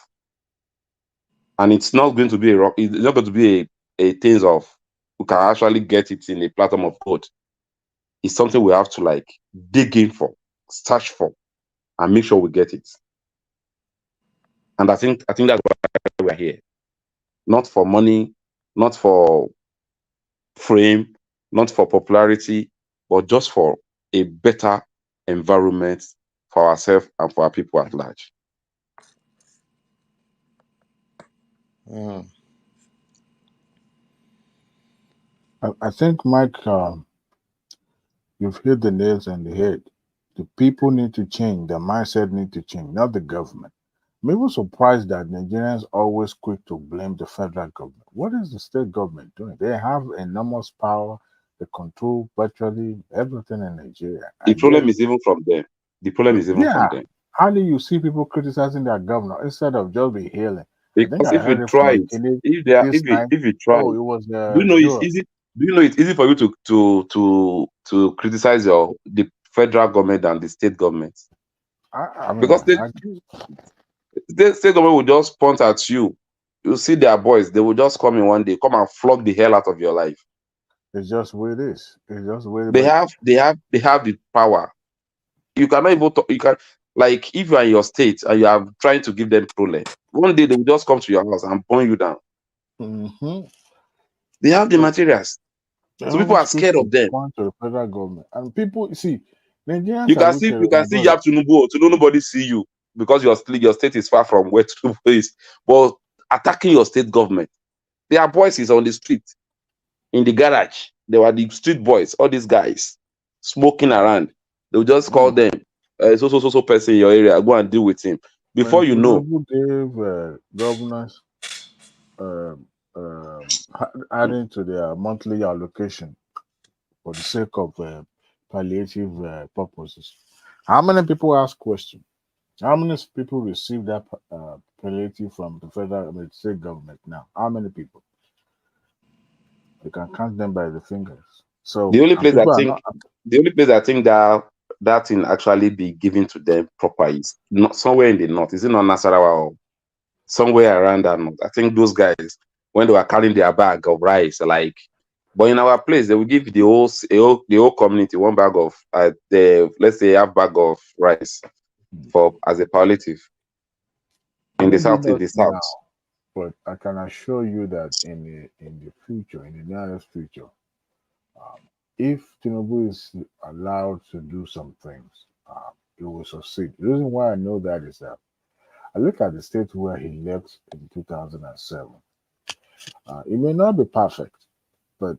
And it's not going to be a thing of we can actually get it in a platform of code. It's something we have to like dig in for, search for, and make sure we get it. And I think that's why we're here. Not for money, not for fame, not for popularity, but just for a better environment for ourselves and for our people at large. I think, Mike, you've hit the nails on the head. The people need to change. The mindset need to change, not the government. I'm even surprised that Nigerians always quick to blame the federal government. What is the state government doing? They have enormous power. They control virtually everything in Nigeria. The problem is even from them. The problem is even from them. How do you see people criticizing their governor instead of just be hailing? Because if you try it, if you try, it was do you know it's easy? Do you know it's easy for you to criticize the federal government and the state government? Because the state government will just point at you. You see their boys, they will just come in one day, come and flog the hell out of your life. It's just where it is. It's just where they have the power. You cannot even talk, you can, like, if you are in your state and you are trying to give them problem, one day they will just come to your house and burn you down. They have the materials. So people are scared of them. To the federal government. And people see Nigerians. You can see you have to nobody see you because your state is far from where Tinubu is. But attacking your state government, there are voices on the street, in the garage. They were the street boys, all these guys smoking around. They will just call them so person in your area, go and deal with him. Before you know, gave governors adding to their monthly allocation for the sake of palliative purposes. How many people ask questions? How many people receive that palliative from the federal state government now? How many people? You can count them by the fingers. So the only place I think that thing actually be given to them proper is not somewhere in the north. Is it not Nasarawa or somewhere around that north? I think those guys, when they were carrying their bag of rice, like, but in our place they will give the whole community one bag of let's say half bag of rice for as a palliative in the south. Now, but I can assure you that in the future, in the nearest future, if Tinubu is allowed to do some things, it will succeed. The reason why I know that is that I look at the state where he left in 2007. It may not be perfect, but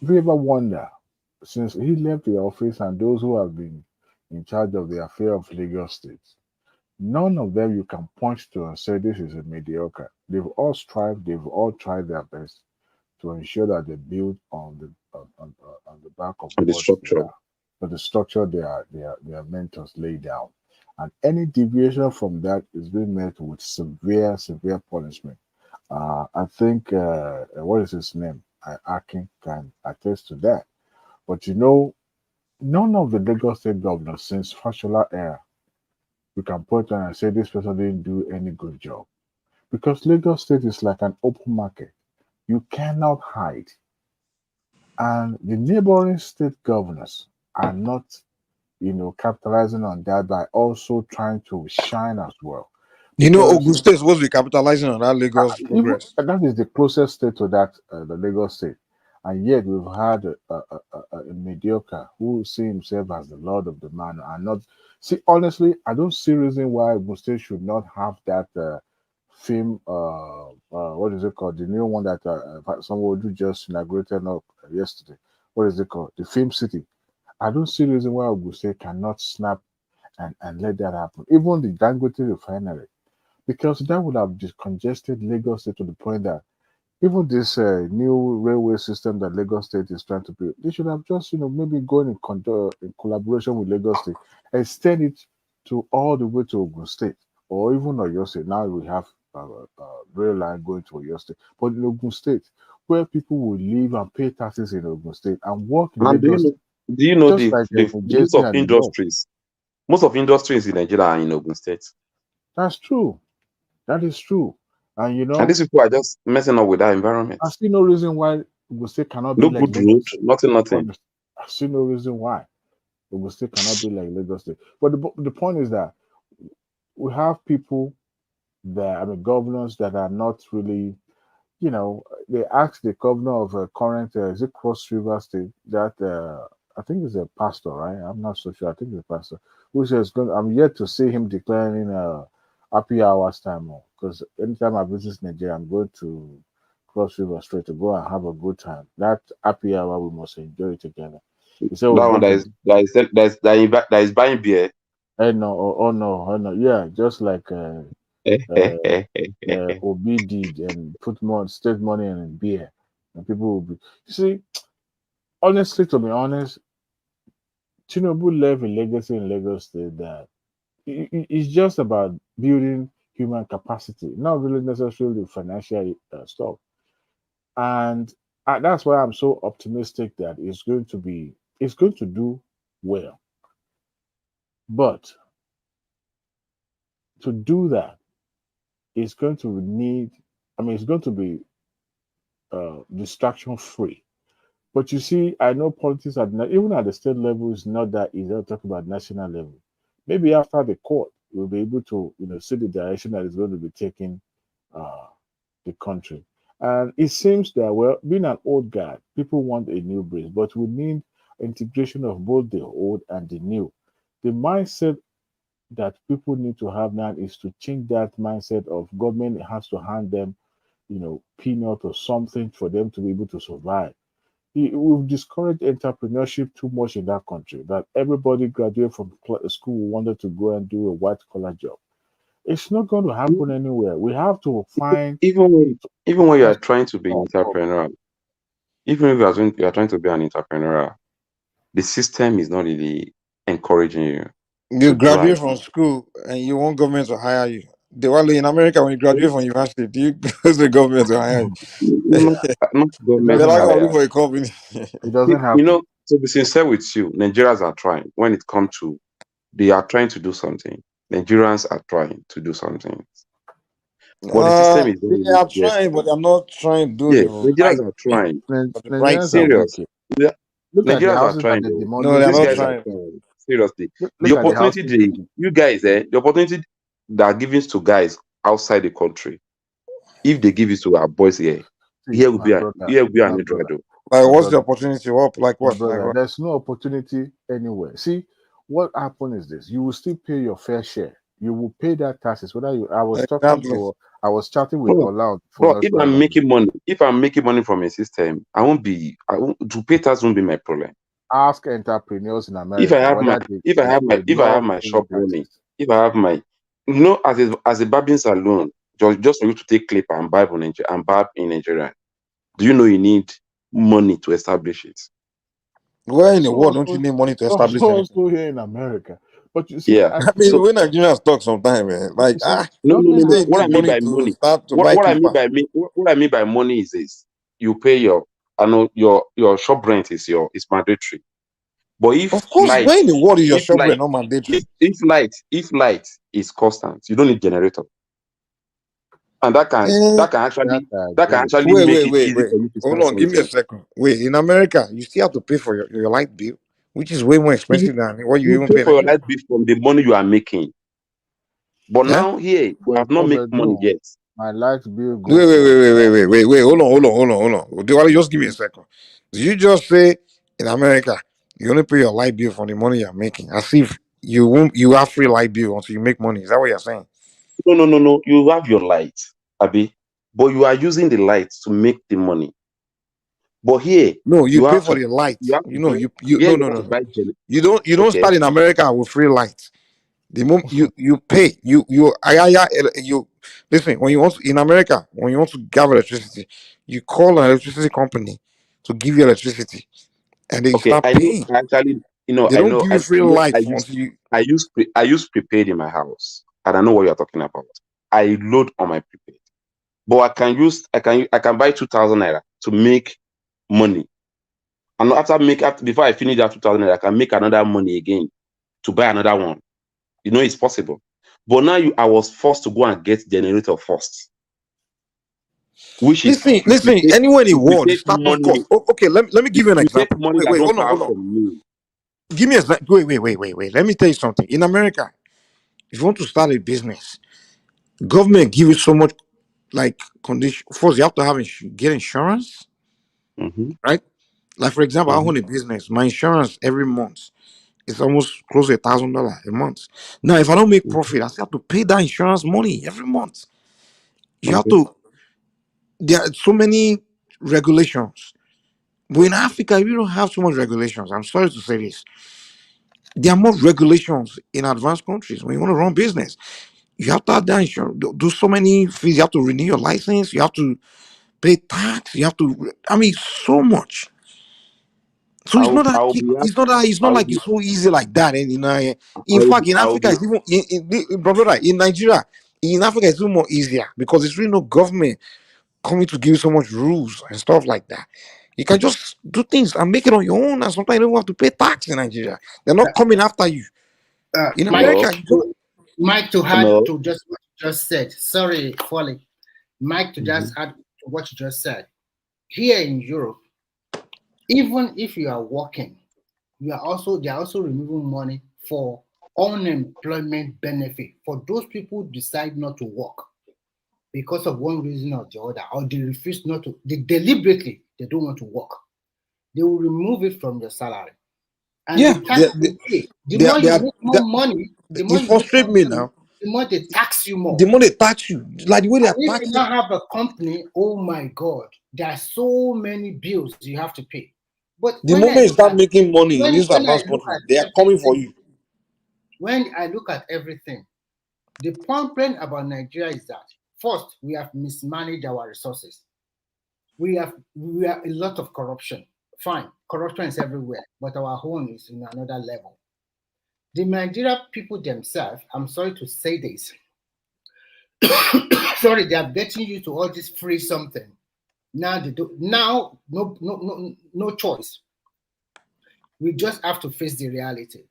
if you ever wonder, since he left the office and those who have been in charge of the affair of Lagos State, none of them you can point to and say this is a mediocre. They've all strived, they've all tried their best to ensure that they build on the back of on the what they structure. are, but the structure their mentors lay down. And any deviation from that is being met with severe punishment. I think what is his name? Akin can attest to that. But you know, none of the Lagos State governors since Fashola era, we can point on and say this person didn't do any good job. Because Lagos State is like an open market. You cannot hide. And the neighboring state governors are not, capitalizing on that by also trying to shine as well. You know, Because Ogun State is supposed to be capitalizing on that Lagos even progress. that is the closest state to that, the Lagos State. And yet we've had a mediocre who see himself as the lord of the man and not see. Honestly, I don't see reason why Ogun State should not have that film. What is it called? The new one that someone who just inaugurated yesterday. What is it called? The Film City. I don't see reason why Ogun State cannot snap and let that happen. Even the Dangote refinery, because that would have decongested Lagos State to the point that even this new railway system that Lagos State is trying to build, they should have just, maybe gone in collaboration with Lagos State, extend it to all the way to Ogun State or even Oyo State. Now we have rail line going to Oyo State, but in Ogun State, where people will live and pay taxes in Ogun State and work in And Lagos, do you know just like the in use JC of and the Gulf. industries? Most of industries in Nigeria are in Ogun State. That's true. That is true. And And these people are just messing up with that environment. I see no reason why Ogun State cannot be No like good Lagos road, State. nothing. Honestly, I see no reason why Ogun State cannot be like Lagos State. But the point is that we have people governors that are not really, they asked the governor of current, is it Cross River State, that I think is a pastor, right? I'm not so sure. I think it's a pastor, who says, I'm yet to see him declaring happy hours time, because anytime I visit Nigeria, I'm going to Cross River Straight to go and have a good time. That happy hour, we must enjoy it together. He said, That one that is buying beer. Oh no, yeah, just like Obi did and put more state money in beer, and people will be. You see, honestly, to be honest, Tinubu left a legacy in Lagos State that it's just about building human capacity, not really necessarily financial stuff. And that's why I'm so optimistic that it's going to do well. But to do that, it's going to need, it's going to be distraction free. But you see, I know politics even at the state level is not that easy to talk about national level. Maybe after the court, we'll be able to, see the direction that is going to be taking the country. And it seems that, well, being an old guy, people want a new breeze, but we need integration of both the old and the new. The mindset that people need to have now is to change that mindset of government has to hand them, peanut or something for them to be able to survive. We've discouraged entrepreneurship too much in that country, that everybody graduate from school wanted to go and do a white collar job. It's not going to happen anywhere. We have to find even when you are trying to be entrepreneurial, even if you are trying to be an entrepreneur, the system is not really encouraging you. You graduate from school and you want government to hire you. In America, when you graduate from university, do you go to the government to hire you? Not government They're not hire. going to look for a company. It doesn't happen. To be sincere with you, Nigerians are trying. When it comes to, they are trying to do something. Nigerians are trying to do something. But the system is they are trying, but I'm not trying to do the Nigerians are trying. Nigerians Serious. Look at the Nigerians are houses trying. that they demolish. No, they're These not guys trying. are trying. Seriously. Look The at the opportunity you guys, the opportunity that are given to guys outside the country, if they give it to our boys here, here will be an Edrado. Like, what's the opportunity? What? Like what? Brother, Like what? there's no opportunity anywhere. See, what happens is this: you will still pay your fair share. You will pay that taxes. Whether you, I was chatting with Ola. Bro, if I'm making money from a system, to pay tax won't be my problem. ask entrepreneurs in America if I have my whether they love paying shop running, taxes. if I have my, as a barbing salon, just for you to take clip and barb in Nigeria, do you know you need money to establish it? Where in the world don't you need money to establish anything? Also here in America. But you see, yeah. I mean, so, when Nigerians talk sometimes, man, like no. What I mean by to money, start to what buy I mean by money is this: you pay your shop rent is mandatory. But if of course, light, where in the world is your shop rent not mandatory? if light is constant, you don't need generator, and that can actually make it easy for you to Hold start on, give me a something. second. Wait, in America, you still have to pay for your light bill, which is way more expensive than what you even pay pay for your Nigeria. light bill from the money you are making. But now here, we have not made money yet. My light bill goes. Wait. Hold on. Just give me a second. Did you just say in America you only pay your light bill from the money you're making? As if you have free light bill until you make money. Is that what you're saying? No. You have your light, Abi, but you are using the light to make the money. But here, no, you pay for the light. No. You don't start in America with free light. The moment you pay, you listen, when you want in America, when you want to gather electricity, you call an electricity company to give you electricity, and they start paying. They don't give you free light until you. I use prepaid in my house, and I know what you're talking about. I load on my prepaid, but I can buy 2,000 naira to make money, and before I finish that 2,000 naira, I can make another money again to buy another one. It's possible. But now I was forced to go and get generator first. Which listen. Anywhere in the world, you start of course. Okay, let me give you an example. Wait, hold on. Give me a wait. Let me tell you something. In America, if you want to start a business, government give you so much like condition. First, you have to get insurance, right? Like for example, I own a business. My insurance every month is almost close to $1,000 a month. Now, if I don't make profit, I still have to pay that insurance money every month. You have to. There are so many regulations. But in Africa, we don't have so much regulations. I'm sorry to say this. There are more regulations in advanced countries when you want to run business. You have to have that insurance. Do so many fees. You have to renew your license. You have to pay tax. You have to. I mean, so much. So it's not like it's so easy like that. And in fact, in Africa, it's even brother, in Nigeria, in Africa, it's even more easier because there's really no government coming to give you so much rules and stuff like that. You can just do things and make it on your own, and sometimes you don't have to pay tax in Nigeria. They're not coming after you. In America, Mike, to add to just what you just said. Sorry, Folly. Mike, to just add to what you just said. Here in Europe, even if you are working, they are also removing money for unemployment benefit for those people who decide not to work because of one reason or the other, or they refuse not to. They deliberately they don't want to work. They will remove it from your salary. And the more you make more money, the more it frustrates me now. The more they tax you more. The more they tax you, like the way they and if tax you now have a company, oh my God, there are so many bills you have to pay. But the moment you start making money in this advanced country, they are coming for you. When I look at everything, the problem about Nigeria is that first, we have mismanaged our resources. We have a lot of corruption. Fine, corruption is everywhere, but our own is in another level. The Nigerian people themselves, I'm sorry to say this, sorry, they are getting used to all this free something. Now they do. Now, no choice. We just have to face the reality.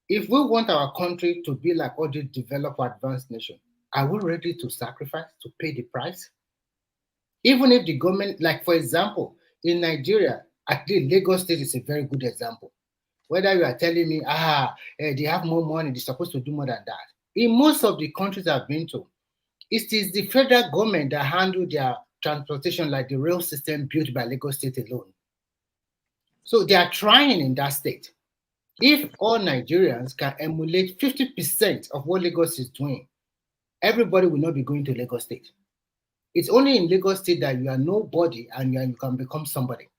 If we want our country to be like all the developed advanced nations, are we ready to sacrifice, to pay the price? Even if the government, like for example, in Nigeria, at least Lagos State is a very good example. Whether you are telling me, they have more money, they're supposed to do more than that. In most of the countries I've been to, it is the federal government that handle their transportation, like the rail system built by Lagos State alone. So they are trying in that state. If all Nigerians can emulate 50% of what Lagos is doing, everybody will not be going to Lagos State. It's only in Lagos State that you are nobody and you can become somebody.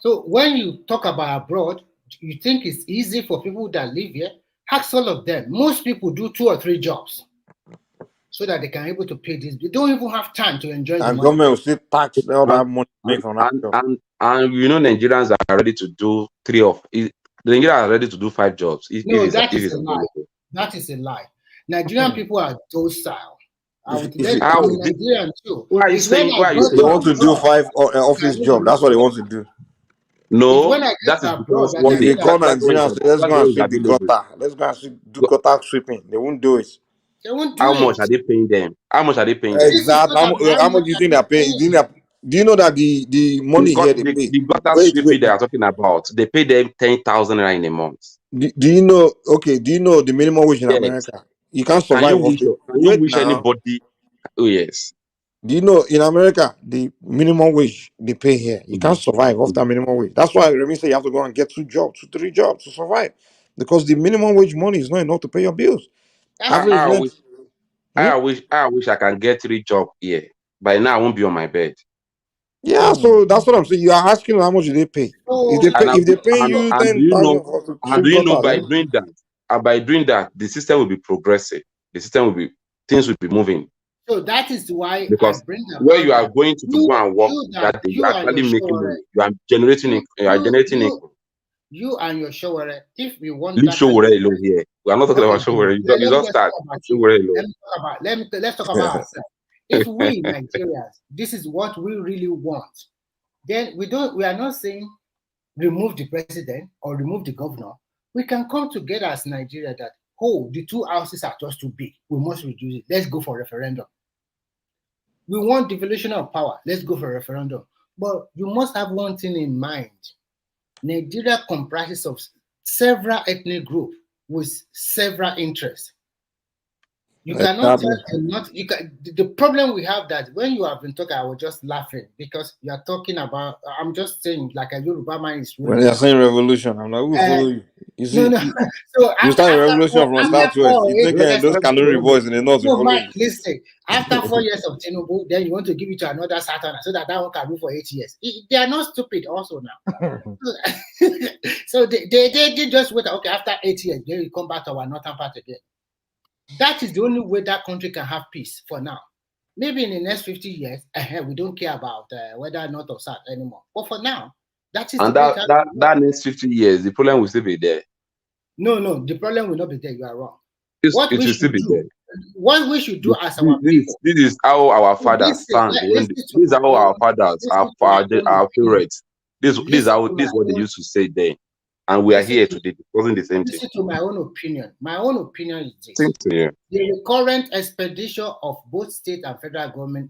So when you talk about abroad, you think it's easy for people that live here? Ask all of them. Most people do 2 or 3 jobs so that they can be able to pay this. They don't even have time to enjoy the And money. government will still tax all that money make from that job. And you know, Nigerians are ready to do 3 of it. The Nigerians are ready to do 5 jobs. No, that is a lie. That is a lie. Nigerian people are docile. Nigerian too. Why are you saying? Why are you saying they want to do 5 office job? That's what they want to do. No, that is because if they call Nigerians, let's go and sweep the gutter. Let's go and do gutter sweeping. They won't do it. They won't do How much are they paying them? How much are they paying them? Exactly. How much do you think they're paying? Do you know that the money here they pay? The gutter sweeping they are talking about, they pay them 10,000 naira in a month. Do you know? Okay. Do you know the minimum wage in America? You can't survive. Can you wish anybody? Oh yes. Do you know in America the minimum wage they pay here? You can't survive off that minimum wage. That's why Remy say you have to go and get 2 jobs, 2, 3 jobs to survive, because the minimum wage money is not enough to pay your bills. I wish I can get 3 jobs here. By now I won't be on my bed. Yeah, so that's what I'm saying. You are asking how much do they pay? If they pay you 10,000, and do you know by doing that, the system will be progressive. The system will be, things will be moving. So that is why because I bring where you are going to go and work that day, you are actually making money. You are generating income. You and your Showore, if we want leave Showore alone here. We are not talking about Showore. You don't start Showore alone. Let's talk about ourselves. If we Nigerians, this is what we really want, then we are not saying remove the president or remove the governor. We can come together as Nigeria that, the 2 houses are just too big. We must reduce it. Let's go for referendum. We want devolution of power. Let's go for referendum. But you must have one thing in mind. Nigeria comprises of several ethnic groups with several interests. You cannot the problem we have that when you have been talking, I was just laughing because you are talking about, I'm just saying like a Yoruba man is when they are saying revolution, I'm like, who follow you? You see, no. So you start a revolution from start to west. You think those Kanuri boys in the north will follow you. Listen, after 4 years of Tinubu, then you want to give it to another Saturn so that one can move for 8 years. They are not stupid also now. So they just wait. Okay, after 8 years, then we come back to our northern part again. That is the only way that country can have peace for now. Maybe in the next 50 years, we don't care about whether north or south anymore. But for now, that is that next 50 years, the problem will still be there. No, the problem will not be there. You are wrong. It will still be there. What we should do as our people. This is how our fathers stand. This is how our fathers, our parents. This is what they used to say then. And we are here today discussing the same thing. Listen to my own opinion. My own opinion is this. Same to you. The recurrent expenditure of both state and federal government